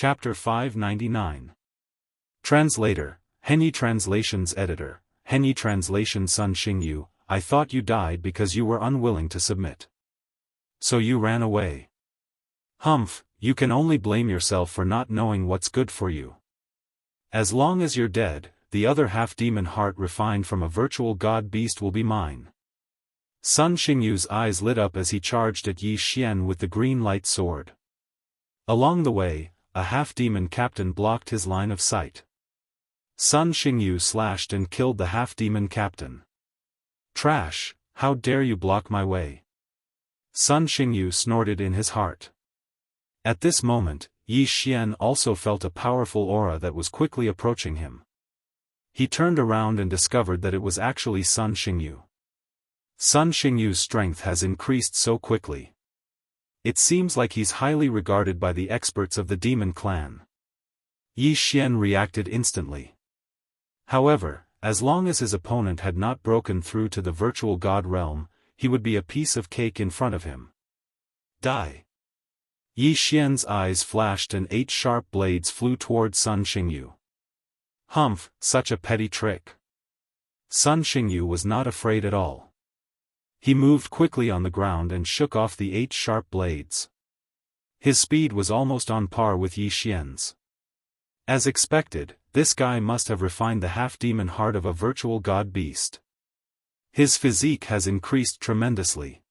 Chapter 599. Translator, Henyi Translations Editor, Henyi Translation Sun Xingyu, I thought you died because you were unwilling to submit. So you ran away. Humph, you can only blame yourself for not knowing what's good for you. As long as you're dead, the other half-demon heart refined from a virtual god beast will be mine. Sun Xingyu's eyes lit up as he charged at Yi Xian with the green light sword. Along the way, a half-demon captain blocked his line of sight. Sun Xingyu slashed and killed the half-demon captain. Trash, how dare you block my way? Sun Xingyu snorted in his heart. At this moment, Yi Xian also felt a powerful aura that was quickly approaching him. He turned around and discovered that it was actually Sun Xingyu. Sun Xingyu's strength has increased so quickly. It seems like he's highly regarded by the experts of the demon clan. Yi Xian reacted instantly. However, as long as his opponent had not broken through to the virtual god realm, he would be a piece of cake in front of him. Die! Yi Xian's eyes flashed and 8 sharp blades flew toward Sun Xingyu. Humph, such a petty trick. Sun Xingyu was not afraid at all. He moved quickly on the ground and shook off the 8 sharp blades. His speed was almost on par with Yi Xian's. As expected, this guy must have refined the half-demon heart of a virtual god beast. His physique has increased tremendously.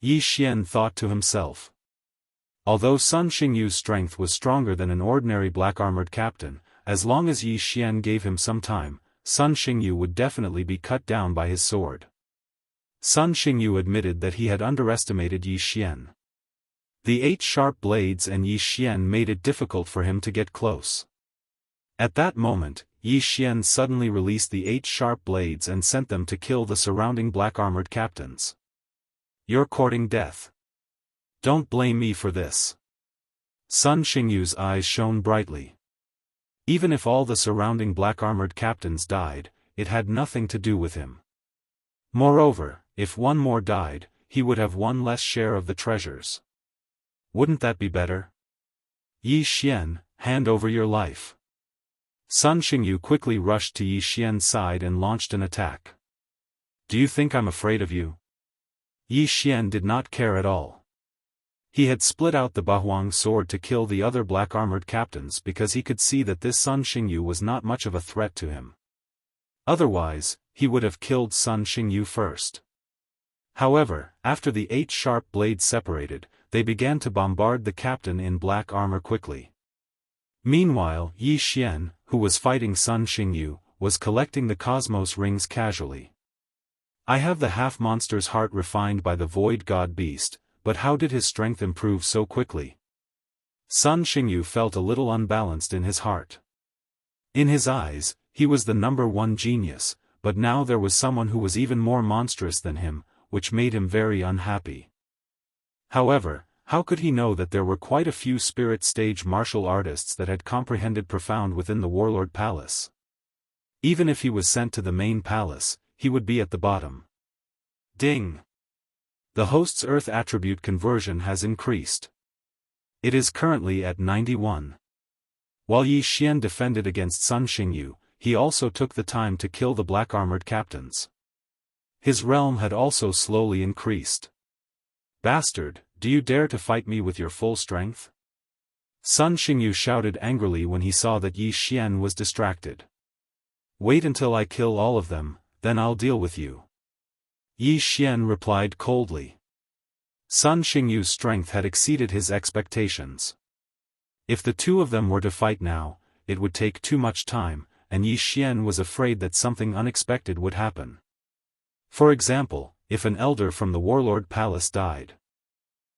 Yi Xian thought to himself. Although Sun Xingyu's strength was stronger than an ordinary black-armored captain, as long as Yi Xian gave him some time, Sun Xingyu would definitely be cut down by his sword. Sun Xingyu admitted that he had underestimated Yi Xian. The 8 sharp blades and Yi Xian made it difficult for him to get close. At that moment, Yi Xian suddenly released the 8 sharp blades and sent them to kill the surrounding black-armored captains. You're courting death. Don't blame me for this. Sun Xingyu's eyes shone brightly. Even if all the surrounding black-armored captains died, it had nothing to do with him. Moreover, if one more died, he would have one less share of the treasures. Wouldn't that be better? Yi Xian, hand over your life. Sun Xingyu quickly rushed to Yi Xian's side and launched an attack. Do you think I'm afraid of you? Yi Xian did not care at all. He had split out the Bahuang sword to kill the other black-armored captains because he could see that this Sun Xingyu was not much of a threat to him. Otherwise, he would have killed Sun Xingyu first. However, after the 8 sharp blades separated, they began to bombard the captain in black armor quickly. Meanwhile, Yi Xian, who was fighting Sun Xingyu, was collecting the cosmos rings casually. I have the half-monster's heart refined by the void god beast, but how did his strength improve so quickly? Sun Xingyu felt a little unbalanced in his heart. In his eyes, he was the #1 genius, but now there was someone who was even more monstrous than him, which made him very unhappy. However, how could he know that there were quite a few spirit stage martial artists that had comprehended profound within the Warlord Palace? Even if he was sent to the main palace, he would be at the bottom. Ding! The host's Earth attribute conversion has increased. It is currently at 91. While Yi Xian defended against Sun Xingyu, he also took the time to kill the black-armored captains. His realm had also slowly increased. Bastard, do you dare to fight me with your full strength? Sun Xingyu shouted angrily when he saw that Yi Xian was distracted. Wait until I kill all of them, then I'll deal with you. Yi Xian replied coldly. Sun Xingyu's strength had exceeded his expectations. If the two of them were to fight now, it would take too much time, and Yi Xian was afraid that something unexpected would happen. For example, if an elder from the Warlord Palace died.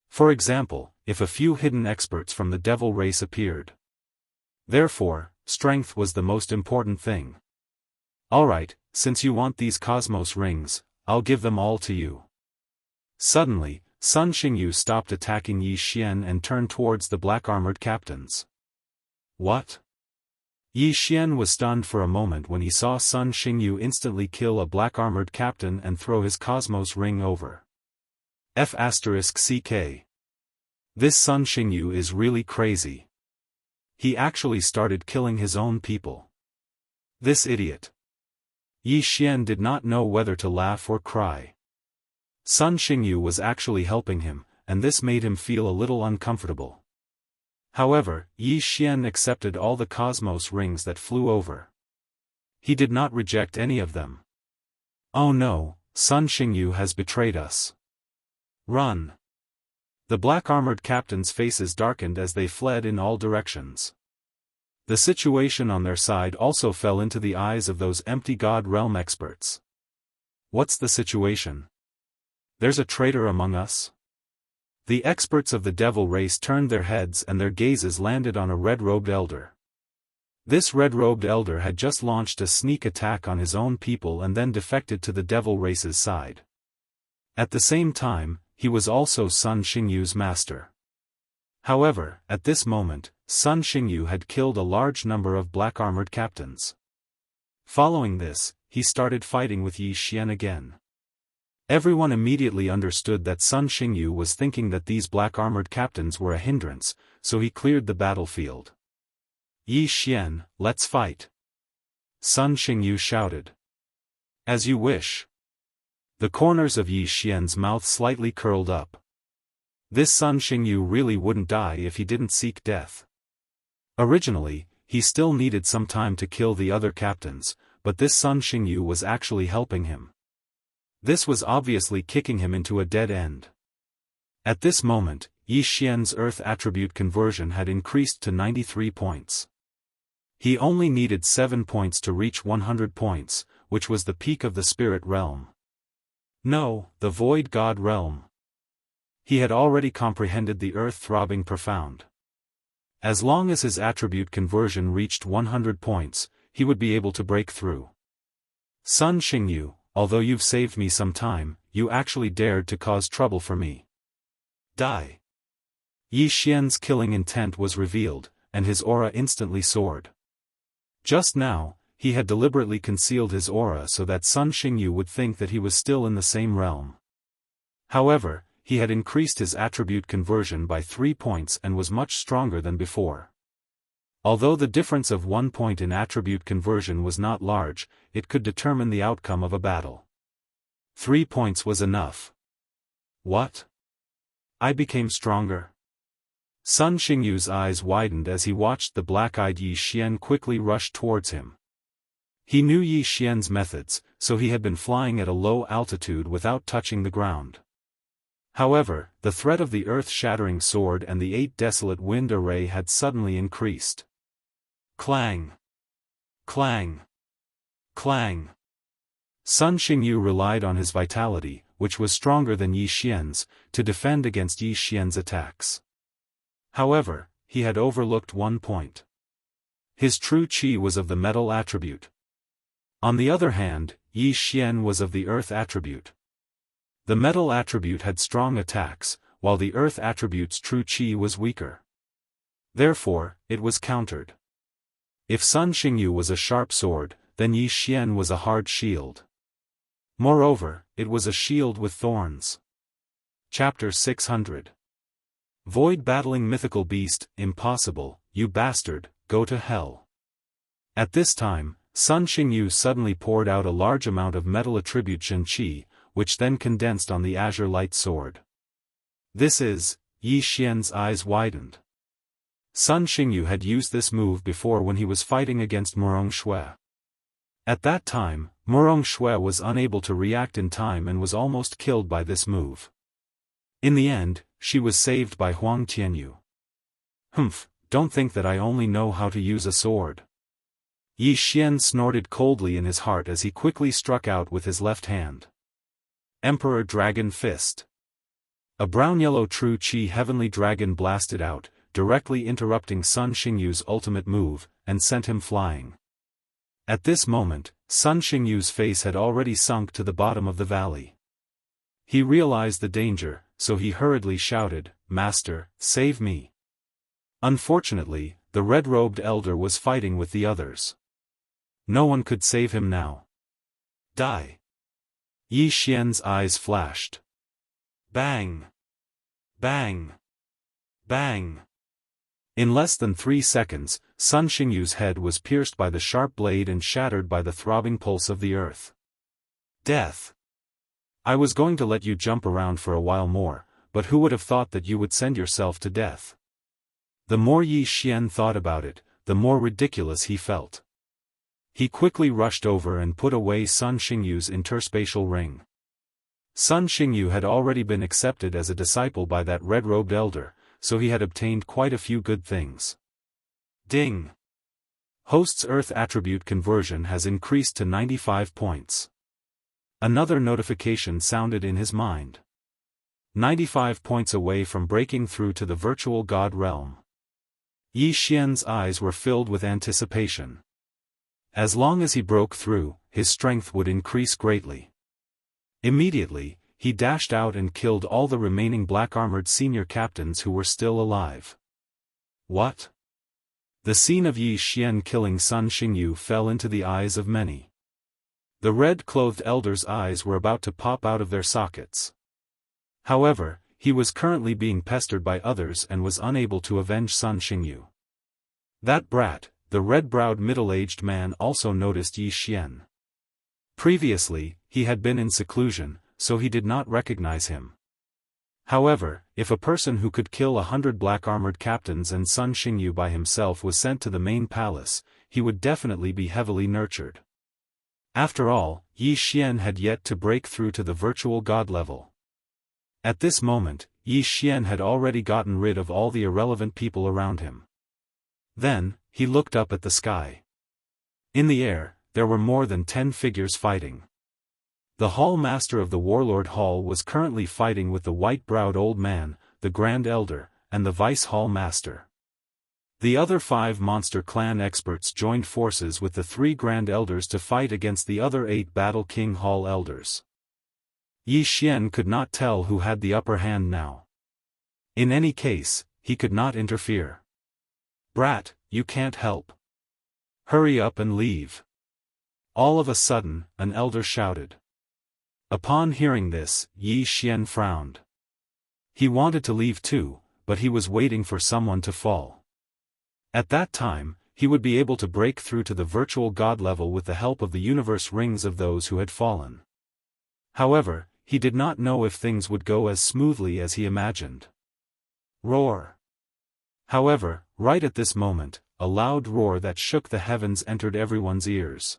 For example, if a few hidden experts from the devil race appeared. Therefore, strength was the most important thing. Alright, since you want these cosmos rings, I'll give them all to you. Suddenly, Sun Xingyu stopped attacking Yi Xian and turned towards the black-armored captains. What? Yi Xian was stunned for a moment when he saw Sun Xingyu instantly kill a black-armored captain and throw his cosmos ring over. F***ck. This Sun Xingyu is really crazy. He actually started killing his own people. This idiot. Yi Xian did not know whether to laugh or cry. Sun Xingyu was actually helping him, and this made him feel a little uncomfortable. However, Yi Xian accepted all the cosmos rings that flew over. He did not reject any of them. Oh no, Sun Xingyu has betrayed us. Run! The black-armored captains' faces darkened as they fled in all directions. The situation on their side also fell into the eyes of those empty God Realm experts. What's the situation? There's a traitor among us? The experts of the devil race turned their heads and their gazes landed on a red-robed elder. This red-robed elder had just launched a sneak attack on his own people and then defected to the devil race's side. At the same time, he was also Sun Xingyu's master. However, at this moment, Sun Xingyu had killed a large number of black-armored captains. Following this, he started fighting with Yi Xian again. Everyone immediately understood that Sun Xingyu was thinking that these black-armored captains were a hindrance, so he cleared the battlefield. Yi Xian, let's fight! Sun Xingyu shouted. As you wish. The corners of Yi Xian's mouth slightly curled up. This Sun Xingyu really wouldn't die if he didn't seek death. Originally, he still needed some time to kill the other captains, but this Sun Xingyu was actually helping him. This was obviously kicking him into a dead end. At this moment, Yi Xian's Earth attribute conversion had increased to 93 points. He only needed 7 points to reach 100 points, which was the peak of the Spirit Realm. No, the Void God Realm. He had already comprehended the earth throbbing profound. As long as his attribute conversion reached 100 points, he would be able to break through. Sun Xingyu, although you've saved me some time, you actually dared to cause trouble for me. Die. Yi Xian's killing intent was revealed, and his aura instantly soared. Just now, he had deliberately concealed his aura so that Sun Xingyu would think that he was still in the same realm. However, he had increased his attribute conversion by 3 points and was much stronger than before. Although the difference of 1 point in attribute conversion was not large, it could determine the outcome of a battle. 3 points was enough. What? I became stronger? Sun Xingyu's eyes widened as he watched the black-eyed Yi Xian quickly rush towards him. He knew Yi Xian's methods, so he had been flying at a low altitude without touching the ground. However, the threat of the earth-shattering sword and the 8 desolate wind array had suddenly increased. Clang! Clang! Clang! Sun Xingyu relied on his vitality, which was stronger than Yi Xian's, to defend against Yi Xian's attacks. However, he had overlooked 1 point. His true qi was of the metal attribute. On the other hand, Yi Xian was of the earth attribute. The metal attribute had strong attacks, while the earth attribute's true qi was weaker. Therefore, it was countered. If Sun Xingyu was a sharp sword, then Yi Xian was a hard shield. Moreover, it was a shield with thorns. Chapter 600. Void battling mythical beast, impossible, you bastard, go to hell. At this time, Sun Xingyu suddenly poured out a large amount of metal attribute Shen Qi, which then condensed on the azure light sword. This is, Yi Xian's eyes widened. Sun Xingyu had used this move before when he was fighting against Murong Shui. At that time, Murong Shui was unable to react in time and was almost killed by this move. In the end, she was saved by Huang Tianyu. Humph, don't think that I only know how to use a sword. Yi Xian snorted coldly in his heart as he quickly struck out with his left hand. Emperor Dragon Fist. A brown-yellow true qi heavenly dragon blasted out, directly interrupting Sun Xingyu's ultimate move, and sent him flying. At this moment, Sun Xingyu's face had already sunk to the bottom of the valley. He realized the danger, so he hurriedly shouted, "Master, save me." Unfortunately, the red-robed elder was fighting with the others. No one could save him now. Die! Yi Xian's eyes flashed. Bang! Bang! Bang! In less than 3 seconds, Sun Xingyu's head was pierced by the sharp blade and shattered by the throbbing pulse of the earth. Death. I was going to let you jump around for a while more, but who would have thought that you would send yourself to death? The more Yi Xian thought about it, the more ridiculous he felt. He quickly rushed over and put away Sun Xingyu's interspatial ring. Sun Xingyu had already been accepted as a disciple by that red-robed elder, so he had obtained quite a few good things. Ding! Host's Earth attribute conversion has increased to 95 points. Another notification sounded in his mind. 95 points away from breaking through to the virtual god realm. Yi Xian's eyes were filled with anticipation. As long as he broke through, his strength would increase greatly. Immediately, he dashed out and killed all the remaining black-armored senior captains who were still alive. What? The scene of Yi Xian killing Sun Xingyu fell into the eyes of many. The red-clothed elder's eyes were about to pop out of their sockets. However, he was currently being pestered by others and was unable to avenge Sun Xingyu. That brat, the red-browed middle-aged man, also noticed Yi Xian. Previously, he had been in seclusion, so he did not recognize him. However, if a person who could kill 100 black-armored captains and Sun Xingyu by himself was sent to the main palace, he would definitely be heavily nurtured. After all, Yi Xian had yet to break through to the virtual god level. At this moment, Yi Xian had already gotten rid of all the irrelevant people around him. Then, he looked up at the sky. In the air, there were more than 10 figures fighting. The Hall Master of the Warlord Hall was currently fighting with the white-browed old man, the Grand Elder, and the Vice Hall Master. The other 5 Monster Clan experts joined forces with the 3 Grand Elders to fight against the other 8 Battle King Hall Elders. Yi Xian could not tell who had the upper hand now. In any case, he could not interfere. Brat, you can't help. Hurry up and leave. All of a sudden, an elder shouted. Upon hearing this, Yi Xian frowned. He wanted to leave too, but he was waiting for someone to fall. At that time, he would be able to break through to the virtual god level with the help of the universe rings of those who had fallen. However, he did not know if things would go as smoothly as he imagined. Roar! However, right at this moment, a loud roar that shook the heavens entered everyone's ears.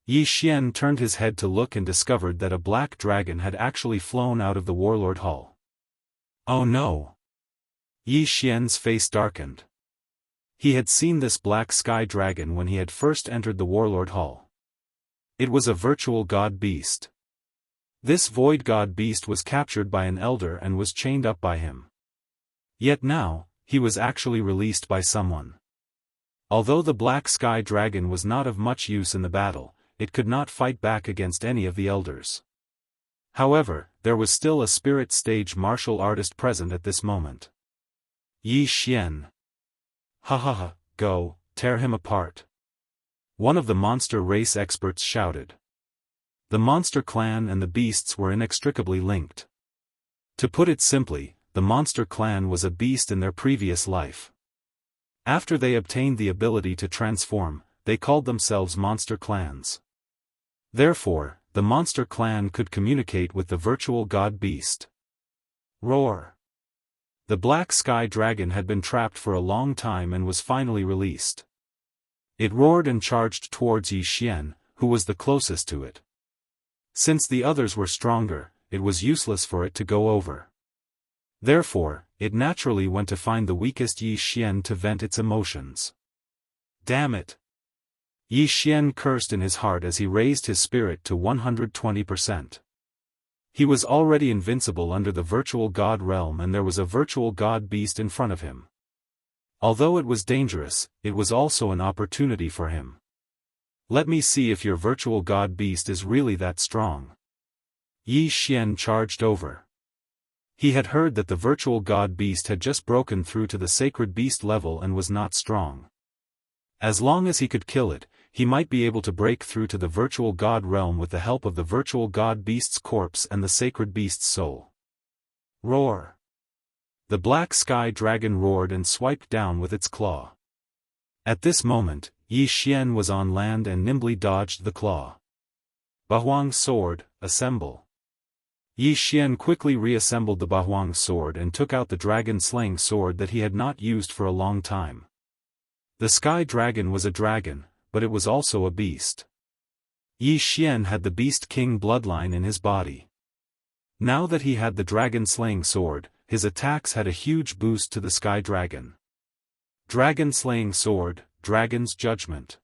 Yi Xian turned his head to look and discovered that a black dragon had actually flown out of the Warlord Hall. Oh no! Yi Xian's face darkened. He had seen this black sky dragon when he had first entered the Warlord Hall. It was a virtual god beast. This void god beast was captured by an elder and was chained up by him. Yet now, he was actually released by someone. Although the black sky dragon was not of much use in the battle, it could not fight back against any of the elders. However, there was still a spirit stage martial artist present at this moment. Yi Xian. Ha ha ha, go, tear him apart. One of the monster race experts shouted. The monster clan and the beasts were inextricably linked. To put it simply, the monster clan was a beast in their previous life. After they obtained the ability to transform, they called themselves monster clans. Therefore, the monster clan could communicate with the virtual god beast. Roar! The black sky dragon had been trapped for a long time and was finally released. It roared and charged towards Yi Xian, who was the closest to it. Since the others were stronger, it was useless for it to go over. Therefore, it naturally went to find the weakest Yi Xian to vent its emotions. Damn it! Yi Xian cursed in his heart as he raised his spirit to 120%. He was already invincible under the virtual god realm and there was a virtual god beast in front of him. Although it was dangerous, it was also an opportunity for him. Let me see if your virtual god beast is really that strong. Yi Xian charged over. He had heard that the virtual god beast had just broken through to the sacred beast level and was not strong. As long as he could kill it, he might be able to break through to the virtual god realm with the help of the virtual god beast's corpse and the sacred beast's soul. Roar! The black sky dragon roared and swiped down with its claw. At this moment, Yi Xian was on land and nimbly dodged the claw. Bahuang's sword, assemble. Yi Xian quickly reassembled the Bahuang sword and took out the dragon-slaying sword that he had not used for a long time. The sky dragon was a dragon, but it was also a beast. Yi Xian had the Beast King bloodline in his body. Now that he had the dragon-slaying sword, his attacks had a huge boost to the sky dragon. Dragon-slaying sword, Dragon's Judgment.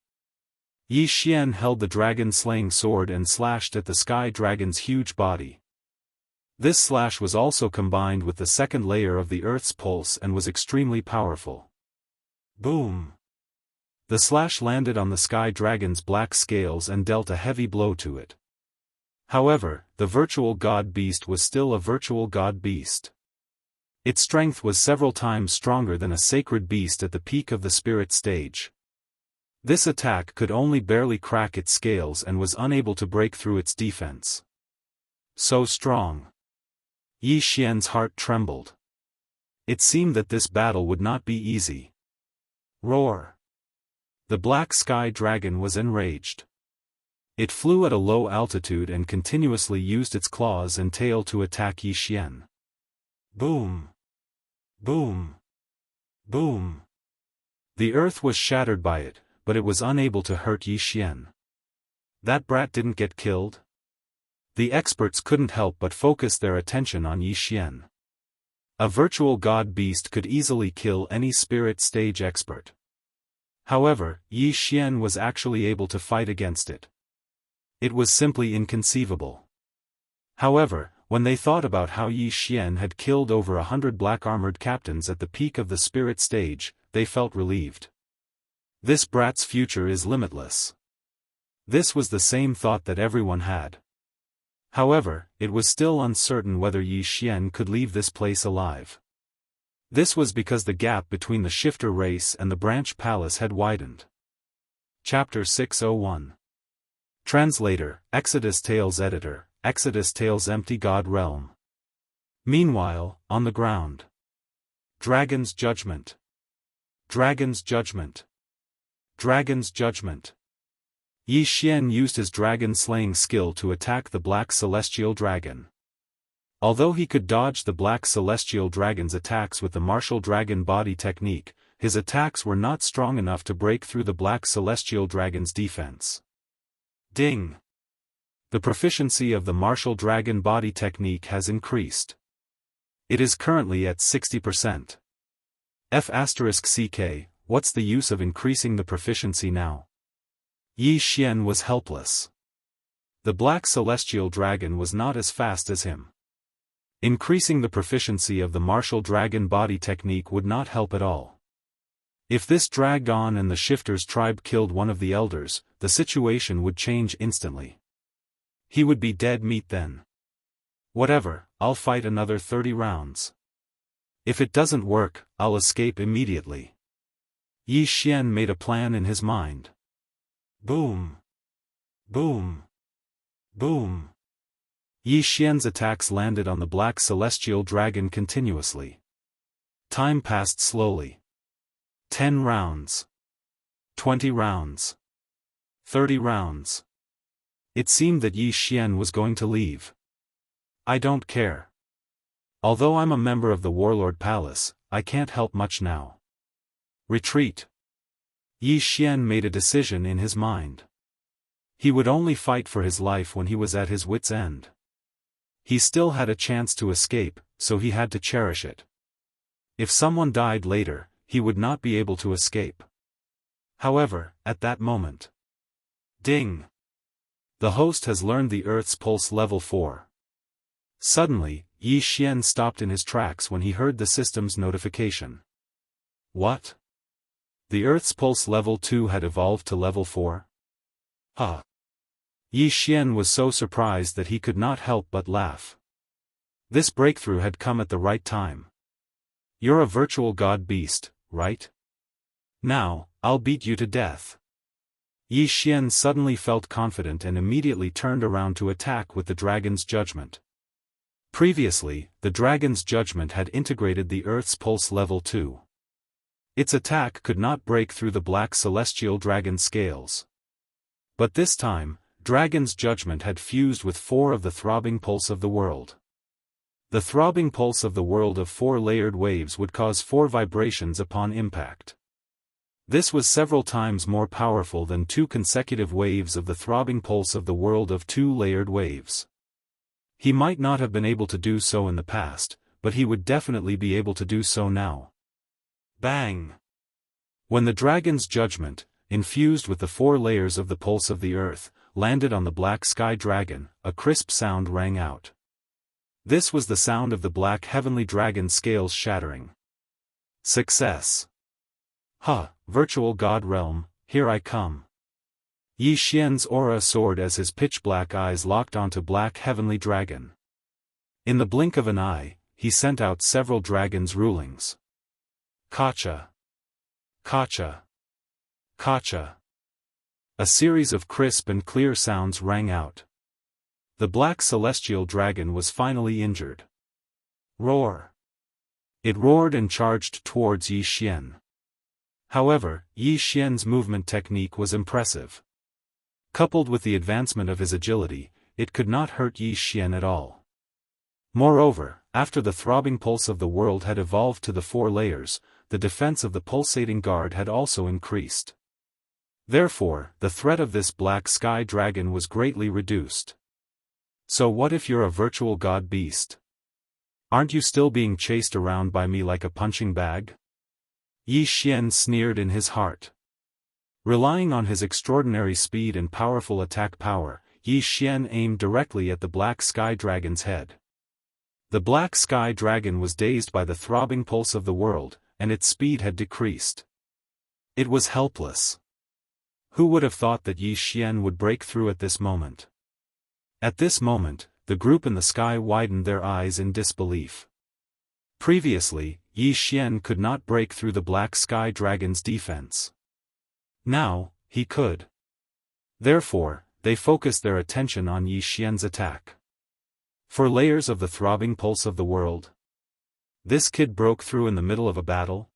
Yi Xian held the dragon-slaying sword and slashed at the sky dragon's huge body. This slash was also combined with the second layer of the Earth's pulse and was extremely powerful. Boom! The slash landed on the sky dragon's black scales and dealt a heavy blow to it. However, the virtual god beast was still a virtual god beast. Its strength was several times stronger than a sacred beast at the peak of the spirit stage. This attack could only barely crack its scales and was unable to break through its defense. So strong. Yi Xian's heart trembled. It seemed that this battle would not be easy. Roar! The black sky dragon was enraged. It flew at a low altitude and continuously used its claws and tail to attack Yi Xian. Boom! Boom! Boom! The earth was shattered by it, but it was unable to hurt Yi Xian. That brat didn't get killed? The experts couldn't help but focus their attention on Yi Xian. A virtual god beast could easily kill any spirit stage expert. However, Yi Xian was actually able to fight against it. It was simply inconceivable. However, when they thought about how Yi Xian had killed over 100 black-armored captains at the peak of the spirit stage, they felt relieved. This brat's future is limitless. This was the same thought that everyone had. However, it was still uncertain whether Yi Xian could leave this place alive. This was because the gap between the shifter race and the branch palace had widened. Chapter 601. Translator, Exodus Tales Editor, Exodus Tales Empty God Realm. Meanwhile, on the ground. Dragon's Judgment. Dragon's Judgment. Dragon's Judgment. Yi Xian used his dragon-slaying skill to attack the black celestial dragon. Although he could dodge the black celestial dragon's attacks with the martial dragon body technique, his attacks were not strong enough to break through the black celestial dragon's defense. Ding! The proficiency of the martial dragon body technique has increased. It is currently at 60%. F***ck, what's the use of increasing the proficiency now? Yi Xian was helpless. The black celestial dragon was not as fast as him. Increasing the proficiency of the martial dragon body technique would not help at all. If this dragged on and the Shifter's tribe killed one of the elders, the situation would change instantly. He would be dead meat then. Whatever, I'll fight another 30 rounds. If it doesn't work, I'll escape immediately. Yi Xian made a plan in his mind. Boom! Boom! Boom! Yi Xian's attacks landed on the black celestial dragon continuously. Time passed slowly. 10 rounds. 20 rounds. 30 rounds. It seemed that Yi Xian was going to leave. I don't care. Although I'm a member of the Warlord Palace, I can't help much now. Retreat. Yi Xian made a decision in his mind. He would only fight for his life when he was at his wit's end. He still had a chance to escape, so he had to cherish it. If someone died later, he would not be able to escape. However, at that moment. Ding! The host has learned the Earth's Pulse Level 4. Suddenly, Yi Xian stopped in his tracks when he heard the system's notification. What? The Earth's Pulse Level 2 had evolved to Level 4? Huh. Yi Xian was so surprised that he could not help but laugh. This breakthrough had come at the right time. You're a virtual god beast, right? Now, I'll beat you to death. Yi Xian suddenly felt confident and immediately turned around to attack with the dragon's judgment. Previously, the dragon's judgment had integrated the Earth's pulse level 2. Its attack could not break through the black celestial dragon scales. But this time, dragon's judgment had fused with 4 of the throbbing pulse of the world. The throbbing pulse of the world of 4 layered waves would cause 4 vibrations upon impact. This was several times more powerful than 2 consecutive waves of the throbbing pulse of the world of 2 layered waves. He might not have been able to do so in the past, but he would definitely be able to do so now. Bang! When the dragon's judgment, infused with the 4 layers of the pulse of the earth, landed on the black sky dragon, a crisp sound rang out. This was the sound of the black heavenly dragon scales shattering. Success! Virtual God realm, here I come. Yi Xian's aura soared as his pitch-black eyes locked onto black heavenly dragon. In the blink of an eye, he sent out several dragon's rulings. Kacha! Kacha! Kacha! A series of crisp and clear sounds rang out. The black celestial dragon was finally injured. Roar! It roared and charged towards Yi Xian. However, Yi Xian's movement technique was impressive. Coupled with the advancement of his agility, it could not hurt Yi Xian at all. Moreover, after the throbbing pulse of the world had evolved to the 4 layers, the defense of the pulsating guard had also increased. Therefore, the threat of this black sky dragon was greatly reduced. So what if you're a virtual god beast? Aren't you still being chased around by me like a punching bag? Yi Xian sneered in his heart. Relying on his extraordinary speed and powerful attack power, Yi Xian aimed directly at the black sky dragon's head. The black sky dragon was dazed by the throbbing pulse of the world, and its speed had decreased. It was helpless. Who would have thought that Yi Xian would break through at this moment? At this moment, the group in the sky widened their eyes in disbelief. Previously, Yi Xian could not break through the black sky dragon's defense. Now, he could. Therefore, they focused their attention on Yi Xian's attack. 4 layers of the throbbing pulse of the world. This kid broke through in the middle of a battle?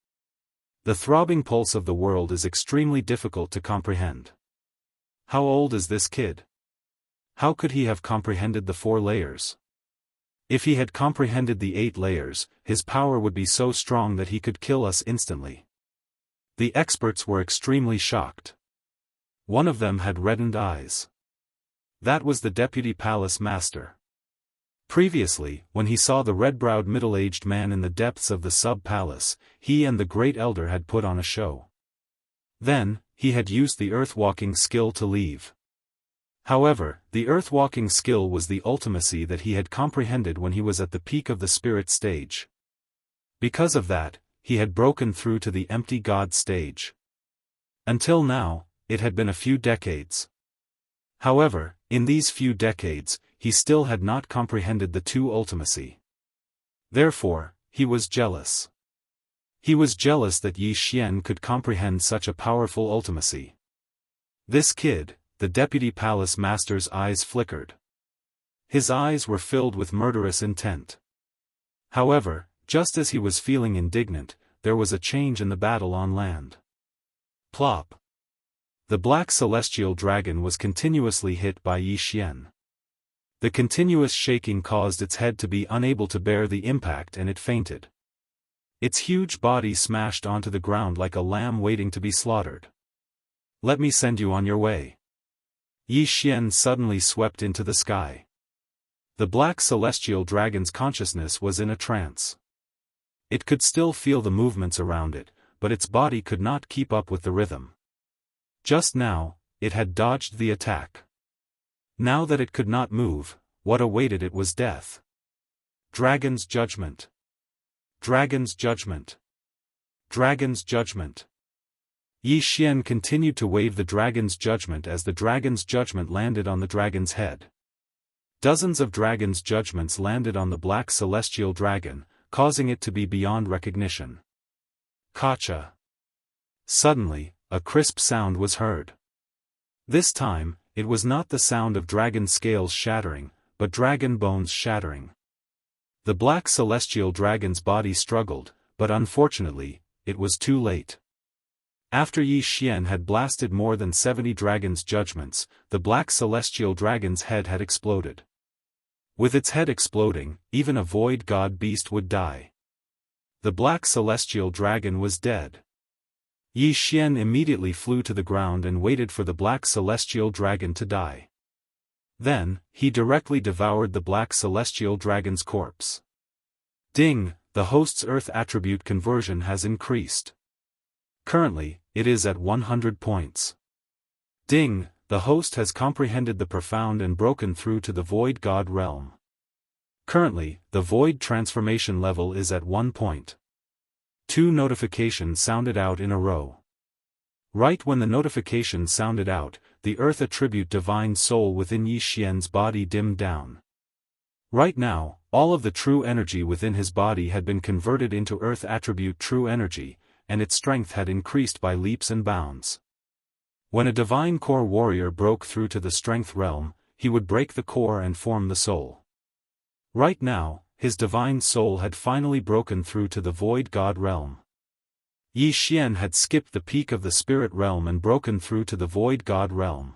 The throbbing pulse of the world is extremely difficult to comprehend. How old is this kid? How could he have comprehended the 4 layers? If he had comprehended the 8 layers, his power would be so strong that he could kill us instantly. The experts were extremely shocked. One of them had reddened eyes. That was the deputy palace master. Previously, when he saw the red-browed middle-aged man in the depths of the sub-palace, he and the great elder had put on a show. Then, he had used the earth-walking skill to leave. However, the earth-walking skill was the ultimacy that he had comprehended when he was at the peak of the spirit stage. Because of that, he had broken through to the empty god stage. Until now, it had been a few decades. However, in these few decades, he still had not comprehended the 2 ultimacy. Therefore, he was jealous. He was jealous that Yi Xian could comprehend such a powerful ultimacy. This kid, the deputy palace master's eyes flickered. His eyes were filled with murderous intent. However, just as he was feeling indignant, there was a change in the battle on land. Plop! The black celestial dragon was continuously hit by Yi Xian. The continuous shaking caused its head to be unable to bear the impact and it fainted. Its huge body smashed onto the ground like a lamb waiting to be slaughtered. Let me send you on your way. Yi Xian suddenly swept into the sky. The black celestial dragon's consciousness was in a trance. It could still feel the movements around it, but its body could not keep up with the rhythm. Just now, it had dodged the attack. Now that it could not move, what awaited it was death. Dragon's judgment. Dragon's judgment. Dragon's judgment. Yi Xian continued to wave the dragon's judgment as the dragon's judgment landed on the dragon's head. Dozens of dragon's judgments landed on the black celestial dragon, causing it to be beyond recognition. Kacha. Suddenly, a crisp sound was heard. This time, it was not the sound of dragon scales shattering, but dragon bones shattering. The black celestial dragon's body struggled, but unfortunately, it was too late. After Yi Xian had blasted more than 70 dragon's judgments, the black celestial dragon's head had exploded. With its head exploding, even a void god beast would die. The black celestial dragon was dead. Yi Xian immediately flew to the ground and waited for the black celestial dragon to die. Then, he directly devoured the black celestial dragon's corpse. Ding, the host's earth attribute conversion has increased. Currently, it is at 100 points. Ding, the host has comprehended the profound and broken through to the void god realm. Currently, the void transformation level is at 1 point. 2 notifications sounded out in a row. Right when the notification sounded out, the earth attribute divine soul within Yi Xian's body dimmed down. Right now, all of the true energy within his body had been converted into earth attribute true energy, and its strength had increased by leaps and bounds. When a divine core warrior broke through to the strength realm, he would break the core and form the soul. Right now, his divine soul had finally broken through to the void god realm. Yi Xian had skipped the peak of the spirit realm and broken through to the void god realm.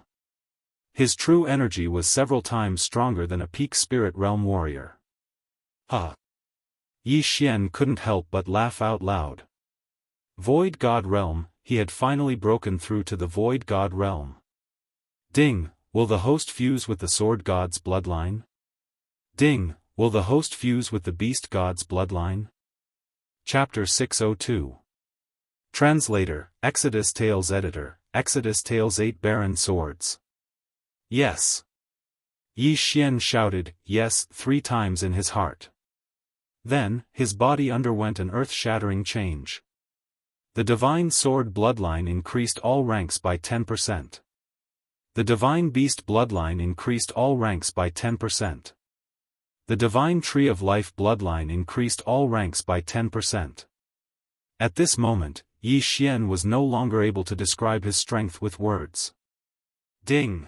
His true energy was several times stronger than a peak spirit realm warrior. Ha! Yi Xian couldn't help but laugh out loud. Void god realm, he had finally broken through to the void god realm. Ding, will the host fuse with the sword god's bloodline? Ding, will the host fuse with the beast god's bloodline? Chapter 602. Translator, Exodus Tales Editor, Exodus Tales 8 Barren Swords. Yes. Yi Xian shouted, yes, 3 times in his heart. Then, his body underwent an earth-shattering change. The divine sword bloodline increased all ranks by 10%. The divine beast bloodline increased all ranks by 10%. The divine tree of life bloodline increased all ranks by 10%. At this moment, Yi Xian was no longer able to describe his strength with words. Ding!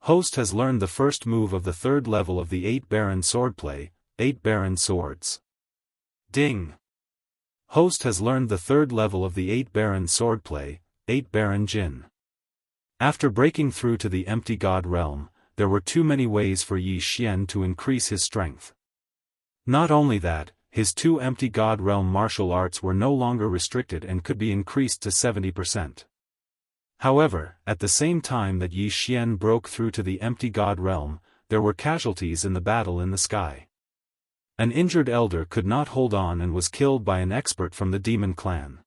Host has learned the first move of the 3rd level of the 8 Barren Swordplay, 8 Barren Swords. Ding! Host has learned the 3rd level of the 8 Barren Swordplay, 8 Barren Jin. After breaking through to the empty god realm, there were too many ways for Yi Xian to increase his strength. Not only that, his 2 empty god realm martial arts were no longer restricted and could be increased to 70%. However, at the same time that Yi Xian broke through to the empty god realm, there were casualties in the battle in the sky. An injured elder could not hold on and was killed by an expert from the demon clan.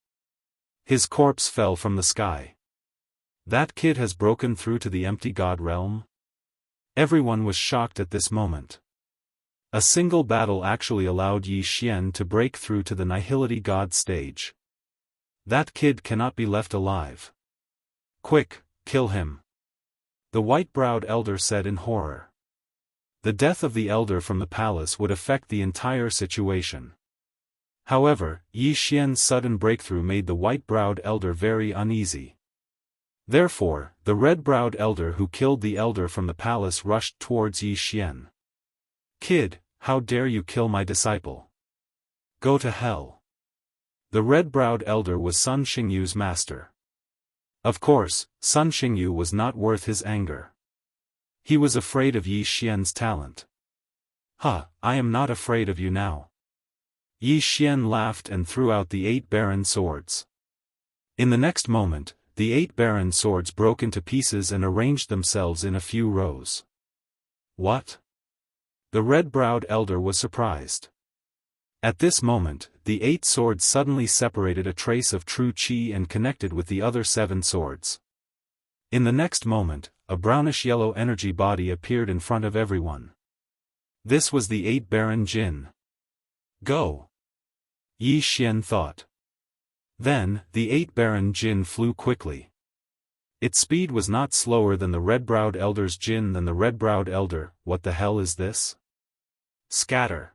His corpse fell from the sky. That kid has broken through to the empty god realm? Everyone was shocked at this moment. A single battle actually allowed Yi Xian to break through to the nihility god stage. That kid cannot be left alive. Quick, kill him. The white-browed elder said in horror. The death of the elder from the palace would affect the entire situation. However, Yi Xian's sudden breakthrough made the white-browed elder very uneasy. Therefore, the red-browed elder who killed the elder from the palace rushed towards Yi Xian. Kid, how dare you kill my disciple? Go to hell. The red-browed elder was Sun Xingyu's master. Of course, Sun Xingyu was not worth his anger. He was afraid of Yi Xian's talent. Ha, I am not afraid of you now. Yi Xian laughed and threw out the 8 barren swords. In the next moment, the 8 barren swords broke into pieces and arranged themselves in a few rows. What? The red-browed elder was surprised. At this moment, the 8 swords suddenly separated a trace of true qi and connected with the other 7 swords. In the next moment, a brownish-yellow energy body appeared in front of everyone. This was the 8 barren jin. Go! Yi Xian thought. Then, the 8 barren jin flew quickly. Its speed was not slower than the red-browed elder's jin than the red-browed elder. What the hell is this? Scatter!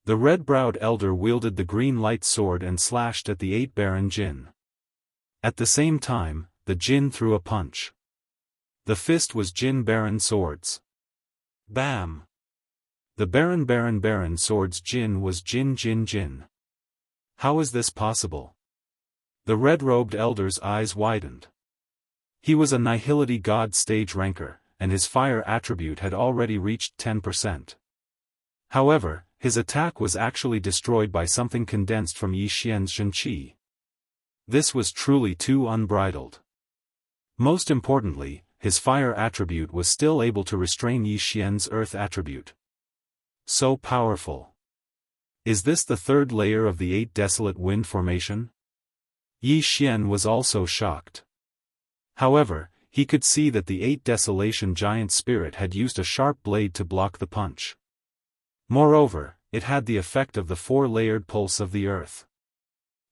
The red-browed elder wielded the green light sword and slashed at the 8 barren jin. At the same time, the jin threw a punch. The fist was Jin barren swords. Bam! The Baron Swords Jin was Jin. How is this possible? The red-robed elder's eyes widened. He was a Nihility God stage ranker, and his fire attribute had already reached 10%. However, his attack was actually destroyed by something condensed from Wuxia Xianxia. This was truly too unbridled. Most importantly, his fire attribute was still able to restrain Wuxia's earth attribute. So powerful. Is this the third layer of the 8 desolate wind formation? Wuxia was also shocked. However, he could see that the 8 desolation giant spirit had used a sharp blade to block the punch. Moreover, it had the effect of the 4-layered pulse of the earth.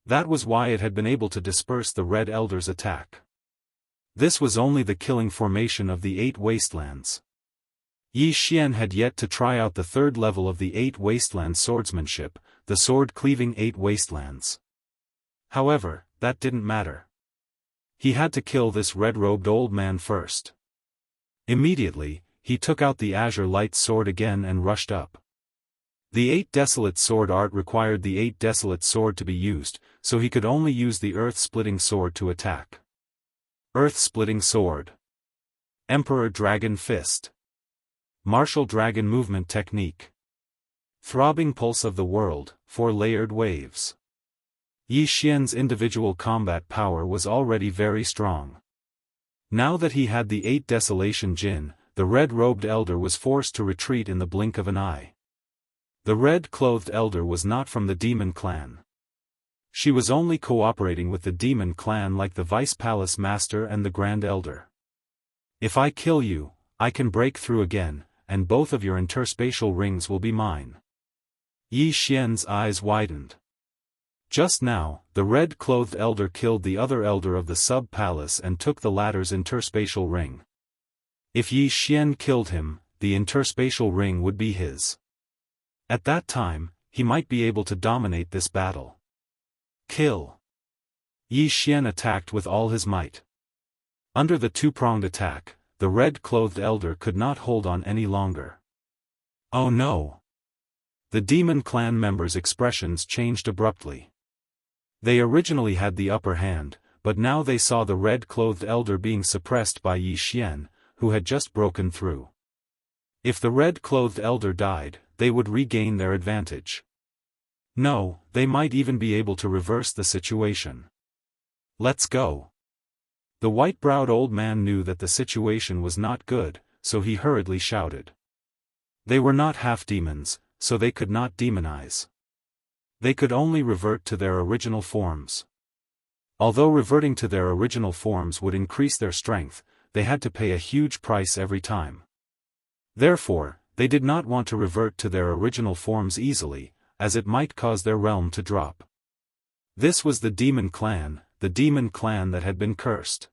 That was why it had been able to disperse the Red Elder's attack. This was only the killing formation of the 8 wastelands. Wuxia had yet to try out the 3rd level of the 8 wasteland swordsmanship, the sword-cleaving 8 wastelands. However, that didn't matter. He had to kill this red-robed old man first. Immediately, he took out the azure light sword again and rushed up. The 8 desolate sword art required the 8 desolate sword to be used, so he could only use the earth-splitting sword to attack. Earth-splitting sword. Emperor Dragon Fist. Martial Dragon Movement Technique. Throbbing Pulse of the World, 4-layered waves. Wuxia's individual combat power was already very strong. Now that he had the 8 desolation Jin, the red-robed elder was forced to retreat in the blink of an eye. The red-clothed elder was not from the demon clan. She was only cooperating with the demon clan like the Vice Palace Master and the Grand Elder. If I kill you, I can break through again, and both of your interspatial rings will be mine. Wuxia's eyes widened. Just now, the red-clothed elder killed the other elder of the sub-palace and took the latter's interspatial ring. If Wuxia killed him, the interspatial ring would be his. At that time, he might be able to dominate this battle. Kill. Wuxia attacked with all his might. Under the 2-pronged attack, the red-clothed elder could not hold on any longer. Oh no! The demon clan members' expressions changed abruptly. They originally had the upper hand, but now they saw the red-clothed elder being suppressed by Wuxia, who had just broken through. If the red-clothed elder died, they would regain their advantage. No, they might even be able to reverse the situation. Let's go. The white-browed old man knew that the situation was not good, so he hurriedly shouted. They were not half-demons, so they could not demonize. They could only revert to their original forms. Although reverting to their original forms would increase their strength, they had to pay a huge price every time. Therefore, they did not want to revert to their original forms easily, as it might cause their realm to drop. This was the demon clan that had been cursed.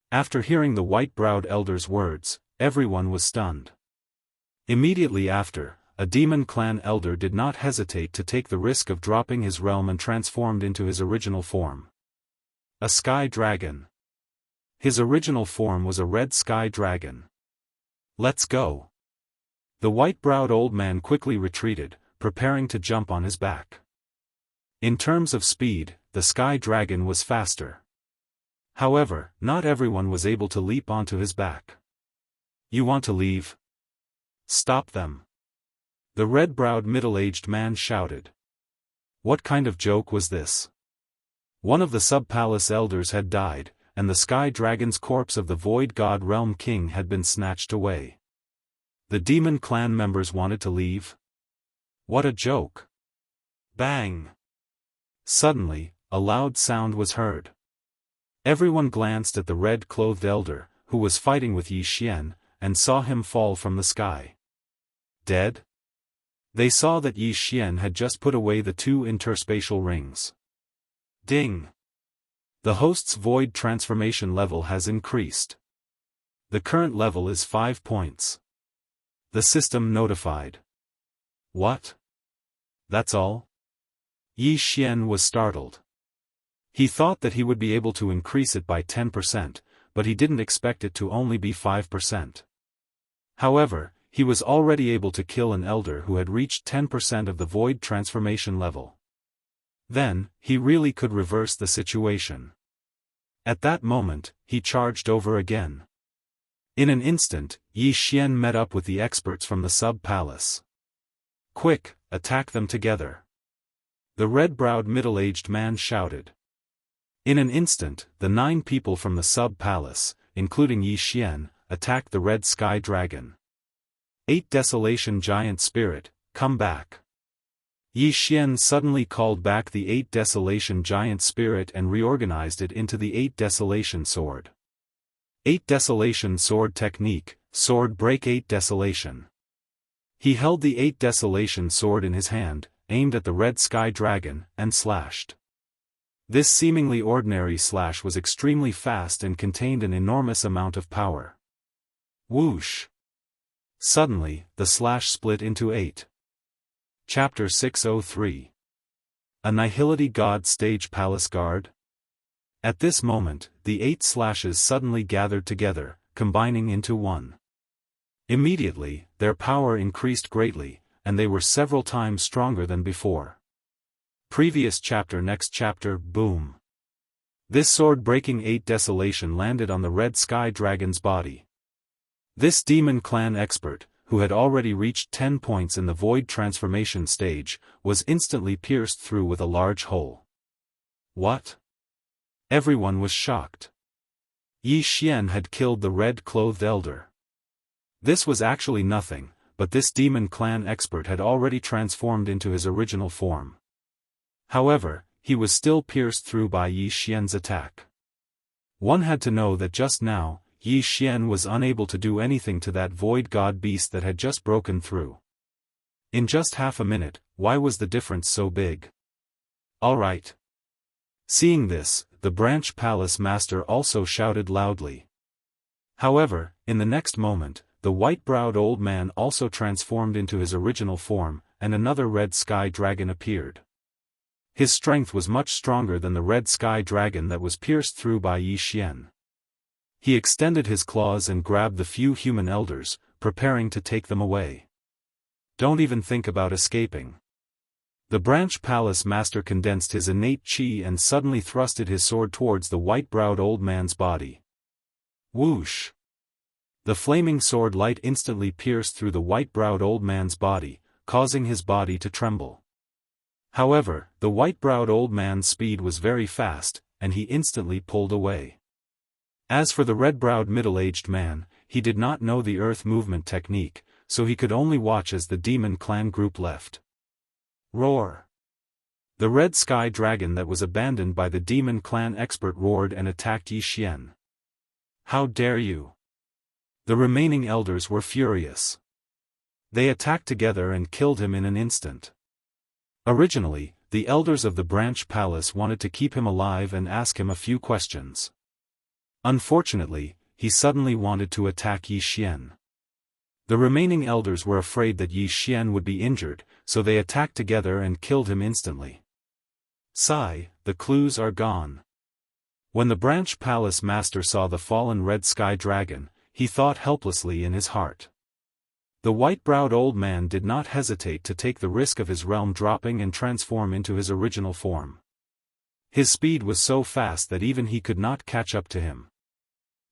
After hearing the white-browed elder's words, everyone was stunned. Immediately after, a demon clan elder did not hesitate to take the risk of dropping his realm and transformed into his original form. A sky dragon. His original form was a red sky dragon. Let's go. The white-browed old man quickly retreated, preparing to jump on his back. In terms of speed, the sky dragon was faster. However, not everyone was able to leap onto his back. You want to leave? Stop them. The red-browed middle-aged man shouted. What kind of joke was this? One of the sub-palace elders had died, and the sky dragon's corpse of the void god realm king had been snatched away. The demon clan members wanted to leave? What a joke. Bang! Suddenly, a loud sound was heard. Everyone glanced at the red-clothed elder, who was fighting with Wuxia, and saw him fall from the sky. Dead? They saw that Wuxia had just put away the 2 interspatial rings. Ding! The host's void transformation level has increased. The current level is 5 points. The system notified. What? That's all? Wuxia was startled. He thought that he would be able to increase it by 10%, but he didn't expect it to only be 5%. However, he was already able to kill an elder who had reached 10% of the void transformation level. Then, he really could reverse the situation. At that moment, he charged over again. In an instant, Yi Xian met up with the experts from the sub-palace. "Quick, attack them together!" the red-browed middle-aged man shouted. In an instant, the 9 people from the sub-palace, including Yi Xian, attacked the red sky dragon. 8 Desolation Giant Spirit, come back! Yi Xian suddenly called back the 8 Desolation Giant Spirit and reorganized it into the 8 Desolation Sword. 8 Desolation Sword Technique, Sword Break 8 Desolation. He held the 8 Desolation Sword in his hand, aimed at the red sky dragon, and slashed. This seemingly ordinary slash was extremely fast and contained an enormous amount of power. Whoosh! Suddenly, the slash split into 8. Chapter 603. Annihility God Stage Palace Guard? At this moment, the 8 slashes suddenly gathered together, combining into one. Immediately, their power increased greatly, and they were several times stronger than before. Previous chapter. Next chapter. Boom! This sword-breaking 8 desolation landed on the red sky dragon's body. This demon clan expert, who had already reached 10 points in the void transformation stage, was instantly pierced through with a large hole. What? Everyone was shocked. Yi Xian had killed the red-clothed elder. This was actually nothing, but this demon clan expert had already transformed into his original form. However, he was still pierced through by Yi Xian's attack. One had to know that just now, Yi Xian was unable to do anything to that void god beast that had just broken through. In just half a minute, why was the difference so big? Alright. Seeing this, the branch palace master also shouted loudly. However, in the next moment, the white-browed old man also transformed into his original form, and another red sky dragon appeared. His strength was much stronger than the red sky dragon that was pierced through by Yi Xian. He extended his claws and grabbed the few human elders, preparing to take them away. Don't even think about escaping. The branch palace master condensed his innate chi and suddenly thrusted his sword towards the white-browed old man's body. Whoosh! The flaming sword light instantly pierced through the white-browed old man's body, causing his body to tremble. However, the white-browed old man's speed was very fast, and he instantly pulled away. As for the red-browed middle-aged man, he did not know the earth movement technique, so he could only watch as the demon clan group left. Roar! The red sky dragon that was abandoned by the demon clan expert roared and attacked Yi Xian. How dare you! The remaining elders were furious. They attacked together and killed him in an instant. Originally, the elders of the branch palace wanted to keep him alive and ask him a few questions. Unfortunately, he suddenly wanted to attack Yi Xian. The remaining elders were afraid that Yi Xian would be injured, so they attacked together and killed him instantly. Sigh, the clues are gone. When the branch palace master saw the fallen red sky dragon, he thought helplessly in his heart. The white-browed old man did not hesitate to take the risk of his realm dropping and transform into his original form. His speed was so fast that even he could not catch up to him.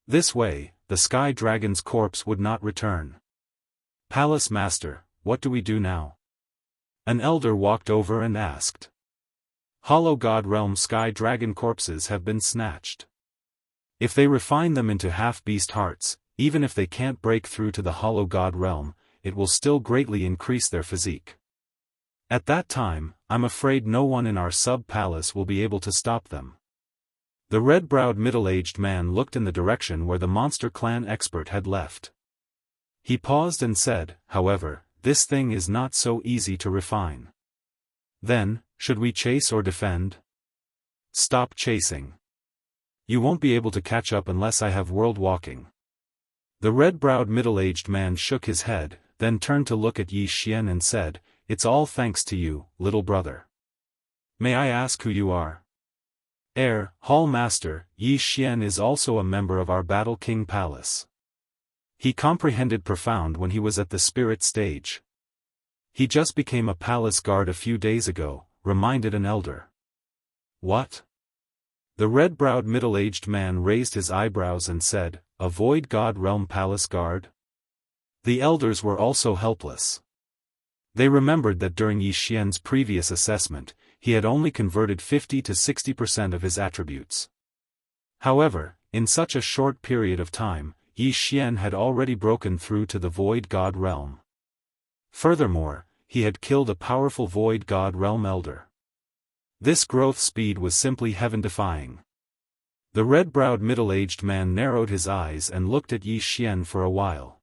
This way, the sky dragon's corpse would not return. Palace master, what do we do now? An elder walked over and asked. Hollow God Realm sky dragon corpses have been snatched. If they refine them into half-beast hearts, even if they can't break through to the Hollow God Realm, it will still greatly increase their physique. At that time, I'm afraid no one in our sub-palace will be able to stop them. The red-browed middle-aged man looked in the direction where the monster clan expert had left. He paused and said, however, this thing is not so easy to refine. Then, should we chase or defend? Stop chasing. You won't be able to catch up unless I have world walking. The red-browed middle-aged man shook his head, then turned to look at Yi Xian and said, It's all thanks to you, little brother. May I ask who you are? Hall Master, Yi Xian is also a member of our Battle King Palace. He comprehended profound when he was at the spirit stage. He just became a palace guard a few days ago, reminded an elder. What? The red-browed middle-aged man raised his eyebrows and said, a void god realm palace guard? The elders were also helpless. They remembered that during Yi Xian's previous assessment, he had only converted 50 to 60% of his attributes. However, in such a short period of time, Yi Xian had already broken through to the void god realm. Furthermore, he had killed a powerful void god realm elder. This growth speed was simply heaven-defying. The red-browed middle-aged man narrowed his eyes and looked at Yi Xian for a while.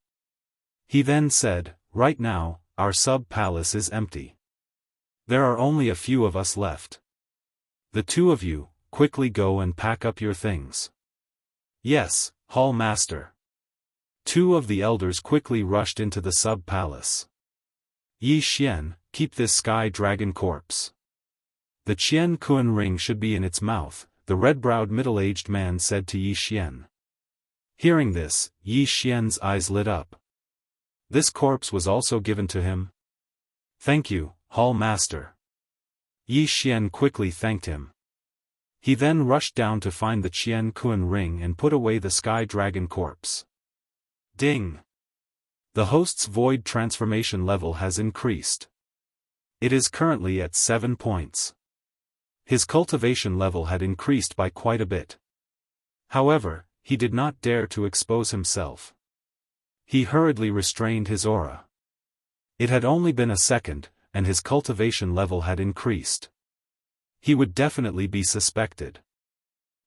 He then said, right now, our sub-palace is empty. There are only a few of us left. The two of you, quickly go and pack up your things. Yes, Hall Master. Two of the elders quickly rushed into the sub-palace. Yi Xian, keep this sky dragon corpse. The Qian Kuan ring should be in its mouth, the red-browed middle-aged man said to Yi Xian. Hearing this, Yi Xian's eyes lit up. This corpse was also given to him? Thank you, Hall Master. Yi Xian quickly thanked him. He then rushed down to find the Qian Kuan ring and put away the sky dragon corpse. Ding! The host's void transformation level has increased. It is currently at 7 points. His cultivation level had increased by quite a bit. However, he did not dare to expose himself. He hurriedly restrained his aura. It had only been a second, and his cultivation level had increased. He would definitely be suspected.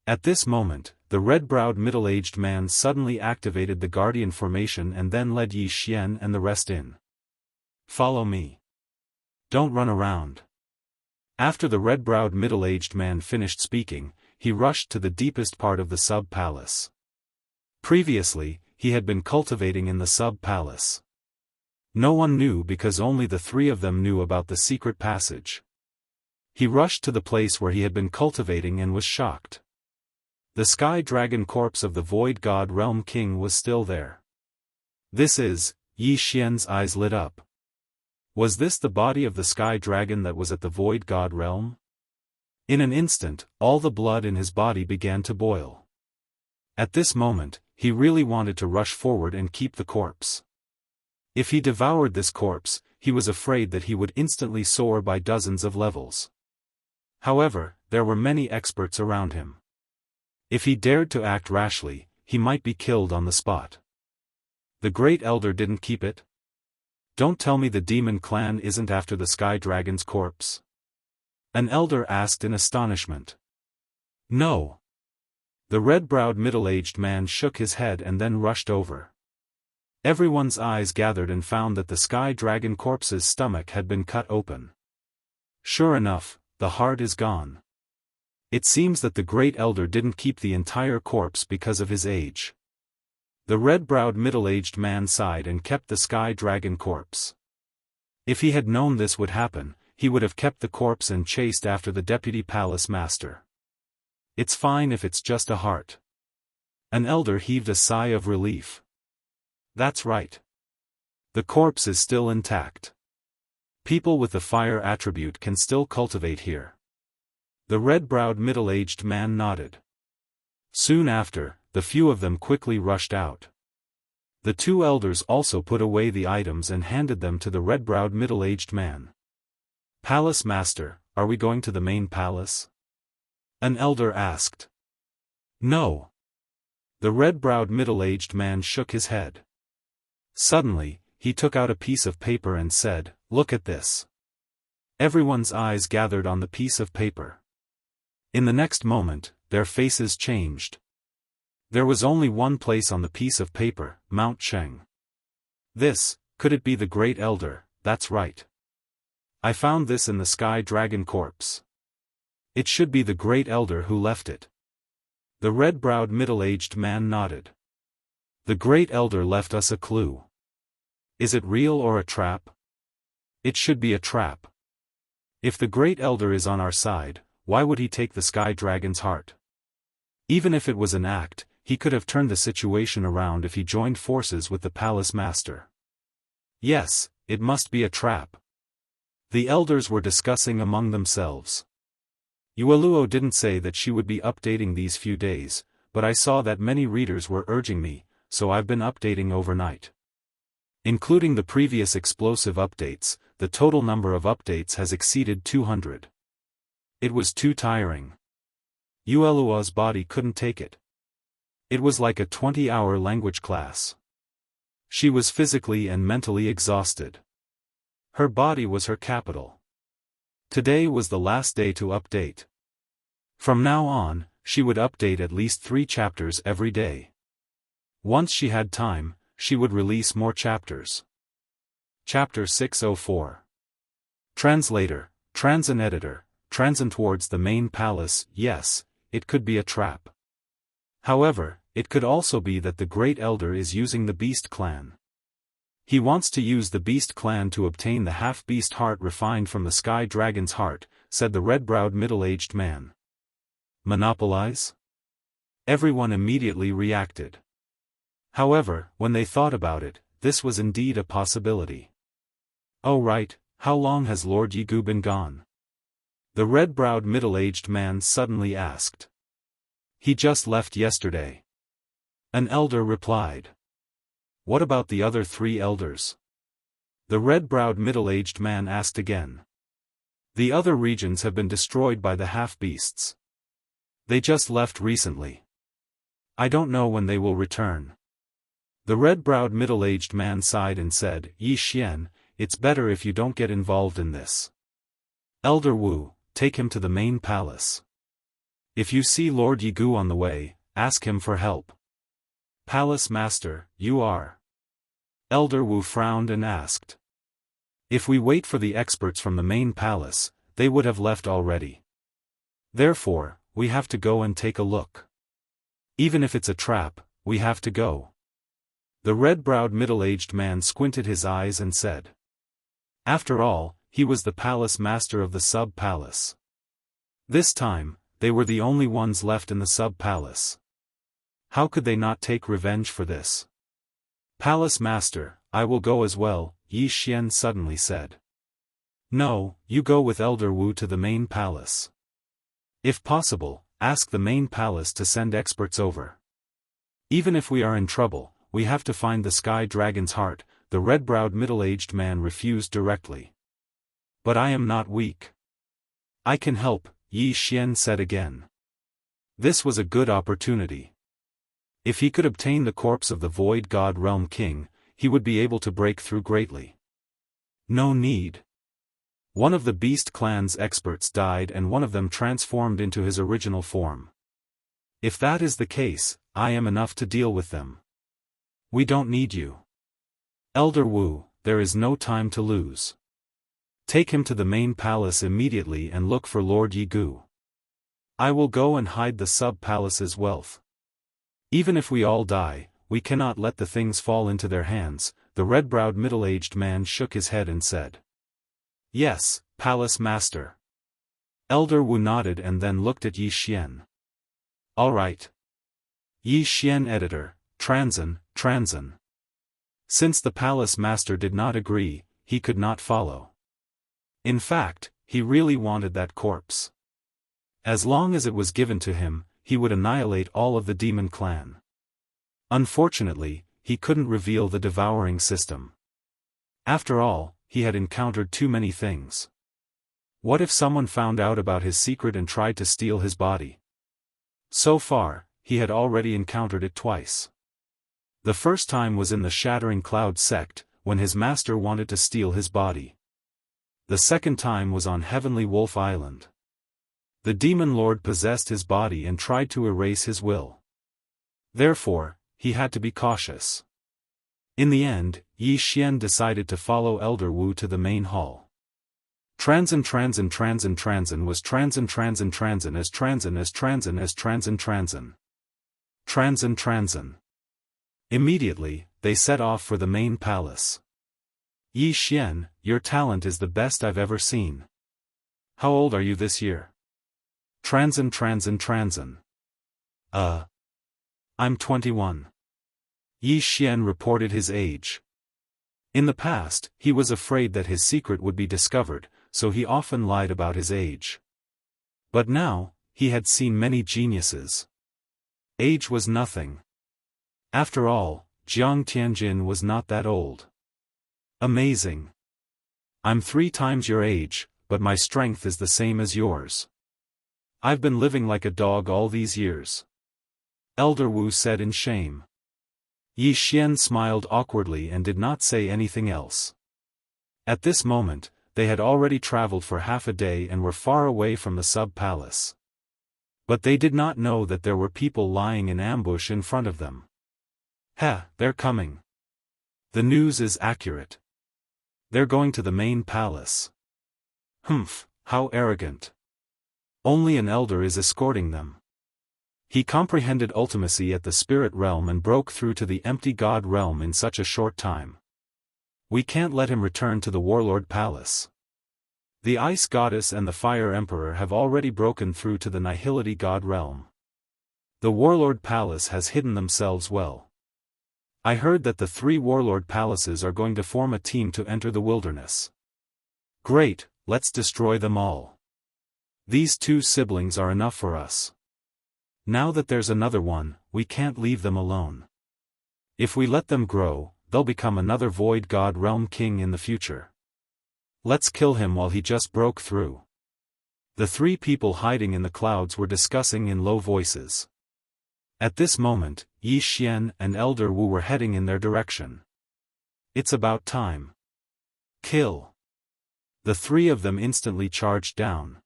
At this moment, the red-browed middle-aged man suddenly activated the guardian formation and then led Yi Xian and the rest in. Follow me. Don't run around. After the red-browed middle-aged man finished speaking, he rushed to the deepest part of the sub-palace. Previously, he had been cultivating in the sub-palace. No one knew because only the three of them knew about the secret passage. He rushed to the place where he had been cultivating and was shocked. The sky dragon corpse of the void god realm king was still there. This is, Yi Xian's eyes lit up. Was this the body of the sky dragon that was at the void god realm? In an instant, all the blood in his body began to boil. At this moment, he really wanted to rush forward and keep the corpse. If he devoured this corpse, he was afraid that he would instantly soar by dozens of levels. However, there were many experts around him. If he dared to act rashly, he might be killed on the spot. The great elder didn't keep it? Don't tell me the demon clan isn't after the sky dragon's corpse? An elder asked in astonishment. No. The red-browed middle-aged man shook his head and then rushed over. Everyone's eyes gathered and found that the sky dragon corpse's stomach had been cut open. Sure enough, the heart is gone. It seems that the great elder didn't keep the entire corpse because of his age. The red-browed middle-aged man sighed and kept the sky dragon corpse. If he had known this would happen, he would have kept the corpse and chased after the deputy palace master. It's fine if it's just a heart. An elder heaved a sigh of relief. That's right. The corpse is still intact. People with the fire attribute can still cultivate here. The red-browed middle-aged man nodded. Soon after, the few of them quickly rushed out. The two elders also put away the items and handed them to the red-browed middle-aged man. Palace master, are we going to the main palace? An elder asked. No. The red-browed middle-aged man shook his head. Suddenly, he took out a piece of paper and said, "Look at this." Everyone's eyes gathered on the piece of paper. In the next moment, their faces changed. There was only one place on the piece of paper, Mount Sheng. This, could it be the great elder? That's right. I found this in the sky dragon corpse. It should be the great elder who left it. The red-browed middle-aged man nodded. The great elder left us a clue. Is it real or a trap? It should be a trap. If the great elder is on our side, why would he take the sky dragon's heart? Even if it was an act, he could have turned the situation around if he joined forces with the palace master. Yes, it must be a trap. The elders were discussing among themselves. Yueluo didn't say that she would be updating these few days, but I saw that many readers were urging me, so I've been updating overnight. Including the previous explosive updates, the total number of updates has exceeded 200. It was too tiring. Yueluo's body couldn't take it. It was like a 20-hour language class. She was physically and mentally exhausted. Her body was her capital. Today was the last day to update. From now on, she would update at least 3 chapters every day. Once she had time, she would release more chapters. Chapter 604. Translator, Transin Editor, Transin towards the main palace. Yes, it could be a trap. However, it could also be that the Great Elder is using the Beast Clan. He wants to use the Beast Clan to obtain the half-beast heart refined from the Sky Dragon's heart, said the red-browed middle-aged man. Monopolize? Everyone immediately reacted. However, when they thought about it, this was indeed a possibility. Oh right, how long has Lord Yigu been gone? The red-browed middle-aged man suddenly asked. He just left yesterday. An elder replied. What about the other 3 elders? The red-browed middle-aged man asked again. The other regions have been destroyed by the half-beasts. They just left recently. I don't know when they will return. The red-browed middle-aged man sighed and said, Yi Xian, it's better if you don't get involved in this. Elder Wu, take him to the main palace. If you see Lord Yigu on the way, ask him for help. Palace Master, you are. Elder Wu frowned and asked. If we wait for the experts from the main palace, they would have left already. Therefore, we have to go and take a look. Even if it's a trap, we have to go. The red-browed middle-aged man squinted his eyes and said. After all, he was the palace master of the sub-palace. This time, they were the only ones left in the sub-palace. How could they not take revenge for this? Palace Master, I will go as well, Yi Xian suddenly said. No, you go with Elder Wu to the main palace. If possible, ask the main palace to send experts over. Even if we are in trouble, we have to find the Sky Dragon's heart, the red-browed middle-aged man refused directly. But I am not weak. I can help, Yi Xian said again. This was a good opportunity. If he could obtain the corpse of the Void God Realm King, he would be able to break through greatly. No need. One of the Beast Clan's experts died and one of them transformed into his original form. If that is the case, I am enough to deal with them. We don't need you. Elder Wu, there is no time to lose. Take him to the main palace immediately and look for Lord Yigu. I will go and hide the sub-palace's wealth. Even if we all die, we cannot let the things fall into their hands, the red-browed middle-aged man shook his head and said. Yes, Palace Master. Elder Wu nodded and then looked at Yi Xian. All right. Yi Xian Editor, Transin. Since the Palace Master did not agree, he could not follow. In fact, he really wanted that corpse. As long as it was given to him, he would annihilate all of the demon clan. Unfortunately, he couldn't reveal the devouring system. After all, he had encountered too many things. What if someone found out about his secret and tried to steal his body? So far, he had already encountered it twice. The first time was in the Shattering Cloud sect, when his master wanted to steal his body. The second time was on Heavenly Wolf Island. The demon lord possessed his body and tried to erase his will. Therefore, he had to be cautious. In the end, Yi Xian decided to follow Elder Wu to the main hall. Transin was Transin. Immediately, they set off for the main palace. Yi Xian, your talent is the best I've ever seen. How old are you this year? Transin. I'm 21. Yi Xian reported his age. In the past, he was afraid that his secret would be discovered, so he often lied about his age. But now, he had seen many geniuses. Age was nothing. After all, Jiang Tianjin was not that old. Amazing. I'm 3 times your age, but my strength is the same as yours. I've been living like a dog all these years. Elder Wu said in shame. Yi Xian smiled awkwardly and did not say anything else. At this moment, they had already traveled for half a day and were far away from the sub-palace. But they did not know that there were people lying in ambush in front of them. They're coming. The news is accurate. They're going to the main palace. Humph, how arrogant. Only an elder is escorting them. He comprehended ultimacy at the spirit realm and broke through to the empty god realm in such a short time. We can't let him return to the warlord palace. The ice goddess and the fire emperor have already broken through to the nihility god realm. The warlord palace has hidden themselves well. I heard that the 3 warlord palaces are going to form a team to enter the wilderness. Great, let's destroy them all. These 2 siblings are enough for us. Now that there's another one, we can't leave them alone. If we let them grow, they'll become another void god realm king in the future. Let's kill him while he just broke through. The 3 people hiding in the clouds were discussing in low voices. At this moment, Yi Xian and Elder Wu were heading in their direction. It's about time. Kill. The 3 of them instantly charged down.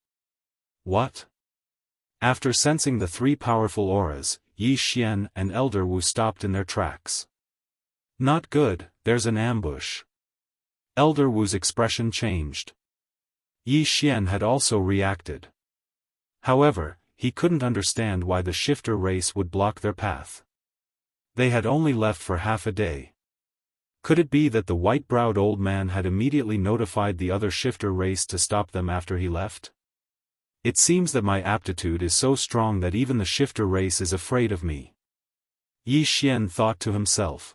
What? After sensing the 3 powerful auras, Yi Xian and Elder Wu stopped in their tracks. Not good, there's an ambush. Elder Wu's expression changed. Yi Xian had also reacted. However, he couldn't understand why the shifter race would block their path. They had only left for half a day. Could it be that the white-browed old man had immediately notified the other shifter race to stop them after he left? It seems that my aptitude is so strong that even the shifter race is afraid of me. Yi Xian thought to himself.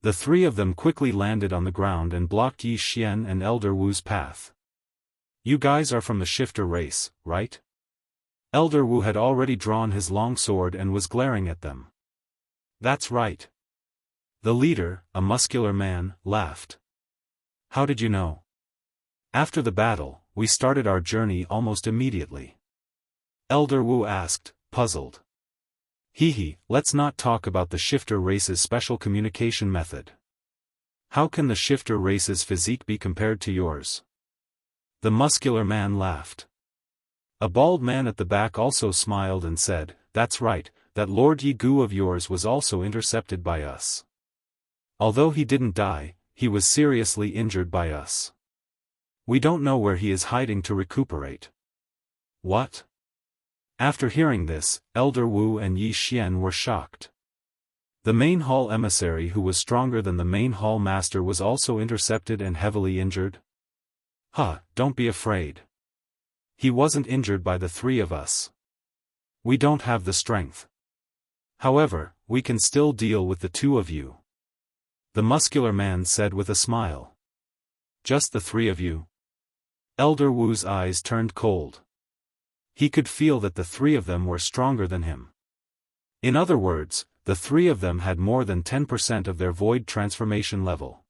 The 3 of them quickly landed on the ground and blocked Yi Xian and Elder Wu's path. You guys are from the shifter race, right? Elder Wu had already drawn his long sword and was glaring at them. That's right. The leader, a muscular man, laughed. How did you know? After the battle, we started our journey almost immediately. Elder Wu asked, puzzled. Let's not talk about the shifter race's special communication method. How can the shifter race's physique be compared to yours? The muscular man laughed. A bald man at the back also smiled and said, that's right, that Lord Yi Gu of yours was also intercepted by us. Although he didn't die, he was seriously injured by us. We don't know where he is hiding to recuperate. What? After hearing this, Elder Wu and Yi Xian were shocked. The main hall emissary who was stronger than the main hall master was also intercepted and heavily injured? Don't be afraid. He wasn't injured by the 3 of us. We don't have the strength. However, we can still deal with the 2 of you. The muscular man said with a smile. Just the 3 of you? Elder Wu's eyes turned cold. He could feel that the 3 of them were stronger than him. In other words, the 3 of them had more than 10% of their void transformation level.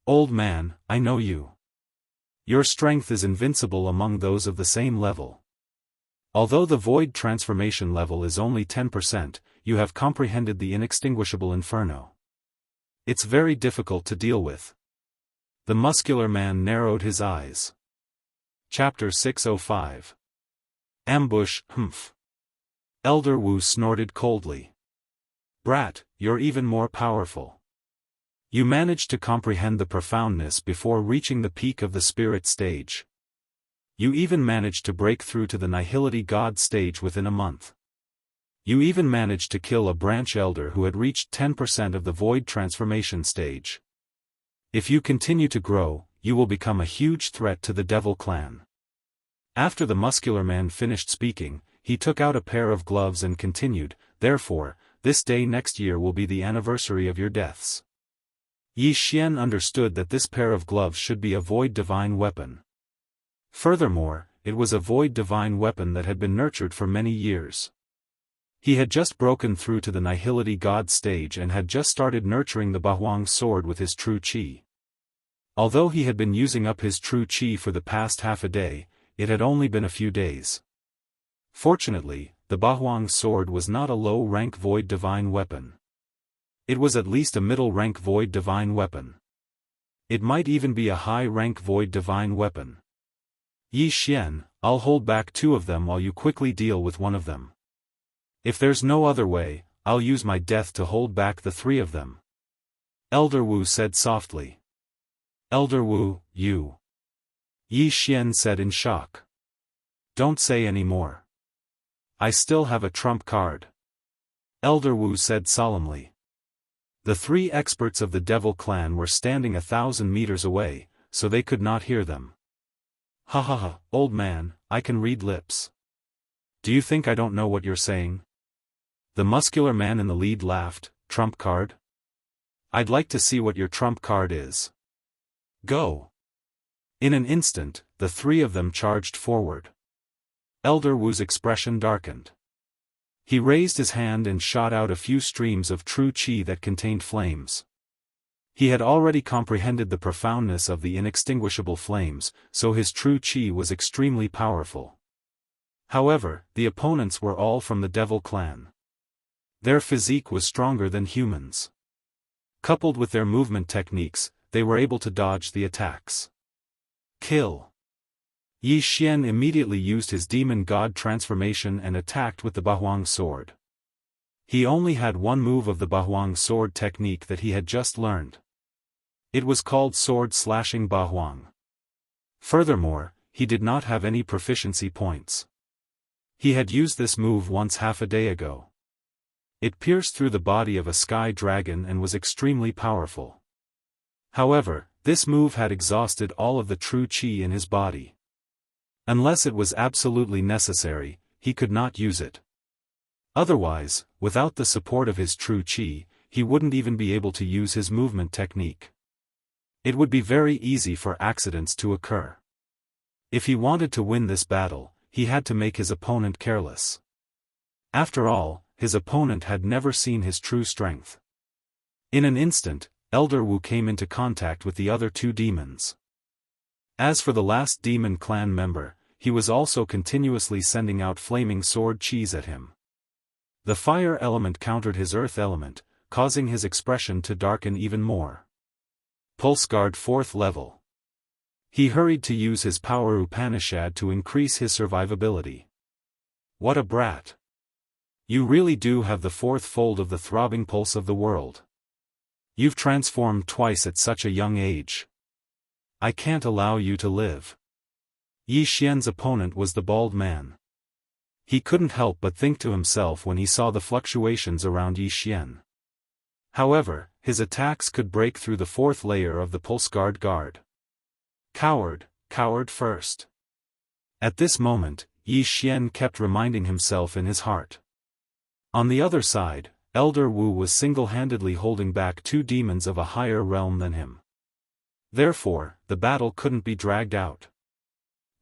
Old man, I know you. Your strength is invincible among those of the same level. Although the void transformation level is only 10%, you have comprehended the inextinguishable inferno. It's very difficult to deal with. The muscular man narrowed his eyes. Chapter 605. Ambush, humph. Elder Wu snorted coldly. Brat, you're even more powerful. You managed to comprehend the profoundness before reaching the peak of the spirit stage. You even managed to break through to the nihility god stage within a month. You even managed to kill a branch elder who had reached 10% of the void transformation stage. If you continue to grow, you will become a huge threat to the Devil clan. After the muscular man finished speaking, he took out a pair of gloves and continued, therefore, this day next year will be the anniversary of your deaths. Yi Xian understood that this pair of gloves should be a void divine weapon. Furthermore, it was a void divine weapon that had been nurtured for many years. He had just broken through to the nihility god stage and had just started nurturing the Bahuang sword with his true qi. Although he had been using up his true qi for the past half a day, it had only been a few days. Fortunately, the Bahuang sword was not a low-rank void divine weapon. It was at least a middle-rank void divine weapon. It might even be a high-rank void divine weapon. Yi Xian, I'll hold back 2 of them while you quickly deal with one of them. If there's no other way, I'll use my death to hold back the 3 of them. Elder Wu said softly. Elder Wu, you. Yi Xian said in shock. Don't say any more. I still have a trump card. Elder Wu said solemnly. The 3 experts of the Devil clan were standing 1,000 meters away, so they could not hear them. Ha ha ha, old man, I can read lips. Do you think I don't know what you're saying? The muscular man in the lead laughed. Trump card? I'd like to see what your trump card is. Go. In an instant, the 3 of them charged forward. Elder Wu's expression darkened. He raised his hand and shot out a few streams of true qi that contained flames. He had already comprehended the profoundness of the inextinguishable flames, so his true qi was extremely powerful. However, the opponents were all from the Devil clan. Their physique was stronger than humans. Coupled with their movement techniques, they were able to dodge the attacks. Kill. Yi Xian immediately used his demon god transformation and attacked with the Bahuang sword. He only had one move of the Bahuang sword technique that he had just learned. It was called sword slashing Bahuang. Furthermore, he did not have any proficiency points. He had used this move once half a day ago. It pierced through the body of a sky dragon and was extremely powerful. However, this move had exhausted all of the true qi in his body. Unless it was absolutely necessary, he could not use it. Otherwise, without the support of his true qi, he wouldn't even be able to use his movement technique. It would be very easy for accidents to occur. If he wanted to win this battle, he had to make his opponent careless. After all, his opponent had never seen his true strength. In an instant, Elder Wu came into contact with the other 2 demons. As for the last demon clan member, he was also continuously sending out flaming sword qis at him. The fire element countered his earth element, causing his expression to darken even more. Pulse Guard 4th level. He hurried to use his power Upanishad to increase his survivability. What a brat! You really do have the 4th fold of the throbbing pulse of the world. You've transformed twice at such a young age. I can't allow you to live. Yi Xian's opponent was the bald man. He couldn't help but think to himself when he saw the fluctuations around Yi Xian. However, his attacks could break through the 4th layer of the Pulse Guard. Coward, coward first. At this moment, Yi Xian kept reminding himself in his heart. On the other side, Elder Wu was single-handedly holding back 2 demons of a higher realm than him. Therefore, the battle couldn't be dragged out.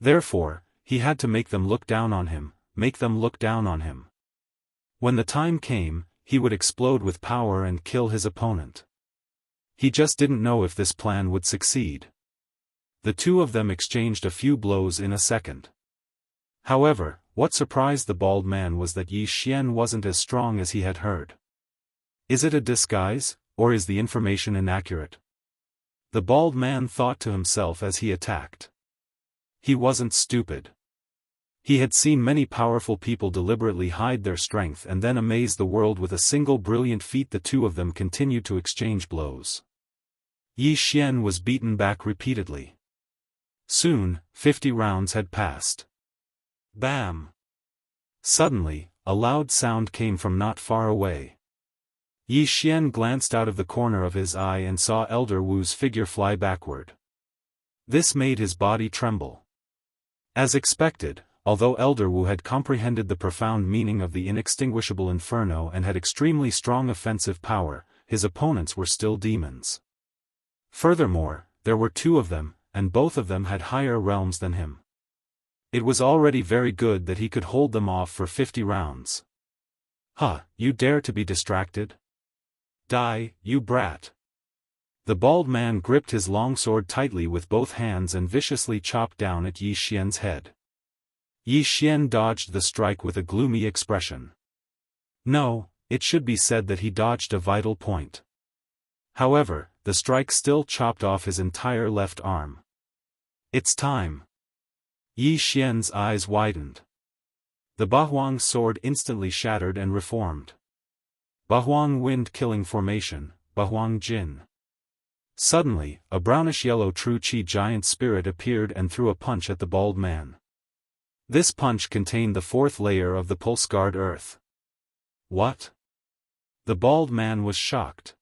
Therefore, he had to make them look down on him, When the time came, he would explode with power and kill his opponent. He just didn't know if this plan would succeed. The 2 of them exchanged a few blows in a second. However, what surprised the bald man was that Yi Xian wasn't as strong as he had heard. Is it a disguise, or is the information inaccurate? The bald man thought to himself as he attacked. He wasn't stupid. He had seen many powerful people deliberately hide their strength and then amaze the world with a single brilliant feat. The 2 of them continued to exchange blows. Yi Xian was beaten back repeatedly. Soon, 50 rounds had passed. Bam! Suddenly, a loud sound came from not far away. Yi Xian glanced out of the corner of his eye and saw Elder Wu's figure fly backward. This made his body tremble. As expected, although Elder Wu had comprehended the profound meaning of the inextinguishable inferno and had extremely strong offensive power, his opponents were still demons. Furthermore, there were two of them, and both of them had higher realms than him. It was already very good that he could hold them off for 50 rounds. "Huh, you dare to be distracted? Die, you brat." The bald man gripped his longsword tightly with both hands and viciously chopped down at Yi Xian's head. Yi Xian dodged the strike with a gloomy expression. No, it should be said that he dodged a vital point. However, the strike still chopped off his entire left arm. "It's time." Yi Xian's eyes widened. The Bahuang sword instantly shattered and reformed. Bahuang wind-killing formation, Bahuang Jin. Suddenly, a brownish-yellow true Qi giant spirit appeared and threw a punch at the bald man. This punch contained the fourth layer of the pulse-guard earth. What? The bald man was shocked.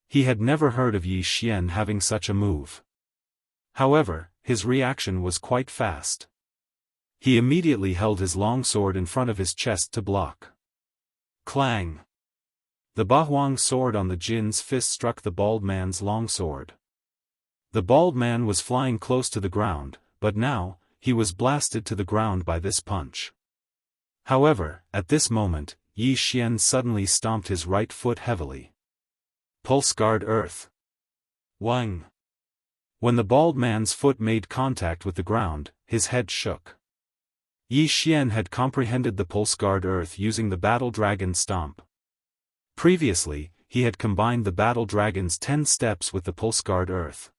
He had never heard of Yi Xian having such a move. However, his reaction was quite fast. He immediately held his long sword in front of his chest to block. Clang! The Bahuang sword on the Jin's fist struck the bald man's long sword. The bald man was flying close to the ground, but now, he was blasted to the ground by this punch. However, at this moment, Yi Xian suddenly stomped his right foot heavily. Pulse guard earth. Wang! When the bald man's foot made contact with the ground, his head shook. Yi Xian had comprehended the pulse guard earth using the battle dragon stomp. Previously, he had combined the battle dragon's 10 steps with the pulse guard earth.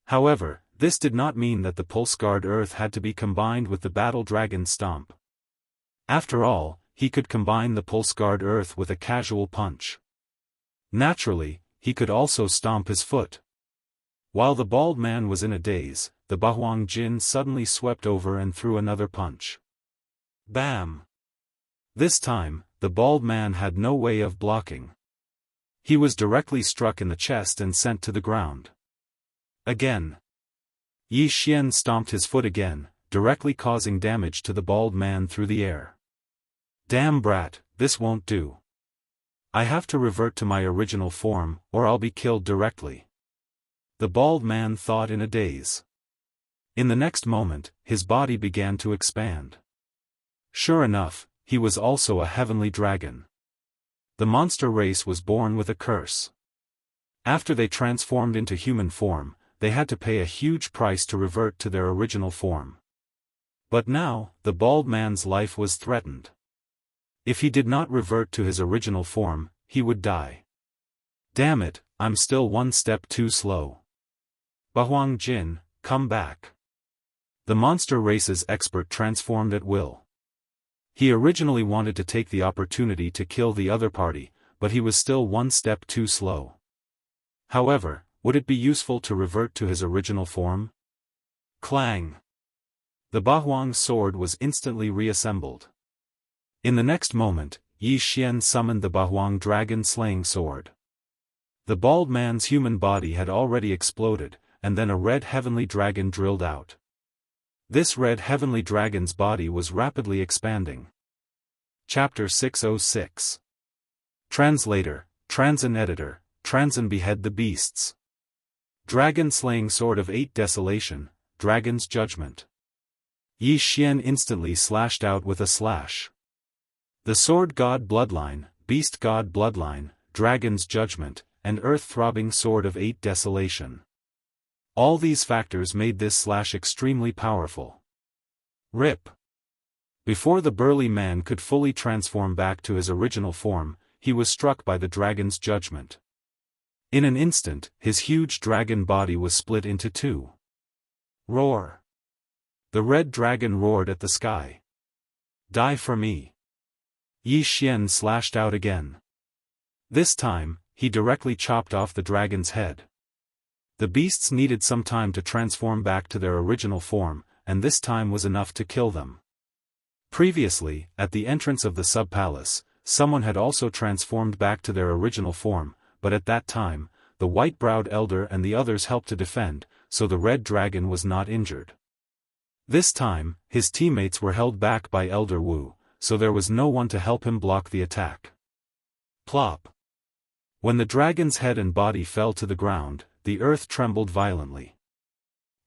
However, this did not mean that the pulse guard earth had to be combined with the battle dragon stomp. After all, he could combine the pulse guard earth with a casual punch. Naturally, he could also stomp his foot. While the bald man was in a daze, the Bahuang Jin suddenly swept over and threw another punch. Bam! This time, the bald man had no way of blocking. He was directly struck in the chest and sent to the ground. Again. Yi Xian stomped his foot again, directly causing damage to the bald man through the air. Damn brat, this won't do. I have to revert to my original form, or I'll be killed directly. The bald man thought in a daze. In the next moment, his body began to expand. Sure enough, he was also a heavenly dragon. The monster race was born with a curse. After they transformed into human form, they had to pay a huge price to revert to their original form. But now, the bald man's life was threatened. If he did not revert to his original form, he would die. Damn it, I'm still one step too slow. Bahuang Jin, come back. The monster race's expert transformed at will. He originally wanted to take the opportunity to kill the other party, but he was still one step too slow. However, would it be useful to revert to his original form? Clang! The Bahuang sword was instantly reassembled. In the next moment, Yi Xian summoned the Bahuang dragon-slaying sword. The bald man's human body had already exploded, and then a red heavenly dragon drilled out. This red heavenly dragon's body was rapidly expanding. Chapter 606. Translator, Transin Editor, Transin Behead the Beasts. Dragon-slaying sword of 8 Desolation, Dragon's Judgment. Yi Xian instantly slashed out with a slash. The Sword God Bloodline, Beast God Bloodline, Dragon's Judgment, and Earth-throbbing Sword of 8 Desolation. All these factors made this slash extremely powerful. Rip! Before the burly man could fully transform back to his original form, he was struck by the dragon's judgment. In an instant, his huge dragon body was split into two. Roar! The red dragon roared at the sky. Die for me! Yi Xian slashed out again. This time, he directly chopped off the dragon's head. The beasts needed some time to transform back to their original form, and this time was enough to kill them. Previously, at the entrance of the sub-palace, someone had also transformed back to their original form, but at that time, the white-browed elder and the others helped to defend, so the red dragon was not injured. This time, his teammates were held back by Elder Wu, so there was no one to help him block the attack. Plop! When the dragon's head and body fell to the ground, the earth trembled violently.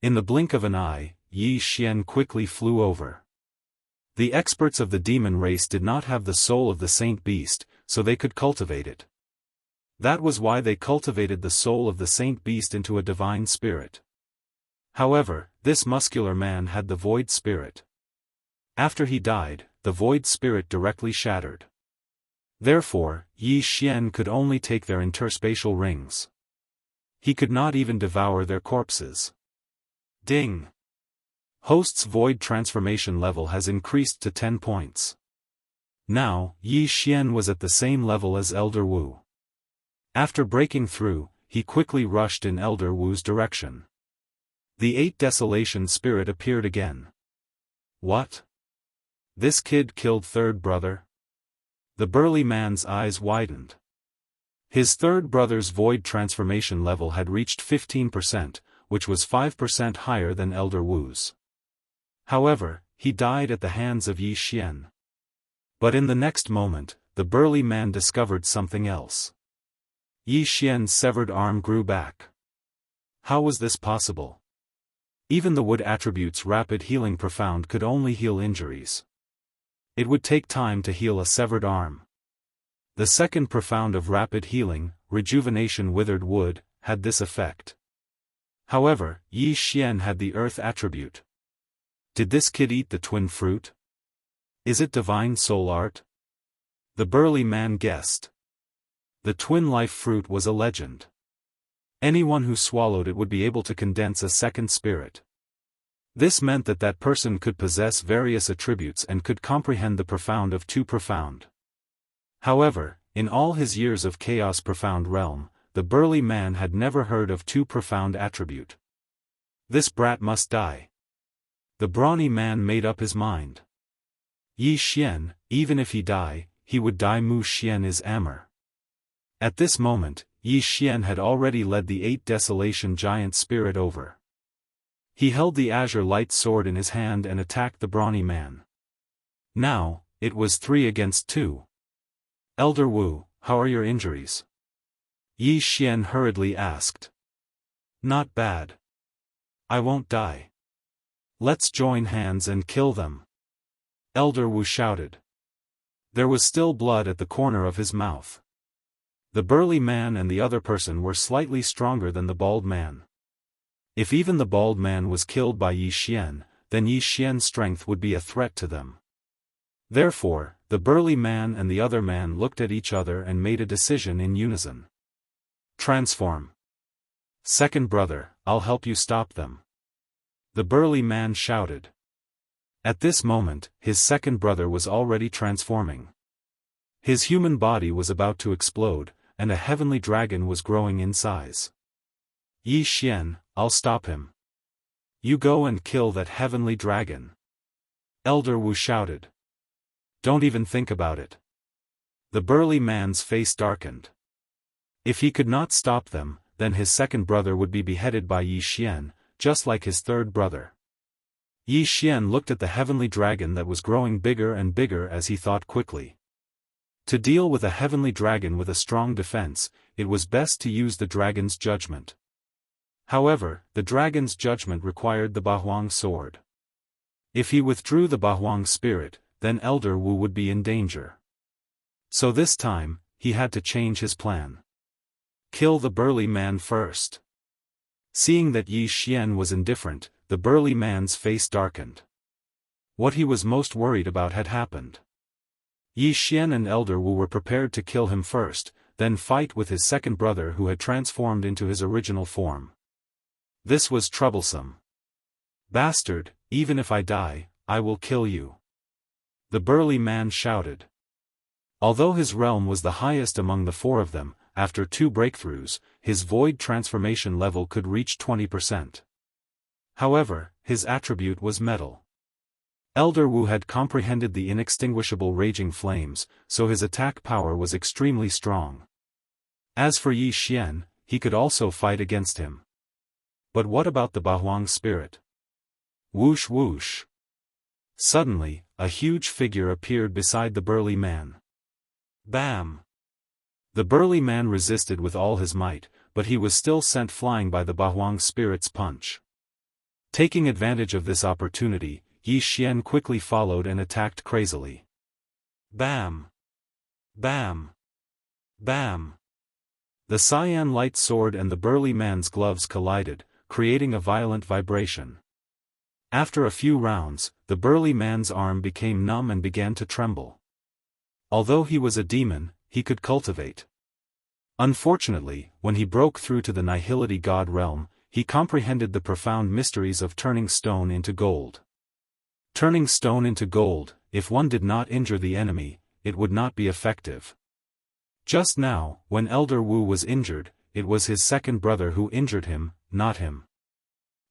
In the blink of an eye, Yi Xian quickly flew over. The experts of the demon race did not have the soul of the saint beast, so they could cultivate it. That was why they cultivated the soul of the saint beast into a divine spirit. However, this muscular man had the void spirit. After he died, the void spirit directly shattered. Therefore, Yi Xian could only take their interspatial rings. He could not even devour their corpses. Ding! Host's void transformation level has increased to 10 points. Now, Yi Xian was at the same level as Elder Wu. After breaking through, he quickly rushed in Elder Wu's direction. The 8 Desolation spirit appeared again. What? This kid killed third brother? The burly man's eyes widened. His third brother's void transformation level had reached 15%, which was 5% higher than Elder Wu's. However, he died at the hands of Yi Xian. But in the next moment, the burly man discovered something else. Yi Xian's severed arm grew back. How was this possible? Even the wood attribute's rapid healing profound could only heal injuries. It would take time to heal a severed arm. The second profound of rapid healing, rejuvenation withered wood, had this effect. However, Yi Xian had the earth attribute. Did this kid eat the twin fruit? Is it divine soul art? The burly man guessed. The twin life fruit was a legend. Anyone who swallowed it would be able to condense a second spirit. This meant that that person could possess various attributes and could comprehend the profound of two profound. However, in all his years of chaos profound realm, the burly man had never heard of two profound attribute. This brat must die. The brawny man made up his mind. Yi Xian, even if he die, he would die. Mu Xian is Amr. At this moment, Yi Xian had already led the 8 Desolation giant spirit over. He held the azure light sword in his hand and attacked the brawny man. Now, it was 3 against 2. Elder Wu, how are your injuries? Yi Xian hurriedly asked. Not bad. I won't die. Let's join hands and kill them. Elder Wu shouted. There was still blood at the corner of his mouth. The burly man and the other person were slightly stronger than the bald man. If even the bald man was killed by Yi Xian, then Yi Xian's strength would be a threat to them. Therefore, the burly man and the other man looked at each other and made a decision in unison. Transform. Second brother, I'll help you stop them. The burly man shouted. At this moment, his second brother was already transforming. His human body was about to explode, and a heavenly dragon was growing in size. Yi Xian, I'll stop him. You go and kill that heavenly dragon. Elder Wu shouted. Don't even think about it. The burly man's face darkened. If he could not stop them, then his second brother would be beheaded by Yi Xian, just like his third brother. Yi Xian looked at the heavenly dragon that was growing bigger and bigger as he thought quickly. To deal with a heavenly dragon with a strong defense, it was best to use the dragon's judgment. However, the dragon's judgment required the Bahuang sword. If he withdrew the Bahuang spirit, then Elder Wu would be in danger. So this time, he had to change his plan. Kill the burly man first. Seeing that Yi Xian was indifferent, the burly man's face darkened. What he was most worried about had happened. Yi Xian and Elder Wu were prepared to kill him first, then fight with his second brother who had transformed into his original form. This was troublesome. Bastard, even if I die, I will kill you. The burly man shouted. Although his realm was the highest among the 4 of them, after 2 breakthroughs, his void transformation level could reach 20%. However, his attribute was metal. Elder Wu had comprehended the inextinguishable raging flames, so his attack power was extremely strong. As for Yi Xian, he could also fight against him. But what about the Bahuang spirit? Whoosh whoosh. Suddenly, a huge figure appeared beside the burly man. Bam! The burly man resisted with all his might, but he was still sent flying by the Bahuang spirit's punch. Taking advantage of this opportunity, Yi Xian quickly followed and attacked crazily. Bam! Bam! Bam! The cyan light sword and the burly man's gloves collided, creating a violent vibration. After a few rounds, the burly man's arm became numb and began to tremble. Although he was a demon, he could cultivate. Unfortunately, when he broke through to the nihility god realm, he comprehended the profound mysteries of turning stone into gold. Turning stone into gold, if one did not injure the enemy, it would not be effective. Just now, when Elder Wu was injured, it was his second brother who injured him, not him.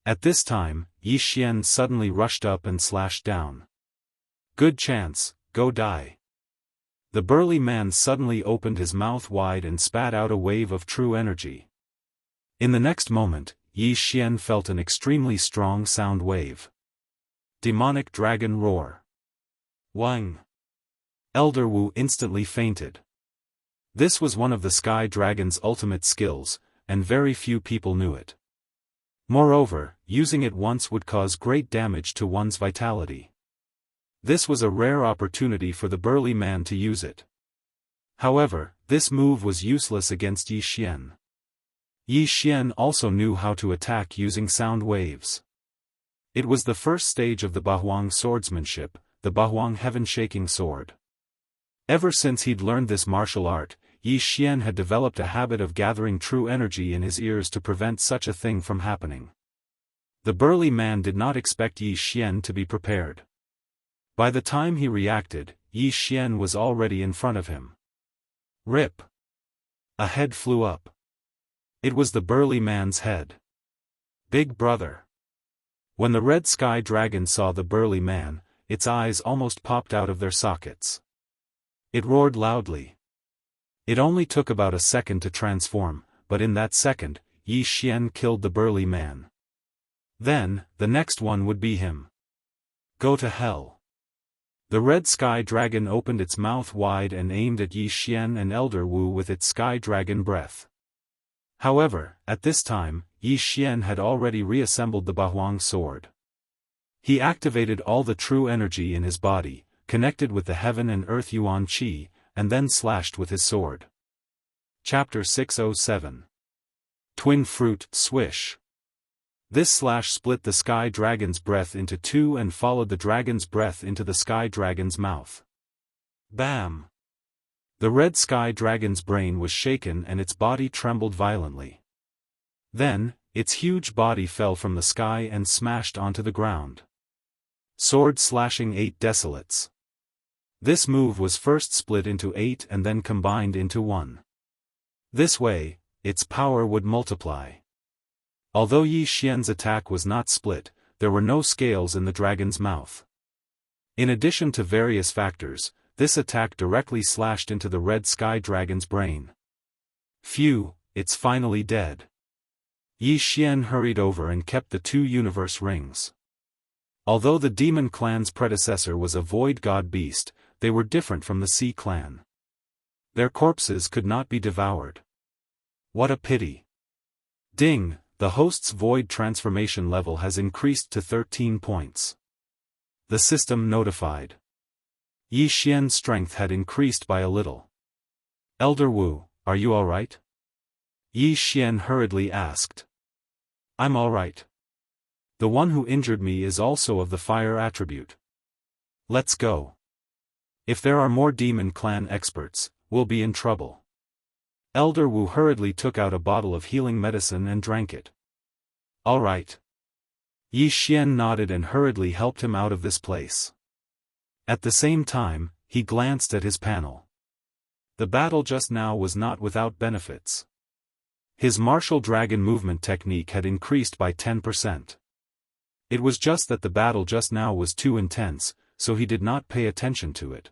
At this time, Yi Xian suddenly rushed up and slashed down. Good chance, go die. The burly man suddenly opened his mouth wide and spat out a wave of true energy. In the next moment, Yi Xian felt an extremely strong sound wave. Demonic dragon roar. Wang! Elder Wu instantly fainted. This was one of the sky dragon's ultimate skills, and very few people knew it. Moreover, using it once would cause great damage to one's vitality. This was a rare opportunity for the burly man to use it. However, this move was useless against Yi Xian. Yi Xian also knew how to attack using sound waves. It was the first stage of the Bahuang swordsmanship, the Bahuang heaven-shaking sword. Ever since he'd learned this martial art, Yi Xian had developed a habit of gathering true energy in his ears to prevent such a thing from happening. The burly man did not expect Yi Xian to be prepared. By the time he reacted, Yi Xian was already in front of him. Rip! A head flew up. It was the burly man's head. Big brother. When the red sky dragon saw the burly man, its eyes almost popped out of their sockets. It roared loudly. It only took about a second to transform, but in that second, Yi Xian killed the burly man. Then, the next one would be him. Go to hell. The red sky dragon opened its mouth wide and aimed at Yi Xian and Elder Wu with its sky dragon breath. However, at this time, Yi Xian had already reassembled the Bahuang sword. He activated all the true energy in his body, connected with the heaven and earth Yuan Qi, and then slashed with his sword. Chapter 607. Twin Fruit, Swish. This slash split the sky dragon's breath into two and followed the dragon's breath into the sky dragon's mouth. Bam! The red sky dragon's brain was shaken and its body trembled violently. Then, its huge body fell from the sky and smashed onto the ground. Sword slashing 8 desolates. This move was first split into 8 and then combined into 1. This way, its power would multiply. Although Yi Xian's attack was not split, there were no scales in the dragon's mouth. In addition to various factors, this attack directly slashed into the red sky dragon's brain. Phew, it's finally dead. Yi Xian hurried over and kept the 2 universe rings. Although the demon clan's predecessor was a void god beast, they were different from the sea clan. Their corpses could not be devoured. What a pity. Ding, the host's void transformation level has increased to 13 points. The system notified. Yi Xian's strength had increased by a little. Elder Wu, are you alright? Yi Xian hurriedly asked. I'm alright. The one who injured me is also of the fire attribute. Let's go. If there are more demon clan experts, we'll be in trouble. Elder Wu hurriedly took out a bottle of healing medicine and drank it. Alright. Yi Xian nodded and hurriedly helped him out of this place. At the same time, he glanced at his panel. The battle just now was not without benefits. His martial dragon movement technique had increased by 10%. It was just that the battle just now was too intense, so he did not pay attention to it.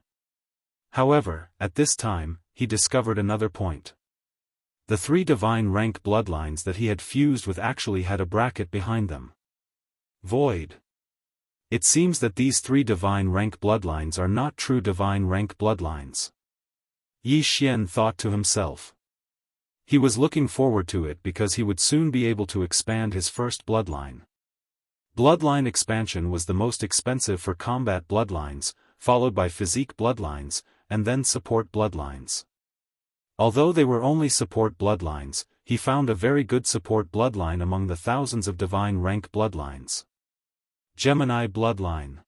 However, at this time, he discovered another point. The 3 divine rank bloodlines that he had fused with actually had a bracket behind them. Void. It seems that these 3 divine rank bloodlines are not true divine rank bloodlines. Yi Xian thought to himself. He was looking forward to it because he would soon be able to expand his first bloodline. Bloodline expansion was the most expensive for combat bloodlines, followed by physique bloodlines, and then support bloodlines. Although they were only support bloodlines, he found a very good support bloodline among the thousands of divine rank bloodlines. Gemini bloodline.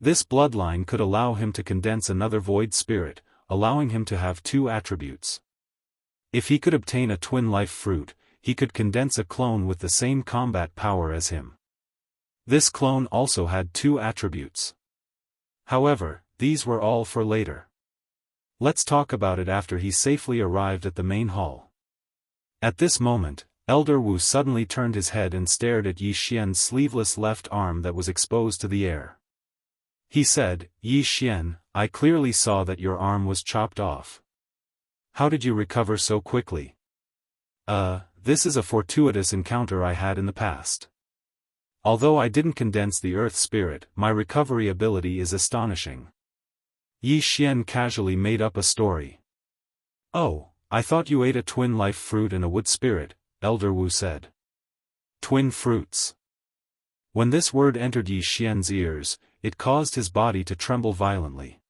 This bloodline could allow him to condense another void spirit, allowing him to have 2 attributes. If he could obtain a twin life fruit, he could condense a clone with the same combat power as him. This clone also had 2 attributes. However, these were all for later. Let's talk about it after he safely arrived at the main hall. At this moment, Elder Wu suddenly turned his head and stared at Yi Xian's sleeveless left arm that was exposed to the air. He said, "Yi Xian, I clearly saw that your arm was chopped off. How did you recover so quickly?" This is a fortuitous encounter I had in the past. Although I didn't condense the earth spirit, my recovery ability is astonishing." Yi Xian casually made up a story. "Oh, I thought you ate a twin life fruit and a wood spirit," Elder Wu said. Twin fruits. When this word entered Yi Xian's ears, it caused his body to tremble violently.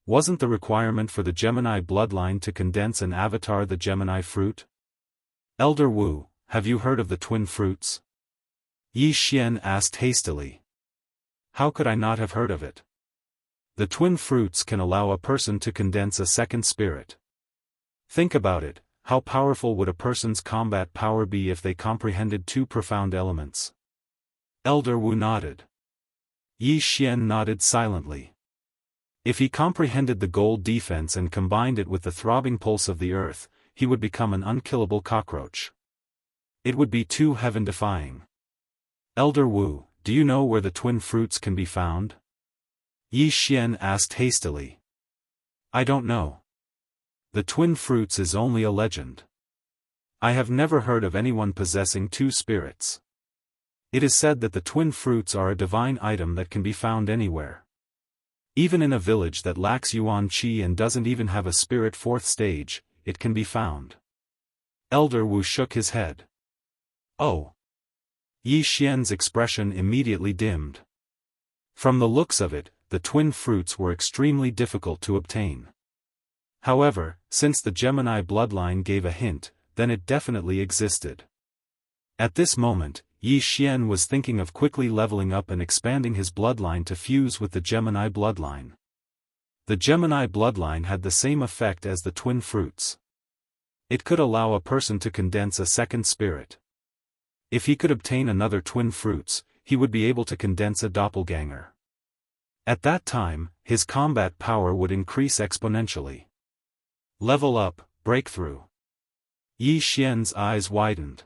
Wasn't the requirement for the Gemini bloodline to condense an avatar the Gemini fruit? "Elder Wu, have you heard of the twin fruits?" Yi Xian asked hastily. "How could I not have heard of it? The twin fruits can allow a person to condense a second spirit. Think about it, how powerful would a person's combat power be if they comprehended 2 profound elements?" Elder Wu nodded. Yi Xian nodded silently. If he comprehended the gold defense and combined it with the throbbing pulse of the earth, he would become an unkillable cockroach. It would be too heaven-defying. "Elder Wu, do you know where the twin fruits can be found?" Yi Xian asked hastily. "I don't know. The twin fruits is only a legend. I have never heard of anyone possessing 2 spirits. It is said that the twin fruits are a divine item that can be found anywhere. Even in a village that lacks Yuan Qi and doesn't even have a spirit 4th stage, it can be found." Elder Wu shook his head. "Oh." Yi Xian's expression immediately dimmed. From the looks of it, the twin fruits were extremely difficult to obtain. However, since the Gemini bloodline gave a hint, then it definitely existed. At this moment, Yi Xian was thinking of quickly leveling up and expanding his bloodline to fuse with the Gemini bloodline. The Gemini bloodline had the same effect as the twin fruits. It could allow a person to condense a second spirit. If he could obtain another twin fruits, he would be able to condense a doppelganger. At that time, his combat power would increase exponentially. Level up, breakthrough. Yi Xian's eyes widened.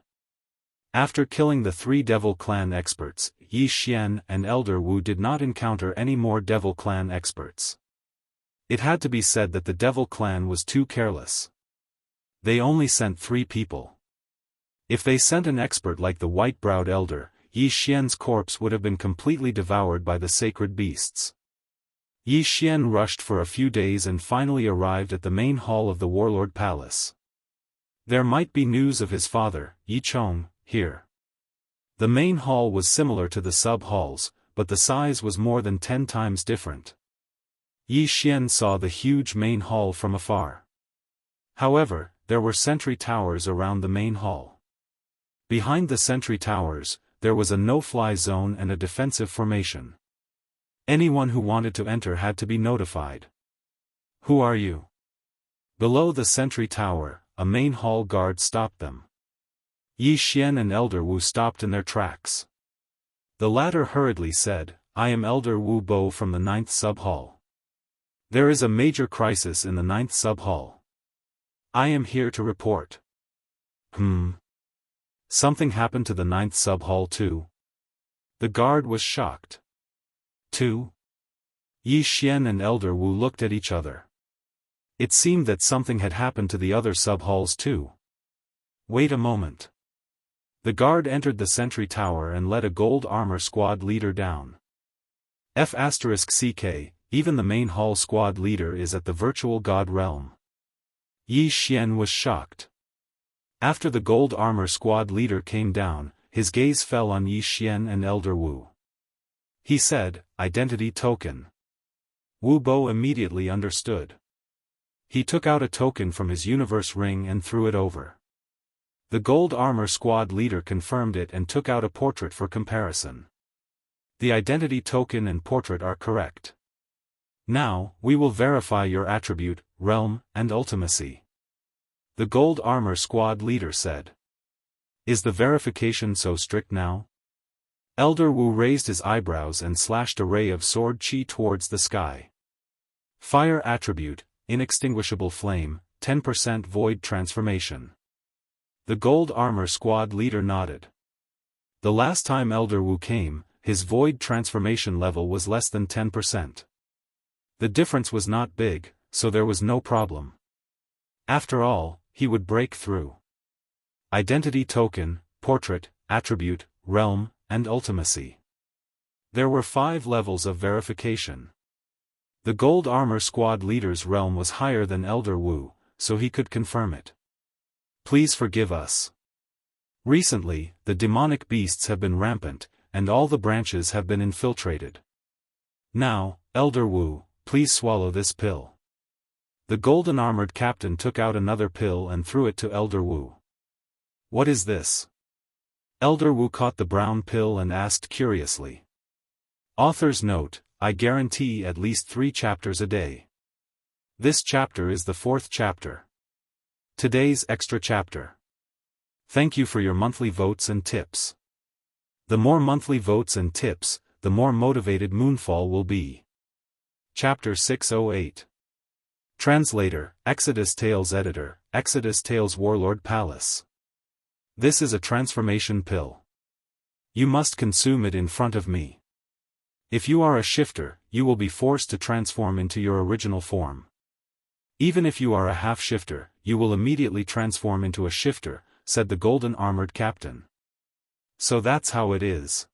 After killing the 3 Devil Clan experts, Yi Xian and Elder Wu did not encounter any more Devil Clan experts. It had to be said that the Devil Clan was too careless. They only sent 3 people. If they sent an expert like the white-browed elder, Yi Xian's corpse would have been completely devoured by the sacred beasts. Yi Xian rushed for a few days and finally arrived at the main hall of the Warlord Palace. There might be news of his father, Yi Chong, here. The main hall was similar to the sub-halls, but the size was more than 10 times different. Yi Xian saw the huge main hall from afar. However, there were sentry towers around the main hall. Behind the sentry towers, there was a no-fly zone and a defensive formation. Anyone who wanted to enter had to be notified. "Who are you?" Below the sentry tower, a main hall guard stopped them. Yi Xian and Elder Wu stopped in their tracks. The latter hurriedly said, "I am Elder Wu Bo from the 9th sub-hall. There is a major crisis in the 9th sub-hall. I am here to report." Something happened to the 9th sub-hall too? The guard was shocked. "Too?" Yi Xian and Elder Wu looked at each other. It seemed that something had happened to the other sub-halls too. Wait a moment. The guard entered the sentry tower and led a gold armor squad leader down. F*CK, even the main hall squad leader is at the virtual god realm. Yi Xian was shocked. After the gold armor squad leader came down, his gaze fell on Yi Xian and Elder Wu. He said, "Identity token." Wu Bo immediately understood. He took out a token from his universe ring and threw it over. The gold armor squad leader confirmed it and took out a portrait for comparison. The identity token and portrait are correct. Now, we will verify your attribute, realm, and ultimacy. The gold armor squad leader said. Is the verification so strict now? Elder Wu raised his eyebrows and slashed a ray of sword chi towards the sky. Fire attribute, inextinguishable flame, 10% void transformation. The gold armor squad leader nodded. The last time Elder Wu came, his void transformation level was less than 10%. The difference was not big, so there was no problem. After all, he would break through. Identity token, portrait, attribute, realm, and ultimacy. There were 5 levels of verification. The gold armor squad leader's realm was higher than Elder Wu, so he could confirm it. Please forgive us. Recently, the demonic beasts have been rampant, and all the branches have been infiltrated. Now, Elder Wu, please swallow this pill. The golden armored captain took out another pill and threw it to Elder Wu. What is this? Elder Wu caught the brown pill and asked curiously. Author's note, I guarantee at least 3 chapters a day. This chapter is the 4th chapter. Today's extra chapter. Thank you for your monthly votes and tips. The more monthly votes and tips, the more motivated Moonfall will be. Chapter 608. Translator, Exodus Tales Editor, Exodus Tales Warlord Palace. This is a transformation pill. You must consume it in front of me. If you are a shifter, you will be forced to transform into your original form. Even if you are a half-shifter, you will immediately transform into a shifter, said the golden armored captain. So that's how it is.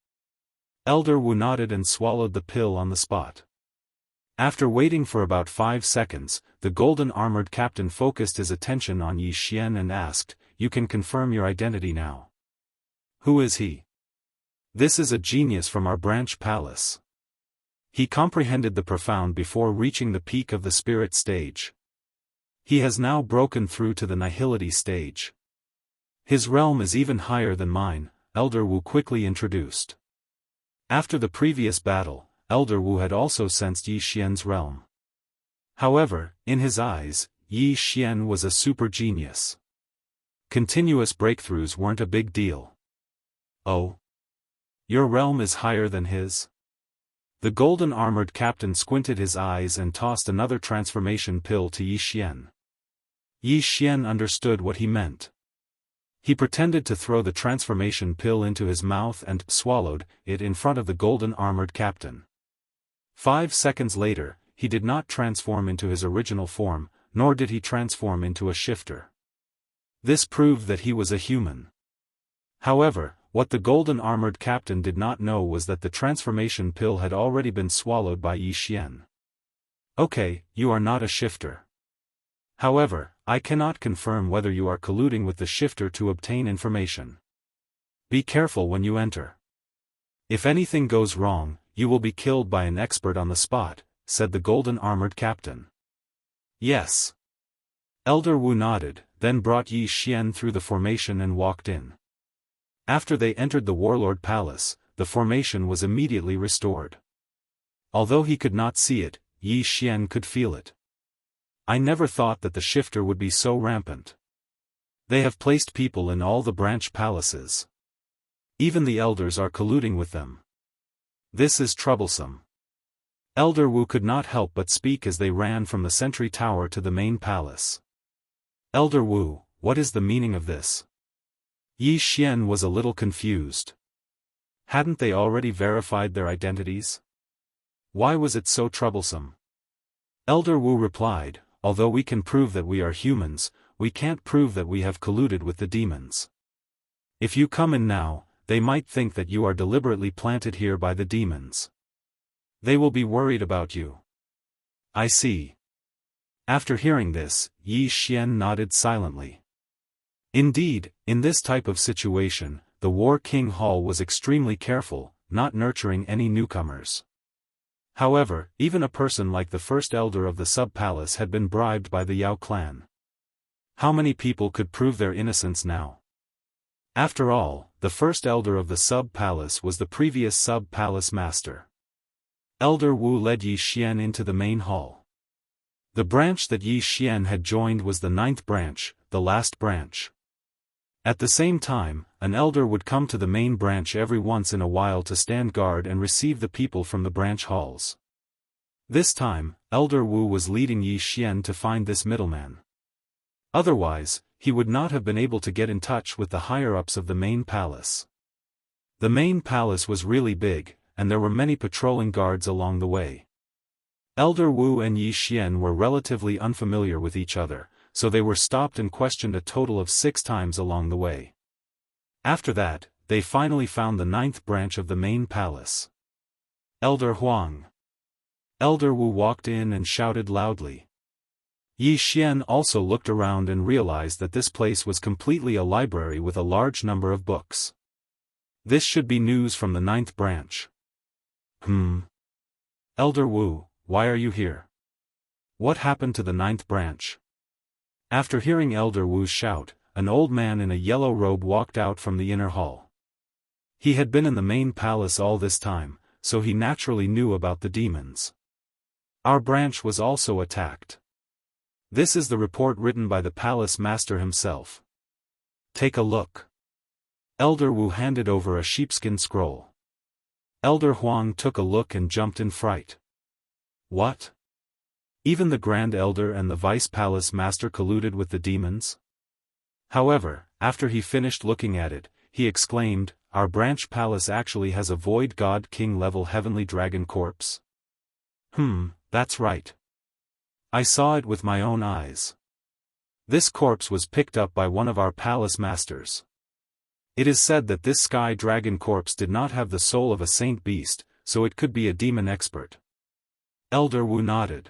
Elder Wu nodded and swallowed the pill on the spot. After waiting for about 5 seconds, the golden armored captain focused his attention on Yi Xian and asked, "You can confirm your identity now." Who is he? This is a genius from our branch palace. He comprehended the profound before reaching the peak of the spirit stage. He has now broken through to the nihility stage. His realm is even higher than mine, Elder Wu quickly introduced. After the previous battle, Elder Wu had also sensed Yi Xian's realm. However, in his eyes, Yi Xian was a super genius. Continuous breakthroughs weren't a big deal. Oh? Your realm is higher than his? The golden armored captain squinted his eyes and tossed another transformation pill to Yi Xian. Yi Xian understood what he meant. He pretended to throw the transformation pill into his mouth and swallowed it in front of the golden armored captain. 5 seconds later, he did not transform into his original form, nor did he transform into a shifter. This proved that he was a human. However, what the golden armored captain did not know was that the transformation pill had already been swallowed by Yi Xian. Okay, you are not a shifter. However, I cannot confirm whether you are colluding with the shifter to obtain information. Be careful when you enter. If anything goes wrong, you will be killed by an expert on the spot, said the golden armored captain. Yes. Elder Wu nodded, then brought Yi Xian through the formation and walked in. After they entered the warlord palace, the formation was immediately restored. Although he could not see it, Yi Xian could feel it. I never thought that the shifter would be so rampant. They have placed people in all the branch palaces. Even the elders are colluding with them. This is troublesome. Elder Wu could not help but speak as they ran from the sentry tower to the main palace. Elder Wu, what is the meaning of this? Yi Xian was a little confused. Hadn't they already verified their identities? Why was it so troublesome? Elder Wu replied, although we can prove that we are humans, we can't prove that we have colluded with the demons. If you come in now, they might think that you are deliberately planted here by the demons. They will be worried about you. I see. After hearing this, Yi Xian nodded silently. Indeed, in this type of situation, the War King Hall was extremely careful, not nurturing any newcomers. However, even a person like the first elder of the sub-palace had been bribed by the Yao clan. How many people could prove their innocence now? After all, the first elder of the sub-palace was the previous sub-palace master. Elder Wu led Yi Xian into the main hall. The branch that Yi Xian had joined was the 9th branch, the last branch. At the same time, an elder would come to the main branch every once in a while to stand guard and receive the people from the branch halls. This time, Elder Wu was leading Yi Xian to find this middleman. Otherwise, he would not have been able to get in touch with the higher-ups of the main palace. The main palace was really big, and there were many patrolling guards along the way. Elder Wu and Yi Xian were relatively unfamiliar with each other, so they were stopped and questioned a total of 6 times along the way. After that, they finally found the 9th branch of the main palace. Elder Huang. Elder Wu walked in and shouted loudly. Yi Xian also looked around and realized that this place was completely a library with a large number of books. This should be news from the 9th branch. Elder Wu, why are you here? What happened to the 9th branch? After hearing Elder Wu's shout, an old man in a yellow robe walked out from the inner hall. He had been in the main palace all this time, so he naturally knew about the demons. Our branch was also attacked. This is the report written by the palace master himself. Take a look. Elder Wu handed over a sheepskin scroll. Elder Huang took a look and jumped in fright. What? Even the Grand Elder and the Vice Palace Master colluded with the demons? However, after he finished looking at it, he exclaimed, our branch palace actually has a Void God King level Heavenly Dragon corpse. That's right. I saw it with my own eyes. This corpse was picked up by one of our palace masters. It is said that this sky dragon corpse did not have the soul of a saint beast, so it could be a demon expert. Elder Wu nodded.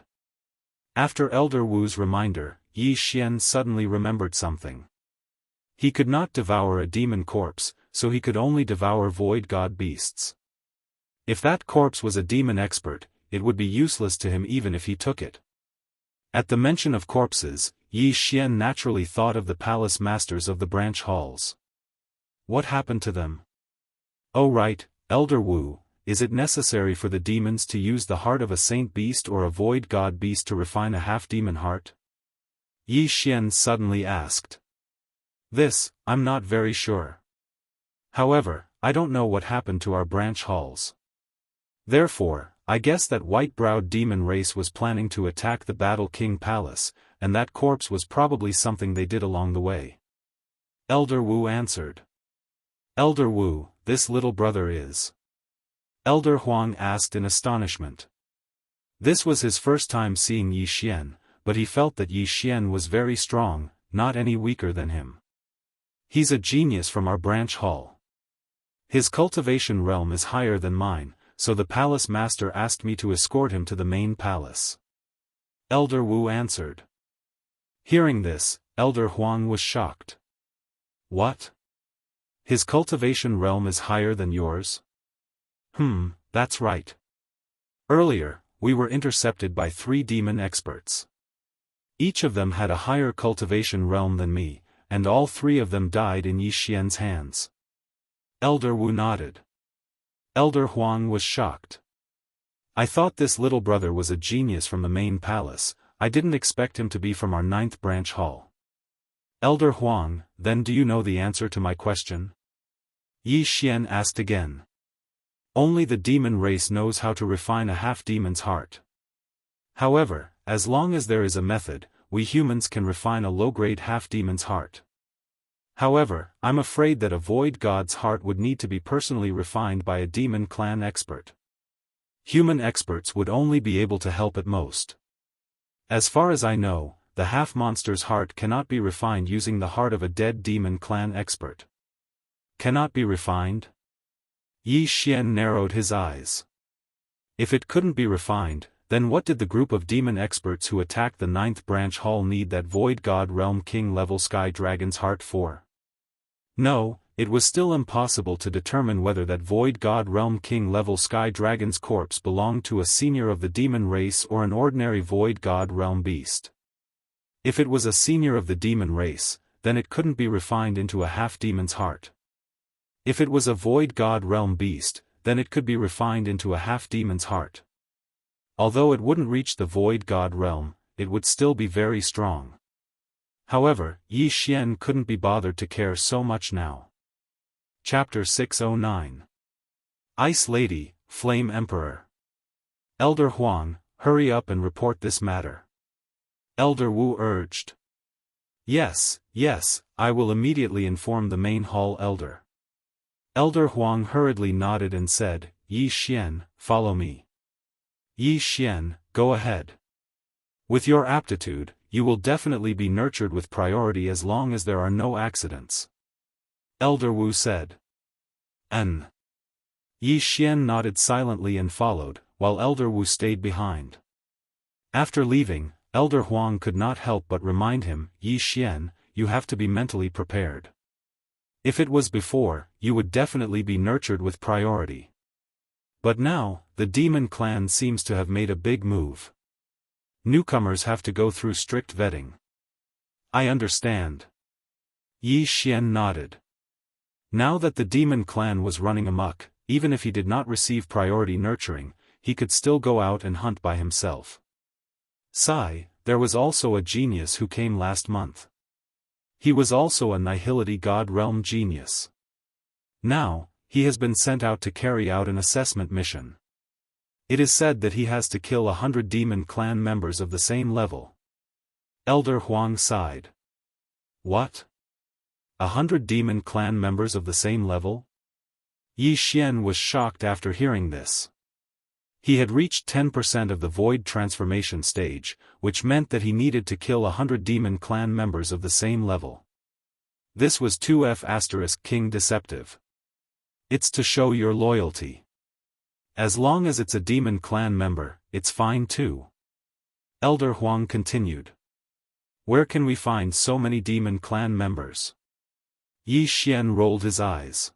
After Elder Wu's reminder, Yi Xian suddenly remembered something. He could not devour a demon corpse, so he could only devour void god beasts. If that corpse was a demon expert, it would be useless to him even if he took it. At the mention of corpses, Yi Xian naturally thought of the palace masters of the branch halls. What happened to them? Oh right, Elder Wu, is it necessary for the demons to use the heart of a saint beast or a void god beast to refine a half-demon heart? Yi Xian suddenly asked. This, I'm not very sure. However, I don't know what happened to our branch halls. Therefore, I guess that white-browed demon race was planning to attack the Battle King Palace, and that corpse was probably something they did along the way. Elder Wu answered. Elder Wu, this little brother is. Elder Huang asked in astonishment. This was his first time seeing Yi Xian, but he felt that Yi Xian was very strong, not any weaker than him. He's a genius from our branch hall. His cultivation realm is higher than mine, so the palace master asked me to escort him to the main palace. Elder Wu answered. Hearing this, Elder Huang was shocked. What? His cultivation realm is higher than yours? That's right. Earlier, we were intercepted by 3 demon experts. Each of them had a higher cultivation realm than me, and all 3 of them died in Yi Xian's hands. Elder Wu nodded. Elder Huang was shocked. I thought this little brother was a genius from the main palace, I didn't expect him to be from our 9th branch hall. Elder Huang, then do you know the answer to my question? Yi Xian asked again. Only the demon race knows how to refine a half-demon's heart. However, as long as there is a method, we humans can refine a low-grade half-demon's heart. However, I'm afraid that a void god's heart would need to be personally refined by a demon clan expert. Human experts would only be able to help at most. As far as I know, the half-monster's heart cannot be refined using the heart of a dead demon clan expert. Cannot be refined? Yi Xian narrowed his eyes. If it couldn't be refined, then what did the group of demon experts who attacked the 9th branch hall need that Void God Realm King level Sky Dragon's heart for? No, it was still impossible to determine whether that Void God Realm King level Sky Dragon's corpse belonged to a senior of the demon race or an ordinary Void God Realm beast. If it was a senior of the demon race, then it couldn't be refined into a half-demon's heart. If it was a Void God Realm beast, then it could be refined into a half-demon's heart. Although it wouldn't reach the Void God Realm, it would still be very strong. However, Yi Xian couldn't be bothered to care so much now. Chapter 609. Ice Lady, Flame Emperor. Elder Huang, hurry up and report this matter. Elder Wu urged. Yes, I will immediately inform the main hall elder. Elder Huang hurriedly nodded and said, Yi Xian, follow me. Yi Xian, go ahead. With your aptitude, you will definitely be nurtured with priority as long as there are no accidents. Elder Wu said. Yi Xian nodded silently and followed, while Elder Wu stayed behind. After leaving, Elder Huang could not help but remind him, Yi Xian, you have to be mentally prepared. If it was before, you would definitely be nurtured with priority. But now, the demon clan seems to have made a big move. Newcomers have to go through strict vetting. I understand. Yi Xian nodded. Now that the demon clan was running amok, even if he did not receive priority nurturing, he could still go out and hunt by himself. There was also a genius who came last month. He was also a Nihility God Realm genius. Now, he has been sent out to carry out an assessment mission. It is said that he has to kill 100 demon clan members of the same level. Elder Huang sighed. What? 100 demon clan members of the same level? Yi Xian was shocked after hearing this. He had reached 10% of the void transformation stage, which meant that he needed to kill 100 demon clan members of the same level. This was 2F** King Deceptive. It's to show your loyalty. As long as it's a demon clan member, it's fine too. Elder Huang continued. Where can we find so many demon clan members? Yi Xian rolled his eyes.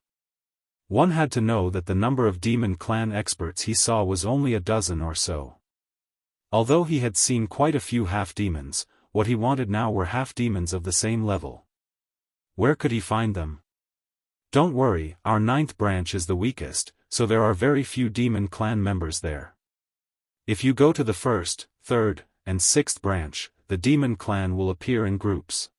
One had to know that the number of demon clan experts he saw was only a dozen or so. Although he had seen quite a few half-demons, what he wanted now were half-demons of the same level. Where could he find them? Don't worry, our 9th branch is the weakest, so there are very few demon clan members there. If you go to the 1st, 3rd, and 6th branch, the demon clan will appear in groups.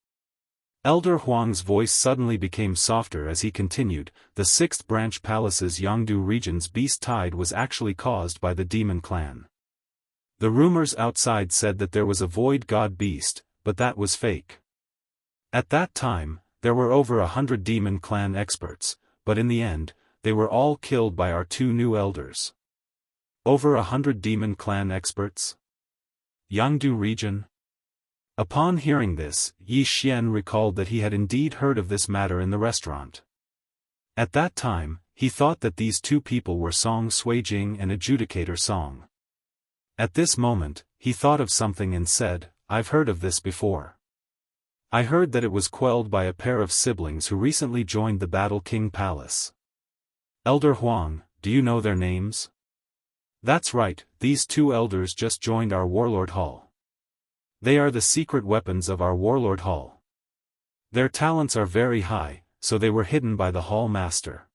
Elder Huang's voice suddenly became softer as he continued, the 6th branch palace's Jianghu region's beast tide was actually caused by the demon clan. The rumors outside said that there was a void god beast, but that was fake. At that time, there were over 100 demon clan experts, but in the end, they were all killed by our 2 new elders. Over 100 demon clan experts? Jianghu region? Upon hearing this, Yi Xian recalled that he had indeed heard of this matter in the restaurant. At that time, he thought that these 2 people were Song Suijing and Adjudicator Song. At this moment, he thought of something and said, I've heard of this before. I heard that it was quelled by a pair of siblings who recently joined the Battle King Palace. Elder Huang, do you know their names? That's right, these 2 elders just joined our Warlord Hall. They are the secret weapons of our Warlord Hall. Their talents are very high, so they were hidden by the Hall Master.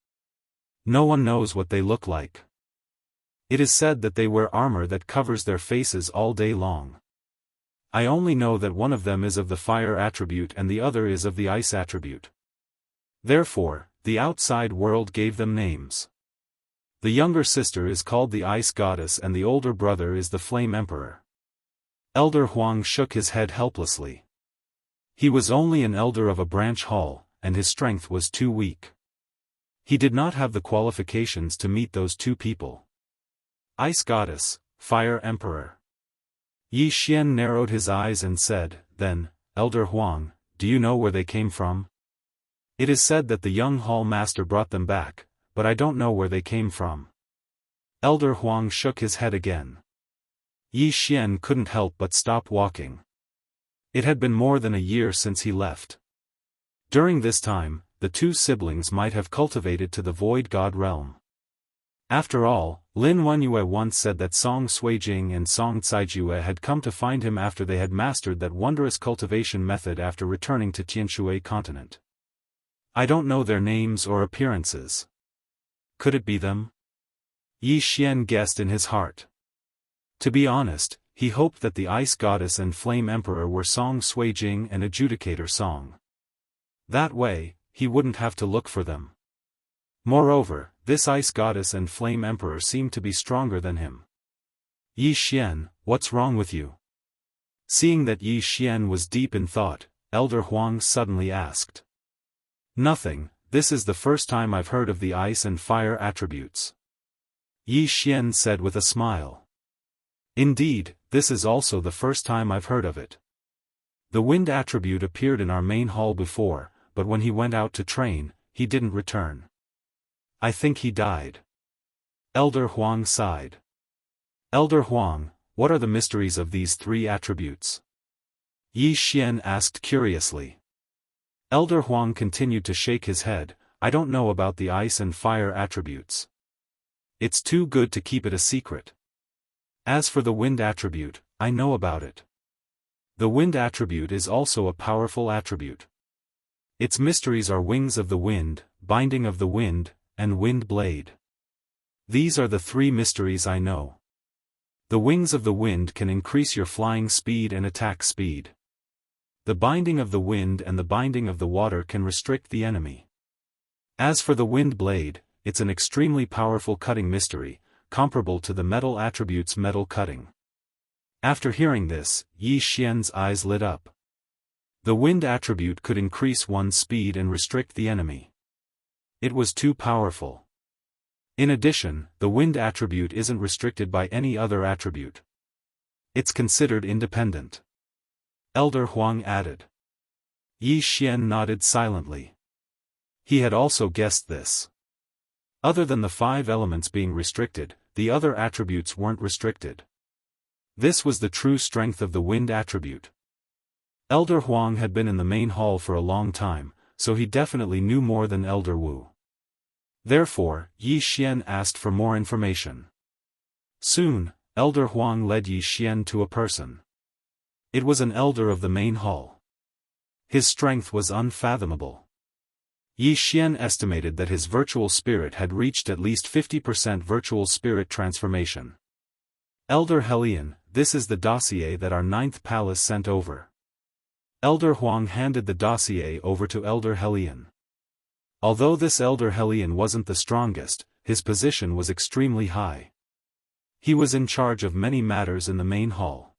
No one knows what they look like. It is said that they wear armor that covers their faces all day long. I only know that one of them is of the fire attribute and the other is of the ice attribute. Therefore, the outside world gave them names. The younger sister is called the Ice Goddess and the older brother is the Flame Emperor. Elder Huang shook his head helplessly. He was only an elder of a branch hall, and his strength was too weak. He did not have the qualifications to meet those 2 people. Ice Goddess, Fire Emperor. Yi Xian narrowed his eyes and said, then, Elder Huang, do you know where they came from? It is said that the young hall master brought them back, but I don't know where they came from. Elder Huang shook his head again. Yi Xian couldn't help but stop walking. It had been more than a year since he left. During this time, the two siblings might have cultivated to the void god realm. After all, Lin Wenyue once said that Song Suijing and Song Caijue had come to find him after they had mastered that wondrous cultivation method after returning to Tianshui continent. I don't know their names or appearances. Could it be them? Yi Xian guessed in his heart. To be honest, he hoped that the Ice Goddess and Flame Emperor were Song Suijing and Adjudicator Song. That way, he wouldn't have to look for them. Moreover, this Ice Goddess and Flame Emperor seemed to be stronger than him. Yi Xian, what's wrong with you? Seeing that Yi Xian was deep in thought, Elder Huang suddenly asked. Nothing, this is the first time I've heard of the ice and fire attributes. Yi Xian said with a smile. Indeed, this is also the first time I've heard of it. The wind attribute appeared in our main hall before, but when he went out to train, he didn't return. I think he died. Elder Huang sighed. Elder Huang, what are the mysteries of these three attributes? Yi Xian asked curiously. Elder Huang continued to shake his head. I don't know about the ice and fire attributes. It's too good to keep it a secret. As for the wind attribute, I know about it. The wind attribute is also a powerful attribute. Its mysteries are wings of the wind, binding of the wind, and wind blade. These are the three mysteries I know. The wings of the wind can increase your flying speed and attack speed. The binding of the wind and the binding of the water can restrict the enemy. As for the wind blade, it's an extremely powerful cutting mystery, comparable to the metal attribute's metal cutting. After hearing this, Yi Xian's eyes lit up. The wind attribute could increase one's speed and restrict the enemy. It was too powerful. In addition, the wind attribute isn't restricted by any other attribute. It's considered independent. Elder Huang added. Yi Xian nodded silently. He had also guessed this. Other than the 5 elements being restricted, the other attributes weren't restricted. This was the true strength of the wind attribute. Elder Huang had been in the main hall for a long time, so he definitely knew more than Elder Wu. Therefore, Yi Xian asked for more information. Soon, Elder Huang led Yi Xian to a person. It was an elder of the main hall. His strength was unfathomable. Yi Xian estimated that his virtual spirit had reached at least 50% virtual spirit transformation. Elder Helion, this is the dossier that our 9th palace sent over. Elder Huang handed the dossier over to Elder Helion. Although this Elder Helion wasn't the strongest, his position was extremely high. He was in charge of many matters in the main hall.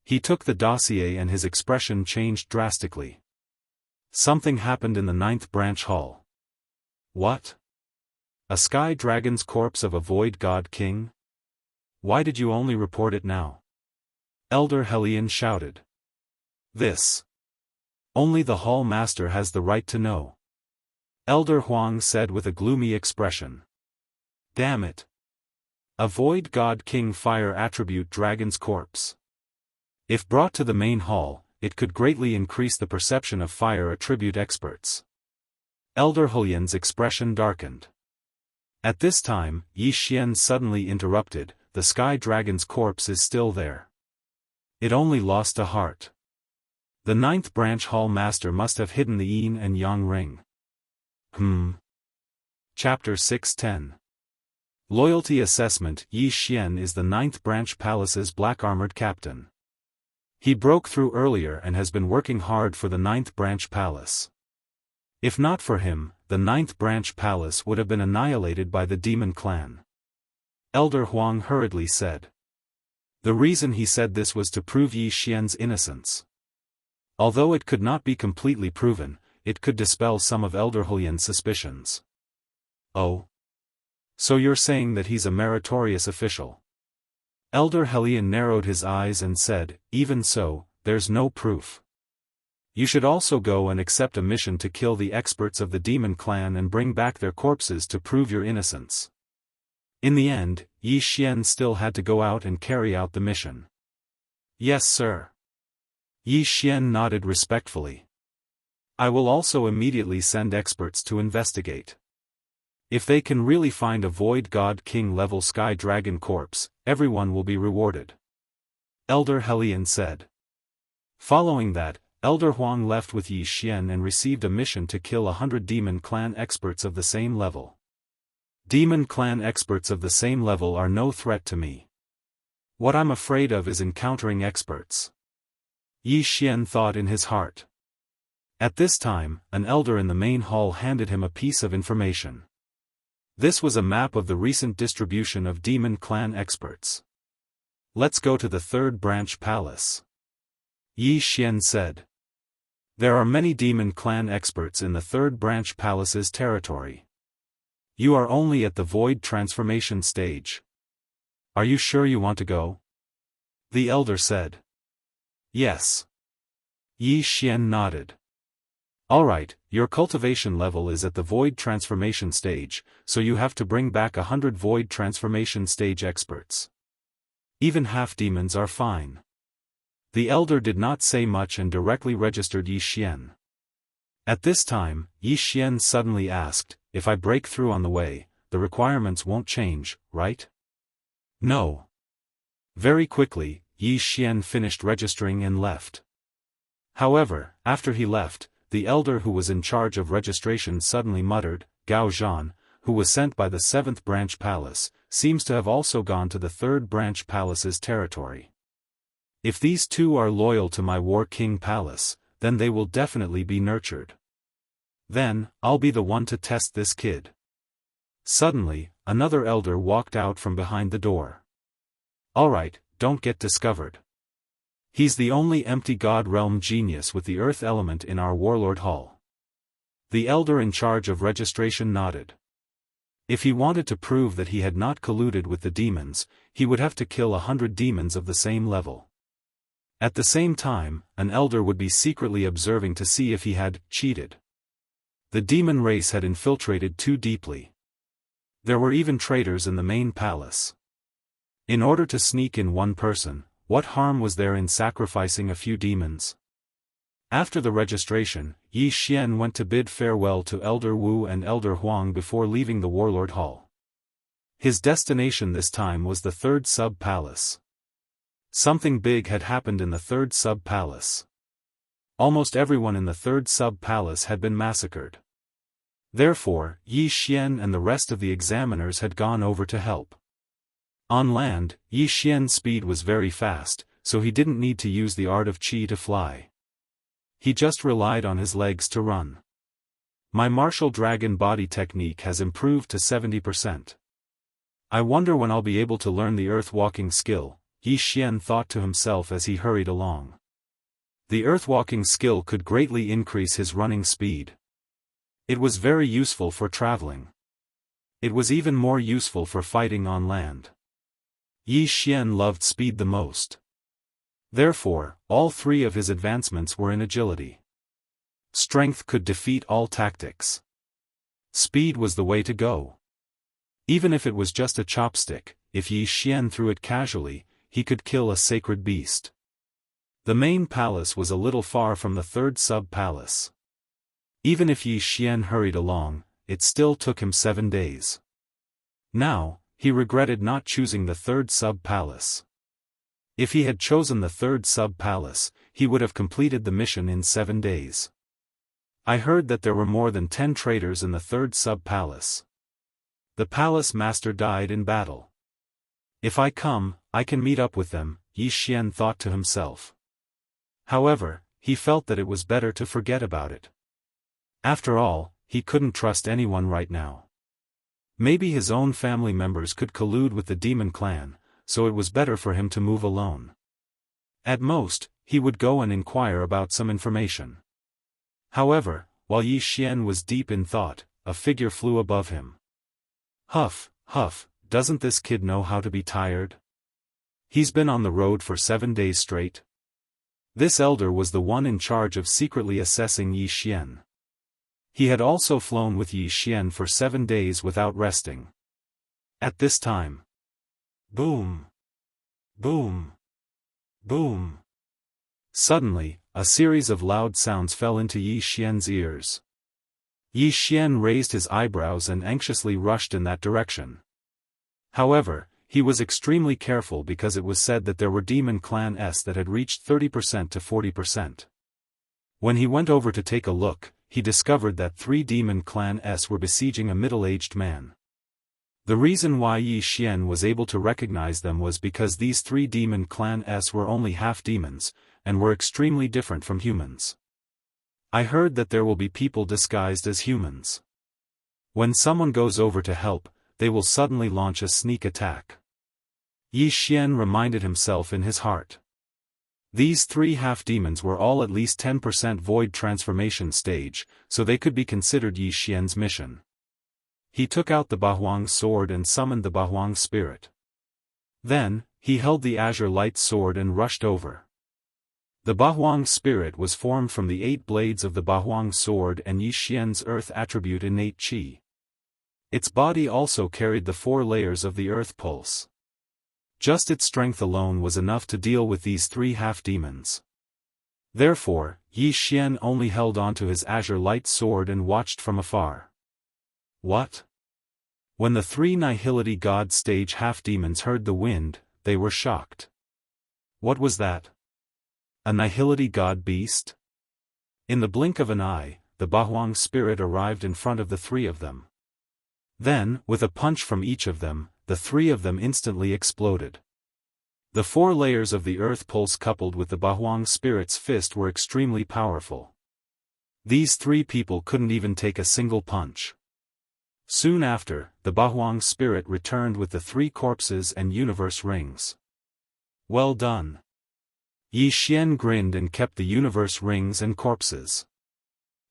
He took the dossier and his expression changed drastically. Something happened in the 9th branch hall. What? A sky dragon's corpse of a void god king? Why did you only report it now? Elder Helion shouted. This. Only the hall master has the right to know. Elder Huang said with a gloomy expression. Damn it. A void god king fire attribute dragon's corpse. If brought to the main hall, it could greatly increase the perception of fire attribute experts. Elder Helion's expression darkened. At this time, Yi Xian suddenly interrupted, the sky dragon's corpse is still there. It only lost a heart. The 9th branch hall master must have hidden the yin and yang ring. Chapter 610. Loyalty Assessment. Yi Xian is the 9th branch palace's black-armored captain. He broke through earlier and has been working hard for the 9th branch palace. If not for him, the 9th branch palace would have been annihilated by the demon clan. Elder Huang hurriedly said. The reason he said this was to prove Yi Xian's innocence. Although it could not be completely proven, it could dispel some of Elder Helion's suspicions. Oh? So you're saying that he's a meritorious official? Elder Helion narrowed his eyes and said, even so, there's no proof. You should also go and accept a mission to kill the experts of the demon clan and bring back their corpses to prove your innocence. In the end, Yi Xian still had to go out and carry out the mission. Yes, sir. Yi Xian nodded respectfully. I will also immediately send experts to investigate. If they can really find a Void God King level Sky Dragon corpse, everyone will be rewarded. Elder Helion said. Following that, Elder Huang left with Yi Xian and received a mission to kill 100 Demon Clan experts of the same level. Demon Clan experts of the same level are no threat to me. What I'm afraid of is encountering experts. Yi Xian thought in his heart. At this time, an elder in the main hall handed him a piece of information. This was a map of the recent distribution of Demon Clan experts. Let's go to the third branch palace. Yi Xian said. There are many Demon Clan experts in the third branch palace's territory. You are only at the void transformation stage. Are you sure you want to go? The elder said. Yes. Yi Xian nodded. Alright, your cultivation level is at the void transformation stage, so you have to bring back 100 void transformation stage experts. Even half-demons are fine. The elder did not say much and directly registered Yi Xian. At this time, Yi Xian suddenly asked, if I break through on the way, the requirements won't change, right? No. Very quickly, Yi Xian finished registering and left. However, after he left, the elder who was in charge of registration suddenly muttered, Gao Zhan, who was sent by the 7th branch palace, seems to have also gone to the 3rd branch palace's territory. If these two are loyal to my War King palace, then they will definitely be nurtured. Then, I'll be the one to test this kid. Suddenly, another elder walked out from behind the door. Alright, don't get discovered. He's the only empty God realm genius with the earth element in our warlord hall. The elder in charge of registration nodded. If he wanted to prove that he had not colluded with the demons, he would have to kill 100 demons of the same level. At the same time, an elder would be secretly observing to see if he had cheated. The demon race had infiltrated too deeply. There were even traitors in the main palace. In order to sneak in one person, what harm was there in sacrificing a few demons? After the registration, Yi Xian went to bid farewell to Elder Wu and Elder Huang before leaving the Warlord Hall. His destination this time was the 3rd sub-palace. Something big had happened in the 3rd sub-palace. Almost everyone in the 3rd sub-palace had been massacred. Therefore, Yi Xian and the rest of the examiners had gone over to help. On land, Yi Xian's speed was very fast, so he didn't need to use the art of Qi to fly. He just relied on his legs to run. My martial dragon body technique has improved to 70%. I wonder when I'll be able to learn the earth-walking skill, Yi Xian thought to himself as he hurried along. The earth-walking skill could greatly increase his running speed. It was very useful for traveling. It was even more useful for fighting on land. Yi Xian loved speed the most. Therefore, all 3 of his advancements were in agility. Strength could defeat all tactics. Speed was the way to go. Even if it was just a chopstick, if Yi Xian threw it casually, he could kill a sacred beast. The main palace was a little far from the 3rd sub-palace. Even if Yi Xian hurried along, it still took him 7 days. Now, he regretted not choosing the 3rd sub-palace. If he had chosen the 3rd sub-palace, he would have completed the mission in 7 days. I heard that there were more than 10 traitors in the 3rd sub-palace. The palace master died in battle. If I come, I can meet up with them, Yi Xian thought to himself. However, he felt that it was better to forget about it. After all, he couldn't trust anyone right now. Maybe his own family members could collude with the demon clan, so it was better for him to move alone. At most, he would go and inquire about some information. However, while Yi Xian was deep in thought, a figure flew above him. Huff, huff, doesn't this kid know how to be tired? He's been on the road for 7 days straight. This elder was the one in charge of secretly assessing Yi Xian. He had also flown with Yi Xian for 7 days without resting. At this time. Boom! Boom! Boom! Suddenly, a series of loud sounds fell into Yi Xian's ears. Yi Xian raised his eyebrows and anxiously rushed in that direction. However, he was extremely careful because it was said that there were demon clan S that had reached 30% to 40%. When he went over to take a look, he discovered that 3 demon clan S were besieging a middle-aged man. The reason why Yi Xian was able to recognize them was because these 3 demon clan S were only half demons, and were extremely different from humans. I heard that there will be people disguised as humans. When someone goes over to help, they will suddenly launch a sneak attack. Yi Xian reminded himself in his heart. These 3 half-demons were all at least 10% void transformation stage, so they could be considered Yi Xian's mission. He took out the Bahuang sword and summoned the Bahuang spirit. Then, he held the azure light sword and rushed over. The Bahuang spirit was formed from the 8 blades of the Bahuang sword and Yi Xian's earth attribute innate qi. Its body also carried the 4 layers of the earth pulse. Just its strength alone was enough to deal with these 3 half-demons. Therefore, Yi Xian only held onto his azure light sword and watched from afar. What? When the 3 nihility god stage half-demons heard the wind, they were shocked. What was that? A nihility god beast? In the blink of an eye, the Bahuang spirit arrived in front of the 3 of them. Then, with a punch from each of them, the 3 of them instantly exploded. The 4 layers of the earth pulse coupled with the Bahuang spirit's fist were extremely powerful. These 3 people couldn't even take a single punch. Soon after, the Bahuang spirit returned with the 3 corpses and universe rings. Well done. Yi Xian grinned and kept the universe rings and corpses.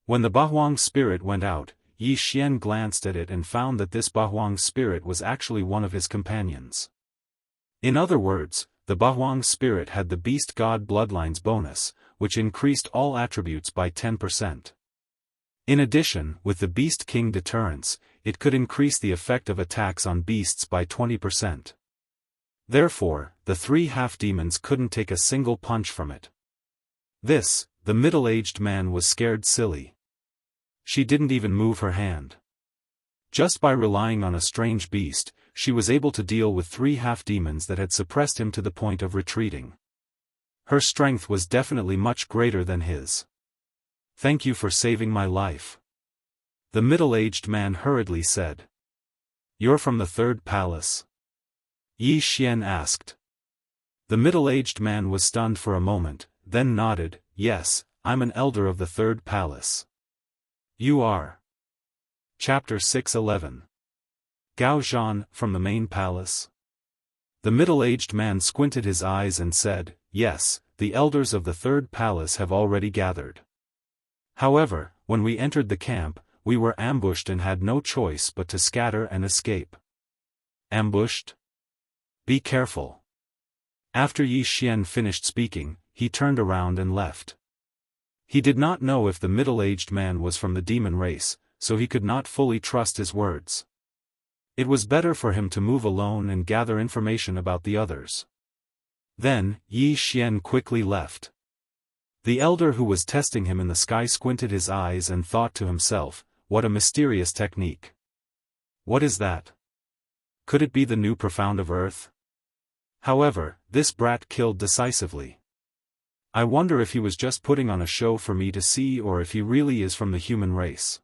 When the Bahuang spirit went out, Yi Xian glanced at it and found that this Bahuang spirit was actually one of his companions. In other words, the Bahuang spirit had the beast god bloodlines bonus, which increased all attributes by 10%. In addition, with the beast king deterrence, it could increase the effect of attacks on beasts by 20%. Therefore, the 3 half-demons couldn't take a single punch from it. The middle-aged man was scared silly. She didn't even move her hand. Just by relying on a strange beast, she was able to deal with 3 half-demons that had suppressed him to the point of retreating. Her strength was definitely much greater than his. Thank you for saving my life. The middle-aged man hurriedly said. You're from the 3rd palace? Yi Xian asked. The middle-aged man was stunned for a moment, then nodded, yes, I'm an elder of the 3rd palace. You are. Chapter 6:11. Gao Zhan, from the main palace? The middle-aged man squinted his eyes and said, yes, the elders of the 3rd palace have already gathered. However, when we entered the camp, we were ambushed and had no choice but to scatter and escape. Ambushed? Be careful. After Yi Xian finished speaking, he turned around and left. He did not know if the middle-aged man was from the demon race, so he could not fully trust his words. It was better for him to move alone and gather information about the others. Then, Yi Xian quickly left. The elder who was testing him in the sky squinted his eyes and thought to himself, what a mysterious technique. What is that? Could it be the new profound of Earth? However, this brat killed decisively. I wonder if he was just putting on a show for me to see or if he really is from the human race.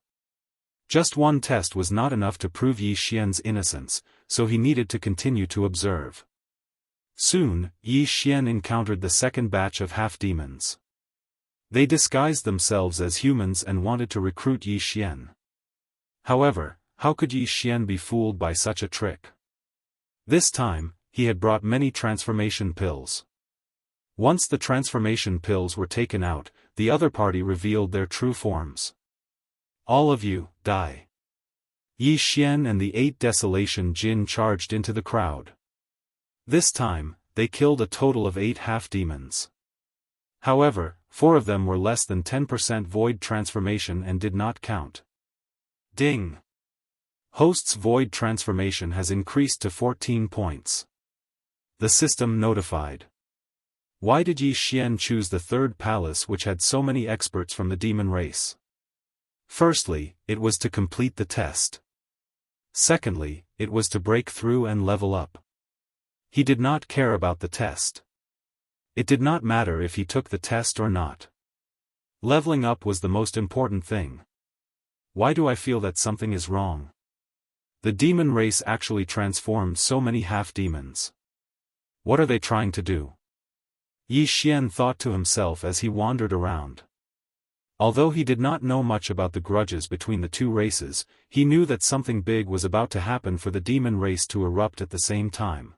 Just one test was not enough to prove Yi Xian's innocence, so he needed to continue to observe. Soon, Yi Xian encountered the 2nd batch of half-demons. They disguised themselves as humans and wanted to recruit Yi Xian. However, how could Yi Xian be fooled by such a trick? This time, he had brought many transformation pills. Once the transformation pills were taken out, the other party revealed their true forms. All of you, die. Yi Xian and the 8 Desolation Jin charged into the crowd. This time, they killed a total of 8 half-demons. However, 4 of them were less than 10% void transformation and did not count. Ding! Host's void transformation has increased to 14 points. The system notified. Why did Yi Xian choose the third palace which had so many experts from the demon race? Firstly, it was to complete the test. Secondly, it was to break through and level up. He did not care about the test. It did not matter if he took the test or not. Leveling up was the most important thing. Why do I feel that something is wrong? The demon race actually transformed so many half-demons. What are they trying to do? Yi Xian thought to himself as he wandered around. Although he did not know much about the grudges between the two races, he knew that something big was about to happen for the demon race to erupt at the same time.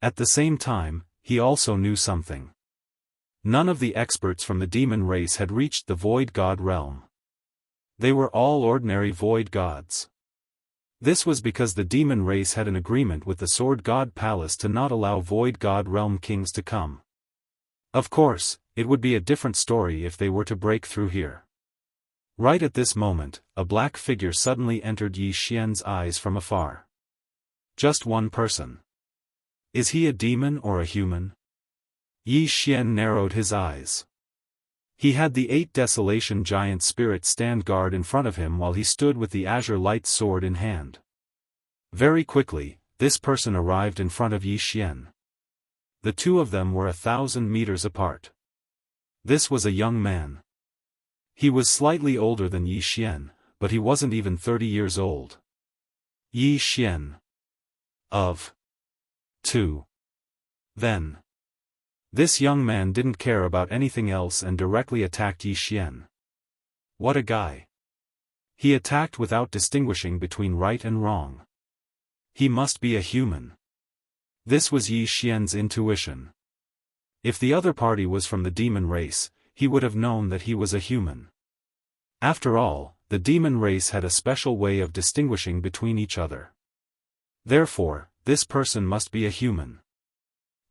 At the same time, he also knew something. None of the experts from the demon race had reached the void god realm. They were all ordinary void gods. This was because the demon race had an agreement with the sword god palace to not allow void god realm kings to come. Of course, it would be a different story if they were to break through here. Right at this moment, a black figure suddenly entered Yi Xian's eyes from afar. Just one person. Is he a demon or a human? Yi Xian narrowed his eyes. He had the 8 Desolation giant spirit stand guard in front of him while he stood with the azure light sword in hand. Very quickly, this person arrived in front of Yi Xian. The two of them were 1,000 meters apart. This was a young man. He was slightly older than Yi Xian, but he wasn't even 30 years old. Yi Xian. Of 2. Then. This young man didn't care about anything else and directly attacked Yi Xian. What a guy. He attacked without distinguishing between right and wrong. He must be a human. This was Yi Xian's intuition. If the other party was from the demon race, he would have known that he was a human. After all, the demon race had a special way of distinguishing between each other. Therefore, this person must be a human.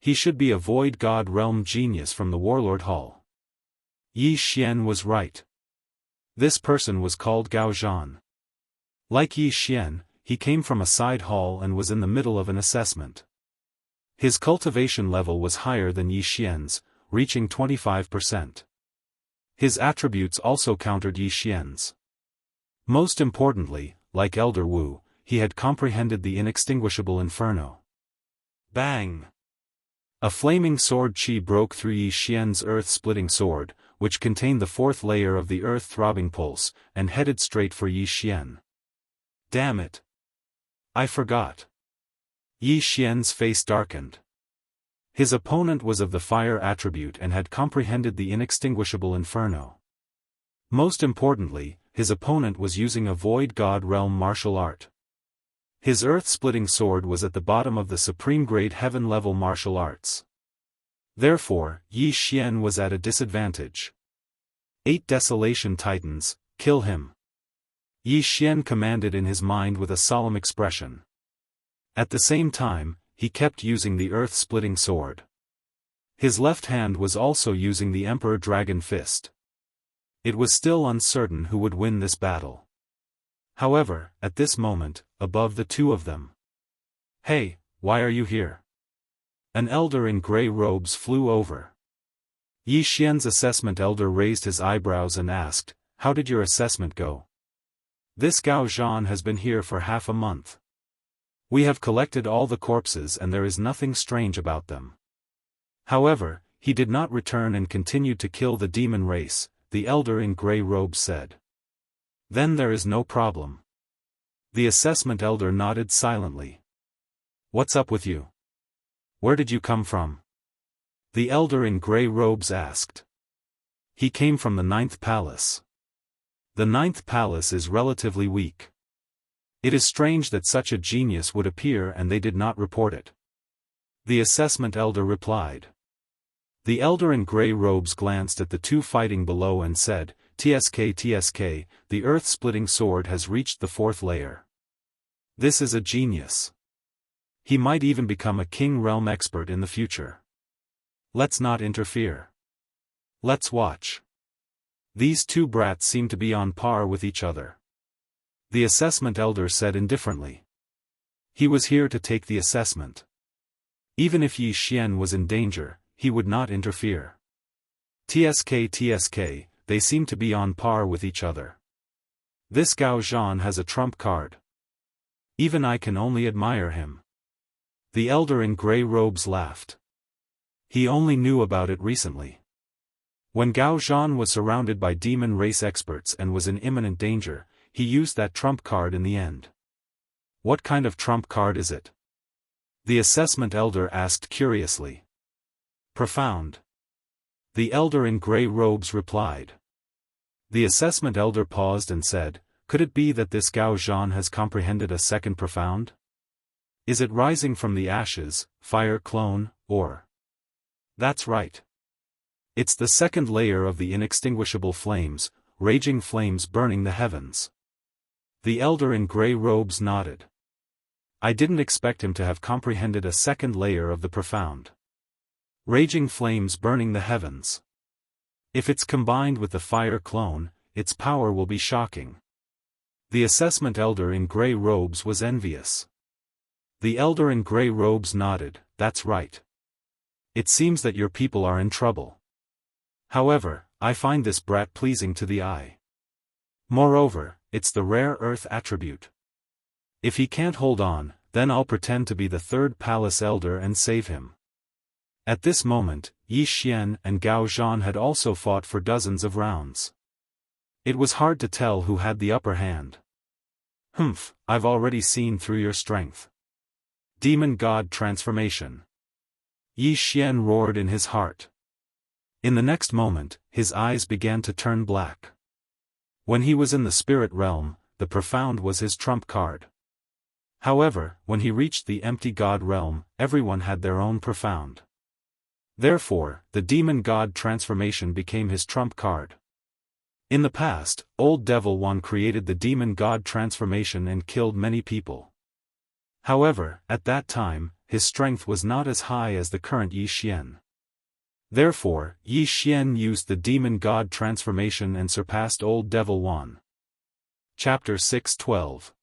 He should be a void god realm genius from the Warlord Hall. Yi Xian was right. This person was called Gao Zhan. Like Yi Xian, he came from a side hall and was in the middle of an assessment. His cultivation level was higher than Yi Xian's, reaching 25%. His attributes also countered Yi Xian's. Most importantly, like Elder Wu, he had comprehended the inextinguishable inferno. Bang! A flaming sword qi broke through Yi Xian's earth-splitting sword, which contained the 4th layer of the earth-throbbing pulse, and headed straight for Yi Xian. Damn it! I forgot. Yi Xian's face darkened. His opponent was of the fire attribute and had comprehended the inextinguishable inferno. Most importantly, his opponent was using a void god realm martial art. His earth-splitting sword was at the bottom of the supreme-grade heaven-level martial arts. Therefore, Yi Xian was at a disadvantage. 8 Desolation Titans, kill him. Yi Xian commanded in his mind with a solemn expression. At the same time, he kept using the earth-splitting sword. His left hand was also using the Emperor Dragon Fist. It was still uncertain who would win this battle. However, at this moment, above the two of them. Hey, why are you here? An elder in grey robes flew over. Yi Xian's assessment elder raised his eyebrows and asked, "How did your assessment go?" "This Gao Zhan has been here for half a month. We have collected all the corpses and there is nothing strange about them." However, he did not return and continued to kill the demon race, the elder in grey robes said. "Then there is no problem." The assessment elder nodded silently. "What's up with you? Where did you come from?" The elder in grey robes asked. "He came from the 9th palace. The 9th palace is relatively weak. It is strange that such a genius would appear and they did not report it." The assessment elder replied. The elder in grey robes glanced at the two fighting below and said, TSK, the earth-splitting sword has reached the 4th layer. This is a genius. He might even become a king realm expert in the future. Let's not interfere. Let's watch. These two brats seem to be on par with each other. The assessment elder said indifferently. He was here to take the assessment. Even if Yi Xian was in danger, he would not interfere. TSK, they seem to be on par with each other. This Gao Zhan has a trump card. Even I can only admire him. The elder in grey robes laughed. He only knew about it recently. When Gao Zhan was surrounded by demon race experts and was in imminent danger, he used that trump card in the end. What kind of trump card is it? The assessment elder asked curiously. Profound. The elder in grey robes replied. The assessment elder paused and said, could it be that this Gao Zhan has comprehended a second profound? Is it rising from the ashes, fire clone, or? That's right. It's the second layer of the inextinguishable flames, raging flames burning the heavens. The elder in grey robes nodded. I didn't expect him to have comprehended a second layer of the profound. Raging flames burning the heavens. If it's combined with the fire clone, its power will be shocking. The assessment elder in grey robes was envious. The elder in grey robes nodded, that's right. It seems that your people are in trouble. However, I find this brat pleasing to the eye. Moreover, it's the rare earth attribute. If he can't hold on, then I'll pretend to be the third palace elder and save him. At this moment, Yi Xian and Gao Zhan had also fought for dozens of rounds. It was hard to tell who had the upper hand. Humph, I've already seen through your strength. Demon God transformation. Yi Xian roared in his heart. In the next moment, his eyes began to turn black. When he was in the spirit realm, the profound was his trump card. However, when he reached the empty God realm, everyone had their own profound. Therefore, the demon God transformation became his trump card. In the past, Old Devil One created the demon God transformation and killed many people. However, at that time, his strength was not as high as the current Yi Xian. Therefore, Yi Xian used the demon God transformation and surpassed Old Devil One. Chapter 6:12.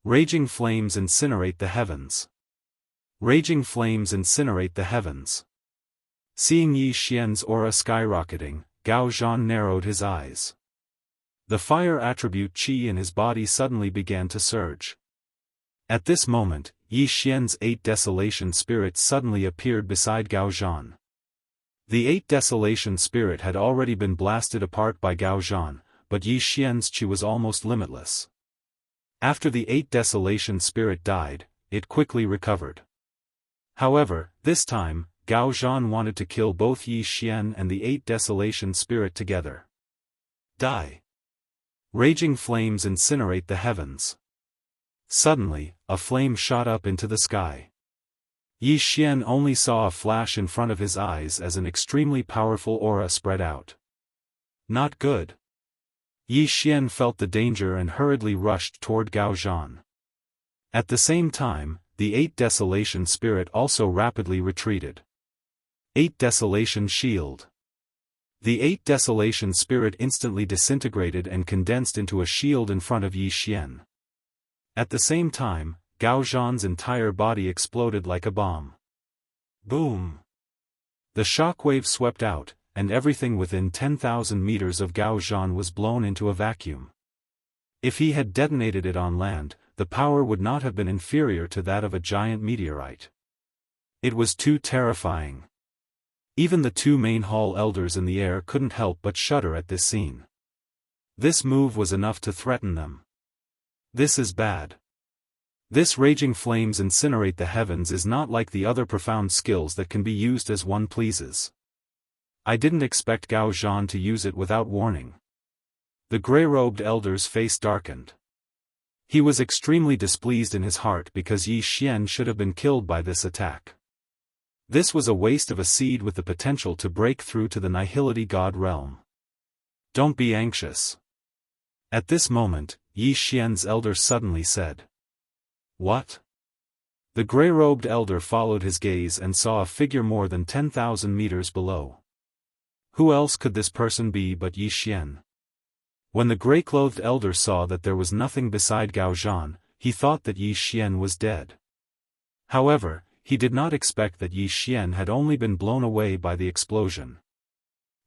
Raging flames incinerate the heavens. Raging flames incinerate the heavens. Seeing Yi Xian's aura skyrocketing, Gao Zhan narrowed his eyes. The fire attribute qi in his body suddenly began to surge. At this moment, Yi Xian's 8 desolation spirits suddenly appeared beside Gao Zhan. The 8 desolation spirit had already been blasted apart by Gao Zhan, but Yi Xian's qi was almost limitless. After the 8 desolation spirit died, it quickly recovered. However, this time, Gao Zhan wanted to kill both Yi Xian and the 8 desolation spirit together. Die. Raging flames incinerate the heavens. Suddenly, a flame shot up into the sky. Yi Xian only saw a flash in front of his eyes as an extremely powerful aura spread out. Not good. Yi Xian felt the danger and hurriedly rushed toward Gao Zhan. At the same time, the 8 desolation spirit also rapidly retreated. 8 desolation shield. The 8 desolation spirit instantly disintegrated and condensed into a shield in front of Yi Xian. At the same time, Gao Zhan's entire body exploded like a bomb. Boom! The shockwave swept out, and everything within 10,000 meters of Gao Zhan was blown into a vacuum. If he had detonated it on land, the power would not have been inferior to that of a giant meteorite. It was too terrifying. Even the 2 main hall elders in the air couldn't help but shudder at this scene. This move was enough to threaten them. This is bad. This raging flames incinerate the heavens is not like the other profound skills that can be used as one pleases. I didn't expect Gao Zhan to use it without warning. The grey-robed elder's face darkened. He was extremely displeased in his heart because Yi Xian should have been killed by this attack. This was a waste of a seed with the potential to break through to the Nihility God realm. Don't be anxious. At this moment, Yi Xian's elder suddenly said. What? The grey-robed elder followed his gaze and saw a figure more than 10,000 meters below. Who else could this person be but Yi Xian? When the gray-clothed elder saw that there was nothing beside Gao Zhan, he thought that Yi Xian was dead. However, he did not expect that Yi Xian had only been blown away by the explosion.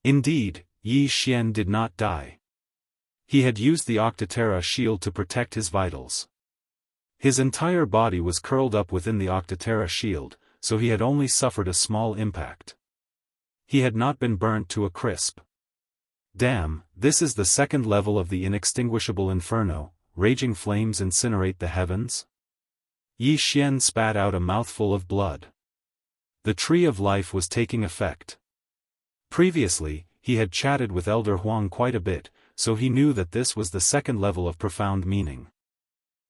Indeed, Yi Xian did not die. He had used the Octaterra shield to protect his vitals. His entire body was curled up within the Octaterra shield, so he had only suffered a small impact. He had not been burnt to a crisp. Damn, this is the second level of the inextinguishable inferno, raging flames incinerate the heavens? Yi Xian spat out a mouthful of blood. The tree of life was taking effect. Previously, he had chatted with Elder Huang quite a bit, so he knew that this was the second level of profound meaning.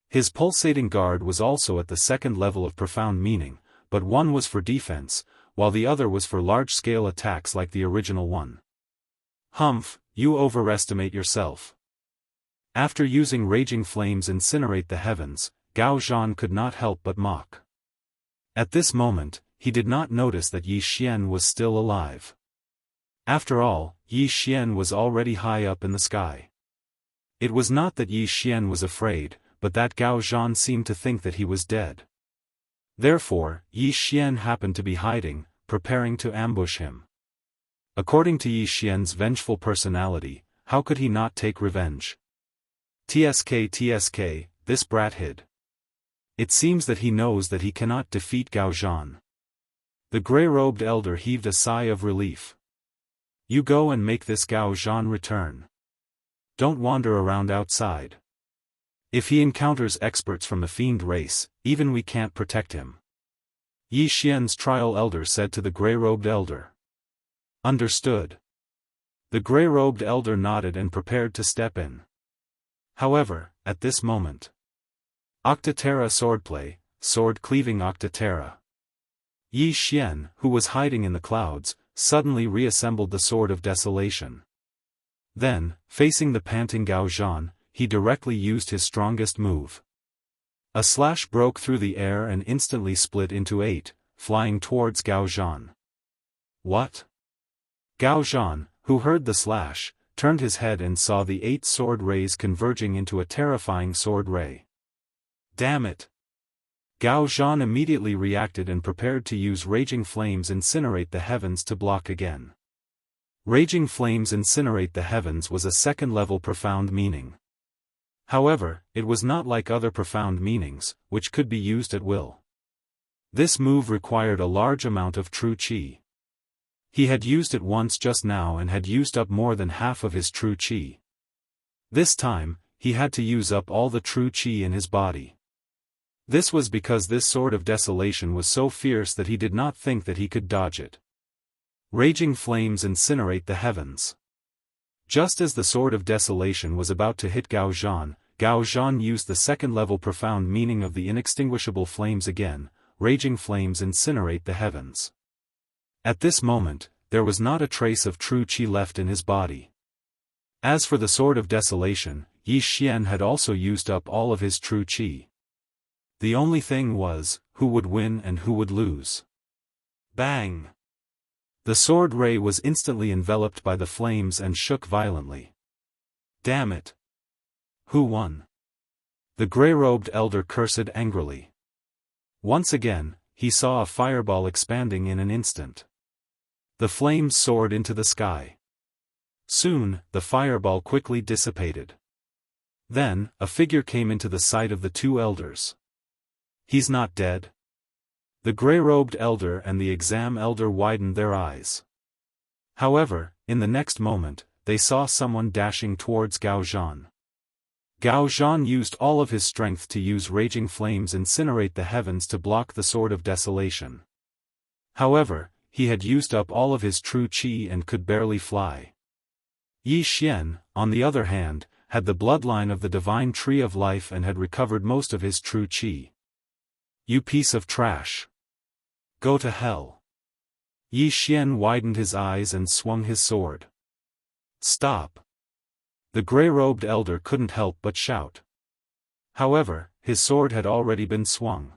His pulsating guard was also at the second level of profound meaning, but one was for defense, while the other was for large-scale attacks like the original one. Humph, you overestimate yourself. After using raging flames incinerate the heavens, Gao Zhan could not help but mock. At this moment, he did not notice that Yi Xian was still alive. After all, Yi Xian was already high up in the sky. It was not that Yi Xian was afraid, but that Gao Zhan seemed to think that he was dead. Therefore, Yi Xian happened to be hiding, preparing to ambush him. According to Yi Xian's vengeful personality, how could he not take revenge? TSK, this brat hid. It seems that he knows that he cannot defeat Gao Zhan. The grey-robed elder heaved a sigh of relief. You go and make this Gao Zhan return. Don't wander around outside. If he encounters experts from the fiend race, even we can't protect him. Yi Xian's trial elder said to the grey-robed elder. Understood. The grey-robed elder nodded and prepared to step in. However, at this moment, Octaterra swordplay, sword-cleaving Octaterra. Yi Xian, who was hiding in the clouds, suddenly reassembled the Sword of Desolation. Then, facing the panting Gao Zhan, he directly used his strongest move. A slash broke through the air and instantly split into 8, flying towards Gao Zhan. What? Gao Zhan, who heard the slash, turned his head and saw the 8 sword rays converging into a terrifying sword ray. Damn it! Gao Zhan immediately reacted and prepared to use Raging Flames Incinerate the Heavens to block again. Raging Flames Incinerate the Heavens was a second-level profound meaning. However, it was not like other profound meanings, which could be used at will. This move required a large amount of true qi. He had used it once just now and had used up more than half of his true qi. This time, he had to use up all the true qi in his body. This was because this Sword of Desolation was so fierce that he did not think that he could dodge it. Raging Flames Incinerate the Heavens. Just as the Sword of Desolation was about to hit Gao Zhan used the second-level profound meaning of the inextinguishable flames again, Raging Flames Incinerate the Heavens. At this moment, there was not a trace of true qi left in his body. As for the Sword of Desolation, Yi Xian had also used up all of his true qi. The only thing was, who would win and who would lose. Bang! The sword ray was instantly enveloped by the flames and shook violently. Damn it! Who won? The grey-robed elder cursed angrily. Once again, he saw a fireball expanding in an instant. The flames soared into the sky. Soon, the fireball quickly dissipated. Then, a figure came into the sight of the two elders. He's not dead? The grey-robed elder and the exam elder widened their eyes. However, in the next moment, they saw someone dashing towards Gao Zhan. Gao Zhan used all of his strength to use Raging Flames Incinerate the Heavens to block the Sword of Desolation. However, he had used up all of his true qi and could barely fly. Yi Xian, on the other hand, had the bloodline of the Divine Tree of Life and had recovered most of his true qi. You piece of trash. Go to hell. Yi Xian widened his eyes and swung his sword. Stop. The grey-robed elder couldn't help but shout. However, his sword had already been swung.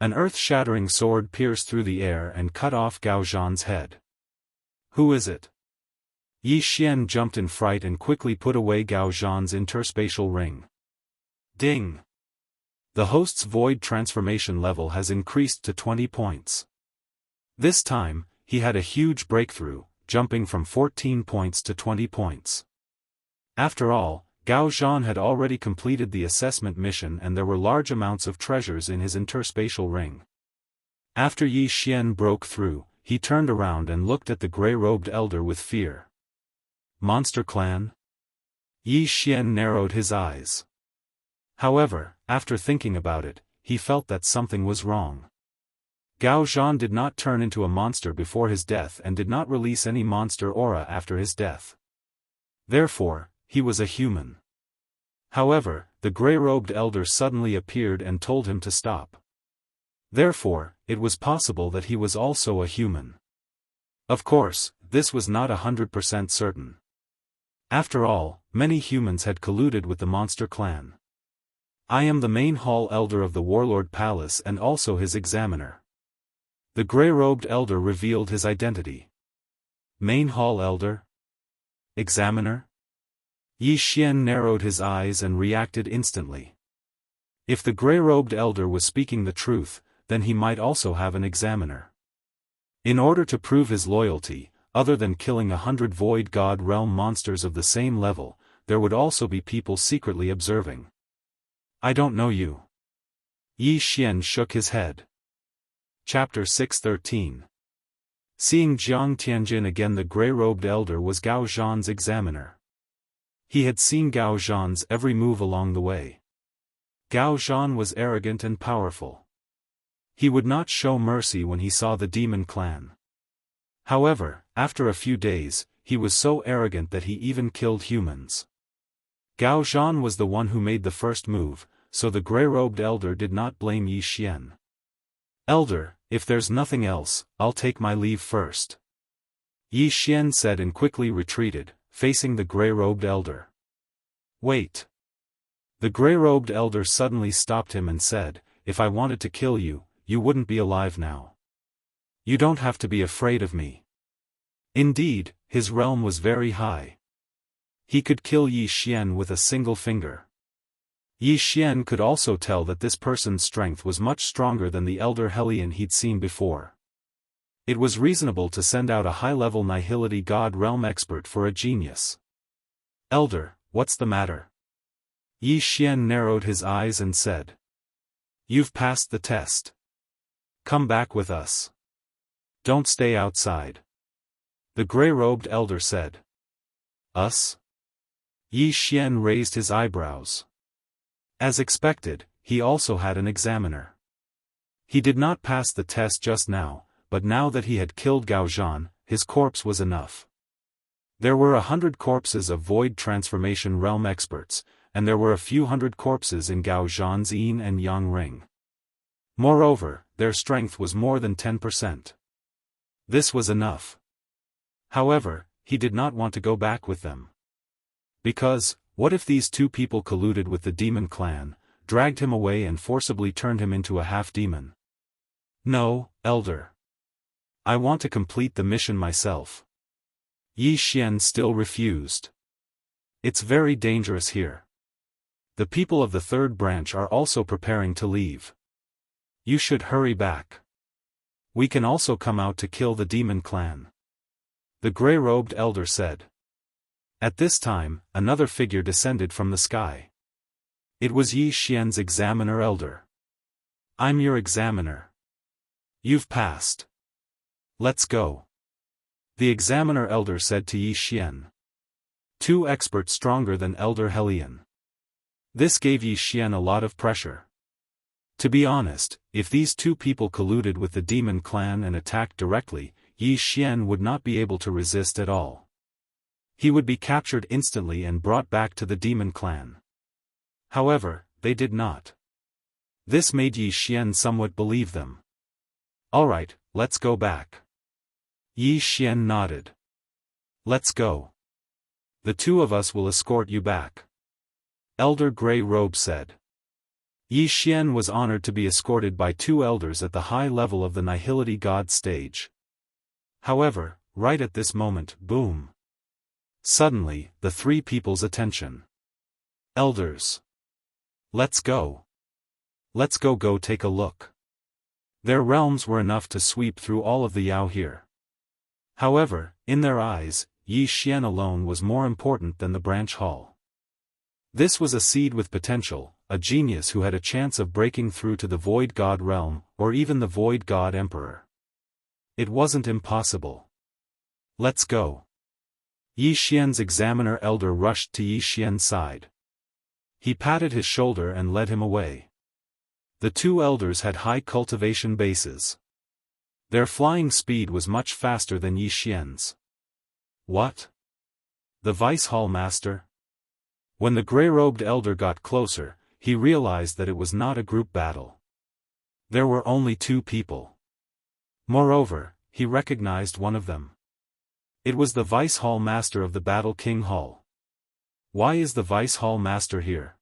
An earth-shattering sword pierced through the air and cut off Gao Zhan's head. Who is it? Yi Xian jumped in fright and quickly put away Gao Zhan's interspatial ring. Ding! The host's void transformation level has increased to 20 points. This time, he had a huge breakthrough, jumping from 14 points to 20 points. After all, Gao Zhan had already completed the assessment mission and there were large amounts of treasures in his interspatial ring. After Yi Xian broke through, he turned around and looked at the gray-robed elder with fear. Monster clan? Yi Xian narrowed his eyes. However, after thinking about it, he felt that something was wrong. Gao Zhan did not turn into a monster before his death and did not release any monster aura after his death. Therefore, he was a human. However, the gray-robed elder suddenly appeared and told him to stop. Therefore, it was possible that he was also a human. Of course, this was not 100% certain. After all, many humans had colluded with the monster clan. I am the main hall elder of the warlord palace and also his examiner. The gray-robed elder revealed his identity. Main hall elder? Examiner? Yi Xian narrowed his eyes and reacted instantly. If the gray-robed elder was speaking the truth, then he might also have an examiner. In order to prove his loyalty, other than killing 100 Void God Realm monsters of the same level, there would also be people secretly observing. I don't know you. Yi Xian shook his head. Chapter 613. Seeing Jiang Tianjin again, the gray-robed elder was Gao Zhan's examiner. He had seen Gao Zhan's every move along the way. Gao Zhan was arrogant and powerful. He would not show mercy when he saw the demon clan. However, after a few days, he was so arrogant that he even killed humans. Gao Zhan was the one who made the first move, so the gray-robed elder did not blame Yi Xian. Elder, if there's nothing else, I'll take my leave first. Yi Xian said and quickly retreated, facing the gray-robed elder. Wait. The gray-robed elder suddenly stopped him and said, if I wanted to kill you, you wouldn't be alive now. You don't have to be afraid of me. Indeed, his realm was very high. He could kill Yi Xian with a single finger. Yi Xian could also tell that this person's strength was much stronger than the elder Hellion he'd seen before. It was reasonable to send out a high-level Nihility God Realm expert for a genius. Elder, what's the matter? Yi Xian narrowed his eyes and said. You've passed the test. Come back with us. Don't stay outside. The gray-robed elder said. Us? Yi Xian raised his eyebrows. As expected, he also had an examiner. He did not pass the test just now, but now that he had killed Gao Zhan, his corpse was enough. There were 100 corpses of Void Transformation Realm experts, and there were a few hundred corpses in Gao Zhan's Yin and Yang ring. Moreover, their strength was more than 10%. This was enough. However, he did not want to go back with them. Because, what if these two people colluded with the demon clan, dragged him away and forcibly turned him into a half-demon? No, elder. I want to complete the mission myself. Yi Xian still refused. It's very dangerous here. The people of the third branch are also preparing to leave. You should hurry back. We can also come out to kill the demon clan. The gray-robed elder said. At this time, another figure descended from the sky. It was Yi Xian's examiner elder. I'm your examiner. You've passed. Let's go. The examiner elder said to Yi Xian. Two experts stronger than Elder Hellion. This gave Yi Xian a lot of pressure. To be honest, if these two people colluded with the demon clan and attacked directly, Yi Xian would not be able to resist at all. He would be captured instantly and brought back to the demon clan. However, they did not. This made Yi Xian somewhat believe them. Alright, let's go back. Yi Xian nodded. Let's go. The two of us will escort you back. Elder Grey Robe said. Yi Xian was honored to be escorted by two elders at the high level of the Nihility God stage. However, right at this moment, boom. Suddenly, the three people's attention. Elders. Let's go. Let's go take a look. Their realms were enough to sweep through all of the Yao here. However, in their eyes, Yi Xian alone was more important than the branch hall. This was a seed with potential, a genius who had a chance of breaking through to the Void God realm, or even the Void God Emperor. It wasn't impossible. Let's go. Yi Xian's examiner elder rushed to Yi Xian's side. He patted his shoulder and led him away. The two elders had high cultivation bases. Their flying speed was much faster than Yi Xian's. What? The Vice Hall Master? When the gray-robed elder got closer, he realized that it was not a group battle. There were only two people. Moreover, he recognized one of them. It was the Vice Hall Master of the Battle King Hall. Why is the Vice Hall Master here?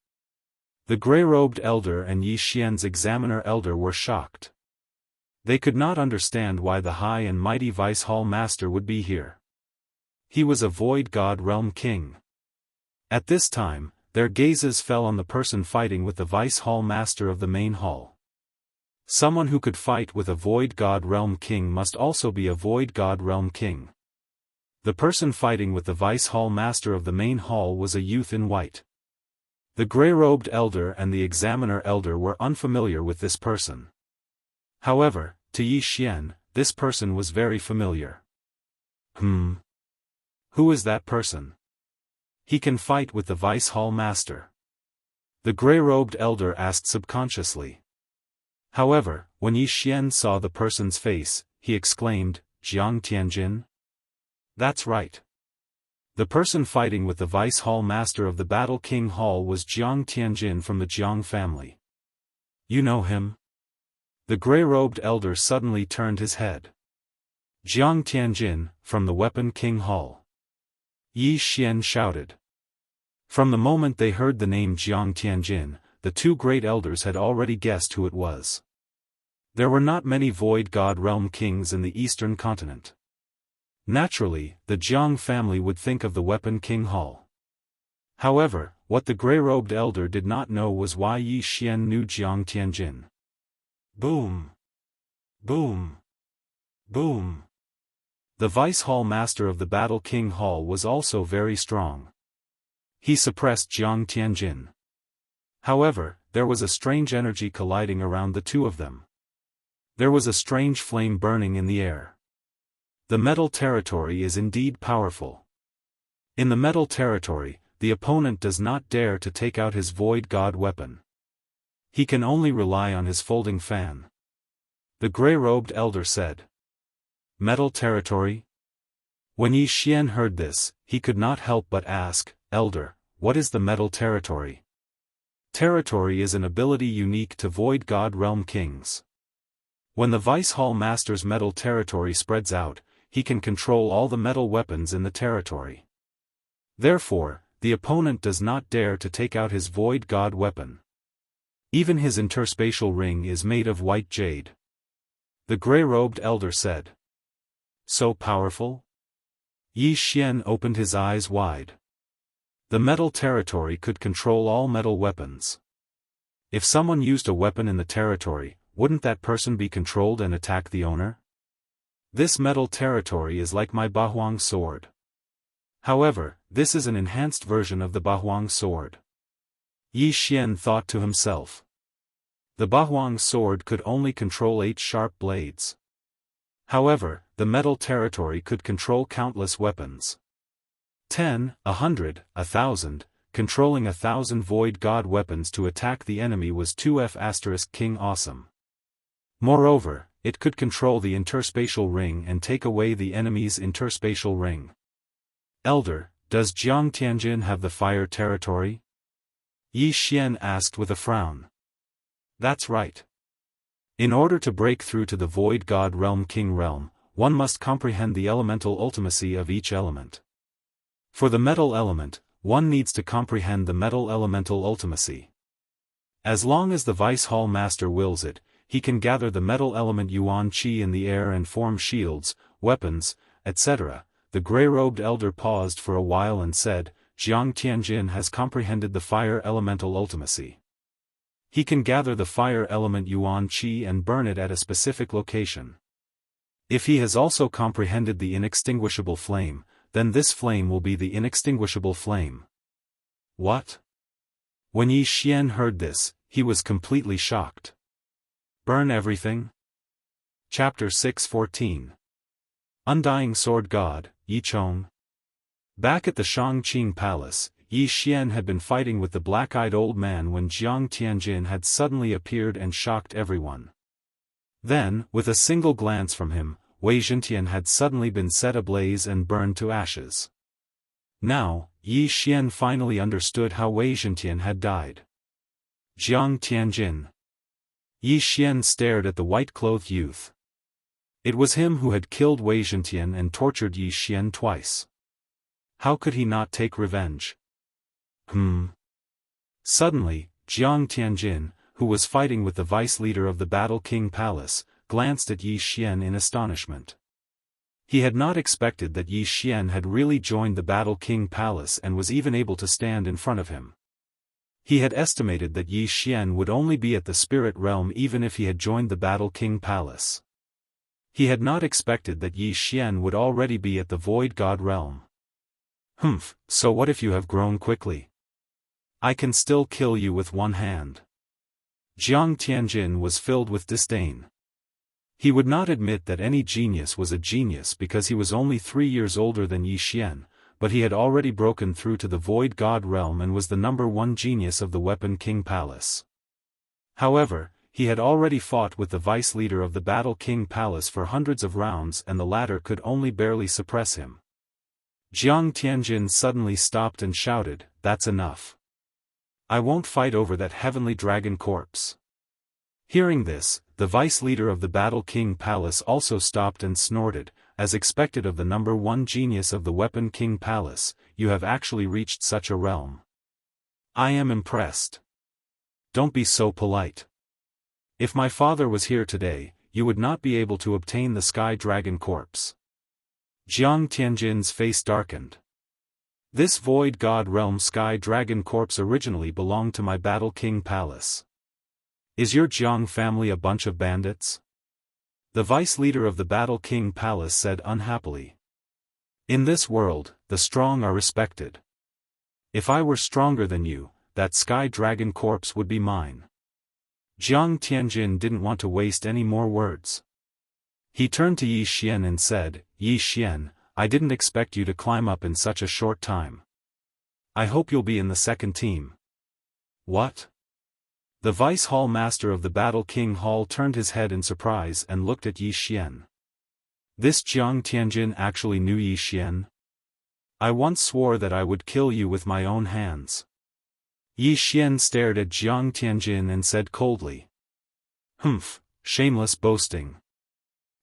The gray-robed elder and Yi Xian's examiner elder were shocked. They could not understand why the high and mighty Vice Hall Master would be here. He was a Void God Realm King. At this time, their gazes fell on the person fighting with the Vice Hall Master of the main hall. Someone who could fight with a Void God Realm King must also be a Void God Realm King. The person fighting with the Vice Hall Master of the main hall was a youth in white. The gray-robed elder and the examiner elder were unfamiliar with this person. However, to Yi Xian, this person was very familiar. Who is that person? He can fight with the Vice Hall Master. The gray-robed elder asked subconsciously. However, when Yi Xian saw the person's face, he exclaimed, Jiang Tianjin? That's right. The person fighting with the Vice Hall Master of the Battle King Hall was Jiang Tianjin from the Jiang family. You know him? The gray-robed elder suddenly turned his head. Jiang Tianjin, from the Weapon King Hall. Yi Xian shouted. From the moment they heard the name Jiang Tianjin, the two great elders had already guessed who it was. There were not many Void God Realm Kings in the Eastern continent. Naturally, the Jiang family would think of the Weapon King Hall. However, what the gray-robed elder did not know was why Yi Xian knew Jiang Tianjin. Boom! Boom! Boom! The Vice Hall Master of the Battle King Hall was also very strong. He suppressed Jiang Tianjin. However, there was a strange energy colliding around the two of them. There was a strange flame burning in the air. The metal territory is indeed powerful. In the metal territory, the opponent does not dare to take out his Void God weapon. He can only rely on his folding fan. The gray-robed elder said. Metal territory? When Yi Xian heard this, he could not help but ask, Elder, what is the metal territory? Territory is an ability unique to Void God Realm Kings. When the Vice Hall Master's metal territory spreads out, he can control all the metal weapons in the territory. Therefore, the opponent does not dare to take out his Void God weapon. Even his interspatial ring is made of white jade. The gray-robed elder said. So powerful? Yi Xian opened his eyes wide. The metal territory could control all metal weapons. If someone used a weapon in the territory, wouldn't that person be controlled and attack the owner? This metal territory is like my Bahuang sword. However, this is an enhanced version of the Bahuang sword. Yi Xian thought to himself. The Bahuang sword could only control 8 sharp blades. However, the metal territory could control countless weapons. 10, 100, 1,000, controlling 1,000 Void God weapons to attack the enemy was 2F** King awesome. Moreover, it could control the interspatial ring and take away the enemy's interspatial ring. Elder, does Jiang Tianjin have the fire territory? Yi Xian asked with a frown. That's right. In order to break through to the Void God Realm King realm, one must comprehend the elemental ultimacy of each element. For the metal element, one needs to comprehend the metal elemental ultimacy. As long as the Vice Hall Master wills it, he can gather the metal element Yuan Qi in the air and form shields, weapons, etc., the gray-robed elder paused for a while and said, Jiang Tianjin has comprehended the fire elemental ultimacy. He can gather the fire element yuan qi and burn it at a specific location. If he has also comprehended the inextinguishable flame, then this flame will be the inextinguishable flame. What? When Yi Xian heard this, he was completely shocked. Burn everything? Chapter 6:14. Undying Sword God, Yi Chong. Back at the Shangqing Palace, Yi Xian had been fighting with the black-eyed old man when Jiang Tianjin had suddenly appeared and shocked everyone. Then, with a single glance from him, Wei Zhentian had suddenly been set ablaze and burned to ashes. Now, Yi Xian finally understood how Wei Zhentian had died. Jiang Tianjin. Yi Xian stared at the white-clothed youth. It was him who had killed Wei Zhentian and tortured Yi Xian twice. How could he not take revenge? Suddenly, Jiang Tianjin, who was fighting with the vice-leader of the Battle King Palace, glanced at Yi Xian in astonishment. He had not expected that Yi Xian had really joined the Battle King Palace and was even able to stand in front of him. He had estimated that Yi Xian would only be at the spirit realm even if he had joined the Battle King Palace. He had not expected that Yi Xian would already be at the Void God realm. So what if you have grown quickly? I can still kill you with one hand. Jiang Tianjin was filled with disdain. He would not admit that any genius was a genius because he was only 3 years older than Yi Xian, but he had already broken through to the Void God realm and was the #1 genius of the Weapon King Palace. However, he had already fought with the vice-leader of the Battle King Palace for hundreds of rounds and the latter could only barely suppress him. Jiang Tianjin suddenly stopped and shouted, "That's enough. I won't fight over that heavenly dragon corpse." Hearing this, the vice-leader of the Battle King Palace also stopped and snorted, as expected of the #1 genius of the Weapon King Palace, "You have actually reached such a realm. I am impressed. Don't be so polite. If my father was here today, you would not be able to obtain the Sky Dragon corpse." Jiang Tianjin's face darkened. This Void God realm Sky Dragon corpse originally belonged to my Battle King Palace. Is your Jiang family a bunch of bandits? The vice-leader of the Battle King Palace said unhappily. In this world, the strong are respected. If I were stronger than you, that Sky Dragon corpse would be mine. Jiang Tianjin didn't want to waste any more words. He turned to Yi Xian and said, "Yi Xian, I didn't expect you to climb up in such a short time. I hope you'll be in the second team." What? The Vice Hall Master of the Battle King Hall turned his head in surprise and looked at Yi Xian. This Jiang Tianjin actually knew Yi Xian? I once swore that I would kill you with my own hands. Yi Xian stared at Jiang Tianjin and said coldly. Shameless boasting.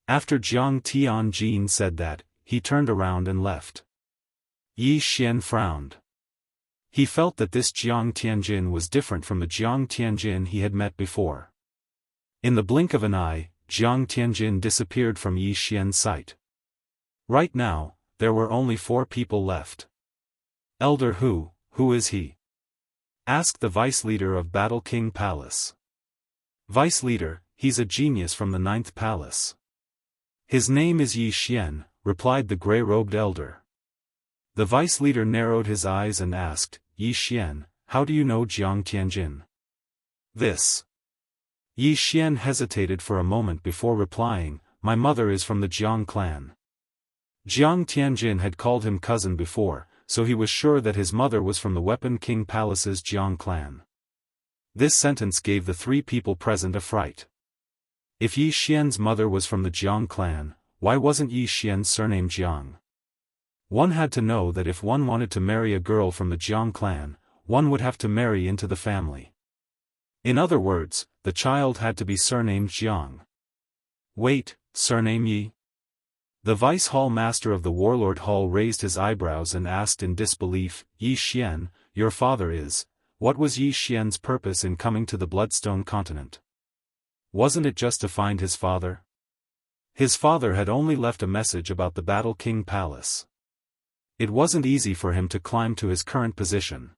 After Jiang Tianjin said that, he turned around and left. Yi Xian frowned. He felt that this Jiang Tianjin was different from the Jiang Tianjin he had met before. In the blink of an eye, Jiang Tianjin disappeared from Yi Xian's sight. Right now, there were only 4 people left. Elder who is he? Asked the vice-leader of Battle King Palace. Vice-leader, he's a genius from the 9th Palace. His name is Yi Xian, replied the gray-robed elder. The vice-leader narrowed his eyes and asked, Yi Xian, how do you know Jiang Tianjin? This. Yi Xian hesitated for a moment before replying, my mother is from the Jiang clan. Jiang Tianjin had called him cousin before, so he was sure that his mother was from the Weapon King Palace's Jiang clan. This sentence gave the 3 people present a fright. If Yi Xian's mother was from the Jiang clan, why wasn't Yi Xian's surname Jiang? One had to know that if one wanted to marry a girl from the Jiang clan, one would have to marry into the family. In other words, the child had to be surnamed Jiang. Wait, surname Yi? The Vice Hall Master of the Warlord Hall raised his eyebrows and asked in disbelief, Yi Xian, your father is. What was Yi Xian's purpose in coming to the Bloodstone continent? Wasn't it just to find his father? His father had only left a message about the Battle King Palace. It wasn't easy for him to climb to his current position.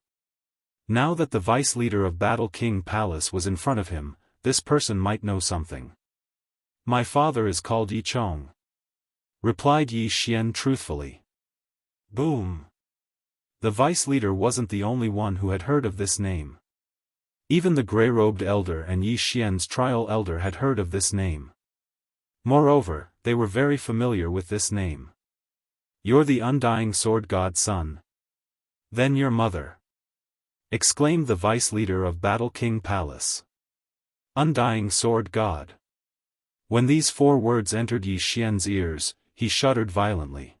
Now that the vice leader of Battle King Palace was in front of him, this person might know something. "My father is called Yi Chong," replied Yi Xian truthfully. Boom! The vice leader wasn't the only one who had heard of this name. Even the gray-robed elder and Yi Xian's trial elder had heard of this name. Moreover, they were very familiar with this name. "You're the undying sword god son. Then your mother," exclaimed the vice leader of Battle King Palace. Undying sword god. When these 4 words entered Yi Xian's ears, he shuddered violently.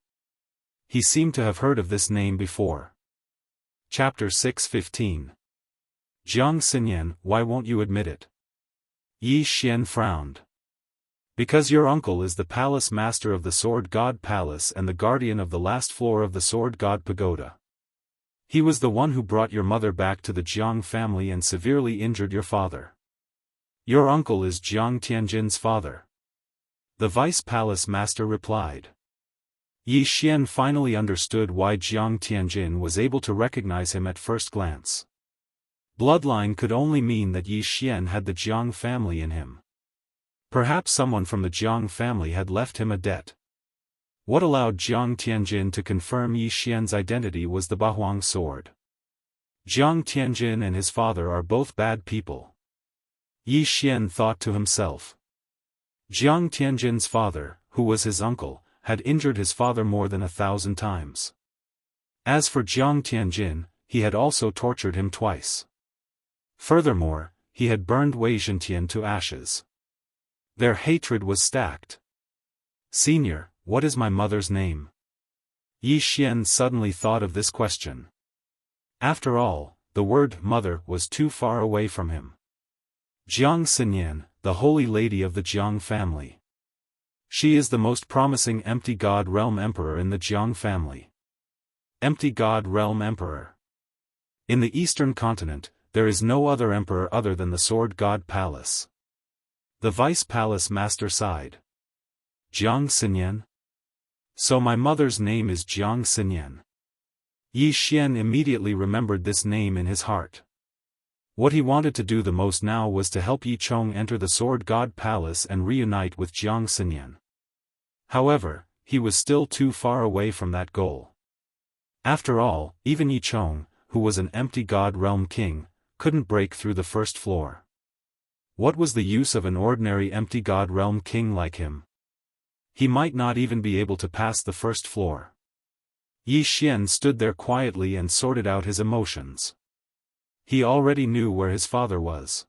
He seemed to have heard of this name before. Chapter 6:15. Jiang Xinyan, why won't you admit it? Yi Xian frowned. "Because your uncle is the palace master of the Sword God Palace and the guardian of the last floor of the Sword God Pagoda. He was the one who brought your mother back to the Jiang family and severely injured your father. Your uncle is Jiang Tianjin's father," the vice palace master replied. Yi Xian finally understood why Jiang Tianjin was able to recognize him at first glance. Bloodline could only mean that Yi Xian had the Jiang family in him. Perhaps someone from the Jiang family had left him a debt. What allowed Jiang Tianjin to confirm Yi Xian's identity was the Bahuang sword. Jiang Tianjin and his father are both bad people. Yi Xian thought to himself. Jiang Tianjin's father, who was his uncle, had injured his father more than 1,000 times. As for Jiang Tianjin, he had also tortured him twice. Furthermore, he had burned Wei Zhentian to ashes. Their hatred was stacked. "Senior, what is my mother's name?" Yi Xian suddenly thought of this question. After all, the word mother was too far away from him. Jiang Xinyan, the holy lady of the Jiang family. She is the most promising Empty God Realm Emperor in the Jiang family. Empty God Realm Emperor. In the Eastern continent, there is no other emperor other than the Sword God Palace. The vice palace master sighed. Jiang Xinyan? So my mother's name is Jiang Xinyan. Yi Xian immediately remembered this name in his heart. What he wanted to do the most now was to help Yi Chong enter the Sword God Palace and reunite with Jiang Xinyan. However, he was still too far away from that goal. After all, even Yi Chong, who was an empty God Realm king, couldn't break through the first floor. What was the use of an ordinary empty God Realm king like him? He might not even be able to pass the first floor. Yi Xian stood there quietly and sorted out his emotions. He already knew where his father was.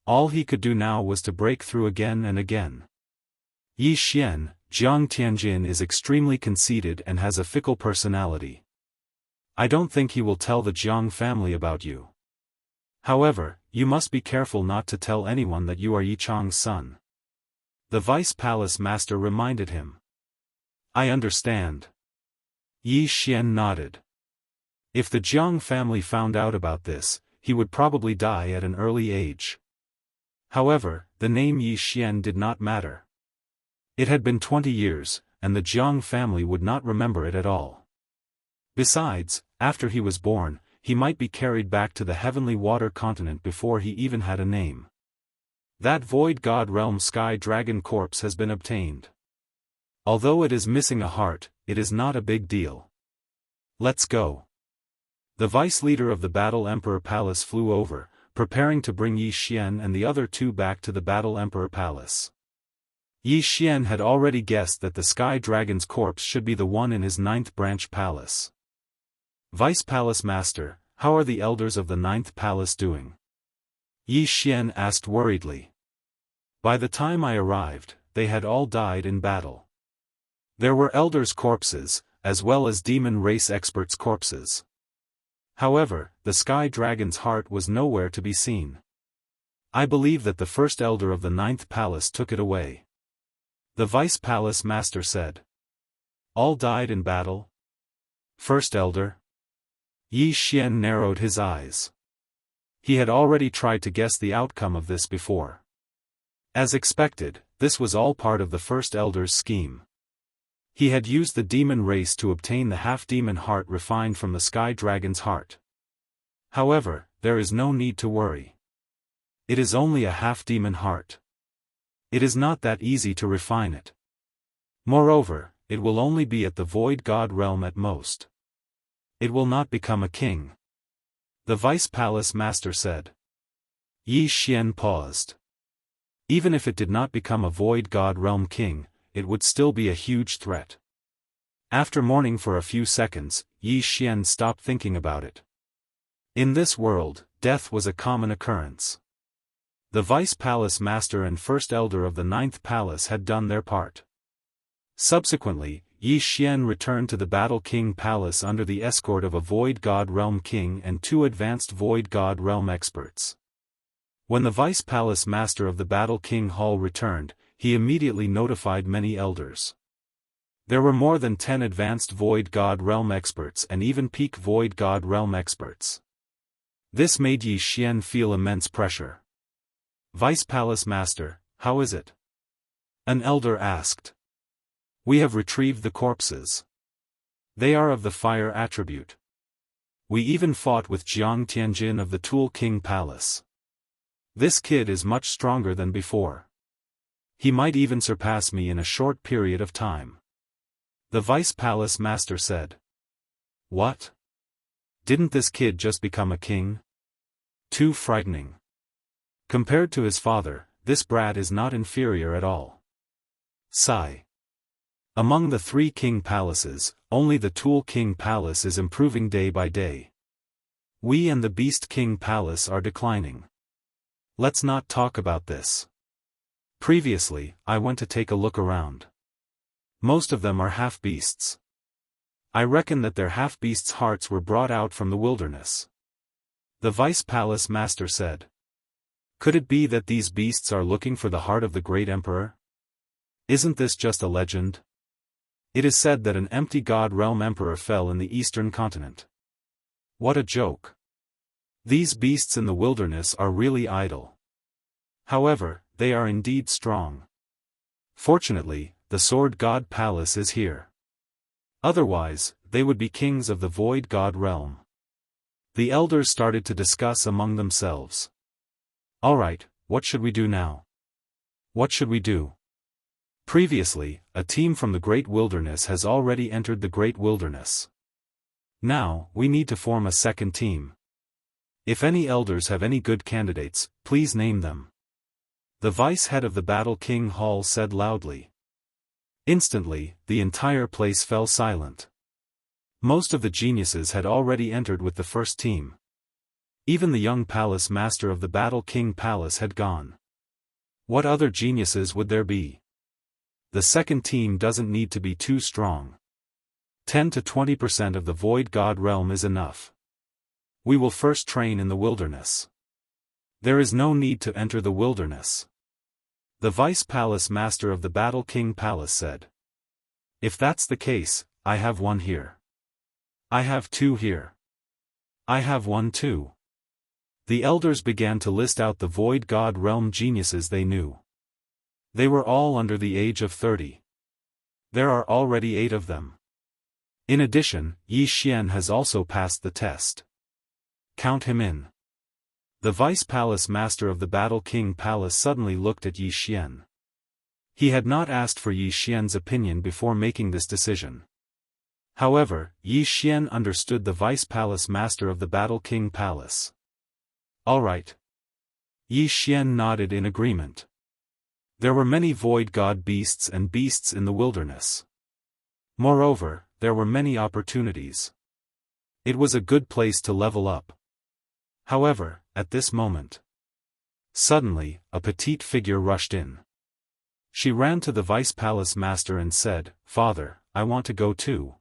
All he could do now was to break through again and again. Yi Xian, Jiang Tianjin is extremely conceited and has a fickle personality. I don't think he will tell the Jiang family about you. However, you must be careful not to tell anyone that you are Yi Chong's son. The vice palace master reminded him. I understand. Yi Xian nodded. If the Jiang family found out about this, he would probably die at an early age. However, the name Yi Xian did not matter. It had been 20 years, and the Jiang family would not remember it at all. Besides, after he was born, he might be carried back to the heavenly water continent before he even had a name. That void god realm sky dragon corpse has been obtained. Although it is missing a heart, it is not a big deal. Let's go. The vice leader of the Battle Emperor Palace flew over, preparing to bring Yi Xian and the other two back to the Battle Emperor Palace. Yi Xian had already guessed that the Sky Dragon's corpse should be the one in his 9th branch palace. Vice Palace Master, how are the elders of the 9th palace doing? Yi Xian asked worriedly. By the time I arrived, they had all died in battle. There were elders' corpses, as well as demon race experts' corpses. However, the Sky Dragon's heart was nowhere to be seen. I believe that the first elder of the 9th palace took it away. The Vice Palace Master said. All died in battle? First elder? Yi Xian narrowed his eyes. He had already tried to guess the outcome of this before. As expected, this was all part of the first elder's scheme. He had used the demon race to obtain the half-demon heart refined from the sky dragon's heart. However, there is no need to worry. It is only a half-demon heart. It is not that easy to refine it. Moreover, it will only be at the Void God realm at most. It will not become a king. The Vice Palace Master said. Yi Xian paused. Even if it did not become a Void God realm king, it would still be a huge threat. After mourning for a few seconds, Yi Xian stopped thinking about it. In this world, death was a common occurrence. The Vice Palace Master and First Elder of the Ninth Palace had done their part. Subsequently, Yi Xian returned to the Battle King Palace under the escort of a Void God Realm King and 2 advanced Void God Realm experts. When the Vice Palace Master of the Battle King Hall returned, he immediately notified many elders. There were more than 10 advanced Void God Realm experts and even peak Void God Realm experts. This made Yi Xian feel immense pressure. Vice Palace Master, how is it? An elder asked. We have retrieved the corpses. They are of the fire attribute. We even fought with Jiang Tianjin of the Tool King Palace. This kid is much stronger than before. He might even surpass me in a short period of time. The Vice Palace Master said. What? Didn't this kid just become a king? Too frightening. Compared to his father, this brat is not inferior at all. Sigh. Among the 3 king palaces, only the Tool King Palace is improving day by day. We and the Beast King Palace are declining. Let's not talk about this. Previously, I went to take a look around. Most of them are half-beasts. I reckon that their half-beasts' hearts were brought out from the wilderness. The Vice Palace Master said. Could it be that these beasts are looking for the heart of the great emperor? Isn't this just a legend? It is said that an empty God Realm Emperor fell in the eastern continent. What a joke. These beasts in the wilderness are really idle. However, they are indeed strong. Fortunately, the Sword God Palace is here. Otherwise, they would be kings of the Void God realm. The elders started to discuss among themselves. Alright, what should we do now? What should we do? Previously, a team from the Great Wilderness has already entered the Great Wilderness. Now, we need to form a second team. If any elders have any good candidates, please name them. The Vice Head of the Battle King Hall said loudly. Instantly, the entire place fell silent. Most of the geniuses had already entered with the first team. Even the young Palace Master of the Battle King Palace had gone. What other geniuses would there be? The second team doesn't need to be too strong. 10 to 20% of the Void God realm is enough. We will first train in the wilderness. There is no need to enter the wilderness. The Vice Palace Master of the Battle King Palace said. If that's the case, I have one here. I have 2 here. I have 1 too. The elders began to list out the Void God realm geniuses they knew. They were all under the age of 30. There are already 8 of them. In addition, Yi Xian has also passed the test. Count him in. The Vice Palace Master of the Battle King Palace suddenly looked at Yi Xian. He had not asked for Yi Xian's opinion before making this decision. However, Yi Xian understood the Vice Palace Master of the Battle King Palace. Alright. Yi Xian nodded in agreement. There were many Void God beasts and beasts in the wilderness. Moreover, there were many opportunities. It was a good place to level up. However, at this moment, suddenly, a petite figure rushed in. She ran to the Vice Palace Master and said, "Father, I want to go too."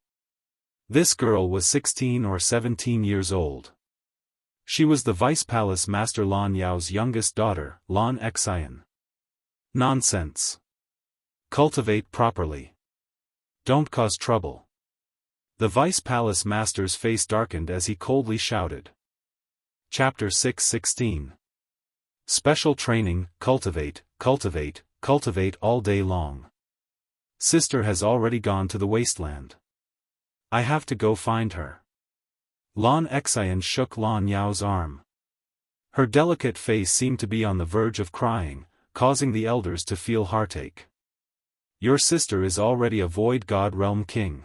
This girl was 16 or 17 years old. She was the Vice Palace Master Lan Yao's youngest daughter, Lan Xian. Nonsense. Cultivate properly. Don't cause trouble. The Vice Palace Master's face darkened as he coldly shouted. Chapter 6:16. Special training, cultivate, cultivate, cultivate all day long. Sister has already gone to the wasteland. I have to go find her. Lan Xian shook Lan Yao's arm. Her delicate face seemed to be on the verge of crying, causing the elders to feel heartache. Your sister is already a void god realm king.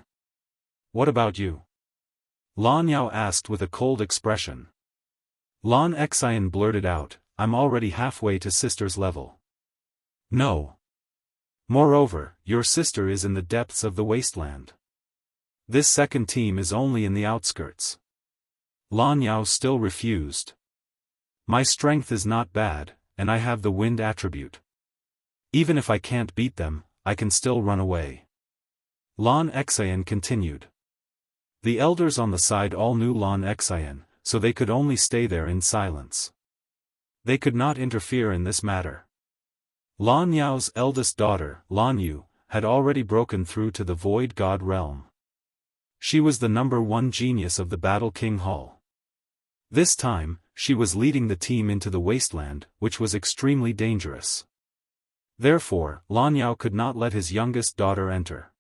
What about you? Lan Yao asked with a cold expression. Lan Xian blurted out, I'm already halfway to sister's level. No. Moreover, your sister is in the depths of the wasteland. This second team is only in the outskirts. Lan Yao still refused. My strength is not bad, and I have the wind attribute. Even if I can't beat them, I can still run away. Lan Xian continued. The elders on the side all knew Lan Xian, so they could only stay there in silence. They could not interfere in this matter. Lan Yao's eldest daughter, Lan Yu, had already broken through to the Void God realm. She was the #1 genius of the Battle King Hall. This time, she was leading the team into the wasteland, which was extremely dangerous. Therefore, Lan Yao could not let his youngest daughter enter.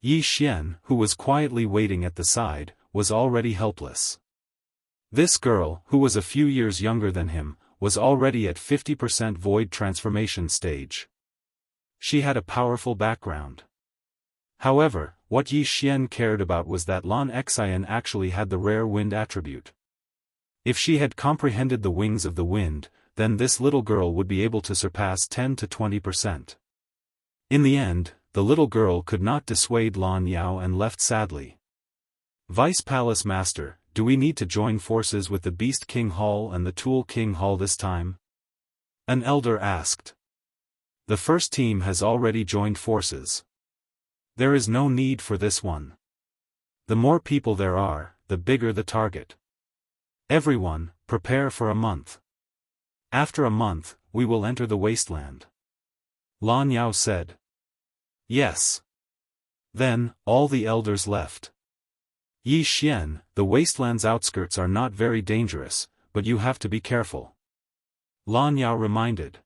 Yi Xian, who was quietly waiting at the side, was already helpless. This girl, who was a few years younger than him, was already at 50% void transformation stage. She had a powerful background. However, what Yi Xian cared about was that Lan Xian actually had the rare wind attribute. If she had comprehended the wings of the wind, then this little girl would be able to surpass 10 to 20%. In the end, the little girl could not dissuade Lan Yao and left sadly. Vice Palace Master, do we need to join forces with the Beast King Hall and the Tool King Hall this time? An elder asked. The first team has already joined forces. There is no need for this one. The more people there are, the bigger the target. Everyone, prepare for a month. After a month, we will enter the wasteland. Lan Yao said. Yes. Then, all the elders left. Yi Xian, the wasteland's outskirts are not very dangerous, but you have to be careful. Lan Yao reminded.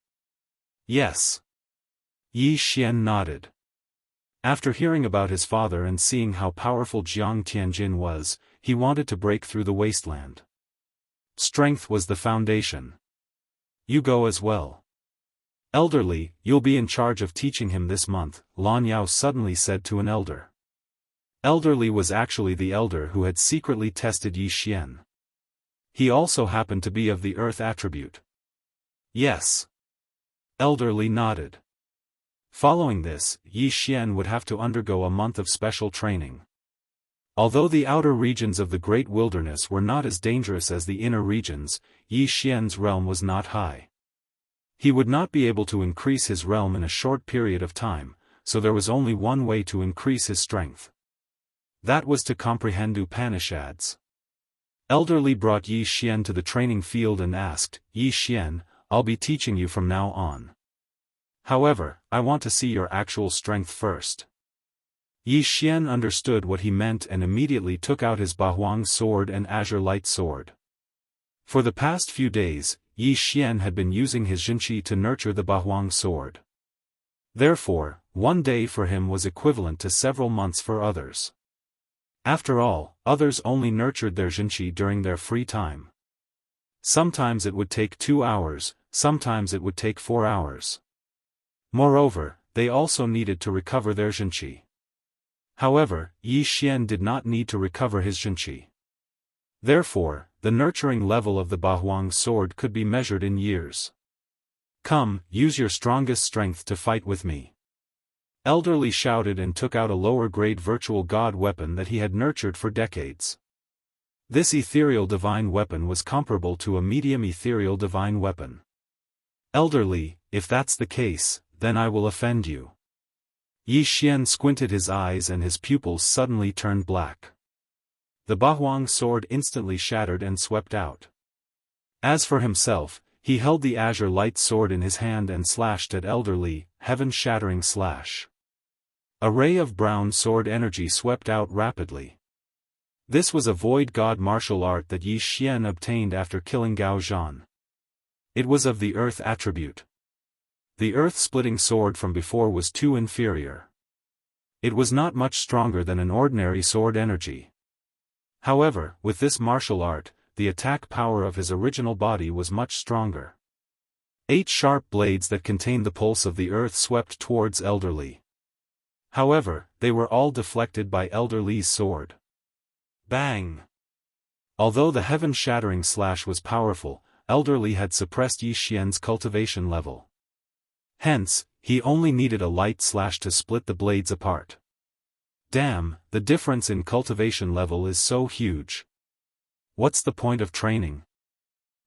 Yes. Yi Xian nodded. After hearing about his father and seeing how powerful Jiang Tianjin was, he wanted to break through the wasteland. Strength was the foundation. You go as well. Elderly, you'll be in charge of teaching him this month, Lan Yao suddenly said to an elder. Elderly was actually the elder who had secretly tested Yi Xian. He also happened to be of the earth attribute. Yes. Elderly nodded. Following this, Yi Xian would have to undergo a month of special training. Although the outer regions of the Great Wilderness were not as dangerous as the inner regions, Yi Xian's realm was not high. He would not be able to increase his realm in a short period of time, so there was only one way to increase his strength. That was to comprehend Upanishads. Elderly brought Yi Xian to the training field and asked, Yi Xian, I'll be teaching you from now on. However, I want to see your actual strength first. Yi Xian understood what he meant and immediately took out his Bahuang sword and azure light sword. For the past few days, Yi Xian had been using his Jinqi to nurture the Bahuang sword. Therefore, one day for him was equivalent to several months for others. After all, others only nurtured their Jinqi during their free time. Sometimes it would take 2 hours, sometimes it would take 4 hours. Moreover, they also needed to recover their Jinqi. However, Yi Xian did not need to recover his Jinqi. Therefore, the nurturing level of the Bahuang sword could be measured in years. Come, use your strongest strength to fight with me. Elderly shouted and took out a lower-grade virtual god weapon that he had nurtured for decades. This ethereal divine weapon was comparable to a medium ethereal divine weapon. Elderly, if that's the case, then I will offend you. Yi Xian squinted his eyes and his pupils suddenly turned black. The Bahuang sword instantly shattered and swept out. As for himself, he held the azure light sword in his hand and slashed at Elderly, heaven-shattering slash. A ray of brown sword energy swept out rapidly. This was a void god martial art that Yi Xian obtained after killing Gao Zhan. It was of the earth attribute. The earth-splitting sword from before was too inferior. It was not much stronger than an ordinary sword energy. However, with this martial art, the attack power of his original body was much stronger. 8 sharp blades that contained the pulse of the earth swept towards Elder Li. However, they were all deflected by Elder Li's sword. Bang! Although the heaven-shattering slash was powerful, Elder Li had suppressed Yi Xian's cultivation level. Hence, he only needed a light slash to split the blades apart. Damn, the difference in cultivation level is so huge. What's the point of training?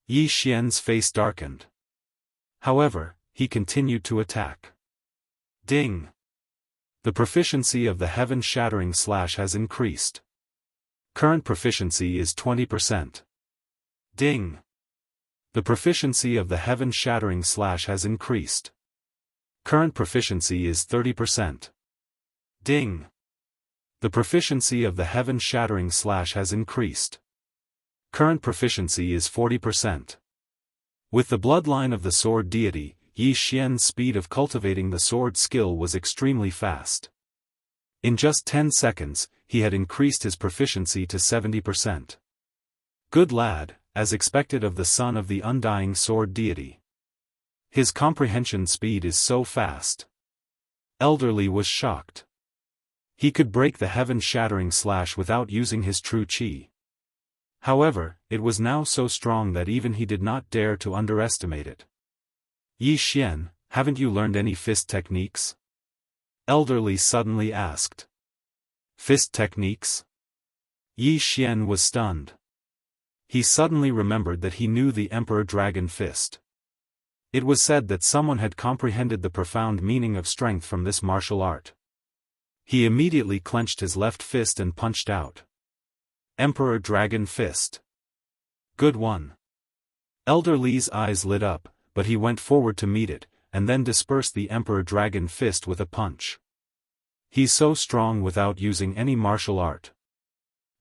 Yi Xian's face darkened. However, he continued to attack. Ding! The proficiency of the heaven-shattering slash has increased. Current proficiency is 20%. Ding! The proficiency of the heaven-shattering slash has increased. Current proficiency is 30%. Ding! The proficiency of the heaven-shattering slash has increased. Current proficiency is 40%. With the bloodline of the sword deity, Yi Xian's speed of cultivating the sword skill was extremely fast. In just 10 seconds, he had increased his proficiency to 70%. Good lad, as expected of the son of the undying sword deity. His comprehension speed is so fast. Elder Li was shocked. He could break the heaven-shattering slash without using his true qi. However, it was now so strong that even he did not dare to underestimate it. Yi Xian, haven't you learned any fist techniques? Elder Li suddenly asked. Fist techniques? Yi Xian was stunned. He suddenly remembered that he knew the Emperor Dragon Fist. It was said that someone had comprehended the profound meaning of strength from this martial art. He immediately clenched his left fist and punched out. Emperor Dragon Fist. Good one. Elder Li's eyes lit up, but he went forward to meet it, and then dispersed the Emperor Dragon Fist with a punch. He's so strong without using any martial art.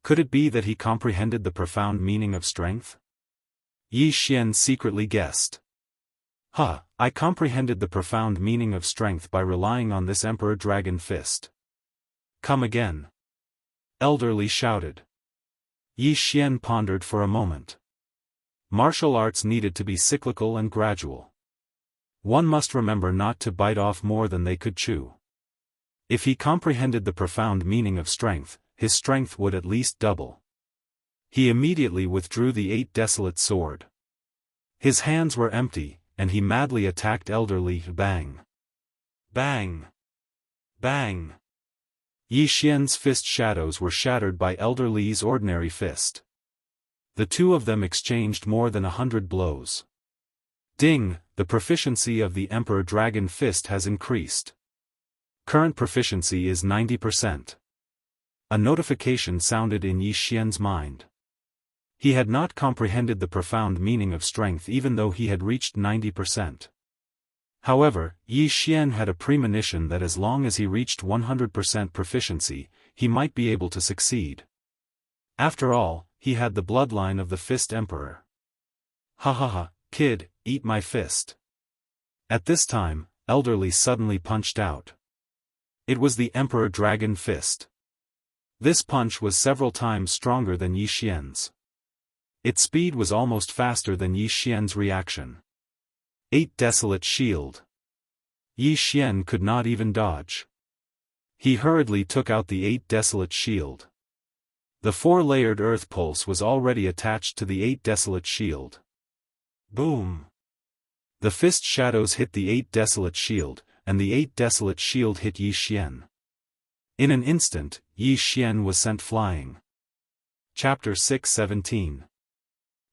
Could it be that he comprehended the profound meaning of strength? Yi Xian secretly guessed. I comprehended the profound meaning of strength by relying on this Emperor Dragon Fist. Come again. Elder Li shouted. Yi Xian pondered for a moment. Martial arts needed to be cyclical and gradual. One must remember not to bite off more than they could chew. If he comprehended the profound meaning of strength, his strength would at least double. He immediately withdrew the 8 desolate sword. His hands were empty, and he madly attacked Elder Li. Bang! Bang! Bang! Yi Xian's fist shadows were shattered by Elder Li's ordinary fist. The two of them exchanged more than 100 blows. Ding! The proficiency of the Emperor Dragon Fist has increased. Current proficiency is 90%. A notification sounded in Yi Xian's mind. He had not comprehended the profound meaning of strength even though he had reached 90%. However, Yi Xian had a premonition that as long as he reached 100% proficiency, he might be able to succeed. After all, he had the bloodline of the Fist Emperor. Kid, eat my fist. At this time, Elder Li suddenly punched out. It was the Emperor Dragon Fist. This punch was several times stronger than Yi Xian's. Its speed was almost faster than Yi Xian's reaction. 8 desolate shield. Yi Xian could not even dodge. He hurriedly took out the 8 desolate shield. The 4-layered earth pulse was already attached to the 8 desolate shield. Boom! The fist shadows hit the 8 desolate shield, and the 8 desolate shield hit Yi Xian. In an instant, Yi Xian was sent flying. Chapter 6:17.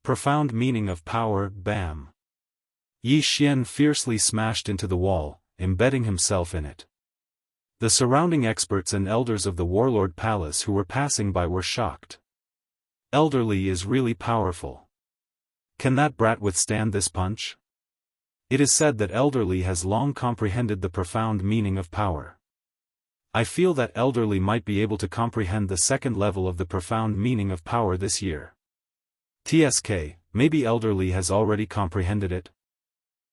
Profound meaning of power. Bam! Yi Xian fiercely smashed into the wall, embedding himself in it. The surrounding experts and elders of the Warlord Palace who were passing by were shocked. Elder Li is really powerful. Can that brat withstand this punch? It is said that Elder Li has long comprehended the profound meaning of power. I feel that Elder Li might be able to comprehend the second level of the profound meaning of power this year. TSK, maybe Elder Li has already comprehended it?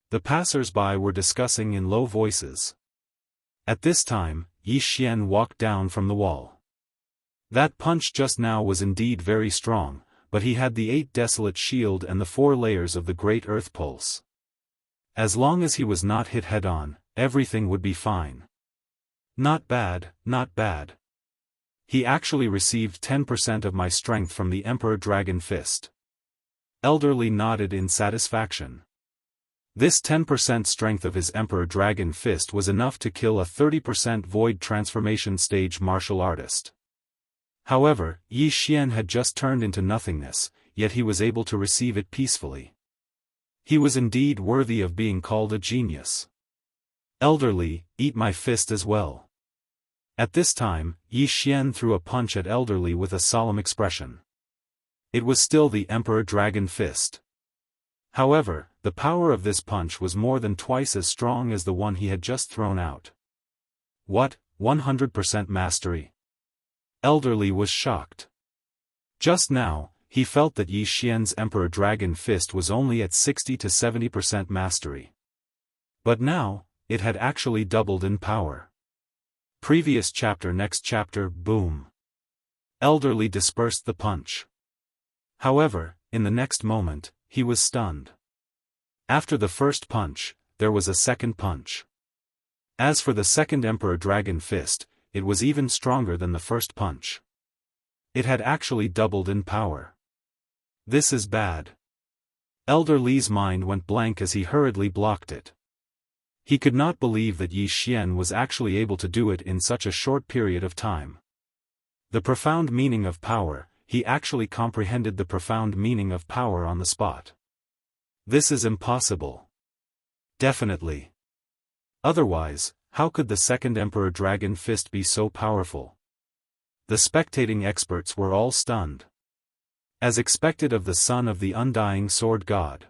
The passers-by were discussing in low voices. At this time, Yi Xian walked down from the wall. That punch just now was indeed very strong, but he had the 8 desolate shield and the 4 layers of the great earth pulse. As long as he was not hit head-on, everything would be fine. Not bad, not bad. He actually received 10% of my strength from the Emperor Dragon Fist. Elderly nodded in satisfaction. This 10% strength of his Emperor Dragon Fist was enough to kill a 30% Void Transformation stage martial artist. However, Yi Xian had just turned into nothingness, yet he was able to receive it peacefully. He was indeed worthy of being called a genius. Elderly, eat my fist as well. At this time, Yi Xian threw a punch at Elderly with a solemn expression. It was still the Emperor Dragon Fist. However, the power of this punch was more than twice as strong as the one he had just thrown out. What, 100% mastery? Elderly was shocked. Just now, he felt that Yi Xian's Emperor Dragon Fist was only at 60 to 70% mastery. But now, it had actually doubled in power. Previous chapter. Next chapter. Boom. Elderly dispersed the punch. However, in the next moment, he was stunned. After the first punch, there was a second punch. As for the second Emperor Dragon Fist, it was even stronger than the first punch. It had actually doubled in power. This is bad. Elder Li's mind went blank as he hurriedly blocked it. He could not believe that Yi Xian was actually able to do it in such a short period of time. The profound meaning of power, he actually comprehended the profound meaning of power on the spot. This is impossible. Definitely. Otherwise, how could the second Emperor Dragon Fist be so powerful? The spectating experts were all stunned. As expected of the son of the undying sword god.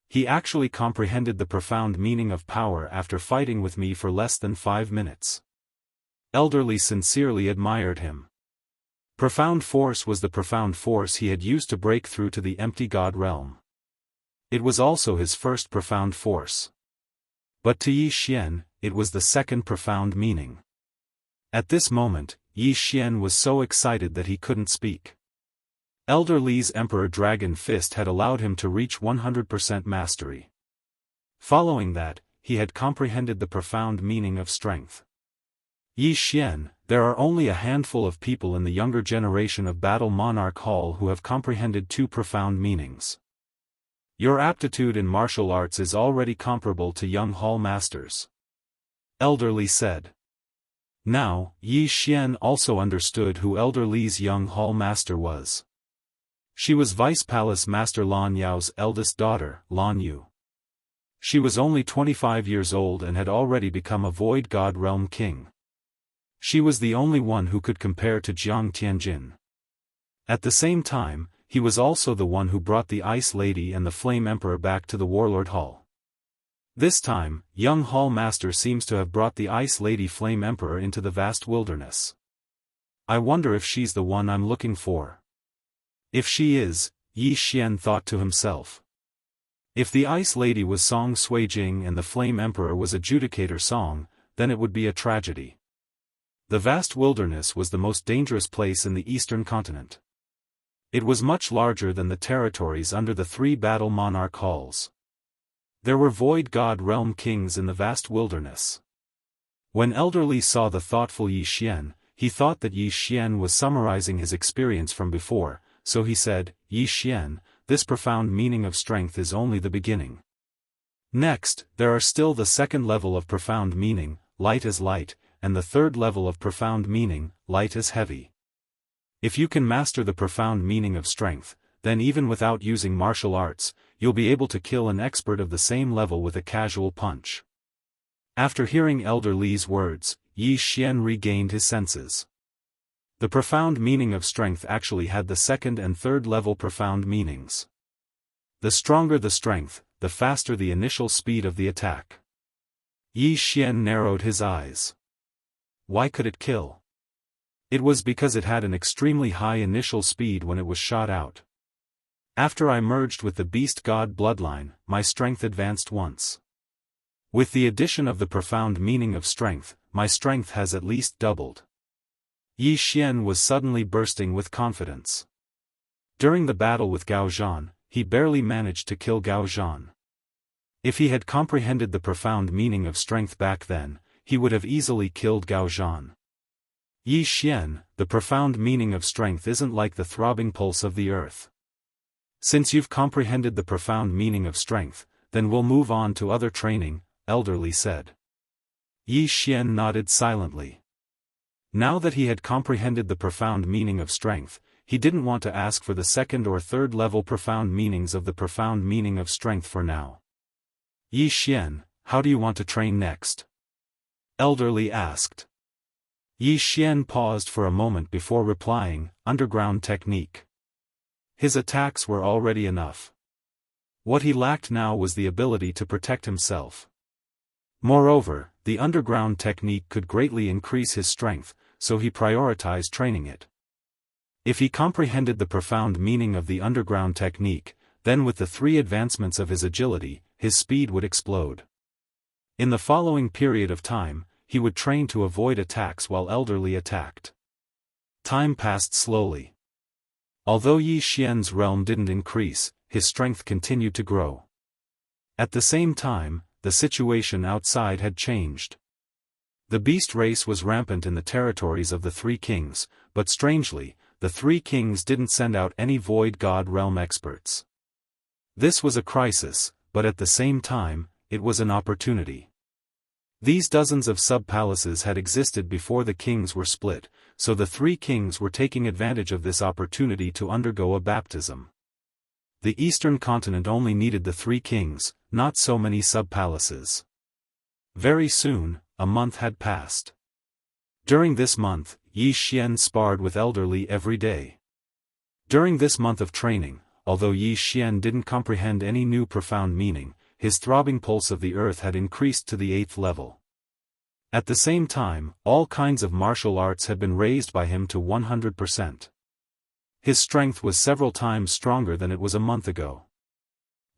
He actually comprehended the profound meaning of power after fighting with me for less than 5 minutes. Elderly sincerely admired him. Profound force was the profound force he had used to break through to the empty god realm. It was also his first profound force. But to Yi Xian, it was the second profound meaning. At this moment, Yi Xian was so excited that he couldn't speak. Elder Li's Emperor Dragon Fist had allowed him to reach 100% mastery. Following that, he had comprehended the profound meaning of strength. Yi Xian, there are only a handful of people in the younger generation of Battle Monarch Hall who have comprehended 2 profound meanings. Your aptitude in martial arts is already comparable to young hall masters. Elder Li said. Now, Yi Xian also understood who Elder Li's young hall master was. She was Vice Palace Master Lan Yao's eldest daughter, Lan Yu. She was only 25 years old and had already become a Void God Realm King. She was the only one who could compare to Jiang Tianjin. At the same time, he was also the one who brought the Ice Lady and the Flame Emperor back to the Warlord Hall. This time, young Hall Master seems to have brought the Ice Lady Flame Emperor into the vast wilderness. I wonder if she's the one I'm looking for. If she is, Yi Xian thought to himself. If the Ice Lady was Song Suijing and the Flame Emperor was Adjudicator Song, then it would be a tragedy. The vast wilderness was the most dangerous place in the eastern continent. It was much larger than the territories under the 3 Battle Monarch Halls. There were Void God Realm Kings in the vast wilderness. When Elder Li saw the thoughtful Yi Xian, he thought that Yi Xian was summarizing his experience from before, so he said, Yi Xian, this profound meaning of strength is only the beginning. Next, there are still the second level of profound meaning, light as light, and the third level of profound meaning, light as heavy. If you can master the profound meaning of strength, then even without using martial arts, you'll be able to kill an expert of the same level with a casual punch. After hearing Elder Li's words, Yi Xian regained his senses. The profound meaning of strength actually had the second and third level profound meanings. The stronger the strength, the faster the initial speed of the attack. Yi Xian narrowed his eyes. Why could it kill? It was because it had an extremely high initial speed when it was shot out. After I merged with the Beast God bloodline, my strength advanced once. With the addition of the profound meaning of strength, my strength has at least doubled. Yi Xian was suddenly bursting with confidence. During the battle with Gao Zhan, he barely managed to kill Gao Zhan. If he had comprehended the profound meaning of strength back then, he would have easily killed Gao Zhan. Yi Xian, the profound meaning of strength isn't like the throbbing pulse of the earth. Since you've comprehended the profound meaning of strength, then we'll move on to other training, Elderly said. Yi Xian nodded silently. Now that he had comprehended the profound meaning of strength, he didn't want to ask for the second or third level profound meanings of the profound meaning of strength for now. Yi Xian, how do you want to train next? Elderly asked. Yi Xian paused for a moment before replying, underground technique. His attacks were already enough. What he lacked now was the ability to protect himself. Moreover, the underground technique could greatly increase his strength, so he prioritized training it. If he comprehended the profound meaning of the underground technique, then with the 3 advancements of his agility, his speed would explode. In the following period of time, he would train to avoid attacks while Elderly attacked. Time passed slowly. Although Yi Xian's realm didn't increase, his strength continued to grow. At the same time, the situation outside had changed. The beast race was rampant in the territories of the 3 kings, but strangely, the 3 kings didn't send out any void god realm experts. This was a crisis, but at the same time, it was an opportunity. These dozens of sub-palaces had existed before the kings were split, so the 3 kings were taking advantage of this opportunity to undergo a baptism. The eastern continent only needed the 3 kings, not so many sub-palaces. Very soon, a month had passed. During this month, Yi Xian sparred with Elderly every day. During this month of training, although Yi Xian didn't comprehend any new profound meaning, his throbbing pulse of the earth had increased to the 8th level. At the same time, all kinds of martial arts had been raised by him to 100%. His strength was several times stronger than it was a month ago.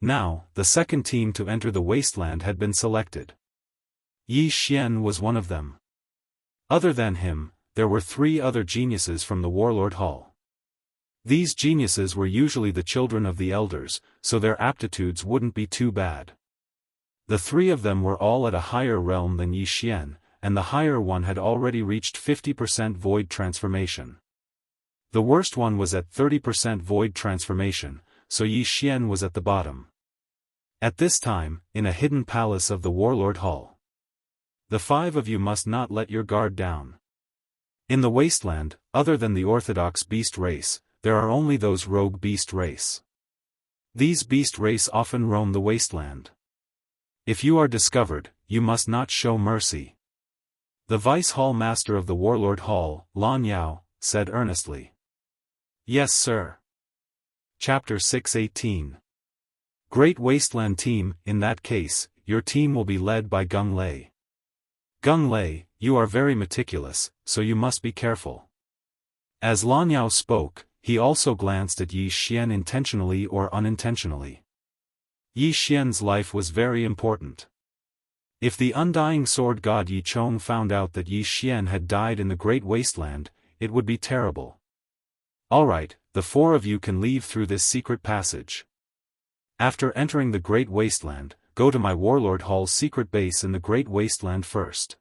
Now, the second team to enter the wasteland had been selected. Yi Xian was one of them. Other than him, there were 3 other geniuses from the Warlord Hall. These geniuses were usually the children of the elders, so their aptitudes wouldn't be too bad. The 3 of them were all at a higher realm than Yi Xian, and the higher one had already reached 50% void transformation. The worst one was at 30% void transformation, so Yi Xian was at the bottom. At this time, in a hidden palace of the Warlord Hall. The 5 of you must not let your guard down. In the wasteland, other than the orthodox beast race, there are only those rogue beast race. These beast race often roam the wasteland. If you are discovered, you must not show mercy. The Vice Hall Master of the Warlord Hall, Lan Yao, said earnestly. Yes, sir. Chapter 618. Great Wasteland Team. In that case, your team will be led by Gung Lei. Gung Lei, you are very meticulous, so you must be careful. As Lan Yao spoke, he also glanced at Yi Xian intentionally or unintentionally. Yi Xian's life was very important. If the undying sword god Yi Chong found out that Yi Xian had died in the Great Wasteland, it would be terrible. Alright, the 4 of you can leave through this secret passage. After entering the Great Wasteland, go to my Warlord Hall's secret base in the Great Wasteland first.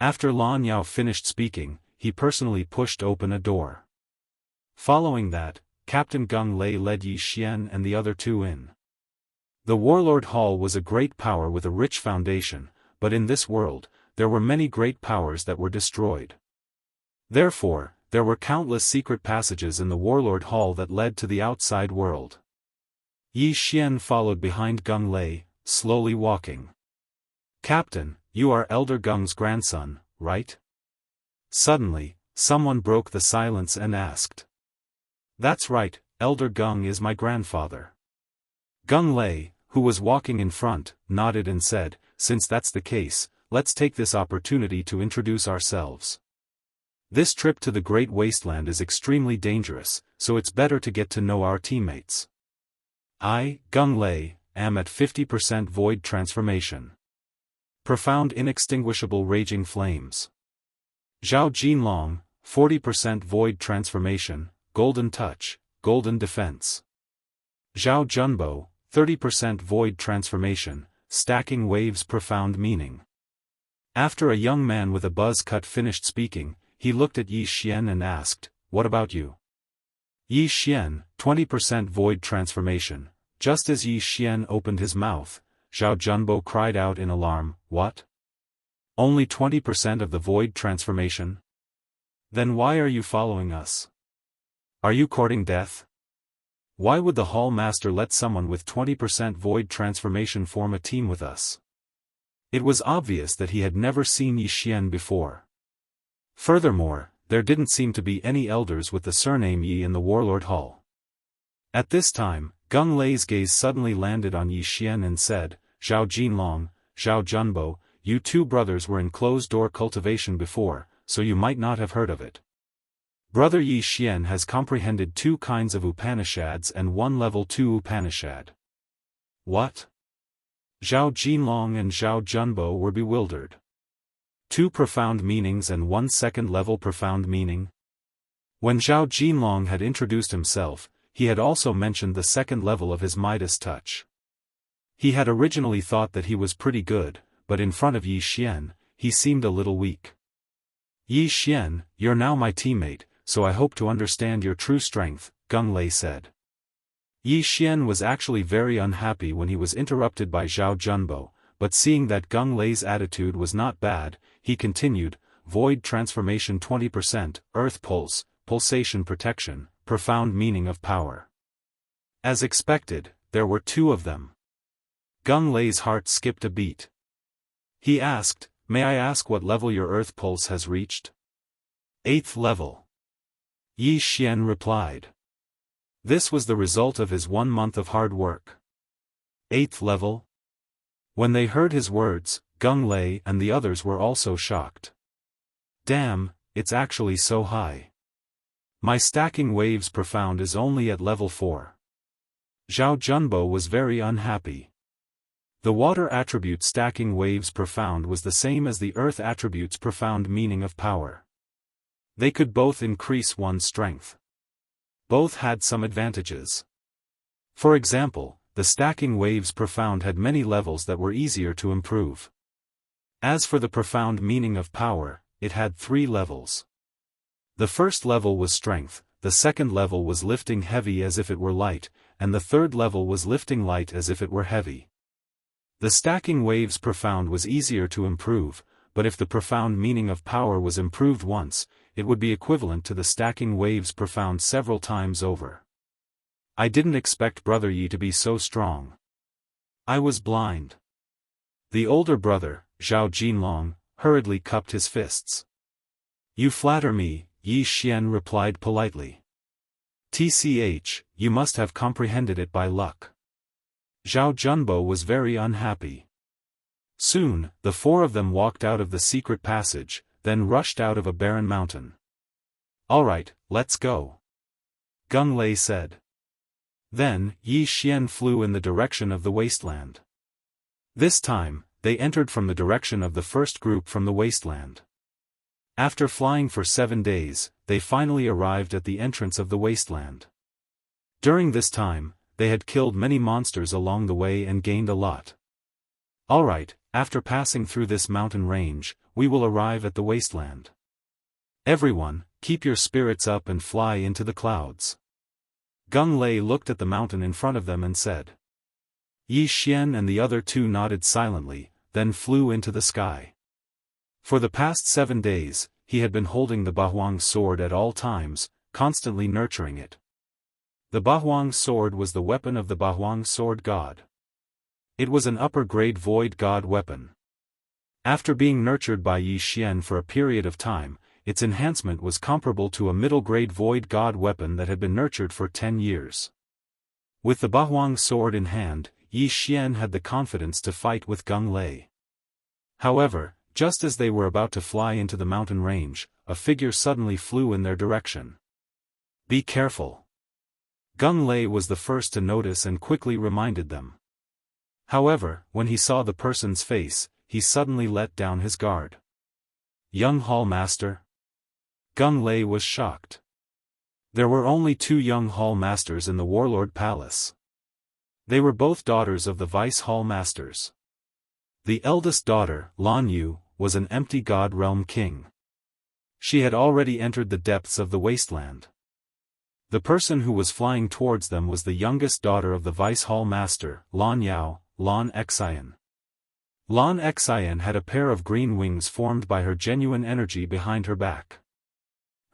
After Lan Yao finished speaking, he personally pushed open a door. Following that, Captain Gung Lei led Yi Xian and the other 2 in. The Warlord Hall was a great power with a rich foundation, but in this world, there were many great powers that were destroyed. Therefore, there were countless secret passages in the Warlord Hall that led to the outside world. Yi Xian followed behind Gung Lei, slowly walking. Captain, you are Elder Gung's grandson, right? Suddenly, someone broke the silence and asked. That's right, Elder Gung is my grandfather. Gung Lei, who was walking in front, nodded and said, since that's the case, let's take this opportunity to introduce ourselves. This trip to the Great Wasteland is extremely dangerous, so it's better to get to know our teammates. I, Gung Lei, am at 50% void transformation. Profound inextinguishable raging flames. Zhao Jinlong, 40% void transformation, golden touch, golden defense. Zhao Junbo, 30% void transformation, stacking waves profound meaning. After a young man with a buzz cut finished speaking, he looked at Yi Xian and asked, "What about you?" Yi Xian, 20% void transformation. Just as Yi Xian opened his mouth, Zhao Junbo cried out in alarm, "What? Only 20% of the void transformation? Then why are you following us? Are you courting death? Why would the Hall Master let someone with 20% void transformation form a team with us?" It was obvious that he had never seen Yi Xian before. Furthermore, there didn't seem to be any elders with the surname Yi in the Warlord Hall. At this time, Gung Lei's gaze suddenly landed on Yi Xian and said, "Zhao Jinlong, Zhao Junbo, you two brothers were in closed-door cultivation before, so you might not have heard of it. Brother Yi Xian has comprehended 2 kinds of Upanishads and 1 level 2 Upanishad." What? Zhao Jinlong and Zhao Junbo were bewildered. 2 profound meanings and 1 second-level profound meaning? When Zhao Jinlong had introduced himself, he had also mentioned the second level of his Midas touch. He had originally thought that he was pretty good, but in front of Yi Xian, he seemed a little weak. "Yi Xian, you're now my teammate, so I hope to understand your true strength," Gung Lei said. Yi Xian was actually very unhappy when he was interrupted by Zhao Junbo, but seeing that Gung Lei's attitude was not bad, he continued, "Void transformation 20%, earth pulse, pulsation protection, profound meaning of power." As expected, there were 2 of them. Gung Lei's heart skipped a beat. He asked, "May I ask what level your earth pulse has reached?" 8th level. Yi Xian replied. This was the result of his 1 month of hard work. 8th level? When they heard his words, Gung Lei and the others were also shocked. Damn, it's actually so high. My stacking waves profound is only at level 4. Zhao Junbo was very unhappy. The water attribute stacking waves profound was the same as the earth attribute's profound meaning of power. They could both increase one's strength. Both had some advantages. For example, the stacking waves profound had many levels that were easier to improve. As for the profound meaning of power, it had 3 levels. The first level was strength, the second level was lifting heavy as if it were light, and the third level was lifting light as if it were heavy. The stacking waves profound was easier to improve, but if the profound meaning of power was improved once, it would be equivalent to the stacking waves profound several times over. I didn't expect Brother Yi to be so strong. I was blind. The older brother, Zhao Jinlong, hurriedly cupped his fists. "You flatter me," Yi Xian replied politely. "TCH, you must have comprehended it by luck." Zhao Junbo was very unhappy. Soon, the 4 of them walked out of the secret passage, then rushed out of a barren mountain. "All right, let's go," Gung Lei said. Then, Yi Xian flew in the direction of the wasteland. This time, they entered from the direction of the first group from the wasteland. After flying for 7 days, they finally arrived at the entrance of the wasteland. During this time, they had killed many monsters along the way and gained a lot. "All right, after passing through this mountain range, we will arrive at the wasteland. Everyone, keep your spirits up and fly into the clouds." Gung Lei looked at the mountain in front of them and said. Yi Xian and the other 2 nodded silently, then flew into the sky. For the past 7 days, he had been holding the Bahuang sword at all times, constantly nurturing it. The Bahuang sword was the weapon of the Bahuang sword god. It was an upper-grade void god weapon. After being nurtured by Yi Xian for a period of time, its enhancement was comparable to a middle-grade void god weapon that had been nurtured for 10 years. With the Bahuang sword in hand, Yi Xian had the confidence to fight with Gung Lei. However, just as they were about to fly into the mountain range, a figure suddenly flew in their direction. "Be careful." Gung Lei was the first to notice and quickly reminded them. However, when he saw the person's face, he suddenly let down his guard. Young Hall Master? Gung Lei was shocked. There were only 2 young Hall Masters in the Warlord Palace. They were both daughters of the Vice Hall Masters. The eldest daughter, Lan Yu, was an empty god realm king. She had already entered the depths of the wasteland. The person who was flying towards them was the youngest daughter of the Vice Hall Master, Lan Yao, Lan Xian. Lan Xian had a pair of green wings formed by her genuine energy behind her back.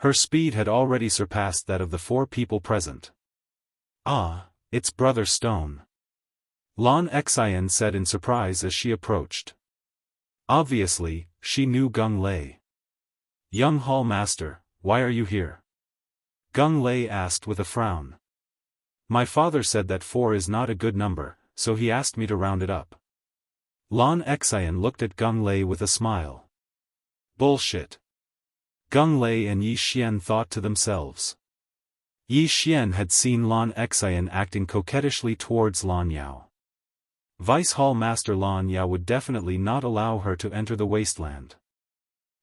Her speed had already surpassed that of the 4 people present. "Ah, it's Brother Stone," Lan Xian said in surprise as she approached. Obviously, she knew Gung Lei. "Young Hall Master, why are you here?" Gung Lei asked with a frown. "My father said that 4 is not a good number, so he asked me to round it up." Lan Xian looked at Gung Lei with a smile. "Bullshit." Gung Lei and Yi Xian thought to themselves. Yi Xian had seen Lan Xian acting coquettishly towards Lan Yao. Vice Hall Master Lan Yao would definitely not allow her to enter the wasteland.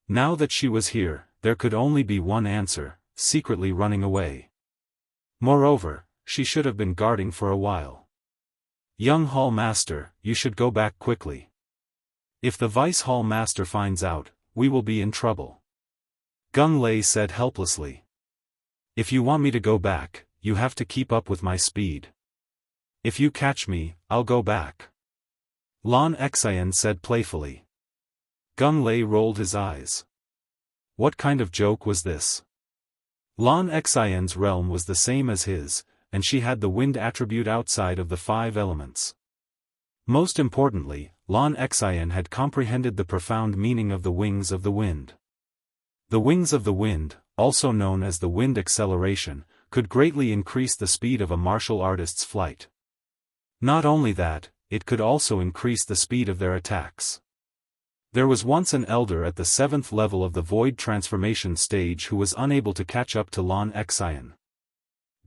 Now that she was here, there could only be one answer: secretly running away. Moreover, she should have been guarding for a while. "Young Hall Master, you should go back quickly. If the Vice Hall Master finds out, we will be in trouble," Gung Lei said helplessly. "If you want me to go back, you have to keep up with my speed. If you catch me, I'll go back," Lan Xian said playfully. Gung Lei rolled his eyes. What kind of joke was this? Lan Xian's realm was the same as his, and she had the wind attribute outside of the 5 elements. Most importantly, Lan Xian had comprehended the profound meaning of the wings of the wind. The wings of the wind, also known as the wind acceleration, could greatly increase the speed of a martial artist's flight. Not only that, it could also increase the speed of their attacks. There was once an elder at the 7th level of the void transformation stage who was unable to catch up to Lan Xian.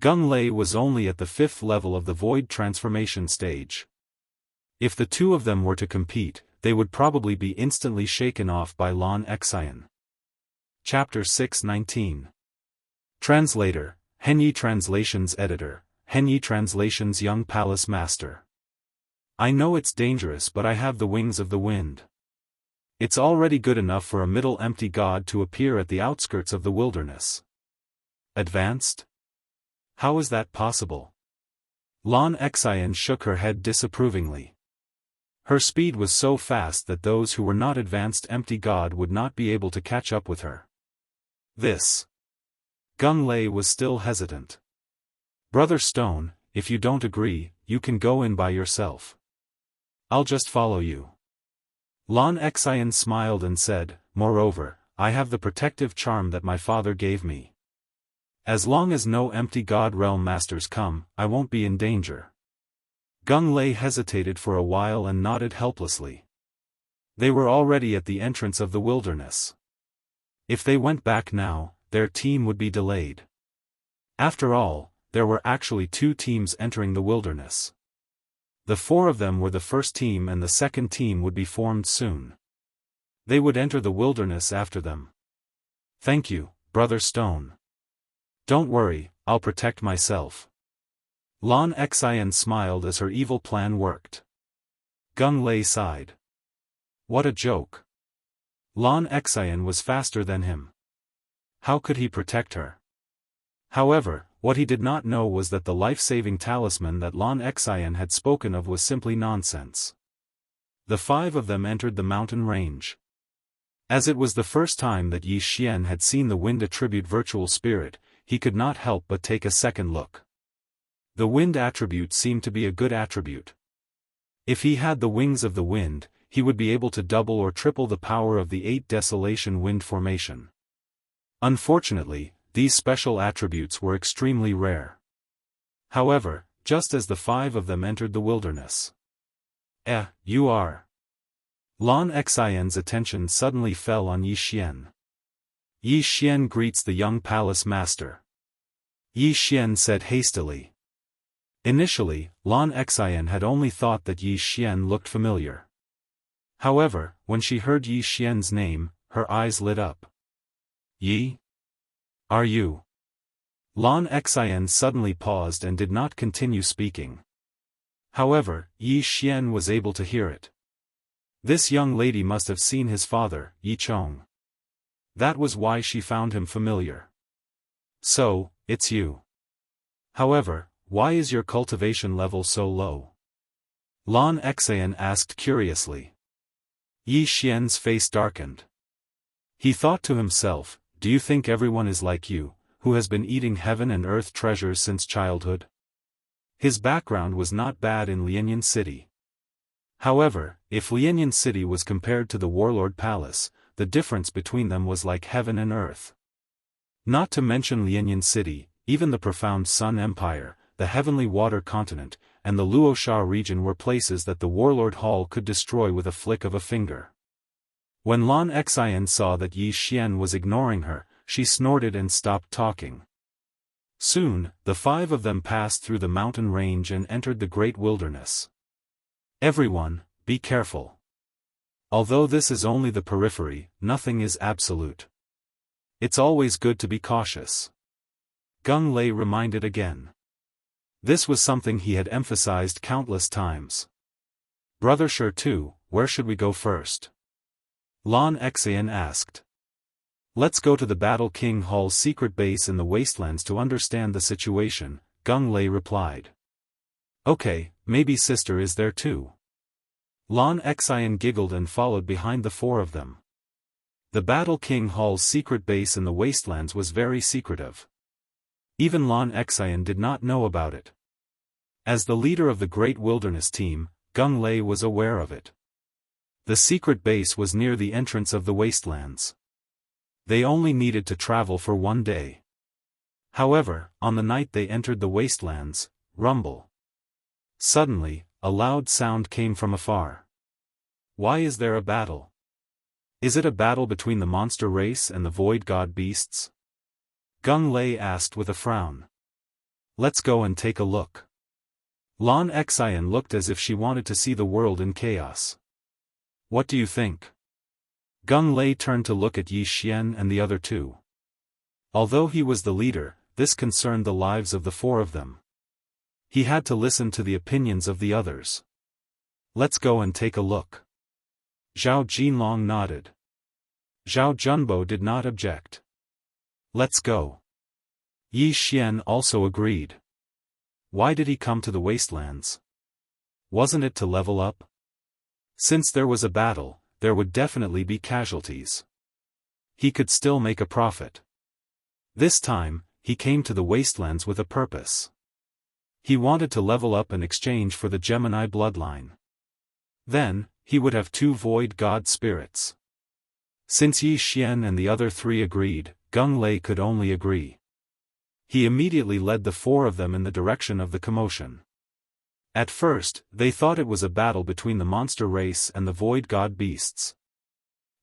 Gung Lei was only at the 5th level of the void transformation stage. If the 2 of them were to compete, they would probably be instantly shaken off by Lan Xian. Chapter 619. Translator, Henyi Translations Editor, Henyi Translations Young Palace Master. I know it's dangerous, but I have the wings of the wind. It's already good enough for a middle empty god to appear at the outskirts of the wilderness. Advanced? How is that possible? Lan Xian shook her head disapprovingly. Her speed was so fast that those who were not advanced empty god would not be able to catch up with her. This. Gung Lei was still hesitant. Brother Stone, if you don't agree, you can go in by yourself. I'll just follow you. Lan Xian smiled and said, moreover, I have the protective charm that my father gave me. As long as no empty god realm masters come, I won't be in danger. Gung Lei hesitated for a while and nodded helplessly. They were already at the entrance of the wilderness. If they went back now, their team would be delayed. After all, there were actually 2 teams entering the wilderness. The 4 of them were the first team and the second team would be formed soon. They would enter the wilderness after them. Thank you, Brother Stone. Don't worry, I'll protect myself. Lan Xian smiled as her evil plan worked. Gung Lei sighed. What a joke. Lan Xian was faster than him. How could he protect her? However, what he did not know was that the life-saving talisman that Lan Xian had spoken of was simply nonsense. The 5 of them entered the mountain range. As it was the first time that Yi Xian had seen the wind attribute virtual spirit, he could not help but take a second look. The wind attribute seemed to be a good attribute. If he had the wings of the wind, he would be able to double or triple the power of the 8 desolation wind formation. Unfortunately, these special attributes were extremely rare. However, just as the 5 of them entered the wilderness. You are. Lan Xian's attention suddenly fell on Yi Xian. Yi Xian greets the young palace master. Yi Xian said hastily. Initially, Lan Xian had only thought that Yi Xian looked familiar. However, when she heard Yi Xian's name, her eyes lit up. Yi? Are you? Lan Xian suddenly paused and did not continue speaking. However, Yi Xian was able to hear it. This young lady must have seen his father, Yi Chong. That was why she found him familiar. So, it's you. However, why is your cultivation level so low? Lan Xian asked curiously. Yi Xian's face darkened. He thought to himself, do you think everyone is like you, who has been eating heaven and earth treasures since childhood? His background was not bad in Lianyan City. However, if Lianyan City was compared to the Warlord Palace, the difference between them was like heaven and earth. Not to mention Lianyan City, even the profound Sun Empire, the Heavenly Water Continent, and the Luosha region were places that the Warlord Hall could destroy with a flick of a finger. When Lan Xian saw that Yi Xian was ignoring her, she snorted and stopped talking. Soon, the five of them passed through the mountain range and entered the great wilderness. Everyone, be careful. Although this is only the periphery, nothing is absolute. It's always good to be cautious. Gung Lei reminded again. This was something he had emphasized countless times. Brother Sure too, where should we go first? Lan Xian asked. Let's go to the Battle King Hall's secret base in the wastelands to understand the situation, Gung Lei replied. Okay, maybe sister is there too. Lan Xian giggled and followed behind the four of them. The Battle King Hall's secret base in the wastelands was very secretive. Even Lan Xian did not know about it. As the leader of the Great Wilderness team, Gung Lei was aware of it. The secret base was near the entrance of the wastelands. They only needed to travel for one day. However, on the night they entered the wastelands, rumble. Suddenly, a loud sound came from afar. Why is there a battle? Is it a battle between the monster race and the void god beasts? Gung Lei asked with a frown. Let's go and take a look. Lan Xian looked as if she wanted to see the world in chaos. What do you think? Gung Lei turned to look at Yi Xian and the other two. Although he was the leader, this concerned the lives of the four of them. He had to listen to the opinions of the others. Let's go and take a look. Zhao Jinlong nodded. Zhao Junbo did not object. Let's go. Yi Xian also agreed. Why did he come to the wastelands? Wasn't it to level up? Since there was a battle, there would definitely be casualties. He could still make a profit. This time, he came to the wastelands with a purpose. He wanted to level up in exchange for the Gemini bloodline. Then, he would have two void god spirits. Since Yi Xian and the other three agreed, Gung Lei could only agree. He immediately led the four of them in the direction of the commotion. At first, they thought it was a battle between the monster race and the void god beasts.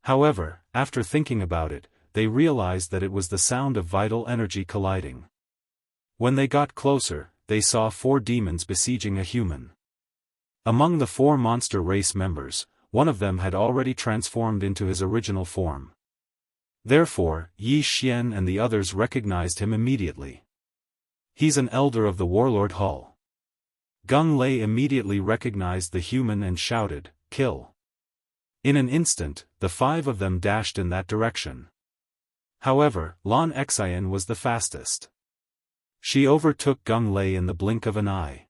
However, after thinking about it, they realized that it was the sound of vital energy colliding. When they got closer, they saw four demons besieging a human. Among the four monster race members, one of them had already transformed into his original form. Therefore, Yi Xian and the others recognized him immediately. He's an elder of the Warlord Hall. Gung Lei immediately recognized the human and shouted, "Kill!" In an instant, the five of them dashed in that direction. However, Lan Xian was the fastest. She overtook Gung Lei in the blink of an eye.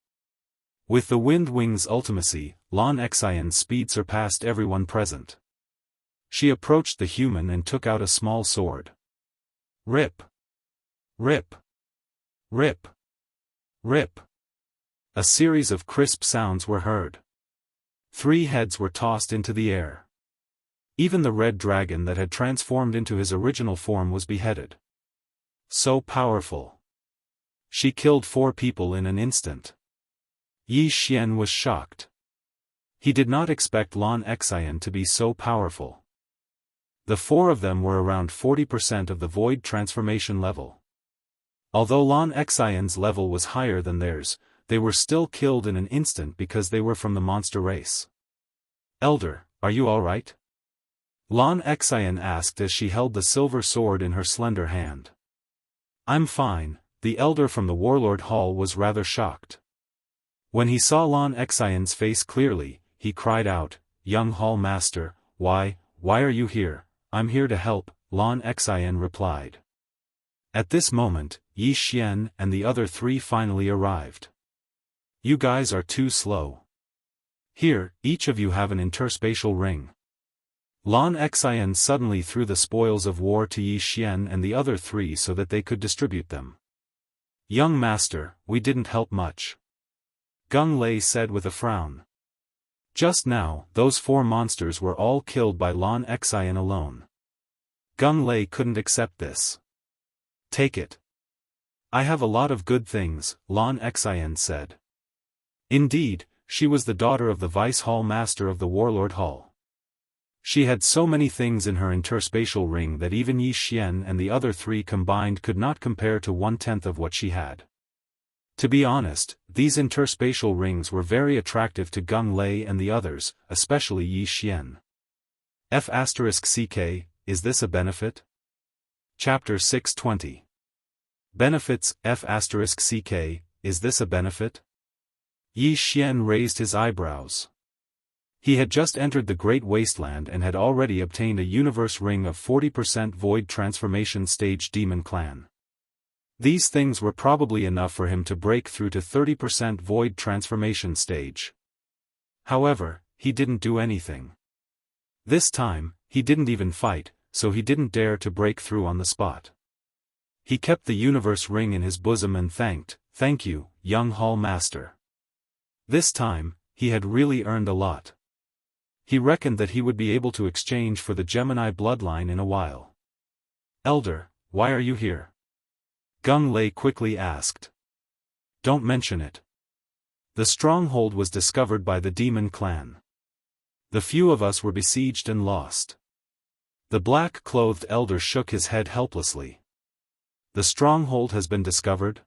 With the Wind Wing's ultimacy, Lan Xian's speed surpassed everyone present. She approached the human and took out a small sword. Rip! Rip! Rip! Rip! A series of crisp sounds were heard. 3 heads were tossed into the air. Even the red dragon that had transformed into his original form was beheaded. So powerful. She killed 4 people in an instant. Yi Xian was shocked. He did not expect Lan Xian to be so powerful. The 4 of them were around 40% of the void transformation level. Although Lan Xian's level was higher than theirs, they were still killed in an instant because they were from the monster race. Elder, are you all right? Lan Xian asked as she held the silver sword in her slender hand. I'm fine, the elder from the Warlord Hall was rather shocked. When he saw Lan Xian's face clearly, he cried out, Young Hall Master, why are you here? I'm here to help, Lan Xian replied. At this moment, Yi Xian and the other three finally arrived. You guys are too slow. Here, each of you have an interspatial ring. Lan Xian suddenly threw the spoils of war to Yi Xian and the other three so that they could distribute them. Young master, we didn't help much. Gung Lei said with a frown. Just now, those 4 monsters were all killed by Lan Xian alone. Gung Lei couldn't accept this. Take it. I have a lot of good things, Lan Xian said. Indeed, she was the daughter of the Vice Hall Master of the Warlord Hall. She had so many things in her interspatial ring that even Yi Xian and the other 3 combined could not compare to 1/10 of what she had. To be honest, these interspatial rings were very attractive to Gung Lei and the others, especially Yi Xian. F***CK, is this a benefit? Chapter 620. Benefits, F***CK, is this a benefit? Yi Xian raised his eyebrows. He had just entered the Great Wasteland and had already obtained a universe ring of 40% Void Transformation Stage Demon Clan. These things were probably enough for him to break through to 30% Void Transformation Stage. However, he didn't do anything. This time, he didn't even fight, so he didn't dare to break through on the spot. He kept the universe ring in his bosom and thank you, young Hall Master. This time, he had really earned a lot. He reckoned that he would be able to exchange for the Gemini bloodline in a while. Elder, why are you here? Gung Lei quickly asked. Don't mention it. The stronghold was discovered by the demon clan. The few of us were besieged and lost. The black-clothed elder shook his head helplessly. The stronghold has been discovered?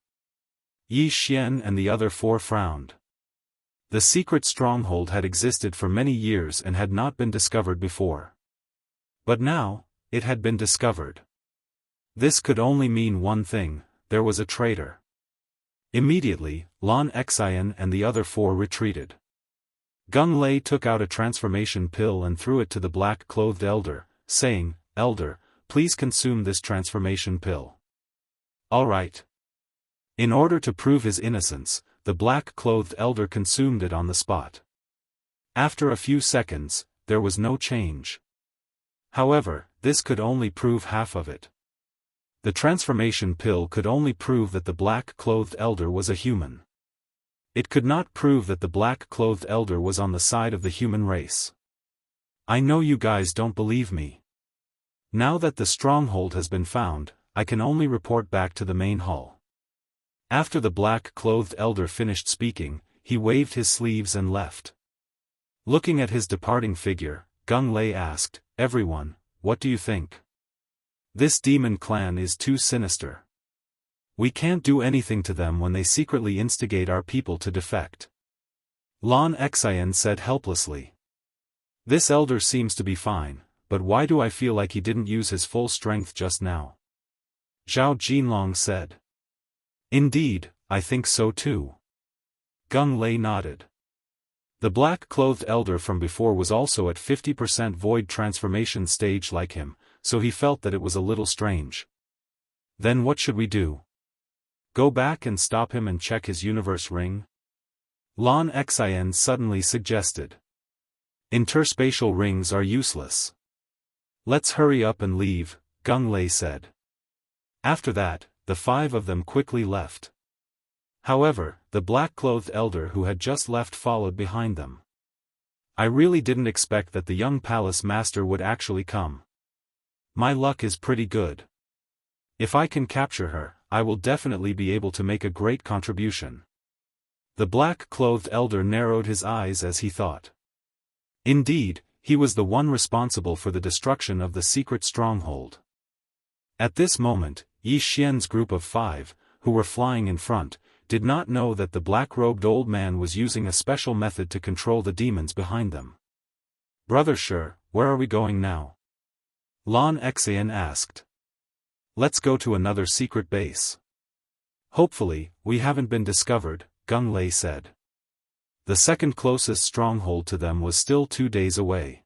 Yi Xian and the other 4 frowned. The secret stronghold had existed for many years and had not been discovered before. But now, it had been discovered. This could only mean one thing, there was a traitor. Immediately, Lan Xian and the other 4 retreated. Gung Lei took out a transformation pill and threw it to the black-clothed elder, saying, Elder, please consume this transformation pill. All right. In order to prove his innocence, the black-clothed elder consumed it on the spot. After a few seconds, there was no change. However, this could only prove half of it. The transformation pill could only prove that the black-clothed elder was a human. It could not prove that the black-clothed elder was on the side of the human race. I know you guys don't believe me. Now that the stronghold has been found, I can only report back to the main hall. After the black-clothed elder finished speaking, he waved his sleeves and left. Looking at his departing figure, Gung Lei asked, Everyone, what do you think? This demon clan is too sinister. We can't do anything to them when they secretly instigate our people to defect. Lan Xian said helplessly. This elder seems to be fine, but why do I feel like he didn't use his full strength just now? Zhao Jinlong said. Indeed, I think so too. Gung Lei nodded. The black-clothed elder from before was also at 50% void transformation stage like him, so he felt that it was a little strange. Then what should we do? Go back and stop him and check his universe ring? Lan Xian suddenly suggested. Interspatial rings are useless. Let's hurry up and leave, Gung Lei said. After that, the 5 of them quickly left. However, the black-clothed elder who had just left followed behind them. I really didn't expect that the young palace master would actually come. My luck is pretty good. If I can capture her, I will definitely be able to make a great contribution. The black-clothed elder narrowed his eyes as he thought. Indeed, he was the one responsible for the destruction of the secret stronghold. At this moment, Yi Xian's group of 5, who were flying in front, did not know that the black-robed old man was using a special method to control the demons behind them. Brother Shi, where are we going now? Lan Xian asked. Let's go to another secret base. Hopefully, we haven't been discovered, Gung Lei said. The second closest stronghold to them was still 2 days away.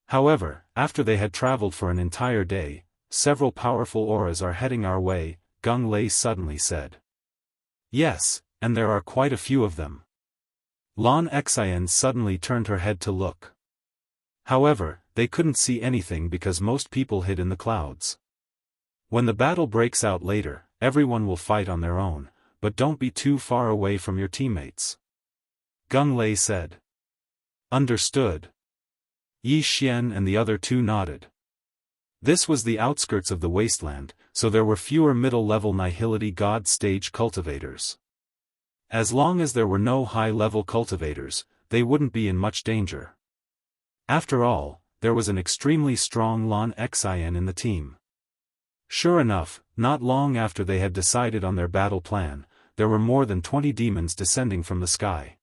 However, after they had traveled for an entire day, several powerful auras are heading our way, Gung Lei suddenly said. Yes, and there are quite a few of them. Lan Xian suddenly turned her head to look. However, they couldn't see anything because most people hid in the clouds. When the battle breaks out later, everyone will fight on their own, but don't be too far away from your teammates. Gung Lei said. Understood. Yi Xian and the other two nodded. This was the outskirts of the wasteland, so there were fewer middle-level nihility god stage cultivators. As long as there were no high-level cultivators, they wouldn't be in much danger. After all, there was an extremely strong Lan Xian in the team. Sure enough, not long after they had decided on their battle plan, there were more than 20 demons descending from the sky.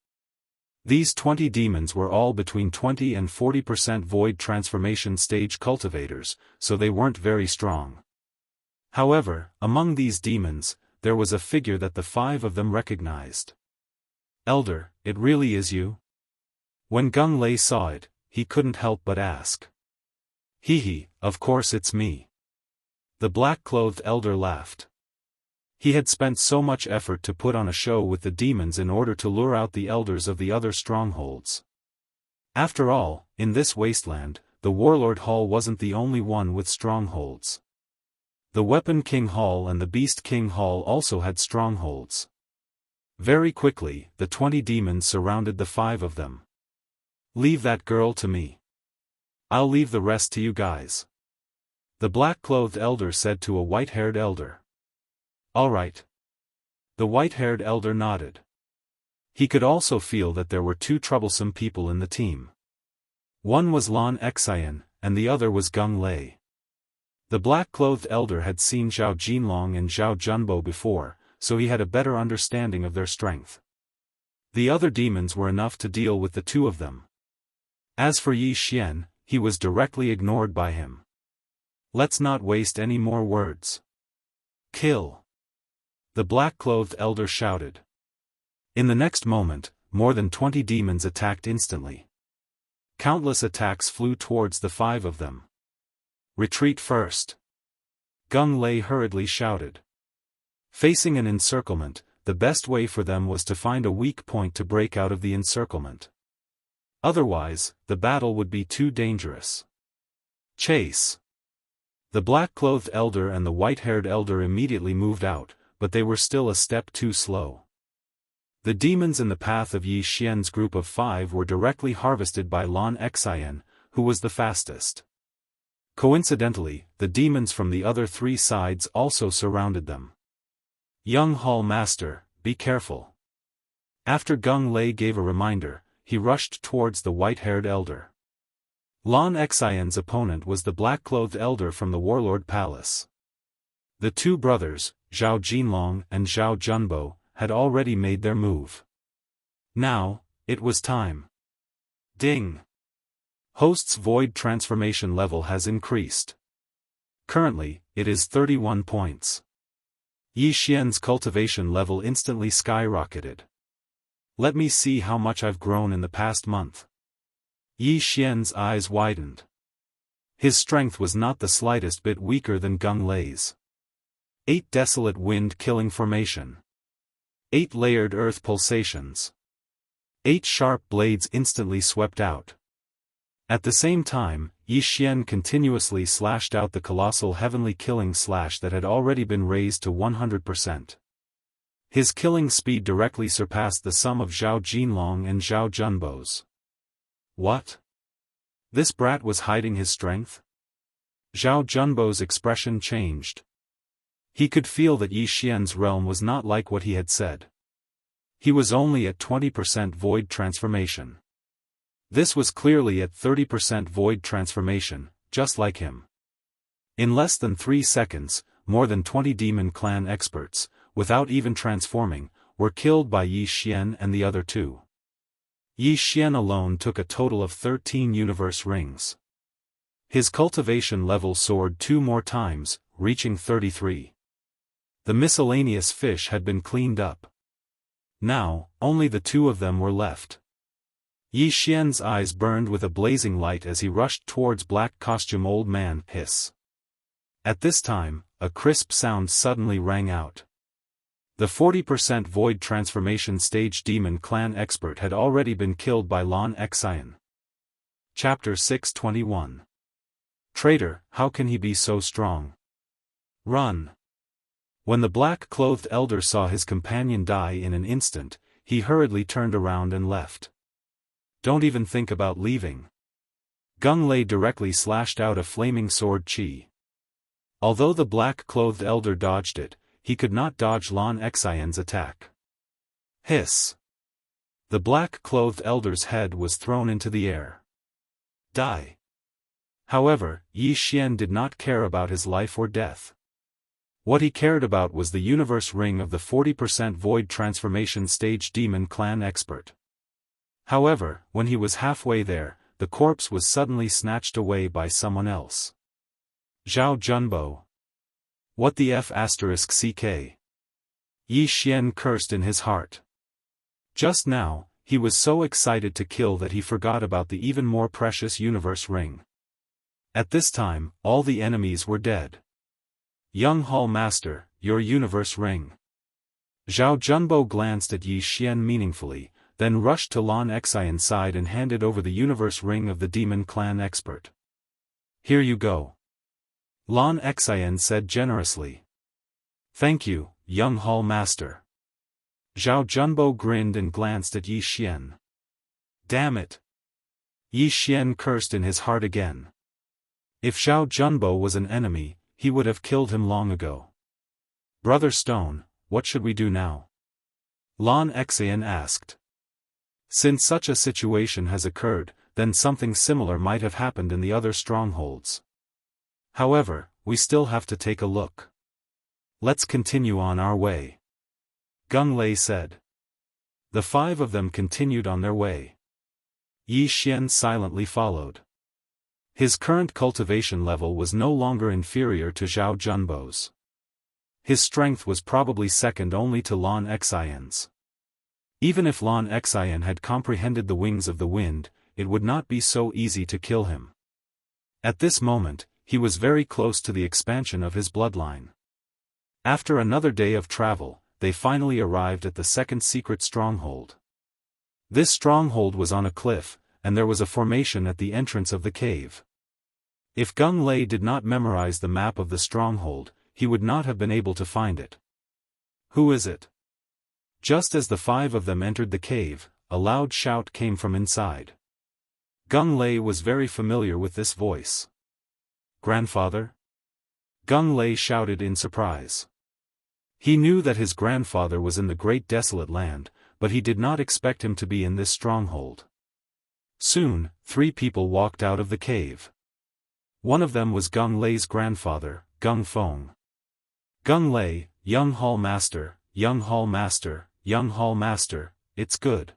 These 20 demons were all between 20 and 40% void transformation stage cultivators, so they weren't very strong. However, among these demons, there was a figure that the 5 of them recognized. Elder, it really is you? When Gung Lei saw it, he couldn't help but ask. Hee, of course it's me. The black-clothed elder laughed. He had spent so much effort to put on a show with the demons in order to lure out the elders of the other strongholds. After all, in this wasteland, the Warlord Hall wasn't the only one with strongholds. The Weapon King Hall and the Beast King Hall also had strongholds. Very quickly, the 20 demons surrounded the 5 of them. Leave that girl to me. I'll leave the rest to you guys. The black-clothed elder said to a white-haired elder. All right. The white-haired elder nodded. He could also feel that there were 2 troublesome people in the team. One was Lan Xian, and the other was Gung Lei. The black-clothed elder had seen Zhao Jinlong and Zhao Junbo before, so he had a better understanding of their strength. The other demons were enough to deal with the 2 of them. As for Yi Xian, he was directly ignored by him. Let's not waste any more words. Kill! The black-clothed elder shouted. In the next moment, more than 20 demons attacked instantly. Countless attacks flew towards the 5 of them. Retreat first! Gung Lei hurriedly shouted. Facing an encirclement, the best way for them was to find a weak point to break out of the encirclement. Otherwise, the battle would be too dangerous. Chase! The black-clothed elder and the white-haired elder immediately moved out, but they were still a step too slow. The demons in the path of Yi Xian's group of 5 were directly harvested by Lan Xian, who was the fastest. Coincidentally, the demons from the other 3 sides also surrounded them. Young Hall Master, be careful. After Gung Lei gave a reminder, he rushed towards the white-haired elder. Lan Xian's opponent was the black-clothed elder from the Warlord Palace. The 2 brothers, Zhao Jinlong and Zhao Junbo, had already made their move. Now, it was time. Ding! Host's void transformation level has increased. Currently, it is 31 points. Yi Xian's cultivation level instantly skyrocketed. Let me see how much I've grown in the past month. Yi Xian's eyes widened. His strength was not the slightest bit weaker than Gung Lei's. 8 desolate wind-killing formation. 8 layered earth pulsations. 8 sharp blades instantly swept out. At the same time, Yi Xian continuously slashed out the colossal heavenly killing slash that had already been raised to 100%. His killing speed directly surpassed the sum of Zhao Jinlong and Zhao Junbo's. What? This brat was hiding his strength? Zhao Junbo's expression changed. He could feel that Yi Xian's realm was not like what he had said. He was only at 20% void transformation. This was clearly at 30% void transformation, just like him. In less than 3 seconds, more than 20 Demon Clan experts, without even transforming, were killed by Yi Xian and the other 2. Yi Xian alone took a total of 13 universe rings. His cultivation level soared 2 more times, reaching 33. The miscellaneous fish had been cleaned up. Now, only the 2 of them were left. Yi Xian's eyes burned with a blazing light as he rushed towards Black Costume Old Man. Hiss. At this time, a crisp sound suddenly rang out. The 40% Void Transformation Stage Demon Clan expert had already been killed by Lan Xian. Chapter 621. Traitor, how can he be so strong? Run! When the black-clothed elder saw his companion die in an instant, he hurriedly turned around and left. Don't even think about leaving. Gung Lei directly slashed out a flaming sword chi. Although the black-clothed elder dodged it, he could not dodge Lan Xian's attack. Hiss! The black-clothed elder's head was thrown into the air. Die! However, Yi Xian did not care about his life or death. What he cared about was the universe ring of the 40% Void Transformation Stage Demon Clan expert. However, when he was halfway there, the corpse was suddenly snatched away by someone else. Zhao Junbo. What the F***ck? Yi Xian cursed in his heart. Just now, he was so excited to kill that he forgot about the even more precious universe ring. At this time, all the enemies were dead. Young Hall Master, your universe ring. Zhao Junbo glanced at Yi Xian meaningfully, then rushed to Lan Xian's side and handed over the universe ring of the Demon Clan expert. Here you go. Lan Xian said generously. Thank you, young Hall Master. Zhao Junbo grinned and glanced at Yi Xian. Damn it! Yi Xian cursed in his heart again. If Zhao Junbo was an enemy, he would have killed him long ago. Brother Stone, what should we do now? Lan Xian asked. Since such a situation has occurred, then something similar might have happened in the other strongholds. However, we still have to take a look. Let's continue on our way. Gung Lei said. The 5 of them continued on their way. Yi Xian silently followed. His current cultivation level was no longer inferior to Zhao Junbo's. His strength was probably second only to Lan Xian's. Even if Lan Xian had comprehended the wings of the wind, it would not be so easy to kill him. At this moment, he was very close to the expansion of his bloodline. After another day of travel, they finally arrived at the second secret stronghold. This stronghold was on a cliff, and there was a formation at the entrance of the cave. If Gung Lei did not memorize the map of the stronghold, he would not have been able to find it. Who is it? Just as the 5 of them entered the cave, a loud shout came from inside. Gung Lei was very familiar with this voice. Grandfather? Gung Lei shouted in surprise. He knew that his grandfather was in the Great Desolate Land, but he did not expect him to be in this stronghold. Soon, 3 people walked out of the cave. One of them was Gung Lei's grandfather, Gung Feng. Gung Lei, young Hall Master, young Hall Master, young Hall Master, it's good.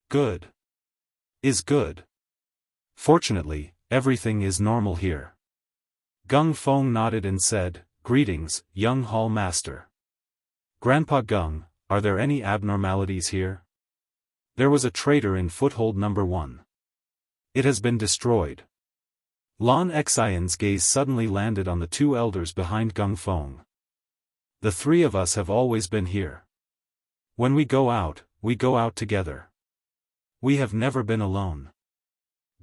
Good. Is good. Fortunately, everything is normal here. Gung Feng nodded and said, Greetings, young Hall Master. Grandpa Gung, are there any abnormalities here? There was a traitor in foothold number 1. It has been destroyed. Lan Xian's gaze suddenly landed on the 2 elders behind Gung Feng. The 3 of us have always been here. When we go out together. We have never been alone.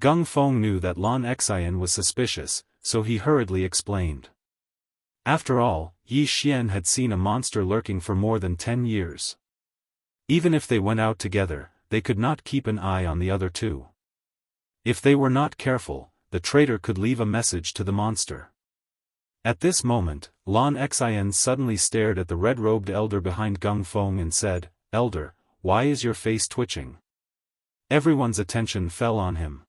Gung Feng knew that Lan Xian was suspicious, so he hurriedly explained. After all, Yi Xian had seen a monster lurking for more than 10 years. Even if they went out together, they could not keep an eye on the other 2. If they were not careful, the traitor could leave a message to the monster. At this moment, Lan Xian suddenly stared at the red-robed elder behind Gung Feng and said, Elder, why is your face twitching? Everyone's attention fell on him.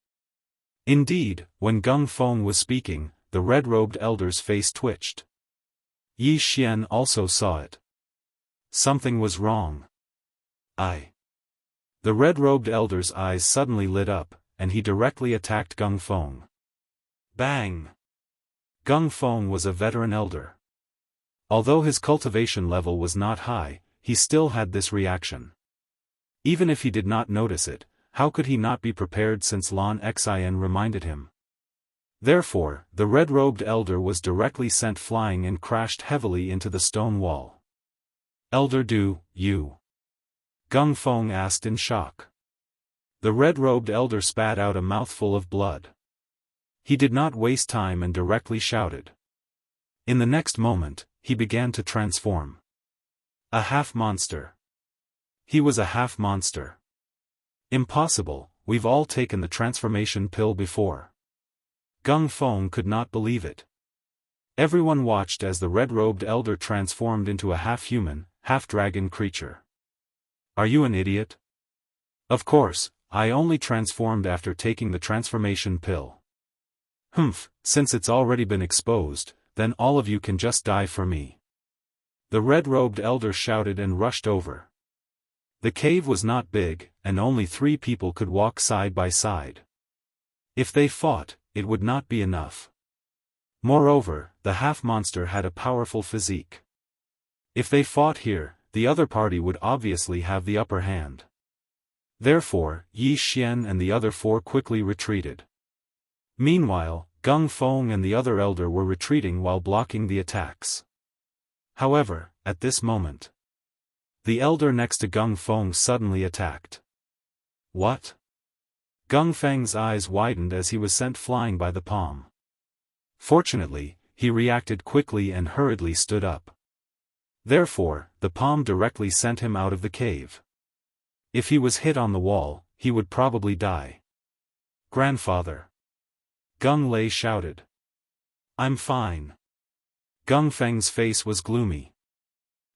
Indeed, when Gung Feng was speaking, the red-robed elder's face twitched. Yi Xian also saw it. Something was wrong. The red-robed elder's eyes suddenly lit up, and he directly attacked Gung Feng. Bang! Gung Feng was a veteran elder. Although his cultivation level was not high, he still had this reaction. Even if he did not notice it, how could he not be prepared since Lan Xian reminded him? Therefore, the red-robed elder was directly sent flying and crashed heavily into the stone wall. Elder Du, you? Gung Feng asked in shock. The red-robed elder spat out a mouthful of blood. He did not waste time and directly shouted. In the next moment, he began to transform. A half-monster. He was a half-monster. Impossible, we've all taken the transformation pill before. Gung Feng could not believe it. Everyone watched as the red-robed elder transformed into a half-human, half-dragon creature. Are you an idiot? Of course, I only transformed after taking the transformation pill. Humph, since it's already been exposed, then all of you can just die for me. The red-robed elder shouted and rushed over. The cave was not big, and only 3 people could walk side by side. If they fought, it would not be enough. Moreover, the half-monster had a powerful physique. If they fought here, the other party would obviously have the upper hand. Therefore, Yi Xian and the other 4 quickly retreated. Meanwhile, Gung Feng and the other elder were retreating while blocking the attacks. However, at this moment, the elder next to Gung Feng suddenly attacked. What? Gung Feng's eyes widened as he was sent flying by the palm. Fortunately, he reacted quickly and hurriedly stood up. Therefore, the palm directly sent him out of the cave. If he was hit on the wall, he would probably die. Grandfather! Gung Lei shouted. I'm fine. Gung Feng's face was gloomy.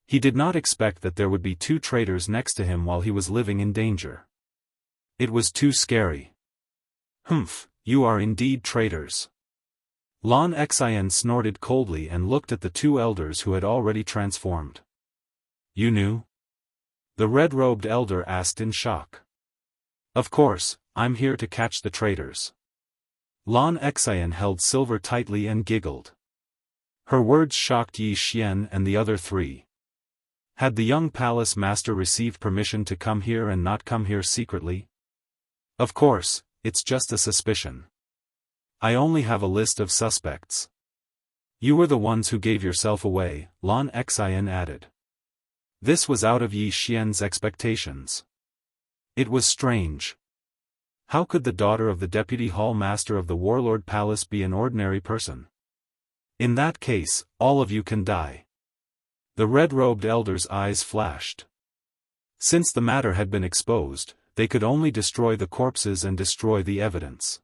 He did not expect that there would be 2 traitors next to him while he was living in danger. It was too scary. Humph, you are indeed traitors. Lan Xian snorted coldly and looked at the 2 elders who had already transformed. You knew? The red-robed elder asked in shock. Of course, I'm here to catch the traitors. Lan Xian held silver tightly and giggled. Her words shocked Yi Xian and the other 3. Had the young palace master received permission to come here and not come here secretly? Of course, it's just a suspicion. I only have a list of suspects. You were the ones who gave yourself away, Lan Xian added. This was out of Yi Xian's expectations. It was strange. How could the daughter of the deputy hall master of the warlord palace be an ordinary person? In that case, all of you can die. The red-robed elder's eyes flashed. Since the matter had been exposed, they could only destroy the corpses and destroy the evidence.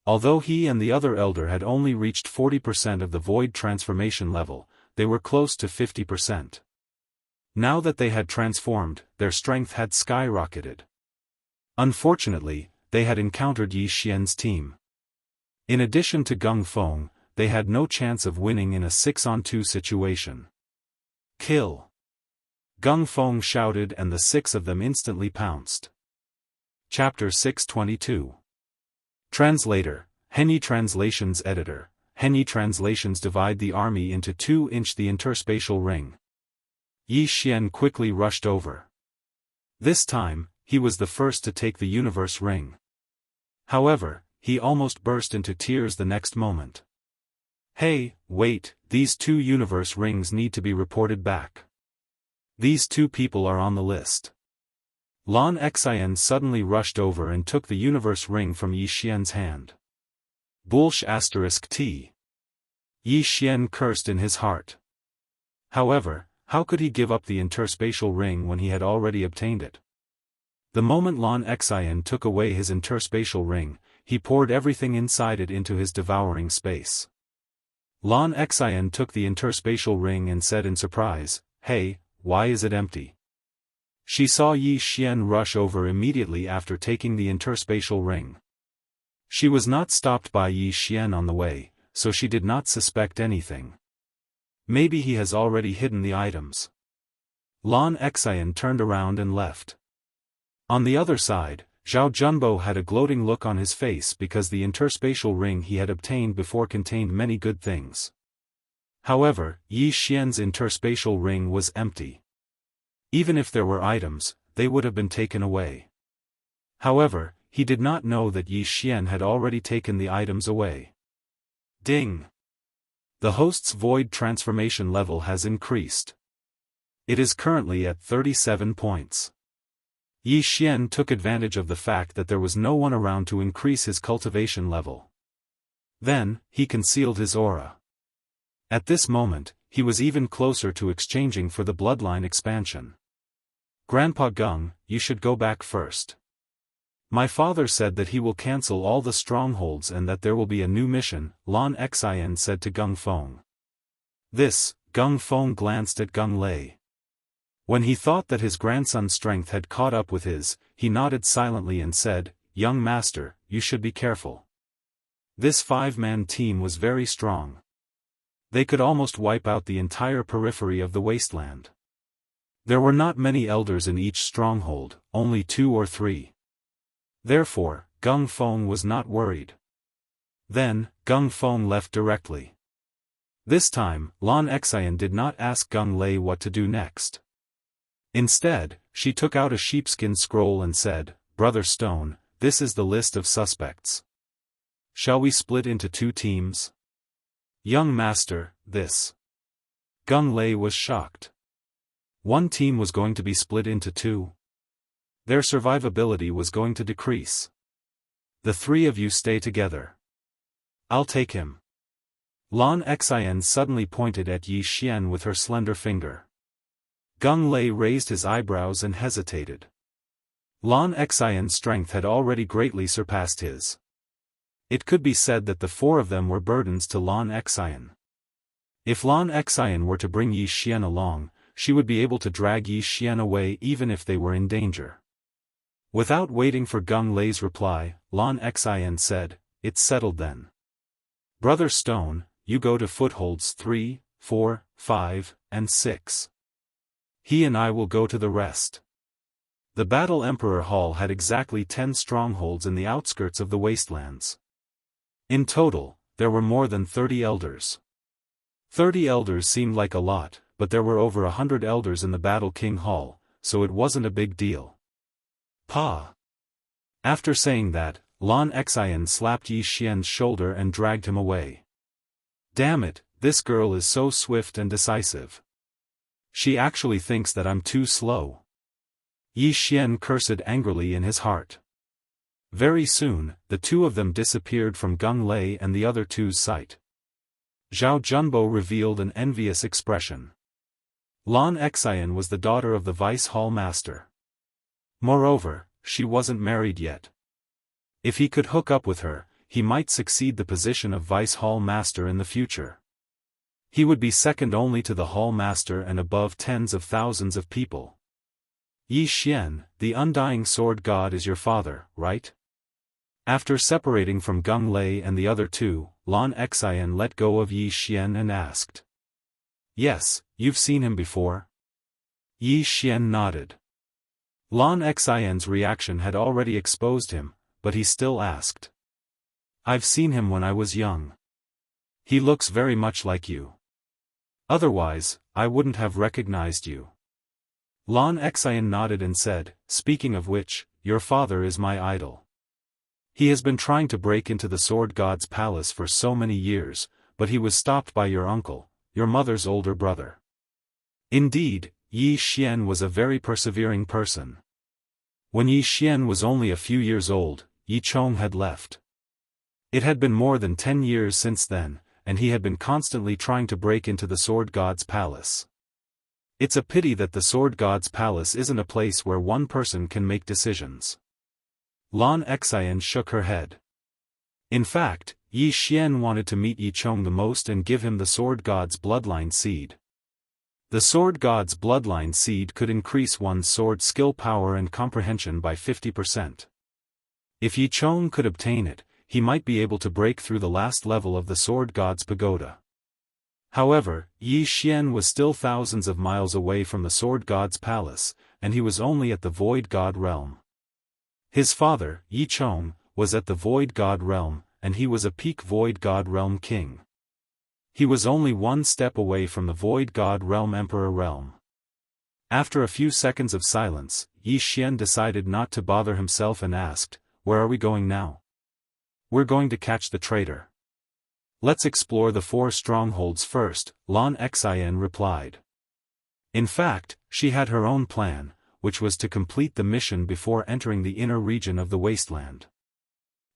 Although he and the other elder had only reached 40% of the void transformation level, they were close to 50%. Now that they had transformed, their strength had skyrocketed. Unfortunately, they had encountered Yi Xian's team. In addition to Gung Feng, they had no chance of winning in a 6-on-2 situation. Kill! Gung Feng shouted and the 6 of them instantly pounced. Chapter 622. Translator, Henny Translations Editor, Henny Translations divide the army into 2-inch the interspatial ring. Yi Xian quickly rushed over. This time, he was the first to take the universe ring. However, he almost burst into tears the next moment. Hey, wait, these 2 universe rings need to be reported back. These 2 people are on the list. Lan Xian suddenly rushed over and took the universe ring from Yi Xian's hand. Bullsh *T. Yi Xian cursed in his heart. However, how could he give up the interspatial ring when he had already obtained it? The moment Lan Xian took away his interspatial ring, he poured everything inside it into his devouring space. Lan Xian took the interspatial ring and said in surprise, "Hey, why is it empty?" She saw Yi Xian rush over immediately after taking the interspatial ring. She was not stopped by Yi Xian on the way, so she did not suspect anything. Maybe he has already hidden the items. Lan Xian turned around and left. On the other side, Zhao Junbo had a gloating look on his face because the interspatial ring he had obtained before contained many good things. However, Yi Xian's interspatial ring was empty. Even if there were items, they would have been taken away. However, he did not know that Yi Xian had already taken the items away. Ding! The host's void transformation level has increased. It is currently at 37 points. Yi Xian took advantage of the fact that there was no one around to increase his cultivation level. Then, he concealed his aura. At this moment, he was even closer to exchanging for the bloodline expansion. Grandpa Gung, you should go back first. My father said that he will cancel all the strongholds and that there will be a new mission, Lan Xian said to Gung Feng. This, Gung Feng glanced at Gung Lei. When he thought that his grandson's strength had caught up with his, he nodded silently and said, Young master, you should be careful. This 5-man team was very strong. They could almost wipe out the entire periphery of the wasteland. There were not many elders in each stronghold, only 2 or 3. Therefore, Gung Feng was not worried. Then, Gung Feng left directly. This time, Lan Xian did not ask Gung Lei what to do next. Instead, she took out a sheepskin scroll and said, Brother Stone, this is the list of suspects. Shall we split into 2 teams? Young master, this. Gung Lei was shocked. One team was going to be split into 2. Their survivability was going to decrease. The 3 of you stay together. I'll take him. Lan Xian suddenly pointed at Yi Xian with her slender finger. Gung Lei raised his eyebrows and hesitated. Lan Xian's strength had already greatly surpassed his. It could be said that the 4 of them were burdens to Lan Xian. If Lan Xian were to bring Yi Xian along, she would be able to drag Yi Xian away even if they were in danger. Without waiting for Gung Lei's reply, Lan Xian said, It's settled then. Brother Stone, you go to footholds 3, 4, 5, and 6. He and I will go to the rest. The Battle Emperor Hall had exactly 10 strongholds in the outskirts of the wastelands. In total, there were more than 30 elders. 30 elders seemed like a lot, but there were over 100 elders in the Battle King Hall, so it wasn't a big deal. Pa! After saying that, Lan Xian slapped Yi Xian's shoulder and dragged him away. Damn it, this girl is so swift and decisive. She actually thinks that I'm too slow. Yi Xian cursed angrily in his heart. Very soon, the 2 of them disappeared from Gung Lei and the other 2's sight. Zhao Junbo revealed an envious expression. Lan Xian was the daughter of the Vice Hall Master. Moreover, she wasn't married yet. If he could hook up with her, he might succeed the position of Vice Hall Master in the future. He would be second only to the Hall Master and above tens of thousands of people. Yi Xian, the Undying Sword God is your father, right? After separating from Gung Lei and the other 2, Lan Xian let go of Yi Xian and asked. Yes, you've seen him before? Yi Xian nodded. Lan Xian's reaction had already exposed him, but he still asked. I've seen him when I was young. He looks very much like you. Otherwise, I wouldn't have recognized you. Lan Xian nodded and said, Speaking of which, your father is my idol. He has been trying to break into the Sword God's palace for so many years, but he was stopped by your uncle, your mother's older brother. Indeed, Yi Xian was a very persevering person. When Yi Xian was only a few years old, Yi Chong had left. It had been more than 10 years since then, and he had been constantly trying to break into the Sword God's palace. It's a pity that the Sword God's palace isn't a place where one person can make decisions. Lan Xian shook her head. In fact, Yi Xian wanted to meet Yi Chong the most and give him the Sword God's bloodline seed. The Sword God's bloodline seed could increase one's sword skill power and comprehension by 50%. If Yi Chong could obtain it, he might be able to break through the last level of the Sword God's pagoda. However, Yi Xian was still thousands of miles away from the Sword God's palace, and he was only at the Void God realm. His father, Yi Chong, was at the Void God Realm, and he was a peak Void God Realm king. He was only one step away from the Void God Realm Emperor realm. After a few seconds of silence, Yi Xian decided not to bother himself and asked, "Where are we going now?" "We're going to catch the traitor." "Let's explore the 4 strongholds first," Lan Xian replied. In fact, she had her own plan, which was to complete the mission before entering the inner region of the wasteland.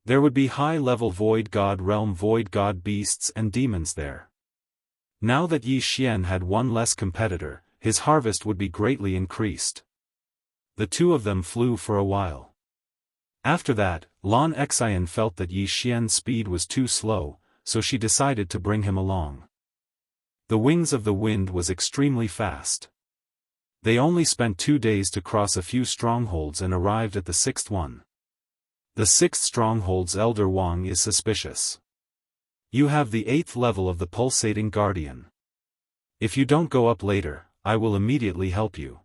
There would be high-level Void God Realm Void God beasts and demons there. Now that Yi Xian had one less competitor, his harvest would be greatly increased. The two of them flew for a while. After that, Lan Xian felt that Yi Xian's speed was too slow, so she decided to bring him along. The Wings of the Wind was extremely fast. They only spent 2 days to cross a few strongholds and arrived at the 6th one. The 6th stronghold's Elder Wang is suspicious. You have the 8th level of the Pulsating Guardian. If you don't go up later, I will immediately help you.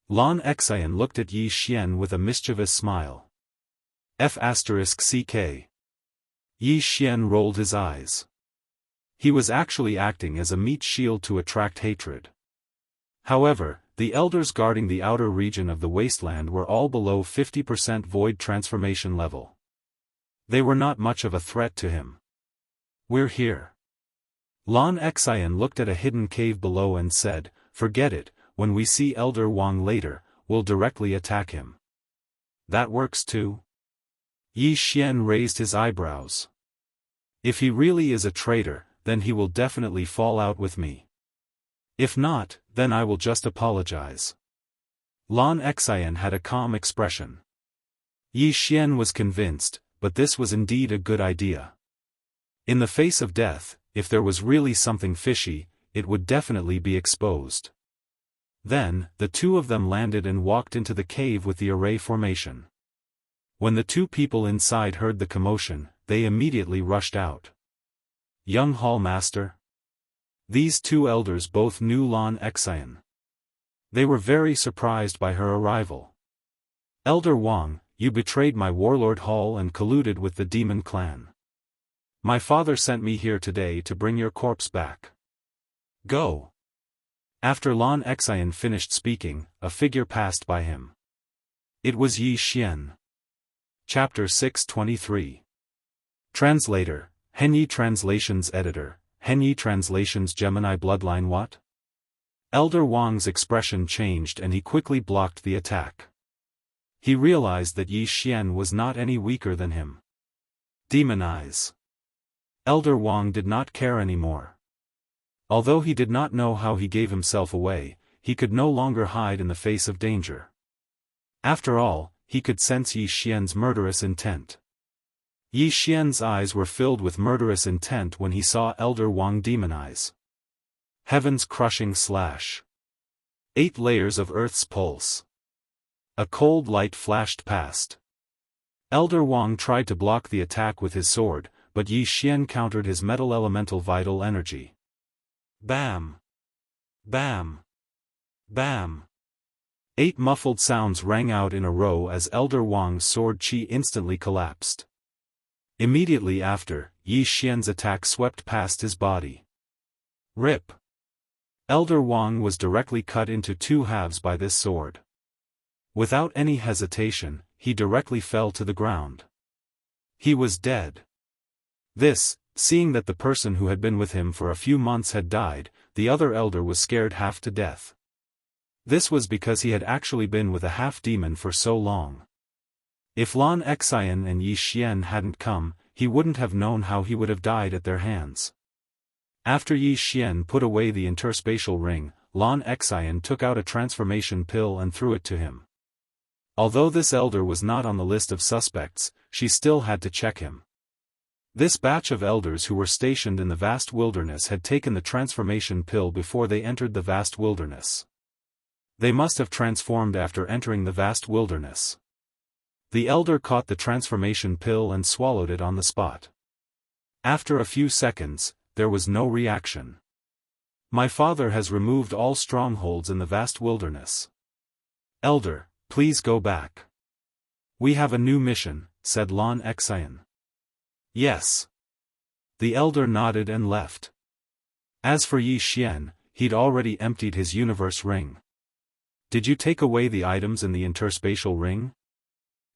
Lan Xian looked at Yi Xian with a mischievous smile. F***ck. Yi Xian rolled his eyes. He was actually acting as a meat shield to attract hatred. However, the elders guarding the outer region of the wasteland were all below 50% void transformation level. They were not much of a threat to him. "We're here." Lan Xian looked at a hidden cave below and said, "Forget it, when we see Elder Wang later, we'll directly attack him." "That works too?" Yi Xian raised his eyebrows. "If he really is a traitor, then he will definitely fall out with me. If not, then I will just apologize." Lan Xian had a calm expression. Yi Xian was convinced, but this was indeed a good idea. In the face of death, if there was really something fishy, it would definitely be exposed. Then, the two of them landed and walked into the cave with the array formation. When the 2 people inside heard the commotion, they immediately rushed out. "Young Hall Master?" These 2 elders both knew Lan Xian. They were very surprised by her arrival. "Elder Wang, you betrayed my warlord Hall and colluded with the demon clan. My father sent me here today to bring your corpse back. Go." After Lan Xian finished speaking, a figure passed by him. It was Yi Xian. Chapter 623. Translator, Henyi Translations Editor, Henyi Translations Gemini Bloodline. What? Elder Wang's expression changed and he quickly blocked the attack. He realized that Yi Xian was not any weaker than him. Demon Eyes. Elder Wang did not care anymore. Although he did not know how he gave himself away, he could no longer hide in the face of danger. After all, he could sense Yi Xian's murderous intent. Yi Xian's eyes were filled with murderous intent when he saw Elder Wang demonize. Heaven's crushing slash. 8 layers of Earth's pulse. A cold light flashed past. Elder Wang tried to block the attack with his sword, but Yi Xian countered his metal elemental vital energy. Bam! Bam! Bam! 8 muffled sounds rang out in a row as Elder Wang's sword chi instantly collapsed. Immediately after, Yi Xian's attack swept past his body. Rip! Elder Wang was directly cut into 2 halves by this sword. Without any hesitation, he directly fell to the ground. He was dead. This, seeing that the person who had been with him for a few months had died, the other elder was scared half to death. This was because he had actually been with a half-demon for so long. If Lan Xian and Yi Xian hadn't come, he wouldn't have known how he would have died at their hands. After Yi Xian put away the interspatial ring, Lan Xian took out a transformation pill and threw it to him. Although this elder was not on the list of suspects, she still had to check him. This batch of elders who were stationed in the vast wilderness had taken the transformation pill before they entered the vast wilderness. They must have transformed after entering the vast wilderness. The elder caught the transformation pill and swallowed it on the spot. After a few seconds, there was no reaction. My father has removed all strongholds in the vast wilderness. Elder, please go back. We have a new mission, said Lan Xian. Yes. The elder nodded and left. As for Yi Xian, he'd already emptied his universe ring. Did you take away the items in the interspatial ring?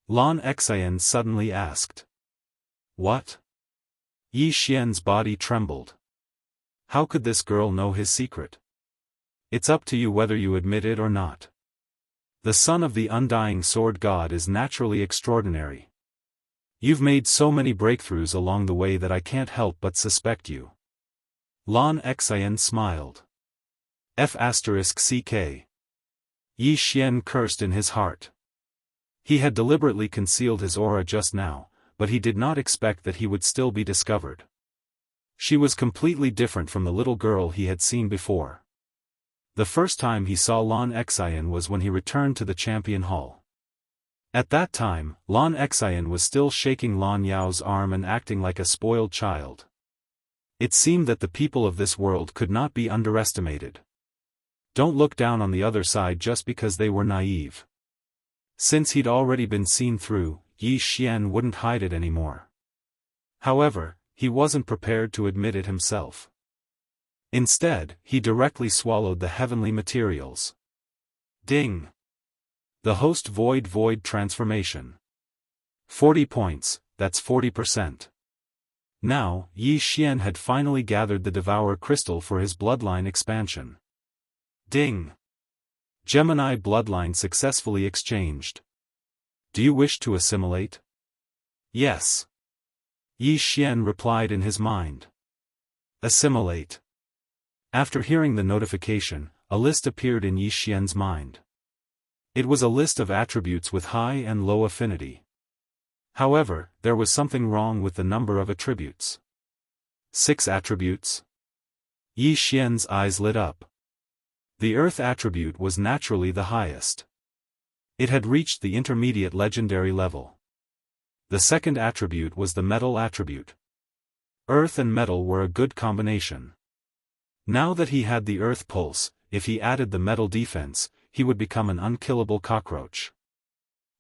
Lan Xian suddenly asked. What? Yi Xian's body trembled. How could this girl know his secret? It's up to you whether you admit it or not. The son of the undying sword god is naturally extraordinary. You've made so many breakthroughs along the way that I can't help but suspect you. Lan Xian smiled. F***ck. Yi Xian cursed in his heart. He had deliberately concealed his aura just now, but he did not expect that he would still be discovered. She was completely different from the little girl he had seen before. The first time he saw Lan Xian was when he returned to the Champion Hall. At that time, Lan Xian was still shaking Lan Yao's arm and acting like a spoiled child. It seemed that the people of this world could not be underestimated. Don't look down on the other side just because they were naive. Since he'd already been seen through, Yi Xian wouldn't hide it anymore. However, he wasn't prepared to admit it himself. Instead, he directly swallowed the heavenly materials. Ding! The host void transformation. 40 points, that's 40%. Now, Yi Xian had finally gathered the Devour crystal for his bloodline expansion. Ding! Gemini bloodline successfully exchanged. Do you wish to assimilate? Yes. Yi Xian replied in his mind. Assimilate. After hearing the notification, a list appeared in Yi Xian's mind. It was a list of attributes with high and low affinity. However, there was something wrong with the number of attributes. 6 attributes? Yi Xian's eyes lit up. The Earth attribute was naturally the highest. It had reached the intermediate legendary level. The second attribute was the Metal attribute. Earth and Metal were a good combination. Now that he had the Earth pulse, if he added the Metal defense, he would become an unkillable cockroach.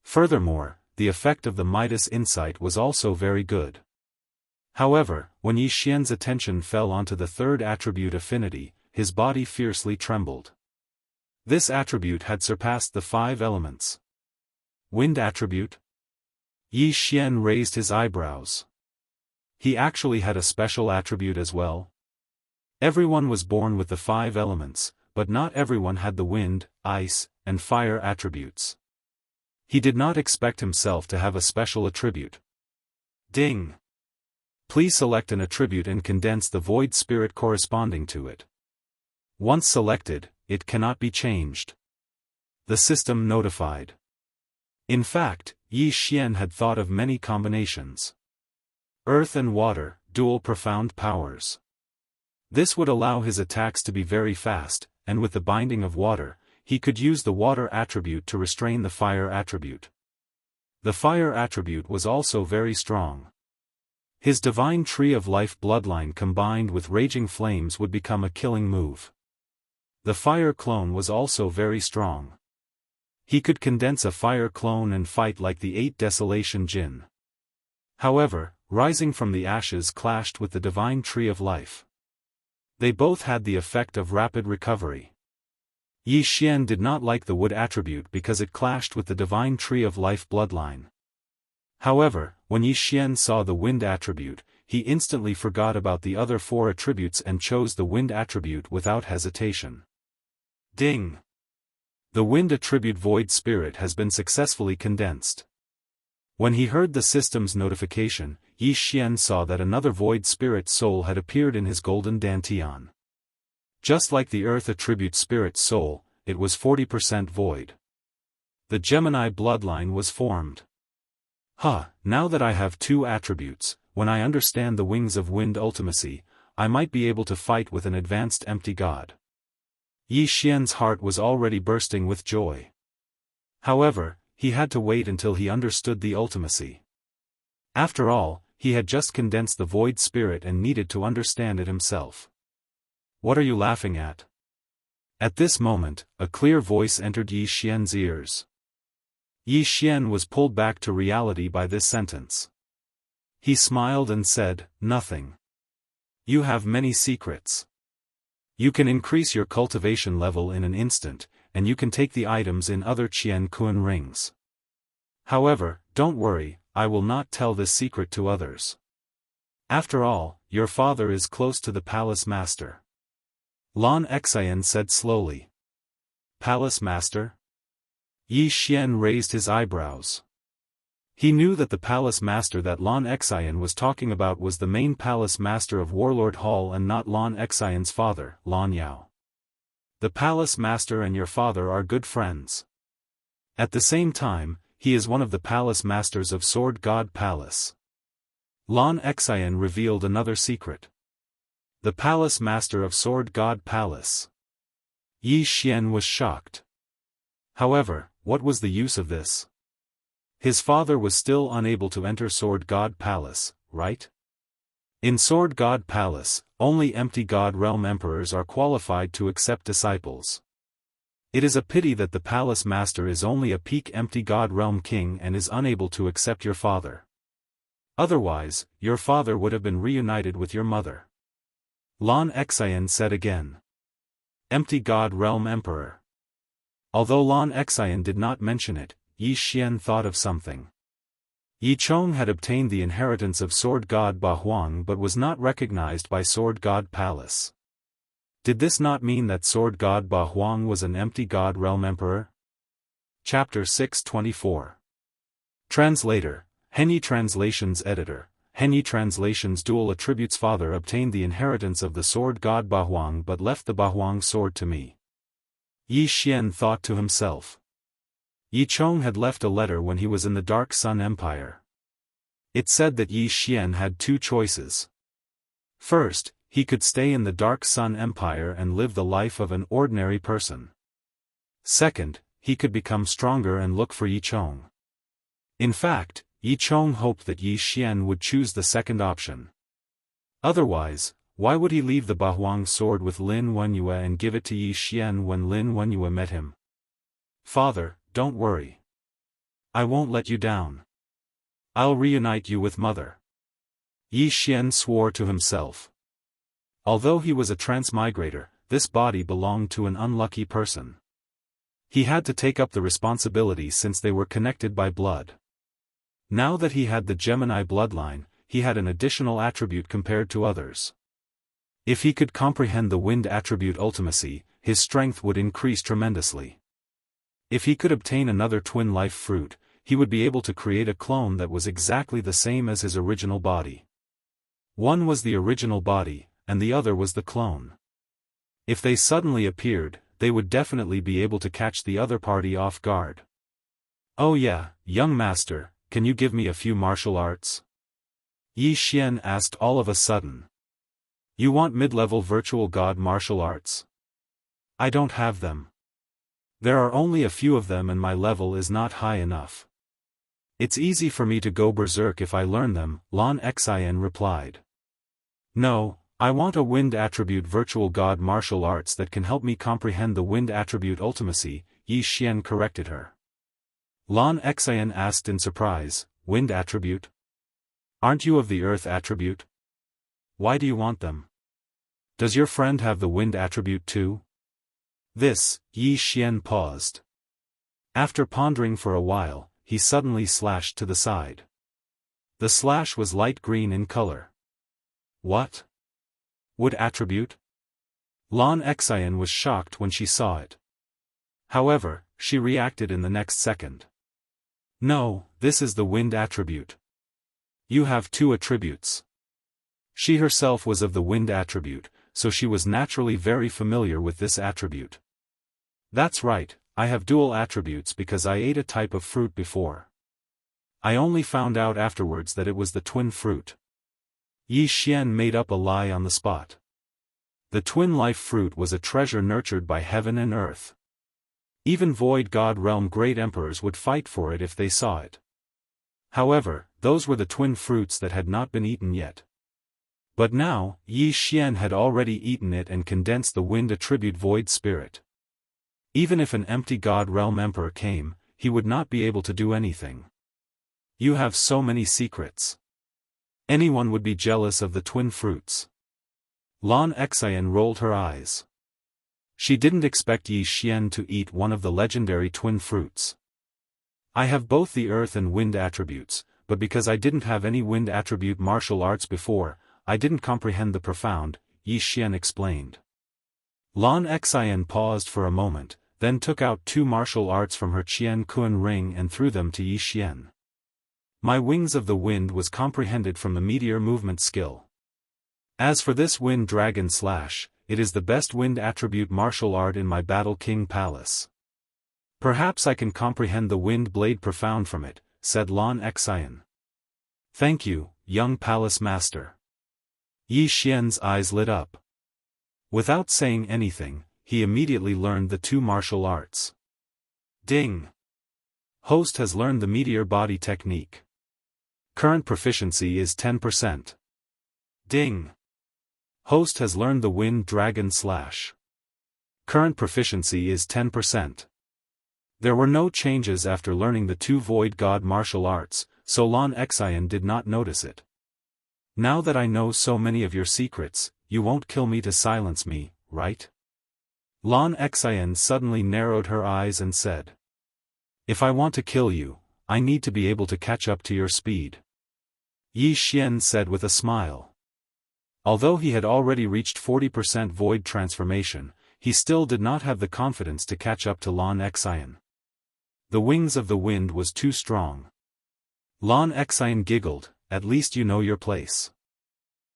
Furthermore, the effect of the Midas insight was also very good. However, when Yi Xian's attention fell onto the third attribute affinity, his body fiercely trembled. This attribute had surpassed the 5 elements. Wind attribute? Yi Xian raised his eyebrows. He actually had a special attribute as well? Everyone was born with the 5 elements, but not everyone had the wind, ice, and fire attributes. He did not expect himself to have a special attribute. Ding! Please select an attribute and condense the void spirit corresponding to it. Once selected, it cannot be changed. The system notified. In fact, Yi Xian had thought of many combinations. Earth and water, dual profound powers. This would allow his attacks to be very fast, and with the binding of water, he could use the water attribute to restrain the fire attribute. The fire attribute was also very strong. His divine tree of life bloodline combined with raging flames would become a killing move. The fire clone was also very strong. He could condense a fire clone and fight like the 8 Desolation Jinn. However, rising from the ashes clashed with the divine tree of life. They both had the effect of rapid recovery. Yi Xian did not like the wood attribute because it clashed with the divine tree of life bloodline. However, when Yi Xian saw the wind attribute, he instantly forgot about the other 4 attributes and chose the wind attribute without hesitation. Ding! The wind attribute void spirit has been successfully condensed. When he heard the system's notification, Yi Xian saw that another void spirit soul had appeared in his golden dantian. Just like the earth attribute spirit soul, it was 40% void. The Gemini bloodline was formed. Now that I have 2 attributes, when I understand the wings of wind ultimacy, I might be able to fight with an advanced empty god. Yi Xian's heart was already bursting with joy. However, he had to wait until he understood the ultimacy. After all, he had just condensed the void spirit and needed to understand it himself. What are you laughing at? At this moment, a clear voice entered Yi Xian's ears. Yi Xian was pulled back to reality by this sentence. He smiled and said, "Nothing. You have many secrets. You can increase your cultivation level in an instant, and you can take the items in other Qian Kun rings. However, don't worry, I will not tell this secret to others. After all, your father is close to the palace master." Lan Xian said slowly. "Palace master?" Yi Xian raised his eyebrows. He knew that the palace master that Lan Xian was talking about was the main palace master of Warlord Hall and not Lan Xian's father, Lan Yao. The palace master and your father are good friends. At the same time, he is one of the palace masters of Sword God Palace. Lan Xian revealed another secret. The palace master of Sword God Palace. Yi Xian was shocked. However, what was the use of this? His father was still unable to enter Sword God Palace, right? In Sword God Palace, only empty God Realm Emperors are qualified to accept disciples. It is a pity that the Palace Master is only a peak empty God Realm King and is unable to accept your father. Otherwise, your father would have been reunited with your mother. Lan Xian said again. Empty God Realm Emperor. Although Lan Xian did not mention it, Yi Xian thought of something. Yi Chong had obtained the inheritance of Sword God Ba Huang but was not recognized by Sword God Palace. Did this not mean that Sword God Ba Huang was an empty God Realm Emperor? Chapter 624. Translator, Henyi Translations Editor, Henyi Translations Dual Attributes Father obtained the inheritance of the Sword God Ba Huang but left the Ba Huang sword to me. Yi Xian thought to himself. Yi Chong had left a letter when he was in the Dark Sun Empire. It said that Yi Xian had two choices. First, he could stay in the Dark Sun Empire and live the life of an ordinary person. Second, he could become stronger and look for Yi Chong. In fact, Yi Chong hoped that Yi Xian would choose the second option. Otherwise, why would he leave the Ba Huang sword with Lin Wenyue and give it to Yi Xian when Lin Wenyue met him? Father, don't worry. I won't let you down. I'll reunite you with Mother. Yi Xian swore to himself. Although he was a transmigrator, this body belonged to an unlucky person. He had to take up the responsibility since they were connected by blood. Now that he had the Gemini bloodline, he had an additional attribute compared to others. If he could comprehend the wind attribute ultimacy, his strength would increase tremendously. If he could obtain another twin life fruit, he would be able to create a clone that was exactly the same as his original body. One was the original body, and the other was the clone. If they suddenly appeared, they would definitely be able to catch the other party off guard. Oh yeah, young master, can you give me a few martial arts? Yi Xian asked all of a sudden. You want mid-level virtual god martial arts? I don't have them. There are only a few of them and my level is not high enough. It's easy for me to go berserk if I learn them, Lan Xian replied. No, I want a wind attribute virtual god martial arts that can help me comprehend the wind attribute ultimacy, Yi Xian corrected her. Lan Xian asked in surprise, wind attribute? Aren't you of the earth attribute? Why do you want them? Does your friend have the wind attribute too? This, Yi Xian paused. After pondering for a while, he suddenly slashed to the side. The slash was light green in color. What? Wood attribute? Lan Xian was shocked when she saw it. However, she reacted in the next second. No, this is the wind attribute. You have two attributes. She herself was of the wind attribute, so she was naturally very familiar with this attribute. That's right, I have dual attributes because I ate a type of fruit before. I only found out afterwards that it was the twin fruit. Yi Xian made up a lie on the spot. The twin life fruit was a treasure nurtured by heaven and earth. Even Void God Realm great emperors would fight for it if they saw it. However, those were the twin fruits that had not been eaten yet. But now, Yi Xian had already eaten it and condensed the wind attribute void spirit. Even if an empty God Realm Emperor came, he would not be able to do anything. You have so many secrets. Anyone would be jealous of the twin fruits. Lan Xian rolled her eyes. She didn't expect Yi Xian to eat one of the legendary twin fruits. I have both the earth and wind attributes, but because I didn't have any wind attribute martial arts before, I didn't comprehend the profound, Yi Xian explained. Lan Xian paused for a moment, then took out 2 martial arts from her Qian Kun ring and threw them to Yi Xian. My wings of the wind was comprehended from the meteor movement skill. As for this wind dragon slash, it is the best wind attribute martial art in my Battle King Palace. Perhaps I can comprehend the wind blade profound from it, said Lan Xian. Thank you, young palace master. Yi Xian's eyes lit up. Without saying anything, he immediately learned the 2 martial arts. Ding! Host has learned the meteor body technique. Current proficiency is 10%. Ding! Host has learned the wind dragon slash. Current proficiency is 10%. There were no changes after learning the 2 void god martial arts, so Lan Xian did not notice it. Now that I know so many of your secrets, you won't kill me to silence me, right? Lan Xian suddenly narrowed her eyes and said. If I want to kill you, I need to be able to catch up to your speed. Yi Xian said with a smile. Although he had already reached 40% void transformation, he still did not have the confidence to catch up to Lan Xian. The wings of the wind was too strong. Lan Xian giggled, at least you know your place.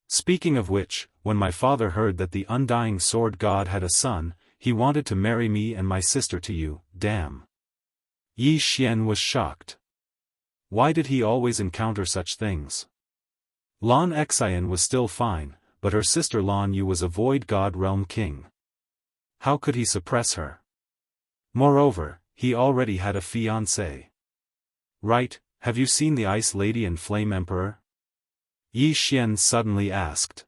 Speaking of which, when my father heard that the undying sword god had a son, he wanted to marry me and my sister to you, damn. Yi Xian was shocked. Why did he always encounter such things? Lan Xian was still fine, but her sister Lan Yu was a void god realm king. How could he suppress her? Moreover, he already had a fiancée. Right, have you seen the Ice Lady and Flame Emperor? Yi Xian suddenly asked.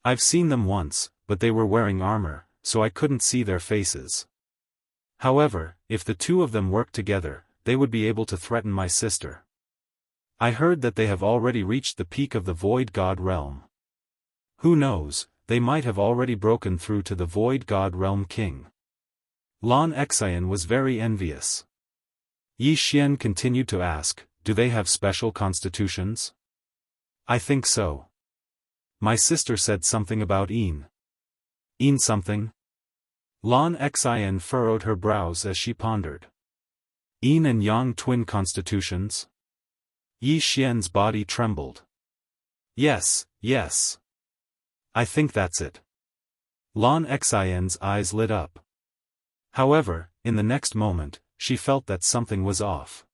I've seen them once, but they were wearing armor, so I couldn't see their faces. However, if the 2 of them worked together, they would be able to threaten my sister. I heard that they have already reached the peak of the void god realm. Who knows, they might have already broken through to the void god realm king. Lan Xian was very envious. Yi Xian continued to ask, do they have special constitutions? I think so. My sister said something about Yin. Yin something? Lan Xian furrowed her brows as she pondered. Yin and Yang twin constitutions? Yi Xian's body trembled. Yes, yes. I think that's it. Lan Xian's eyes lit up. However, in the next moment, she felt that something was off.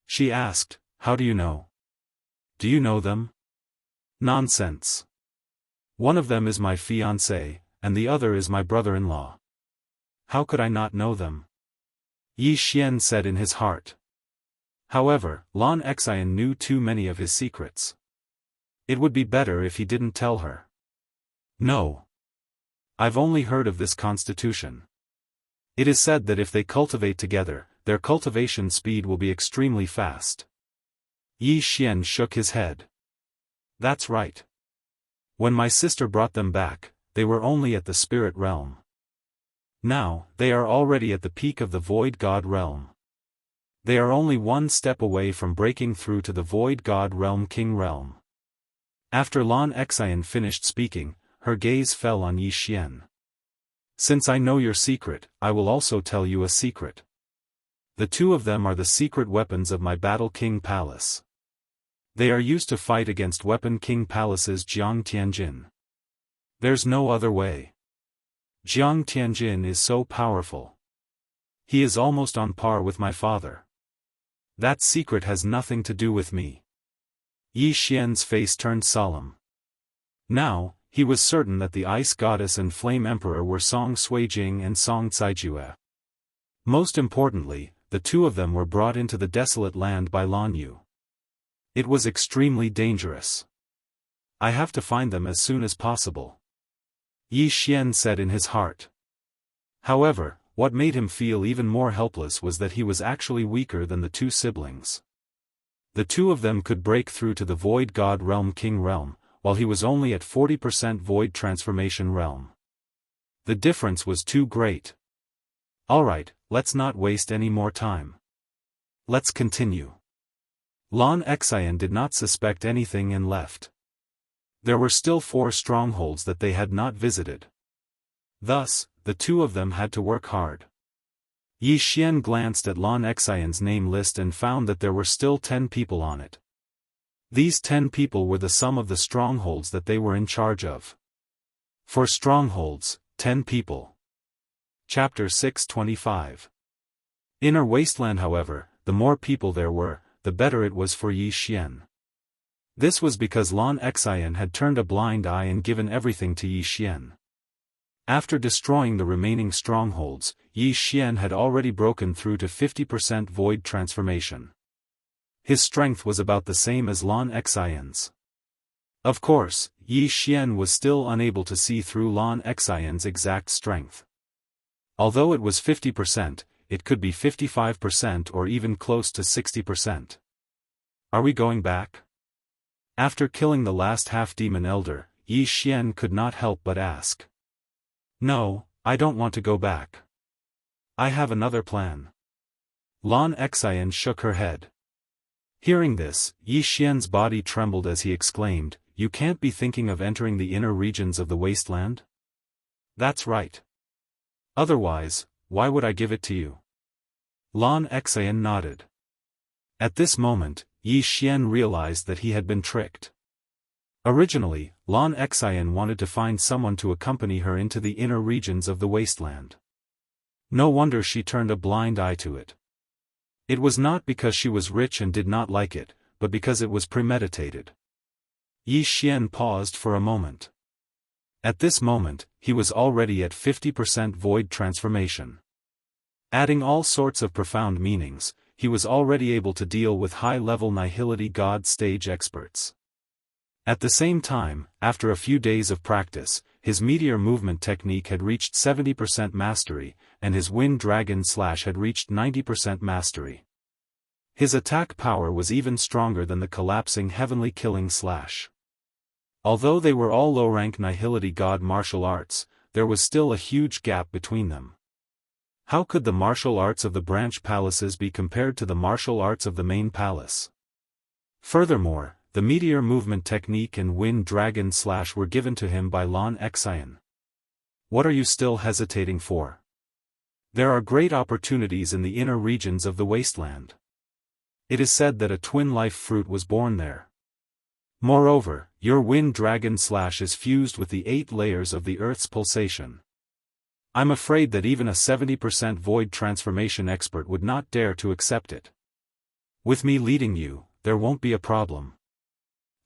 She asked, how do you know? Do you know them? Nonsense. One of them is my fiancé, and the other is my brother-in-law. How could I not know them? Yi Xian said in his heart. However, Lan Xian knew too many of his secrets. It would be better if he didn't tell her. No. I've only heard of this constitution. It is said that if they cultivate together, their cultivation speed will be extremely fast. Yi Xian shook his head. That's right. When my sister brought them back, they were only at the spirit realm. Now, they are already at the peak of the void god realm. They are only 1 step away from breaking through to the void god realm king realm. After Lan Xian finished speaking, her gaze fell on Yi Xian. Since I know your secret, I will also tell you a secret. The 2 of them are the secret weapons of my Battle King Palace. They are used to fight against Weapon King Palace's Jiang Tianjin. There's no other way. Jiang Tianjin is so powerful. He is almost on par with my father. That secret has nothing to do with me. Yi Xian's face turned solemn. Now, he was certain that the Ice Goddess and Flame Emperor were Song Suijing and Song Caijue. Most importantly, the 2 of them were brought into the desolate land by Lan Yu. It was extremely dangerous. I have to find them as soon as possible. Yi Xian said in his heart. However, what made him feel even more helpless was that he was actually weaker than the two siblings. The two of them could break through to the Void God Realm King Realm, while he was only at 40% Void Transformation Realm. The difference was too great. Alright, let's not waste any more time. Let's continue. Lan Xian did not suspect anything and left. There were still 4 strongholds that they had not visited. Thus, the two of them had to work hard. Yi Xian glanced at Lan Xian's name list and found that there were still 10 people on it. These 10 people were the sum of the strongholds that they were in charge of. For strongholds, 10 people. Chapter 625. Inner Wasteland. However, the more people there were, the better it was for Yi Xian. This was because Lan Xian had turned a blind eye and given everything to Yi Xian. After destroying the remaining strongholds, Yi Xian had already broken through to 50% Void Transformation. His strength was about the same as Lan Xian's. Of course, Yi Xian was still unable to see through Lan Xian's exact strength. Although it was 50%, it could be 55% or even close to 60%. Are we going back? After killing the last half-demon elder, Yi Xian could not help but ask. No, I don't want to go back. I have another plan. Lan Xian shook her head. Hearing this, Yi Xian's body trembled as he exclaimed, "You can't be thinking of entering the inner regions of the wasteland?" "That's right. Otherwise, why would I give it to you?" Lan Xian nodded. At this moment, Yi Xian realized that he had been tricked. Originally, Lan Xian wanted to find someone to accompany her into the inner regions of the wasteland. No wonder she turned a blind eye to it. It was not because she was rich and did not like it, but because it was premeditated. Yi Xian paused for a moment. At this moment, he was already at 50% Void Transformation. Adding all sorts of profound meanings, he was already able to deal with high-level Nihility God stage experts. At the same time, after a few days of practice, his meteor movement technique had reached 70% mastery, and his wind dragon slash had reached 90% mastery. His attack power was even stronger than the collapsing heavenly killing slash. Although they were all low-rank Nihility God martial arts, there was still a huge gap between them. How could the martial arts of the branch palaces be compared to the martial arts of the main palace? Furthermore, the meteor movement technique and wind dragon slash were given to him by Lan Xian. What are you still hesitating for? There are great opportunities in the inner regions of the wasteland. It is said that a twin life fruit was born there. Moreover, your wind dragon slash is fused with the 8 layers of the Earth's pulsation. I'm afraid that even a 70% Void Transformation expert would not dare to accept it. With me leading you, there won't be a problem.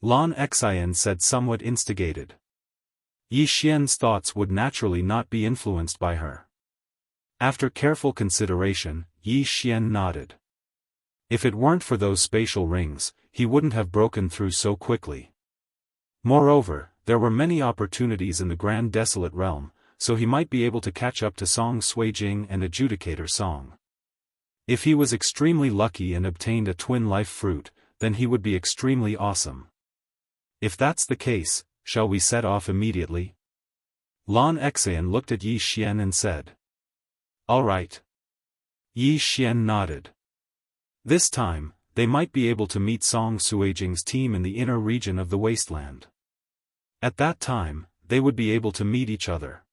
Lan Xian said, somewhat instigated. Yi Xian's thoughts would naturally not be influenced by her. After careful consideration, Yi Xian nodded. If it weren't for those spatial rings, he wouldn't have broken through so quickly. Moreover, there were many opportunities in the Grand Desolate Realm, so he might be able to catch up to Song Suijing and Adjudicator Song. If he was extremely lucky and obtained a twin life fruit, then he would be extremely awesome. If that's the case, shall we set off immediately? Lan Xian looked at Yi Xian and said. All right. Yi Xian nodded. This time, they might be able to meet Song Suijing's team in the inner region of the wasteland. At that time, they would be able to meet each other.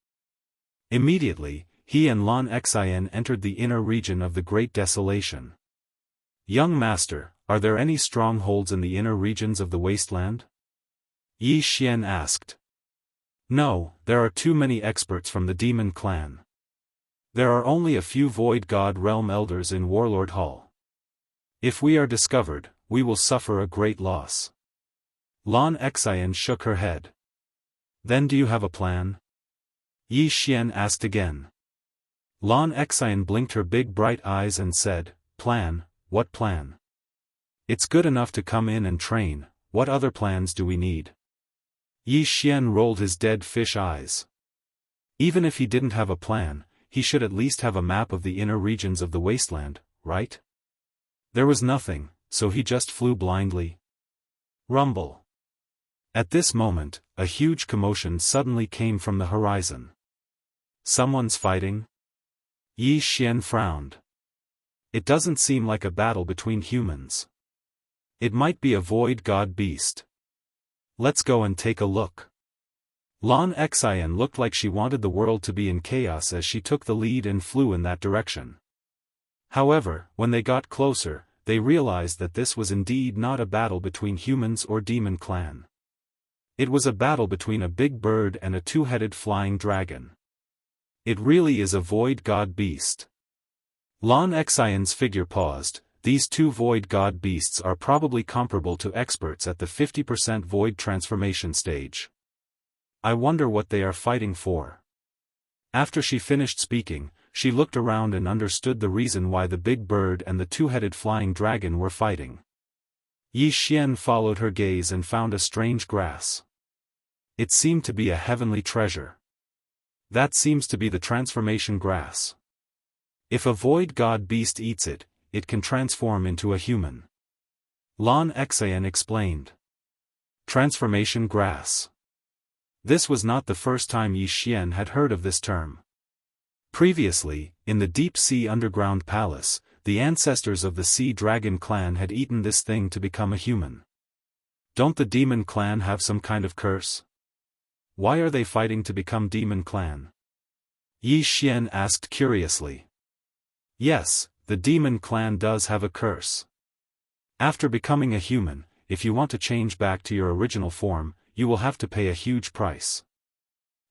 Immediately, he and Lan Xian entered the inner region of the Great Desolation. Young Master, are there any strongholds in the inner regions of the wasteland? Yi Xian asked. No, there are too many experts from the Demon Clan. There are only a few Void God Realm Elders in Warlord Hall. If we are discovered, we will suffer a great loss. Lan Xian shook her head. Then do you have a plan? Yi Xian asked again. Lan Xian blinked her big bright eyes and said, Plan, what plan? It's good enough to come in and train, what other plans do we need? Yi Xian rolled his dead fish eyes. Even if he didn't have a plan, he should at least have a map of the inner regions of the wasteland, right? There was nothing, so he just flew blindly. Rumble. At this moment, a huge commotion suddenly came from the horizon. Someone's fighting? Yi Xian frowned. It doesn't seem like a battle between humans. It might be a void god beast. Let's go and take a look. Lan Xian looked like she wanted the world to be in chaos as she took the lead and flew in that direction. However, when they got closer, they realized that this was indeed not a battle between humans or demon clan. It was a battle between a big bird and a two-headed flying dragon. It really is a void god beast. Lan Xian's figure paused. These two void god beasts are probably comparable to experts at the 50% void transformation stage. I wonder what they are fighting for. After she finished speaking, she looked around and understood the reason why the big bird and the two-headed flying dragon were fighting. Yi Xian followed her gaze and found a strange grass. It seemed to be a heavenly treasure. That seems to be the transformation grass. If a void god beast eats it, it can transform into a human. Lan Xian explained. Transformation grass. This was not the first time Yi Xian had heard of this term. Previously, in the deep-sea underground palace, the ancestors of the Sea Dragon clan had eaten this thing to become a human. Don't the demon clan have some kind of curse? Why are they fighting to become demon clan? Yi Xian asked curiously. Yes, the demon clan does have a curse. After becoming a human, if you want to change back to your original form, you will have to pay a huge price.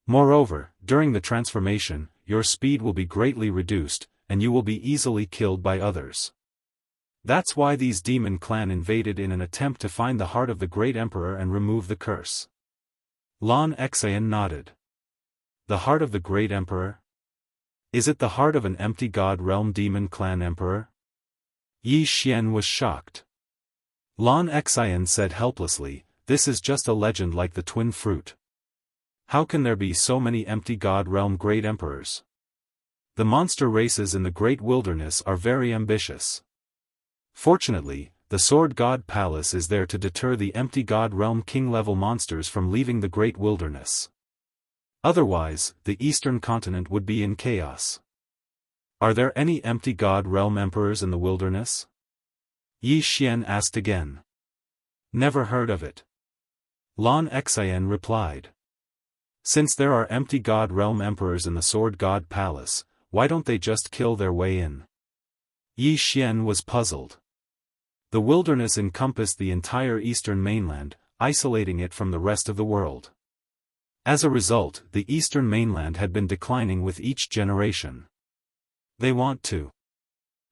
Moreover, during the transformation, your speed will be greatly reduced, and you will be easily killed by others. That's why these demon clan invaded in an attempt to find the heart of the great emperor and remove the curse. Lan Xian nodded. The heart of the great emperor? Is it the heart of an empty god realm demon clan emperor? Yi Xian was shocked. Lan Xian said helplessly, this is just a legend like the twin fruit. How can there be so many empty god realm great emperors? The monster races in the great wilderness are very ambitious. Fortunately, the sword god palace is there to deter the empty god realm king level monsters from leaving the great wilderness. Otherwise, the eastern continent would be in chaos. Are there any empty god realm emperors in the wilderness? Yi Xian asked again. Never heard of it. Lan Xian replied. Since there are empty god realm emperors in the sword god palace, why don't they just kill their way in? Yi Xian was puzzled. The wilderness encompassed the entire eastern mainland, isolating it from the rest of the world. As a result, the eastern mainland had been declining with each generation. They want to.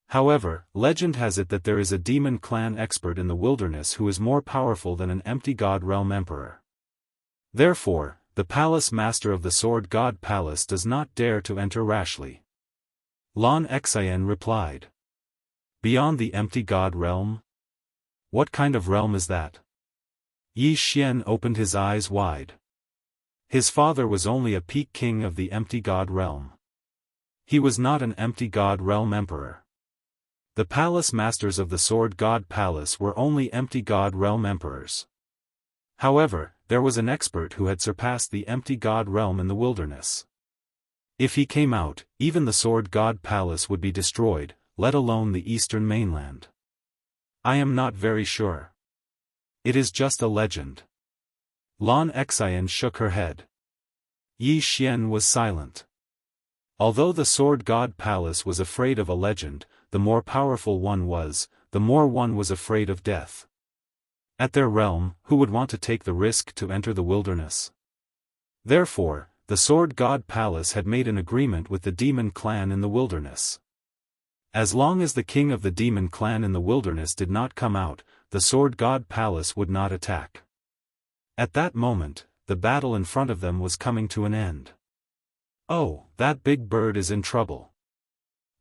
However, legend has it that there is a demon clan expert in the wilderness who is more powerful than an empty god realm emperor. Therefore, the palace master of the sword god palace does not dare to enter rashly. Lan Xian replied. Beyond the empty god realm? What kind of realm is that? Yi Xian opened his eyes wide. His father was only a peak king of the empty god realm. He was not an empty god realm emperor. The palace masters of the sword god palace were only empty god realm emperors. However, there was an expert who had surpassed the empty god realm in the wilderness. If he came out, even the sword god palace would be destroyed, let alone the eastern mainland. I am not very sure. It is just a legend. Lan Xian shook her head. Yi Xian was silent. Although the sword god palace was afraid of a legend, the more powerful one was, the more one was afraid of death. At their realm, who would want to take the risk to enter the wilderness? Therefore, the sword god palace had made an agreement with the demon clan in the wilderness. As long as the king of the demon clan in the wilderness did not come out, the sword god palace would not attack. At that moment, the battle in front of them was coming to an end. Oh, that big bird is in trouble.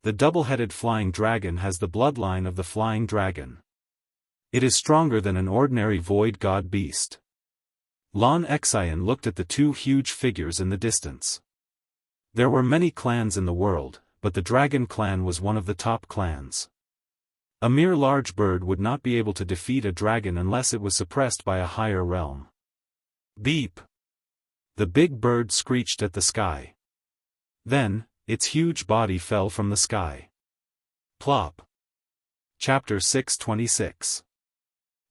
The double-headed flying dragon has the bloodline of the flying dragon. It is stronger than an ordinary void god beast. Lan Xian looked at the two huge figures in the distance. There were many clans in the world, but the dragon clan was one of the top clans. A mere large bird would not be able to defeat a dragon unless it was suppressed by a higher realm. Beep! The big bird screeched at the sky. Then, its huge body fell from the sky. Plop. Chapter 626.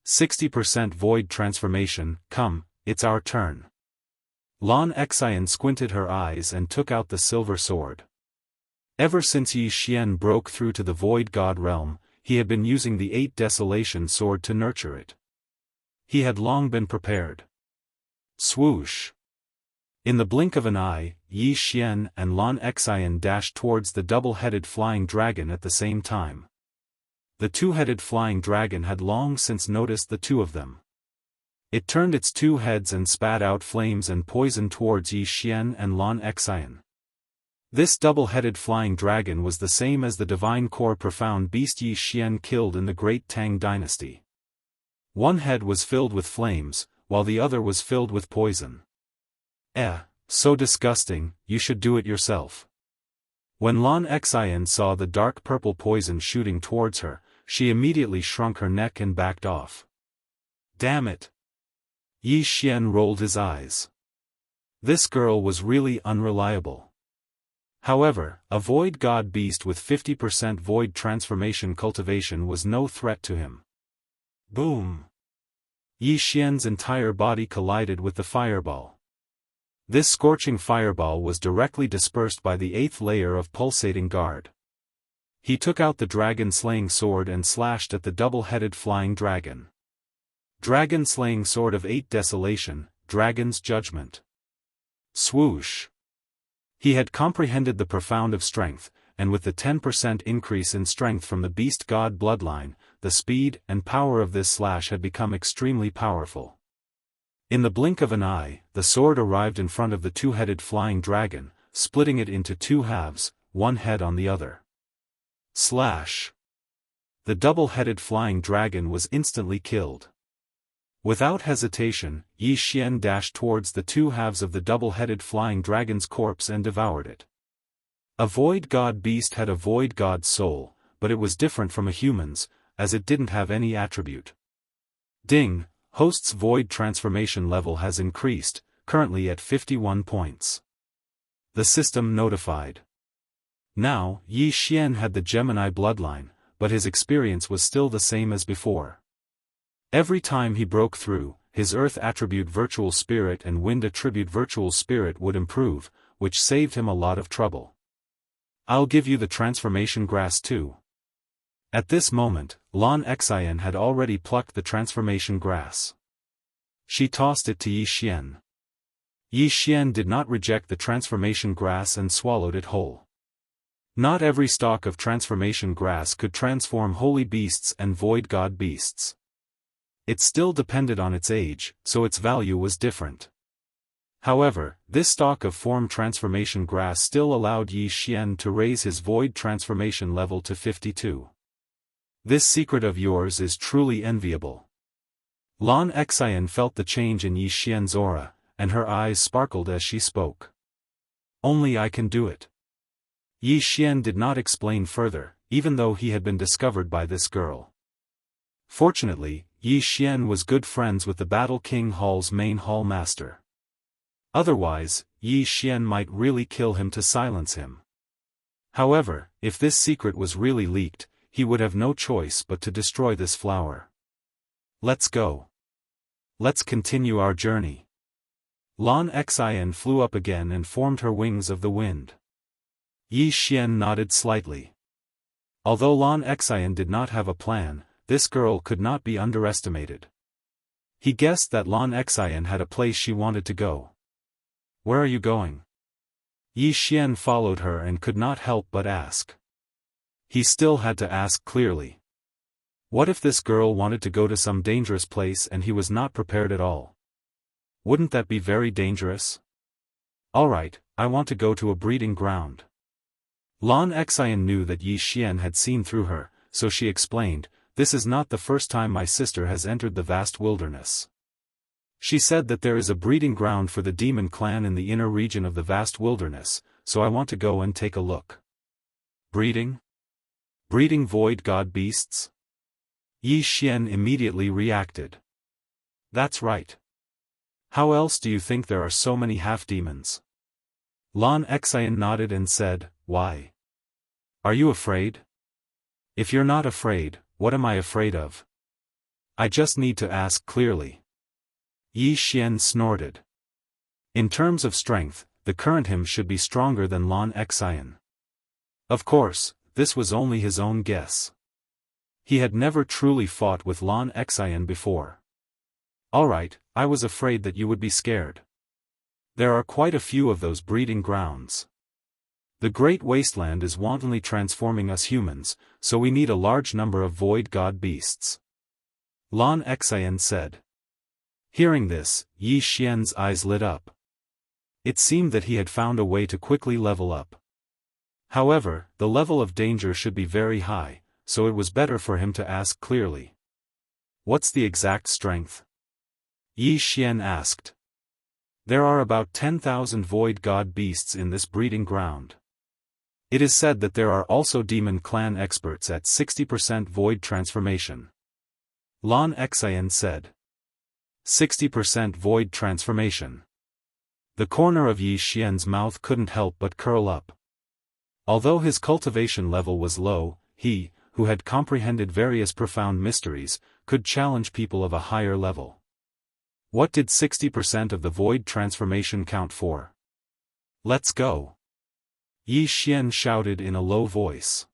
60% Void Transformation. Come, it's our turn. Lan Xian squinted her eyes and took out the silver sword. Ever since Yi Xian broke through to the Void God realm, he had been using the 8 Desolation sword to nurture it. He had long been prepared. Swoosh! In the blink of an eye, Yi Xian and Lan Xian dashed towards the double-headed flying dragon at the same time. The two-headed flying dragon had long since noticed the two of them. It turned its 2 heads and spat out flames and poison towards Yi Xian and Lan Xian. This double-headed flying dragon was the same as the divine core profound beast Yi Xian killed in the Great Tang Dynasty. One head was filled with flames, while the other was filled with poison. So disgusting, you should do it yourself. When Lan Xian saw the dark purple poison shooting towards her, she immediately shrunk her neck and backed off. Damn it! Yi Xian rolled his eyes. This girl was really unreliable. However, a void god beast with 50% void transformation cultivation was no threat to him. Boom! Yi Xian's entire body collided with the fireball. This scorching fireball was directly dispersed by the 8th layer of pulsating guard. He took out the dragon-slaying sword and slashed at the double-headed flying dragon. Dragon-slaying sword of 8 Desolation, Dragon's Judgment. Swoosh! He had comprehended the profound of strength, and with the 10% increase in strength from the beast god bloodline, the speed and power of this slash had become extremely powerful. In the blink of an eye, the sword arrived in front of the two-headed flying dragon, splitting it into 2 halves, one head on the other. Slash! The double-headed flying dragon was instantly killed. Without hesitation, Yi Xian dashed towards the 2 halves of the double-headed flying dragon's corpse and devoured it. A void god beast had a void god soul, but it was different from a human's, as it didn't have any attribute. Ding! Host's void transformation level has increased, currently at 51 points. The system notified. Now, Yi Xian had the Gemini bloodline, but his experience was still the same as before. Every time he broke through, his Earth attribute Virtual Spirit and Wind attribute Virtual Spirit would improve, which saved him a lot of trouble. I'll give you the transformation grass too. At this moment, Lan Xian had already plucked the transformation grass. She tossed it to Yi Xian. Yi Xian did not reject the transformation grass and swallowed it whole. Not every stalk of transformation grass could transform holy beasts and void god beasts. It still depended on its age, so its value was different. However, this stalk of form transformation grass still allowed Yi Xian to raise his void transformation level to 52. This secret of yours is truly enviable. Lan Xian felt the change in Yi Xian's aura, and her eyes sparkled as she spoke. Only I can do it. Yi Xian did not explain further, even though he had been discovered by this girl. Fortunately, Yi Xian was good friends with the Battle King Hall's main hall master. Otherwise, Yi Xian might really kill him to silence him. However, if this secret was really leaked, he would have no choice but to destroy this flower. Let's go. Let's continue our journey. Lan Xian flew up again and formed her wings of the wind. Yi Xian nodded slightly. Although Lan Xian did not have a plan, this girl could not be underestimated. He guessed that Lan Xian had a place she wanted to go. Where are you going? Yi Xian followed her and could not help but ask. He still had to ask clearly. What if this girl wanted to go to some dangerous place and he was not prepared at all? Wouldn't that be very dangerous? Alright, I want to go to a breeding ground. Lan Xian knew that Yi Xian had seen through her, so she explained, this is not the first time my sister has entered the vast wilderness. She said that there is a breeding ground for the demon clan in the inner region of the vast wilderness, so I want to go and take a look. Breeding? Breeding void god beasts? Yi Xian immediately reacted. That's right. How else do you think there are so many half-demons? Lan Xian nodded and said, why? Are you afraid? If you're not afraid, what am I afraid of? I just need to ask clearly. Yi Xian snorted. In terms of strength, the current him should be stronger than Lan Xian. Of course, this was only his own guess. He had never truly fought with Lan Xian before. Alright, I was afraid that you would be scared. There are quite a few of those breeding grounds. The Great Wasteland is wantonly transforming us humans, so we need a large number of void god beasts. Lan Xian said. Hearing this, Yi Xian's eyes lit up. It seemed that he had found a way to quickly level up. However, the level of danger should be very high, so it was better for him to ask clearly. What's the exact strength? Yi Xian asked. There are about 10,000 void god beasts in this breeding ground. It is said that there are also demon clan experts at 60% void transformation. Lan Xian said. 60% void transformation. The corner of Yi Xian's mouth couldn't help but curl up. Although his cultivation level was low, he, who had comprehended various profound mysteries, could challenge people of a higher level. What did 60% of the void transformation count for? Let's go. Yi Xian shouted in a low voice.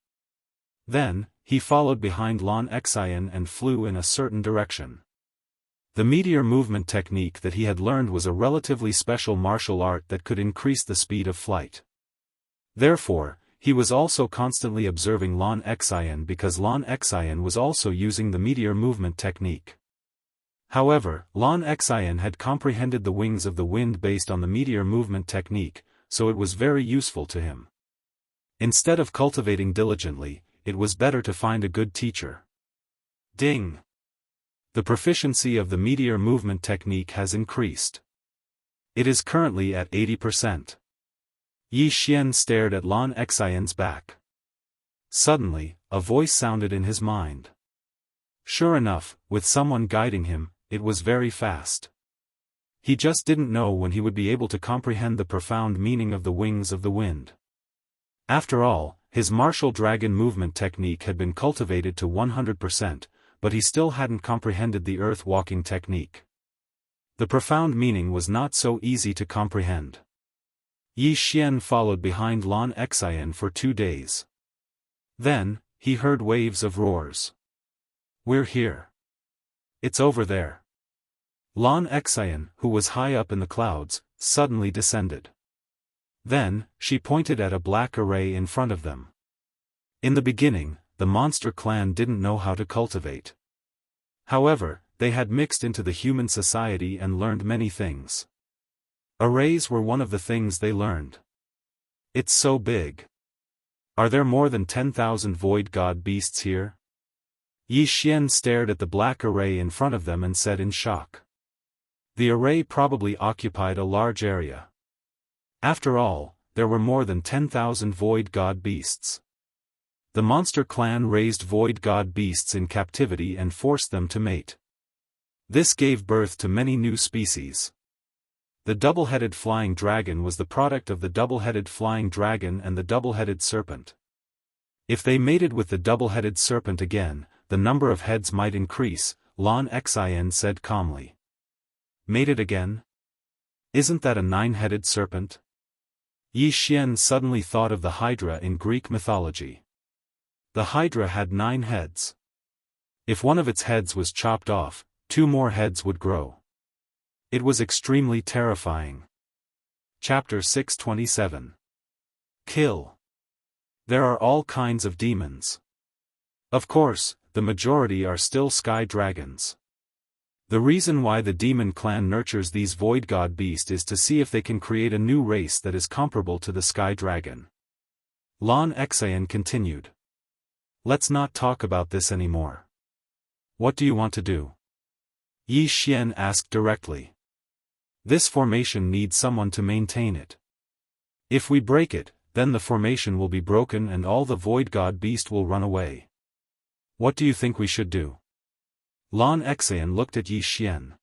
Then, he followed behind Lan Xian and flew in a certain direction. The meteor movement technique that he had learned was a relatively special martial art that could increase the speed of flight. Therefore, he was also constantly observing Lan Xian because Lan Xian was also using the meteor movement technique. However, Lan Xian had comprehended the wings of the wind based on the meteor movement technique, so it was very useful to him. Instead of cultivating diligently, it was better to find a good teacher. Ding! The proficiency of the meteor movement technique has increased. It is currently at 80%. Yi Xian stared at Lan Xian's back. Suddenly, a voice sounded in his mind. Sure enough, with someone guiding him, it was very fast. He just didn't know when he would be able to comprehend the profound meaning of the wings of the wind. After all, his martial dragon movement technique had been cultivated to 100%, but he still hadn't comprehended the earth-walking technique. The profound meaning was not so easy to comprehend. Yi Xian followed behind Lan Xian for 2 days. Then, he heard waves of roars. We're here. It's over there. Lan Xian, who was high up in the clouds, suddenly descended. Then, she pointed at a black array in front of them. In the beginning, the monster clan didn't know how to cultivate. However, they had mixed into the human society and learned many things. Arrays were one of the things they learned. It's so big. Are there more than 10,000 void god beasts here? Yi Xian stared at the black array in front of them and said in shock. The array probably occupied a large area. After all, there were more than 10,000 void god beasts. The monster clan raised void god beasts in captivity and forced them to mate. This gave birth to many new species. The double-headed flying dragon was the product of the double-headed flying dragon and the double-headed serpent. If they mated with the double-headed serpent again, the number of heads might increase, Lan Xian said calmly. Mated again? Isn't that a 9-headed serpent? Yi Xian suddenly thought of the Hydra in Greek mythology. The Hydra had 9 heads. If one of its heads was chopped off, 2 more heads would grow. It was extremely terrifying. Chapter 627. Kill. There are all kinds of demons. Of course, the majority are still sky dragons. The reason why the demon clan nurtures these void god beasts is to see if they can create a new race that is comparable to the sky dragon. Lan Xian continued. Let's not talk about this anymore. What do you want to do? Yi Xian asked directly. This formation needs someone to maintain it. If we break it, then the formation will be broken and all the Void God Beast will run away. What do you think we should do? Lan Xian looked at Yi Xian.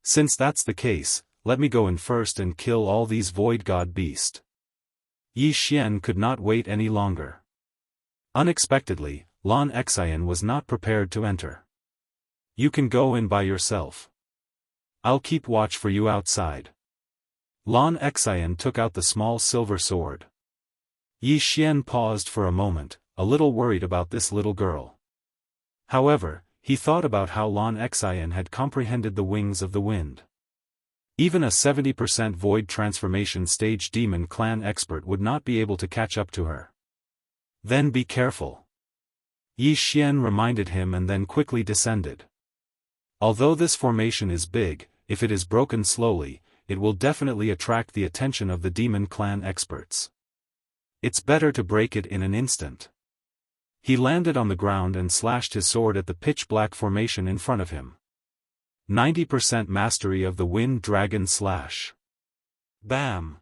Since that's the case, let me go in first and kill all these Void God Beast. Yi Xian could not wait any longer. Unexpectedly, Lan Xian was not prepared to enter. You can go in by yourself. I'll keep watch for you outside. Lan Xian took out the small silver sword. Yi Xian paused for a moment, a little worried about this little girl. However, he thought about how Lan Xian had comprehended the wings of the wind. Even a 70% void transformation stage demon clan expert would not be able to catch up to her. Then be careful. Yi Xian reminded him and then quickly descended. Although this formation is big, if it is broken slowly, it will definitely attract the attention of the demon clan experts. It's better to break it in an instant. He landed on the ground and slashed his sword at the pitch-black formation in front of him. 90% mastery of the Wind Dragon Slash. Bam!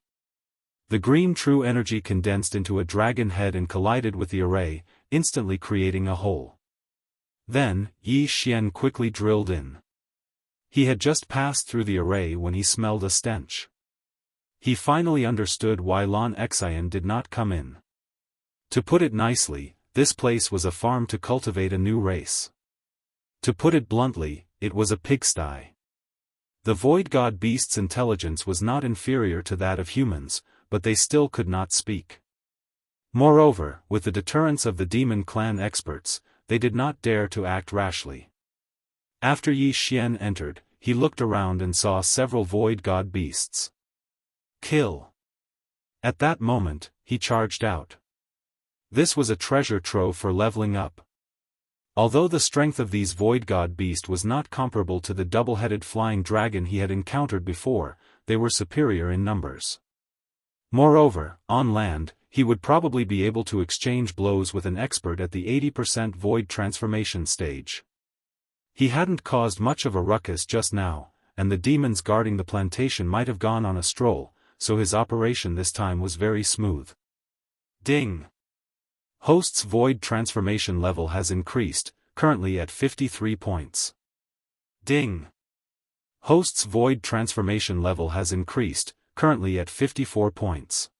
The green true energy condensed into a dragon head and collided with the array, instantly creating a hole. Then, Yi Xian quickly drilled in. He had just passed through the array when he smelled a stench. He finally understood why Lan Xian did not come in. To put it nicely, this place was a farm to cultivate a new race. To put it bluntly, it was a pigsty. The Void God Beast's intelligence was not inferior to that of humans, but they still could not speak. Moreover, with the deterrence of the demon clan experts, they did not dare to act rashly. After Yi Xian entered, he looked around and saw several Void God Beasts. Kill. At that moment, he charged out. This was a treasure trove for leveling up. Although the strength of these Void God Beast was not comparable to the double-headed flying dragon he had encountered before, they were superior in numbers. Moreover, on land, he would probably be able to exchange blows with an expert at the 80% Void transformation stage. He hadn't caused much of a ruckus just now, and the demons guarding the plantation might have gone on a stroll, so his operation this time was very smooth. Ding! Host's Void transformation level has increased, currently at 53 points. Ding! Host's Void transformation level has increased, currently at 54 points.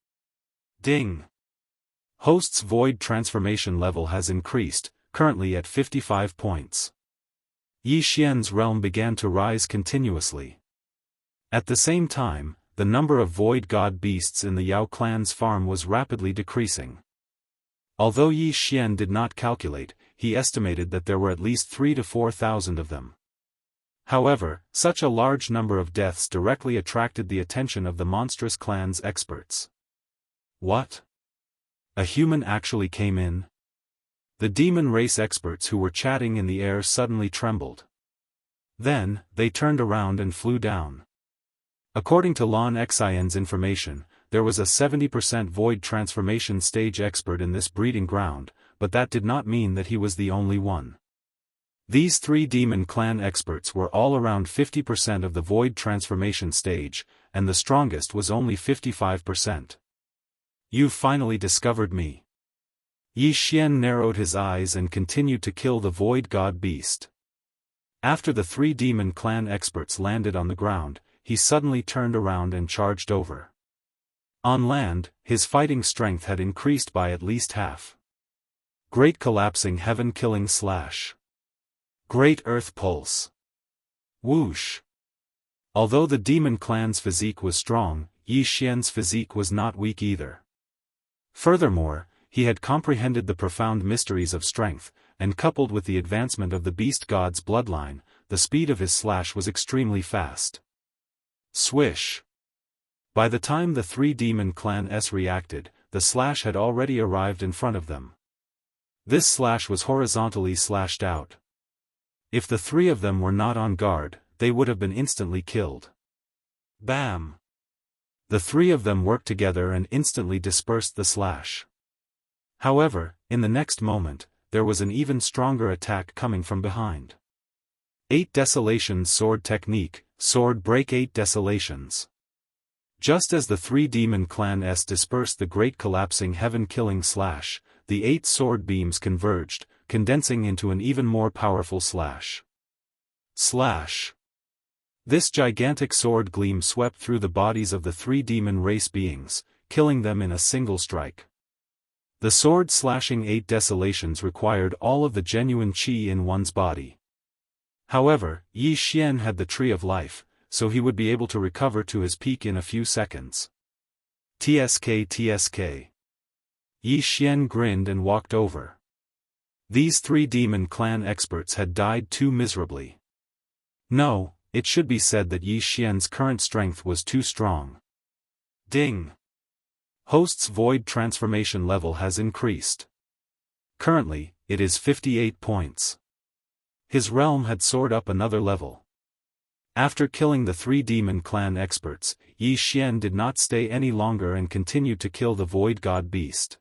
Ding! Host's Void transformation level has increased, currently at 55 points. Yi Xian's realm began to rise continuously. At the same time, the number of Void God Beasts in the Yao clan's farm was rapidly decreasing. Although Yi Xian did not calculate, he estimated that there were at least 3,000 to 4,000 of them. However, such a large number of deaths directly attracted the attention of the monstrous clan's experts. What? A human actually came in? The demon race experts who were chatting in the air suddenly trembled. Then, they turned around and flew down. According to Lan Xian's information, there was a 70% Void transformation stage expert in this breeding ground, but that did not mean that he was the only one. These three demon clan experts were all around 50% of the Void transformation stage, and the strongest was only 55%. You've finally discovered me. Yi Xian narrowed his eyes and continued to kill the Void God Beast. After the three demon clan experts landed on the ground, he suddenly turned around and charged over. On land, his fighting strength had increased by at least half. Great Collapsing Heaven Killing Slash. Great Earth Pulse. Whoosh. Although the demon clan's physique was strong, Yi Xian's physique was not weak either. Furthermore, he had comprehended the profound mysteries of strength, and coupled with the advancement of the beast god's bloodline, the speed of his slash was extremely fast. Swish. By the time the three demon clans reacted, the slash had already arrived in front of them. This slash was horizontally slashed out. If the three of them were not on guard, they would have been instantly killed. Bam! The three of them worked together and instantly dispersed the slash. However, in the next moment, there was an even stronger attack coming from behind. 8 Desolations Sword Technique, Sword Break 8 Desolations. Just as the three demon clans dispersed the great collapsing heaven-killing slash, the 8 sword beams converged, condensing into an even more powerful slash. Slash! This gigantic sword gleam swept through the bodies of the 3 demon race beings, killing them in a single strike. The sword slashing 8 desolations required all of the genuine qi in one's body. However, Yi Xian had the Tree of Life, so he would be able to recover to his peak in a few seconds. TSK. Yi Xian grinned and walked over. These 3 demon clan experts had died too miserably. No, it should be said that Yi Xian's current strength was too strong. Ding! Host's void transformation level has increased. Currently, it is 58 points. His realm had soared up another level. After killing the 3 demon clan experts, Yi Xian did not stay any longer and continued to kill the void god beast.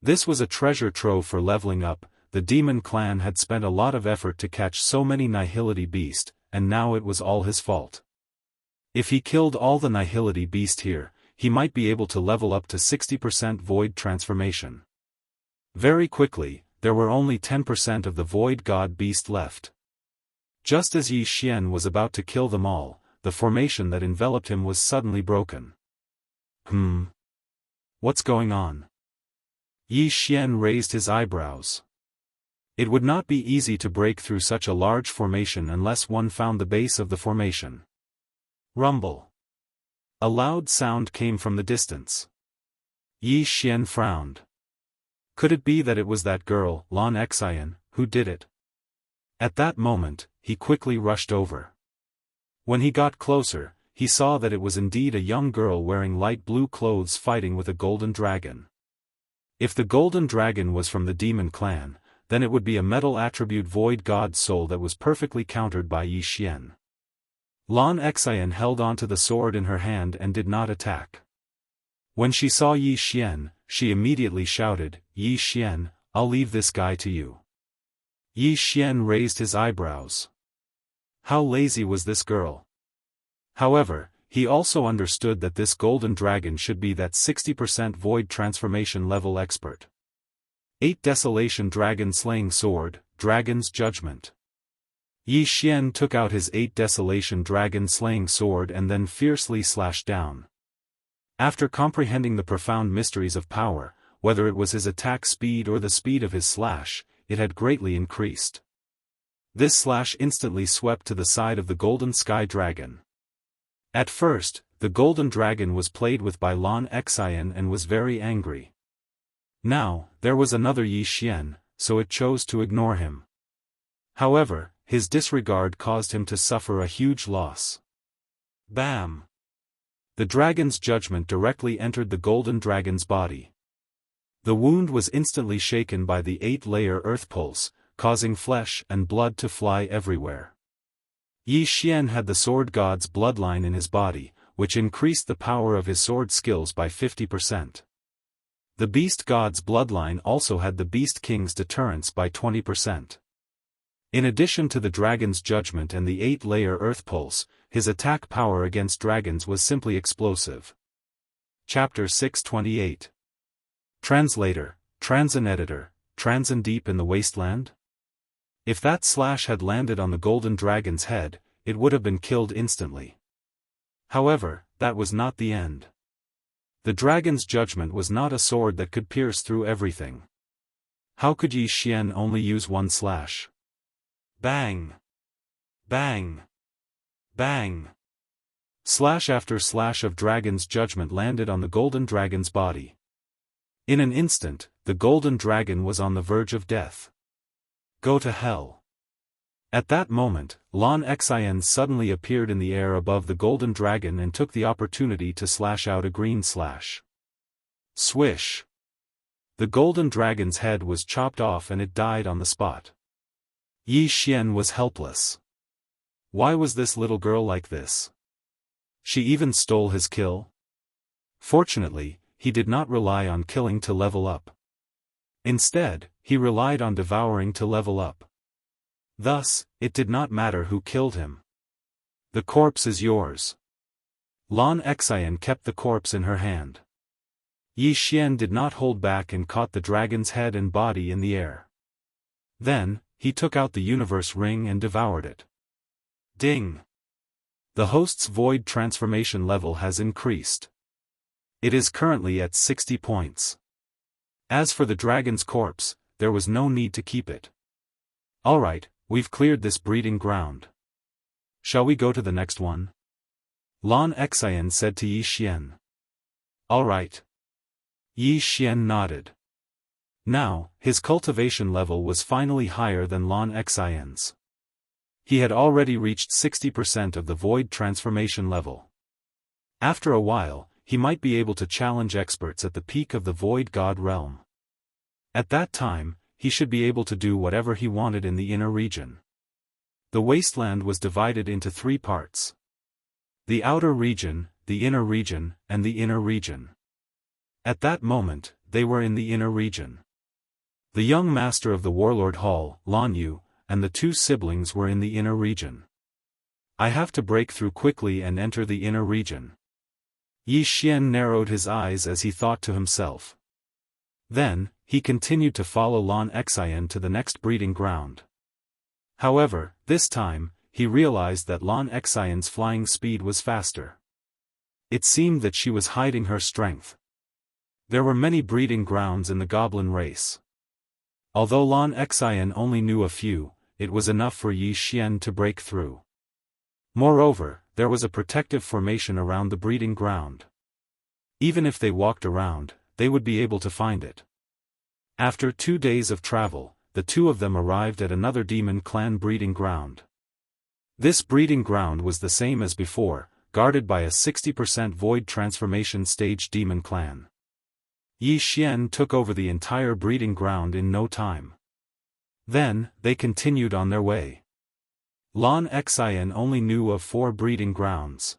This was a treasure trove for leveling up. The demon clan had spent a lot of effort to catch so many nihility beast, and now it was all his fault. If he killed all the nihility beast here, he might be able to level up to 60% void transformation. Very quickly, there were only 10% of the void god beast left. Just as Yi Xian was about to kill them all, the formation that enveloped him was suddenly broken. What's going on? Yi Xian raised his eyebrows. It would not be easy to break through such a large formation unless one found the base of the formation. Rumble. A loud sound came from the distance. Yi Xian frowned. Could it be that it was that girl, Lan Xian, who did it? At that moment, he quickly rushed over. When he got closer, he saw that it was indeed a young girl wearing light blue clothes fighting with a golden dragon. If the golden dragon was from the demon clan, then it would be a metal attribute void god soul that was perfectly countered by Yi Xian. Lan Xian held onto the sword in her hand and did not attack. When she saw Yi Xian, she immediately shouted, "Yi Xian, I'll leave this guy to you." Yi Xian raised his eyebrows. How lazy was this girl? However, he also understood that this golden dragon should be that 60% void transformation level expert. 8 Desolation Dragon Slaying Sword, Dragon's Judgment. Yi Xian took out his 8 Desolation Dragon Slaying Sword and then fiercely slashed down. After comprehending the profound mysteries of power, whether it was his attack speed or the speed of his slash, it had greatly increased. This slash instantly swept to the side of the Golden Sky Dragon. At first, the Golden Dragon was played with by Lan Xian and was very angry. Now, there was another Yi Xian, so it chose to ignore him. However, his disregard caused him to suffer a huge loss. Bam! The dragon's judgment directly entered the golden dragon's body. The wound was instantly shaken by the 8-layer earth pulse, causing flesh and blood to fly everywhere. Yi Xian had the sword god's bloodline in his body, which increased the power of his sword skills by 50%. The beast god's bloodline also had the beast king's deterrence by 20%. In addition to the dragon's judgment and the 8-layer earth pulse, his attack power against dragons was simply explosive. Chapter 628. Translator, Transin Editor, Transin Deep in the Wasteland? If that slash had landed on the golden dragon's head, it would have been killed instantly. However, that was not the end. The dragon's judgment was not a sword that could pierce through everything. How could Yi Xian only use one slash? Bang! Bang! Bang! Slash after slash of dragon's judgment landed on the golden dragon's body. In an instant, the golden dragon was on the verge of death. Go to hell. At that moment, Lan Xian suddenly appeared in the air above the golden dragon and took the opportunity to slash out a green slash. Swish! The golden dragon's head was chopped off and it died on the spot. Yi Xian was helpless. Why was this little girl like this? She even stole his kill? Fortunately, he did not rely on killing to level up. Instead, he relied on devouring to level up. Thus, it did not matter who killed him. The corpse is yours. Lan Xian kept the corpse in her hand. Yi Xian did not hold back and caught the dragon's head and body in the air. Then, he took out the universe ring and devoured it. Ding! The host's void transformation level has increased. It is currently at 60 points. As for the dragon's corpse, there was no need to keep it. Alright, we've cleared this breeding ground. Shall we go to the next one? Lan Xian said to Yi Xian. Alright. Yi Xian nodded. Now, his cultivation level was finally higher than Lan Xian's. He had already reached 60% of the void transformation level. After a while, he might be able to challenge experts at the peak of the void god realm. At that time, he should be able to do whatever he wanted in the inner region. The wasteland was divided into 3 parts. The outer region, the inner region, and the inner region. At that moment, they were in the inner region. The young master of the warlord hall, Lan Yu, and the 2 siblings were in the inner region. I have to break through quickly and enter the inner region. Yi Xian narrowed his eyes as he thought to himself. Then, he continued to follow Lan Xian to the next breeding ground. However, this time, he realized that Lan Xian's flying speed was faster. It seemed that she was hiding her strength. There were many breeding grounds in the goblin race. Although Lan Xian only knew a few, it was enough for Yi Xian to break through. Moreover, there was a protective formation around the breeding ground. Even if they walked around, they would be able to find it. After 2 days of travel, the 2 of them arrived at another demon clan breeding ground. This breeding ground was the same as before, guarded by a 60% void transformation stage demon clan. Yi Xian took over the entire breeding ground in no time. Then, they continued on their way. Lan Xian only knew of 4 breeding grounds.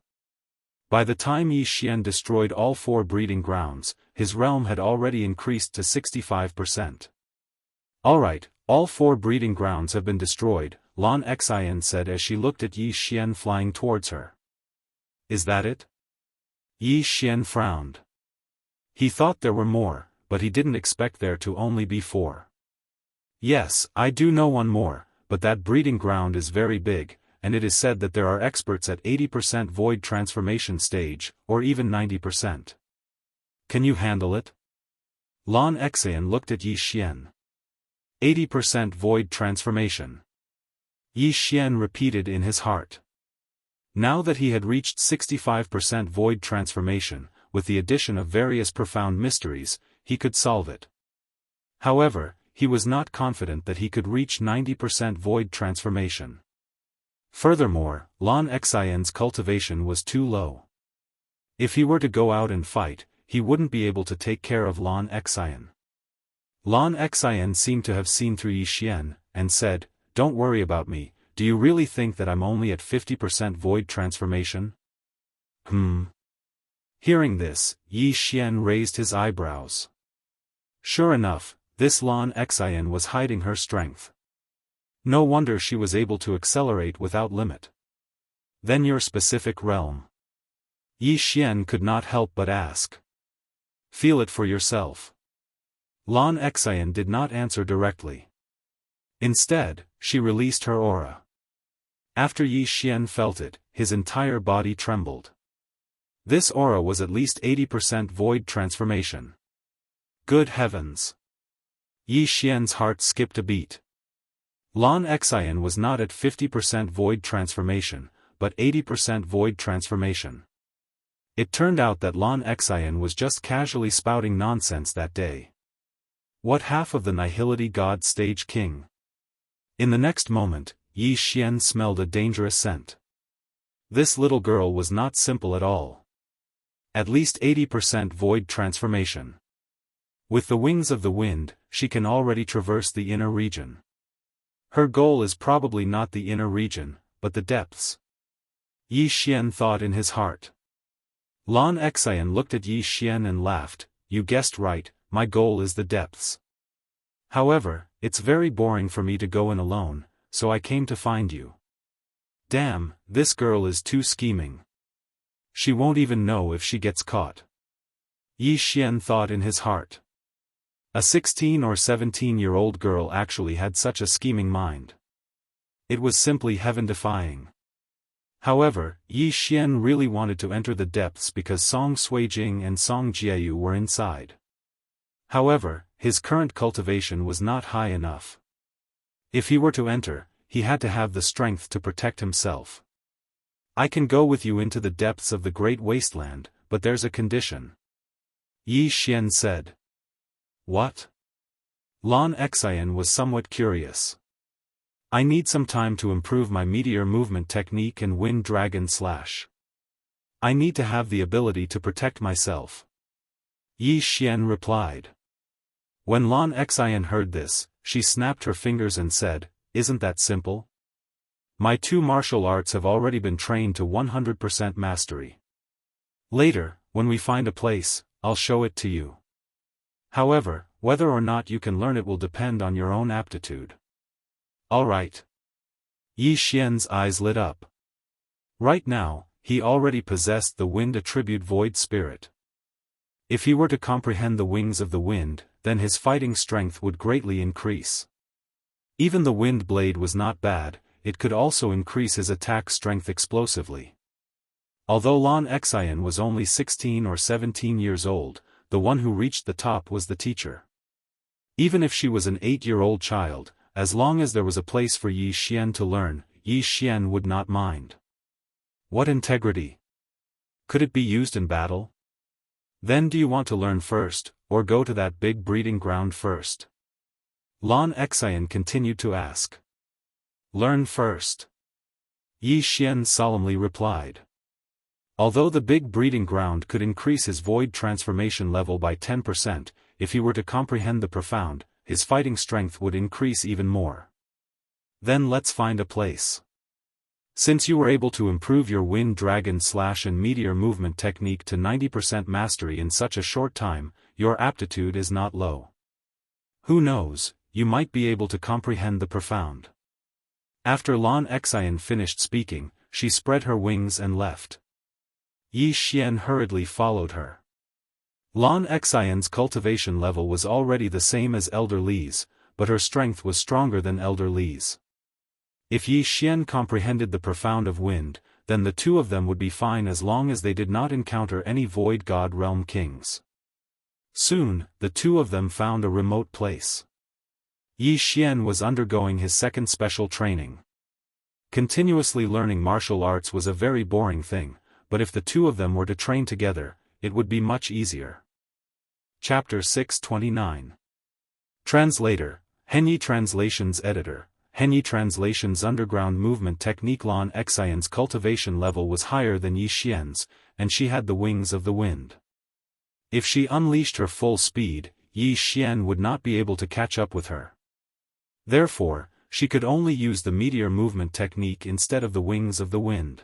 By the time Yi Xian destroyed all 4 breeding grounds, his realm had already increased to 65%. Alright, all 4 breeding grounds have been destroyed, Lan Xian said as she looked at Yi Xian flying towards her. Is that it? Yi Xian frowned. He thought there were more, but he didn't expect there to only be 4. Yes, I do know one more, but that breeding ground is very big, and it is said that there are experts at 80% void transformation stage, or even 90%. Can you handle it? Lan Xian looked at Yi Xian. 80% void transformation. Yi Xian repeated in his heart. Now that he had reached 65% void transformation, with the addition of various profound mysteries, he could solve it. However, he was not confident that he could reach 90% void transformation. Furthermore, Lan Xian's cultivation was too low. If he were to go out and fight, he wouldn't be able to take care of Lan Xian. Lan Xian seemed to have seen through Yi Xian, and said, "Don't worry about me, do you really think that I'm only at 50% void transformation?" Hearing this, Yi Xian raised his eyebrows. Sure enough, this Lan Xian was hiding her strength. No wonder she was able to accelerate without limit. Then your specific realm? Yi Xian could not help but ask. Feel it for yourself. Lan Xian did not answer directly. Instead, she released her aura. After Yi Xian felt it, his entire body trembled. This aura was at least 80% void transformation. Good heavens! Yi Xian's heart skipped a beat. Lan Xian was not at 50% void transformation, but 80% void transformation. It turned out that Lan Xian was just casually spouting nonsense that day. What half of the Nihility God Stage King? In the next moment, Yi Xian smelled a dangerous scent. This little girl was not simple at all. At least 80% void transformation. With the wings of the wind, she can already traverse the inner region. Her goal is probably not the inner region, but the depths. Yi Xian thought in his heart. Lan Xian looked at Yi Xian and laughed, "You guessed right, my goal is the depths. However, it's very boring for me to go in alone, so I came to find you." Damn, this girl is too scheming. She won't even know if she gets caught. Yi Xian thought in his heart. A 16 or 17-year-old girl actually had such a scheming mind. It was simply heaven-defying. However, Yi Xian really wanted to enter the depths because Song Suijing and Song Jiayu were inside. However, his current cultivation was not high enough. If he were to enter, he had to have the strength to protect himself. I can go with you into the depths of the Great Wasteland, but there's a condition. Yi Xian said. What? Lan Xian was somewhat curious. I need some time to improve my meteor movement technique and wind dragon slash. I need to have the ability to protect myself. Yi Xian replied. When Lan Xian heard this, she snapped her fingers and said, Isn't that simple? My 2 martial arts have already been trained to 100% mastery. Later, when we find a place, I'll show it to you. However, whether or not you can learn it will depend on your own aptitude. Alright. Yi Xian's eyes lit up. Right now, he already possessed the wind attribute void spirit. If he were to comprehend the wings of the wind, then his fighting strength would greatly increase. Even the wind blade was not bad, it could also increase his attack strength explosively. Although Lan Xian was only 16 or 17 years old, the one who reached the top was the teacher. Even if she was an 8-year-old child, as long as there was a place for Yi Xian to learn, Yi Xian would not mind. What integrity? Could it be used in battle? Then do you want to learn first, or go to that big breeding ground first? Lan Xian continued to ask. Learn first. Yi Xian solemnly replied. Although the big breeding ground could increase his void transformation level by 10%, if he were to comprehend the profound, his fighting strength would increase even more. Then let's find a place. Since you were able to improve your wind dragon slash and meteor movement technique to 90% mastery in such a short time, your aptitude is not low. Who knows, you might be able to comprehend the profound. After Lan Xian finished speaking, she spread her wings and left. Yi Xian hurriedly followed her. Lan Xian's cultivation level was already the same as Elder Li's, but her strength was stronger than Elder Li's. If Yi Xian comprehended the profound of wind, then the 2 of them would be fine as long as they did not encounter any void god realm kings. Soon, the 2 of them found a remote place. Yi Xian was undergoing his second special training. Continuously learning martial arts was a very boring thing, but if the 2 of them were to train together, it would be much easier. Chapter 629. Translator, Henyi Translations Editor, Henyi Translations Underground Movement Technique. Lan Xian's cultivation level was higher than Yi Xian's, and she had the wings of the wind. If she unleashed her full speed, Yi Xian would not be able to catch up with her. Therefore, she could only use the meteor movement technique instead of the wings of the wind.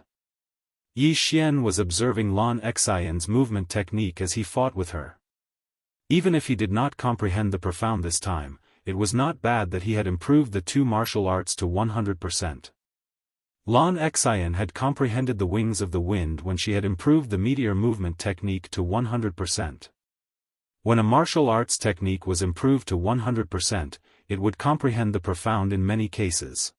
Yi Xian was observing Lan Xian's movement technique as he fought with her. Even if he did not comprehend the profound this time, it was not bad that he had improved the 2 martial arts to 100%. Lan Xian had comprehended the wings of the wind when she had improved the meteor movement technique to 100%. When a martial arts technique was improved to 100%, it would comprehend the profound in many cases.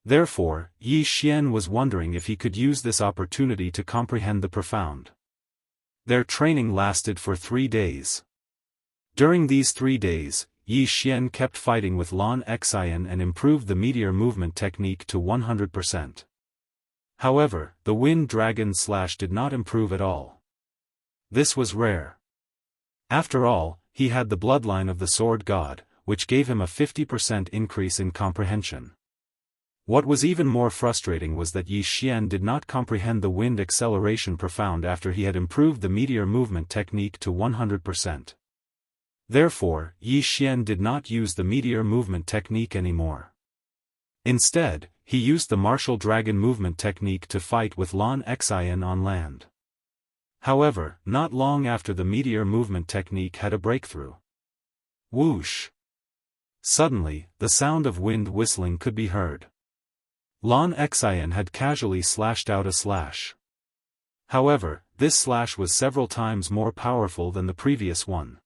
Therefore, Yi Xian was wondering if he could use this opportunity to comprehend the profound. Their training lasted for 3 days. During these 3 days, Yi Xian kept fighting with Lan Xian and improved the meteor movement technique to 100%. However, the wind dragon slash did not improve at all. This was rare. After all, he had the bloodline of the sword god, which gave him a 50% increase in comprehension. What was even more frustrating was that Yi Xian did not comprehend the wind acceleration profound after he had improved the meteor movement technique to 100%. Therefore, Yi Xian did not use the meteor movement technique anymore. Instead, he used the martial dragon movement technique to fight with Lan Xian on land. However, not long after the meteor movement technique had a breakthrough. Whoosh! Suddenly, the sound of wind whistling could be heard. Lan Xian had casually slashed out a slash. However, this slash was several times more powerful than the previous one.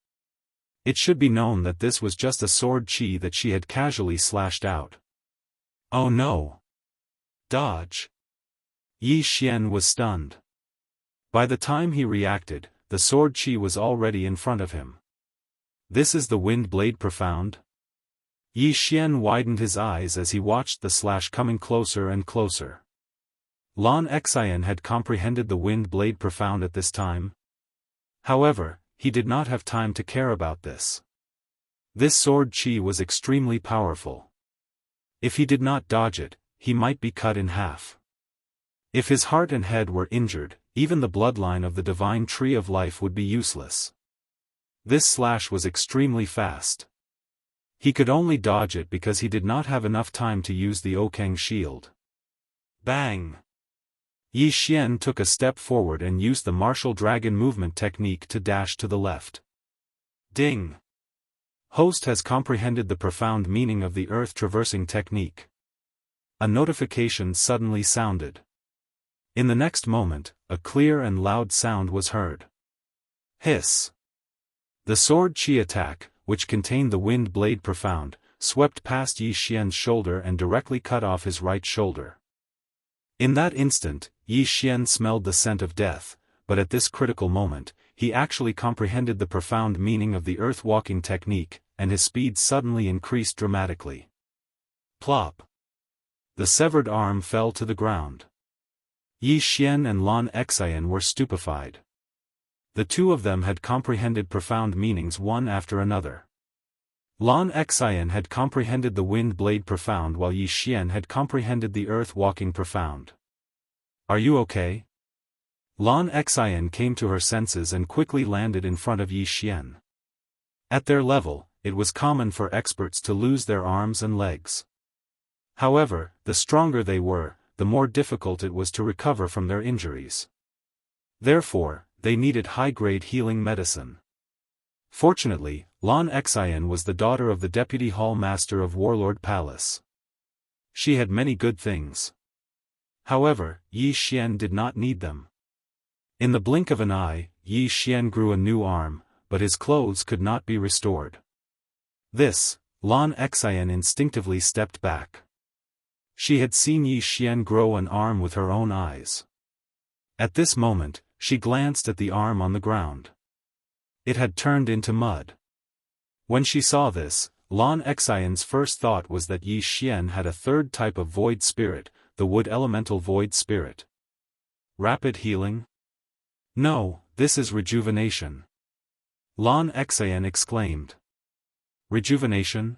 It should be known that this was just a sword chi that she had casually slashed out. Oh no! Dodge! Yi Xian was stunned. By the time he reacted, the sword chi was already in front of him. This is the wind blade profound? Yi Xian widened his eyes as he watched the slash coming closer and closer. Lan Xian had comprehended the wind blade profound at this time. However, he did not have time to care about this. This sword chi was extremely powerful. If he did not dodge it, he might be cut in half. If his heart and head were injured, even the bloodline of the divine tree of life would be useless. This slash was extremely fast. He could only dodge it because he did not have enough time to use the Okeng shield. Bang! Yi Xian took a step forward and used the martial dragon movement technique to dash to the left. Ding! Host has comprehended the profound meaning of the earth traversing technique. A notification suddenly sounded. In the next moment, a clear and loud sound was heard. Hiss! The sword chi attack, which contained the wind blade profound, swept past Yi Xian's shoulder and directly cut off his right shoulder. In that instant, Yi Xian smelled the scent of death, but at this critical moment, he actually comprehended the profound meaning of the earth-walking technique, and his speed suddenly increased dramatically. Plop! The severed arm fell to the ground. Yi Xian and Lan Xian were stupefied. The two of them had comprehended profound meanings one after another. Lan Xian had comprehended the wind blade profound while Yi Xian had comprehended the earth-walking profound. Are you okay? Lan Xian came to her senses and quickly landed in front of Yi Xian. At their level, it was common for experts to lose their arms and legs. However, the stronger they were, the more difficult it was to recover from their injuries. Therefore, they needed high-grade healing medicine. Fortunately, Lan Xian was the daughter of the Deputy Hall Master of Warlord Palace. She had many good things. However, Yi Xian did not need them. In the blink of an eye, Yi Xian grew a new arm, but his clothes could not be restored. This, Lan Xian instinctively stepped back. She had seen Yi Xian grow an arm with her own eyes. At this moment, she glanced at the arm on the ground. It had turned into mud. When she saw this, Lan Xian's first thought was that Yi Xian had a third type of void spirit, the wood elemental void spirit. Rapid healing? No, this is rejuvenation. Lan Xian exclaimed. Rejuvenation?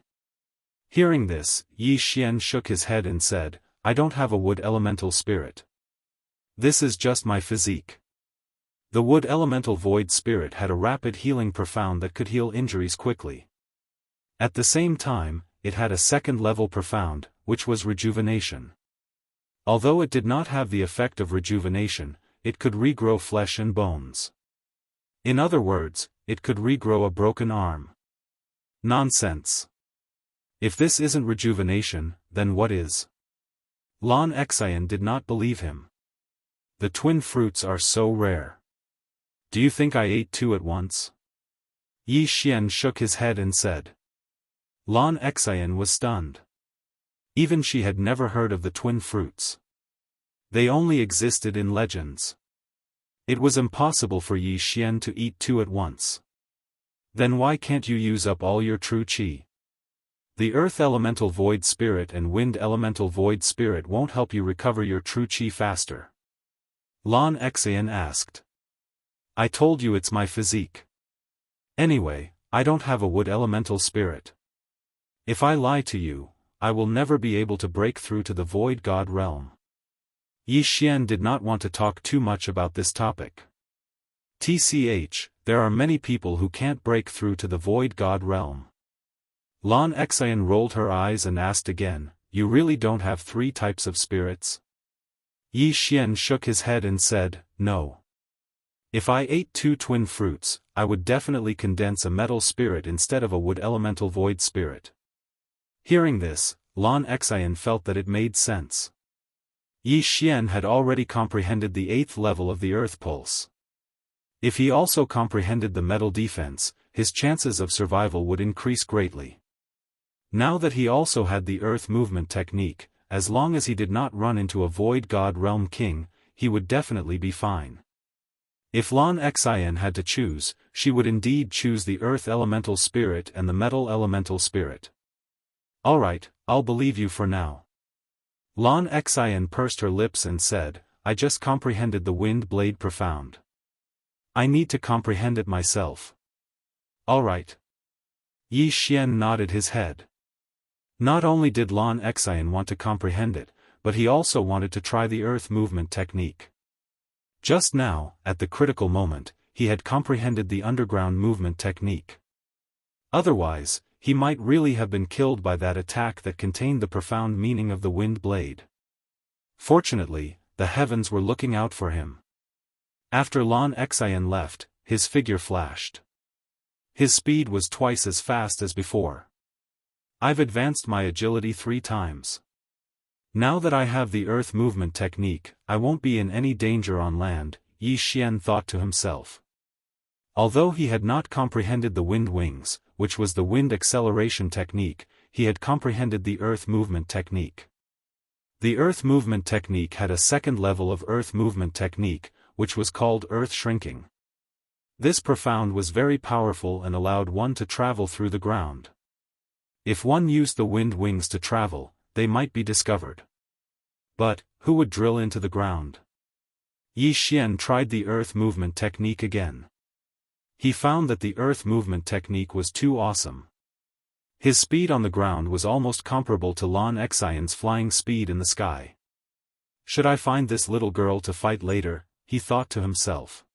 Hearing this, Yi Xian shook his head and said, I don't have a wood elemental spirit. This is just my physique. The wood elemental void spirit had a rapid healing profound that could heal injuries quickly. At the same time, it had a second-level profound, which was rejuvenation. Although it did not have the effect of rejuvenation, it could regrow flesh and bones. In other words, it could regrow a broken arm. Nonsense. If this isn't rejuvenation, then what is? Lan Xian did not believe him. The twin fruits are so rare. Do you think I ate two at once? Yi Xian shook his head and said. Lan Xian was stunned. Even she had never heard of the twin fruits. They only existed in legends. It was impossible for Yi Xian to eat two at once. Then why can't you use up all your true qi? The earth elemental void spirit and wind elemental void spirit won't help you recover your true qi faster. Lan Xian asked. I told you it's my physique. Anyway, I don't have a wood elemental spirit. If I lie to you, I will never be able to break through to the void god realm. Yi Xian did not want to talk too much about this topic. TCH, there are many people who can't break through to the void god realm. Lan Xian rolled her eyes and asked again, you really don't have three types of spirits? Yi Xian shook his head and said, no. If I ate two twin fruits, I would definitely condense a metal spirit instead of a wood elemental void spirit. Hearing this, Lan Xian felt that it made sense. Yi Xian had already comprehended the 8th level of the Earth Pulse. If he also comprehended the metal defense, his chances of survival would increase greatly. Now that he also had the Earth Movement technique, as long as he did not run into a Void God Realm King, he would definitely be fine. If Lan Xian had to choose, she would indeed choose the Earth Elemental Spirit and the Metal Elemental Spirit. Alright, I'll believe you for now. Lan Xian pursed her lips and said, I just comprehended the Wind Blade Profound. I need to comprehend it myself. Alright. Yi Xian nodded his head. Not only did Lan Xian want to comprehend it, but he also wanted to try the Earth Movement technique. Just now, at the critical moment, he had comprehended the Underground Movement technique. Otherwise, he might really have been killed by that attack that contained the profound meaning of the Wind Blade. Fortunately, the heavens were looking out for him. After Lan Xian left, his figure flashed. His speed was twice as fast as before. I've advanced my agility 3 times. Now that I have the Earth Movement technique, I won't be in any danger on land, Yi Xian thought to himself. Although he had not comprehended the Wind Wings, which was the Wind Acceleration technique, he had comprehended the Earth Movement technique. The Earth Movement technique had a second level of Earth Movement technique, which was called Earth Shrinking. This profound was very powerful and allowed one to travel through the ground. If one used the Wind Wings to travel, they might be discovered. But, who would drill into the ground? Yi Xian tried the Earth Movement technique again. He found that the Earth Movement technique was too awesome. His speed on the ground was almost comparable to Lan Xian's flying speed in the sky. Should I find this little girl to fight later? He thought to himself.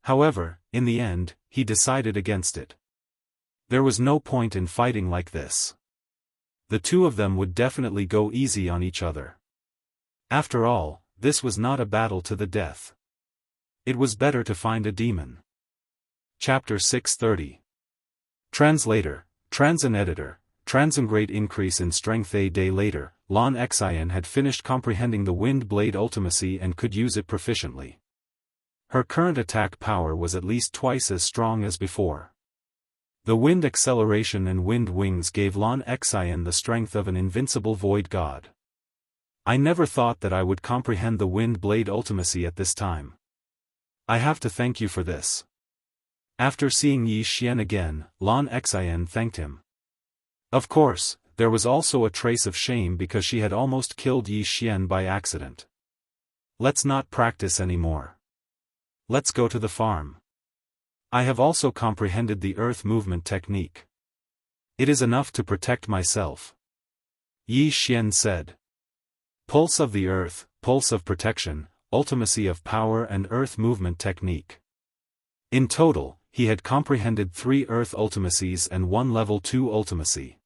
However, in the end, he decided against it. There was no point in fighting like this. The two of them would definitely go easy on each other. After all, this was not a battle to the death. It was better to find a demon. Chapter 630. Translator, Transin Editor, Transin. Great increase in strength. A day later, Lan Xian had finished comprehending the Wind Blade Ultimacy and could use it proficiently. Her current attack power was at least twice as strong as before. The Wind Acceleration and Wind Wings gave Lan Xian the strength of an invincible void god. I never thought that I would comprehend the Wind Blade Ultimacy at this time. I have to thank you for this. After seeing Yi Xian again, Lan Xian thanked him. Of course, there was also a trace of shame because she had almost killed Yi Xian by accident. Let's not practice anymore. Let's go to the farm. I have also comprehended the Earth Movement technique. It is enough to protect myself. Yi Xian said. Pulse of the Earth, Pulse of Protection, Ultimacy of Power and Earth Movement technique. In total, he had comprehended 3 Earth Ultimacies and 1 Level 2 Ultimacy.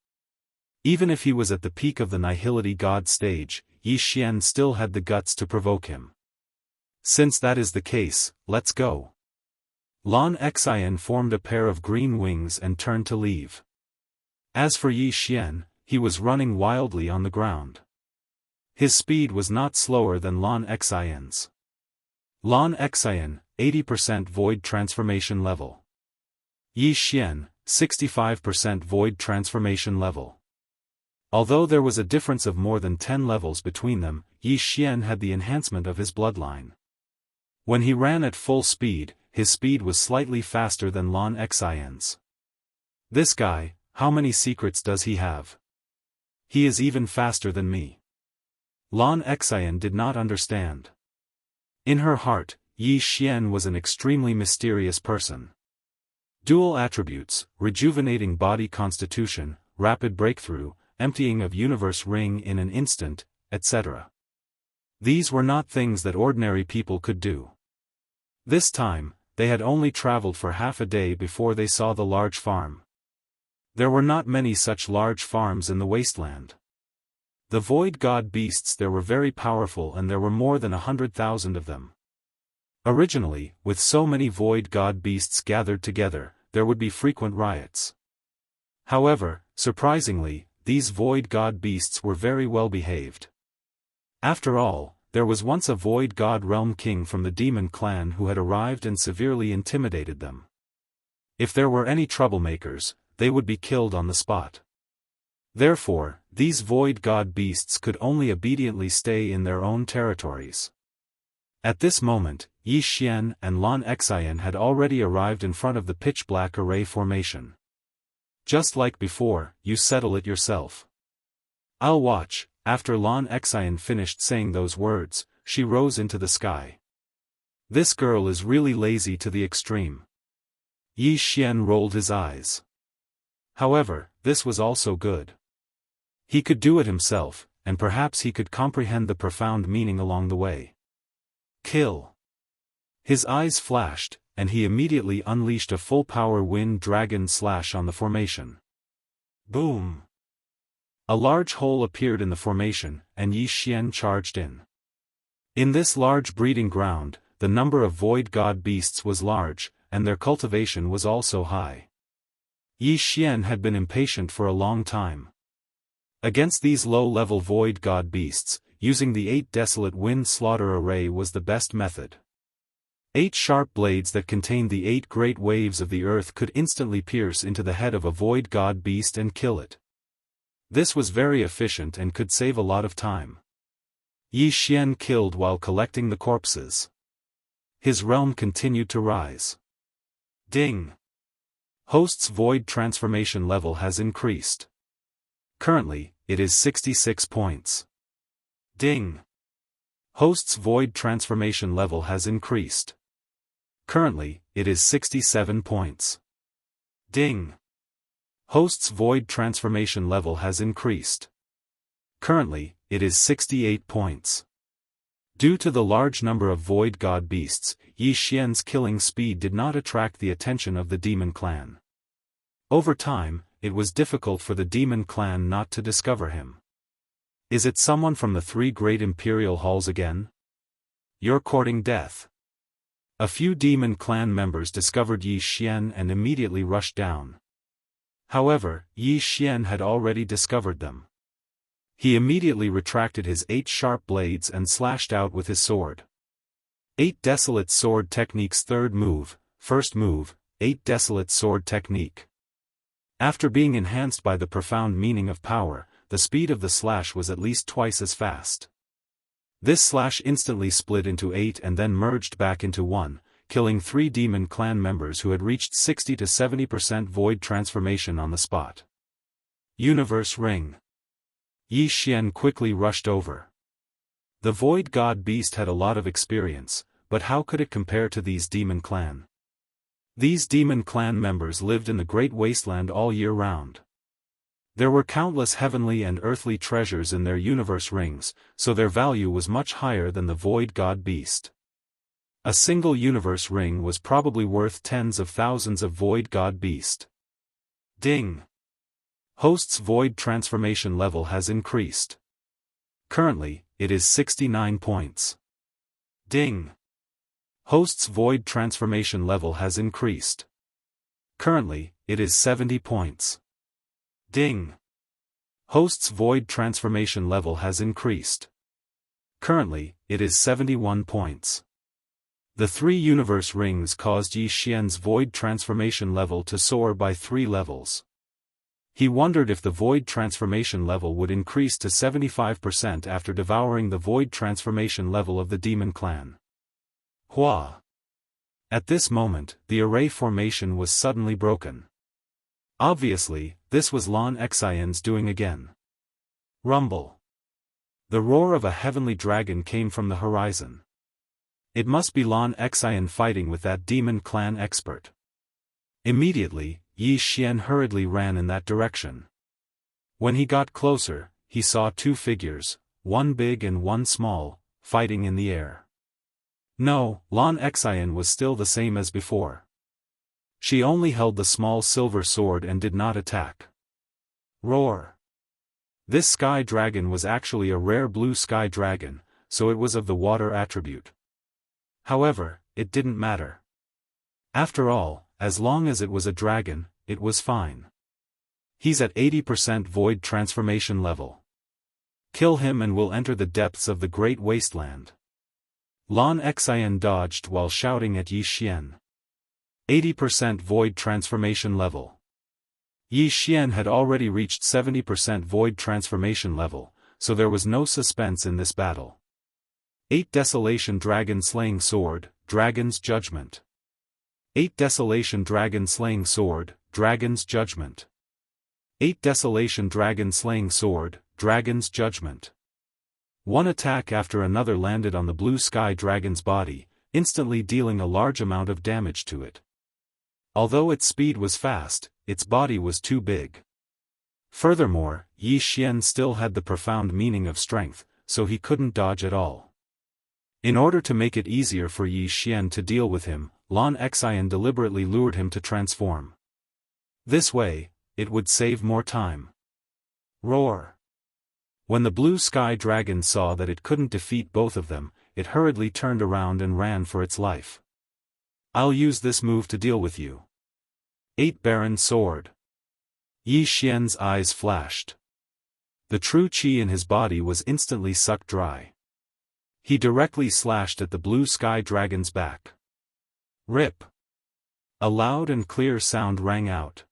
Even if he was at the peak of the Nihility God stage, Yi Xian still had the guts to provoke him. Since that is the case, let's go. Lan Xian formed a pair of green wings and turned to leave. As for Yi Xian, he was running wildly on the ground. His speed was not slower than Lan Xian's. Lan Xian, 80% Void Transformation level. Yi Xian, 65% Void Transformation level. Although there was a difference of more than 10 levels between them, Yi Xian had the enhancement of his bloodline. When he ran at full speed, his speed was slightly faster than Lan Xian's. This guy, how many secrets does he have? He is even faster than me. Lan Xian did not understand. In her heart, Yi Xian was an extremely mysterious person. Dual attributes, rejuvenating body constitution, rapid breakthrough, emptying of universe ring in an instant, etc. These were not things that ordinary people could do. This time, they had only traveled for half a day before they saw the large farm. There were not many such large farms in the wasteland. The void god beasts there were very powerful and there were more than 100,000 of them. Originally, with so many void god beasts gathered together, there would be frequent riots. However, surprisingly, these void god beasts were very well behaved. After all, there was once a Void God Realm King from the Demon Clan who had arrived and severely intimidated them. If there were any troublemakers, they would be killed on the spot. Therefore, these Void God beasts could only obediently stay in their own territories. At this moment, Yi Xian and Lan Xian had already arrived in front of the pitch-black array formation. Just like before, you settle it yourself. I'll watch. After Lan Xian finished saying those words, she rose into the sky. This girl is really lazy to the extreme. Yi Xian rolled his eyes. However, this was also good. He could do it himself, and perhaps he could comprehend the profound meaning along the way. Kill. His eyes flashed, and he immediately unleashed a full-power wind dragon slash on the formation. Boom! A large hole appeared in the formation, and Yi Xian charged in. In this large breeding ground, the number of Void God beasts was large, and their cultivation was also high. Yi Xian had been impatient for a long time. Against these low-level Void God beasts, using the 8 desolate wind slaughter array was the best method. 8 sharp blades that contained the 8 great waves of the earth could instantly pierce into the head of a Void God beast and kill it. This was very efficient and could save a lot of time. Yi Xian killed while collecting the corpses. His realm continued to rise. Ding! Host's Void transformation level has increased. Currently, it is 66 points. Ding! Host's Void transformation level has increased. Currently, it is 67 points. Ding! Host's Void transformation level has increased. Currently, it is 68 points. Due to the large number of Void God beasts, Yi Xian's killing speed did not attract the attention of the Demon Clan. Over time, it was difficult for the Demon Clan not to discover him. Is it someone from the 3 great Imperial Halls again? You're courting death. A few Demon Clan members discovered Yi Xian and immediately rushed down. However, Yi Xian had already discovered them. He immediately retracted his 8 sharp blades and slashed out with his sword. 8 Desolate Sword Technique's third move, first move, 8 Desolate Sword Technique. After being enhanced by the profound meaning of power, the speed of the slash was at least twice as fast. This slash instantly split into 8 and then merged back into 1, killing 3 Demon Clan members who had reached 60 to 70% Void transformation on the spot. Universe Ring. Yi Xian quickly rushed over. The Void God Beast had a lot of experience, but how could it compare to these Demon Clan? These Demon Clan members lived in the Great Wasteland all year round. There were countless heavenly and earthly treasures in their universe rings, so their value was much higher than the Void God Beast. A single universe ring was probably worth tens of thousands of Void God Beast. Ding! Host's Void transformation level has increased. Currently, it is 69 points. Ding! Host's Void transformation level has increased. Currently, it is 70 points. Ding! Host's Void transformation level has increased. Currently, it is 71 points. The 3 universe rings caused Yi Xian's Void transformation level to soar by 3 levels. He wondered if the Void transformation level would increase to 75% after devouring the Void transformation level of the Demon Clan. Hua! At this moment, the array formation was suddenly broken. Obviously, this was Lan Xian's doing again. Rumble! The roar of a heavenly dragon came from the horizon. It must be Lan Xian fighting with that Demon Clan expert. Immediately, Yi Xian hurriedly ran in that direction. When he got closer, he saw 2 figures, one big and one small, fighting in the air. No, Lan Xian was still the same as before. She only held the small silver sword and did not attack. Roar! This sky dragon was actually a rare blue sky dragon, so it was of the water attribute. However, it didn't matter. After all, as long as it was a dragon, it was fine. He's at 80% Void transformation level. Kill him and we'll enter the depths of the great wasteland. Lan Xian dodged while shouting at Yi Xian. 80% void transformation level. Yi Xian had already reached 70% void transformation level, so there was no suspense in this battle. 8 Desolation Dragon Slaying Sword, Dragon's Judgment. 8 Desolation Dragon Slaying Sword, Dragon's Judgment. 8 Desolation Dragon Slaying Sword, Dragon's Judgment. One attack after another landed on the blue sky dragon's body, instantly dealing a large amount of damage to it. Although its speed was fast, its body was too big. Furthermore, Yi Xian still had the profound meaning of strength, so he couldn't dodge at all. In order to make it easier for Yi Xian to deal with him, Lan Xian deliberately lured him to transform. This way, it would save more time. Roar! When the blue sky dragon saw that it couldn't defeat both of them, it hurriedly turned around and ran for its life. I'll use this move to deal with you. 8 Baron Sword. Yi Xian's eyes flashed. The true qi in his body was instantly sucked dry. He directly slashed at the blue sky dragon's back. Rip! A loud and clear sound rang out.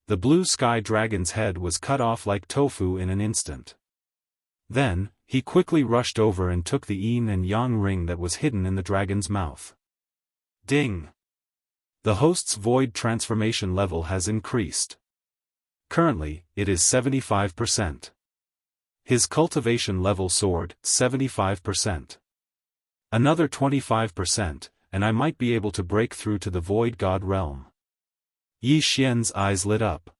The blue sky dragon's head was cut off like tofu in an instant. Then, he quickly rushed over and took the yin and yang ring that was hidden in the dragon's mouth. Ding! The host's void transformation level has increased. Currently, it is 75%. His cultivation level soared, 75%. Another 25%, and I might be able to break through to the void god realm. Yi Xian's eyes lit up.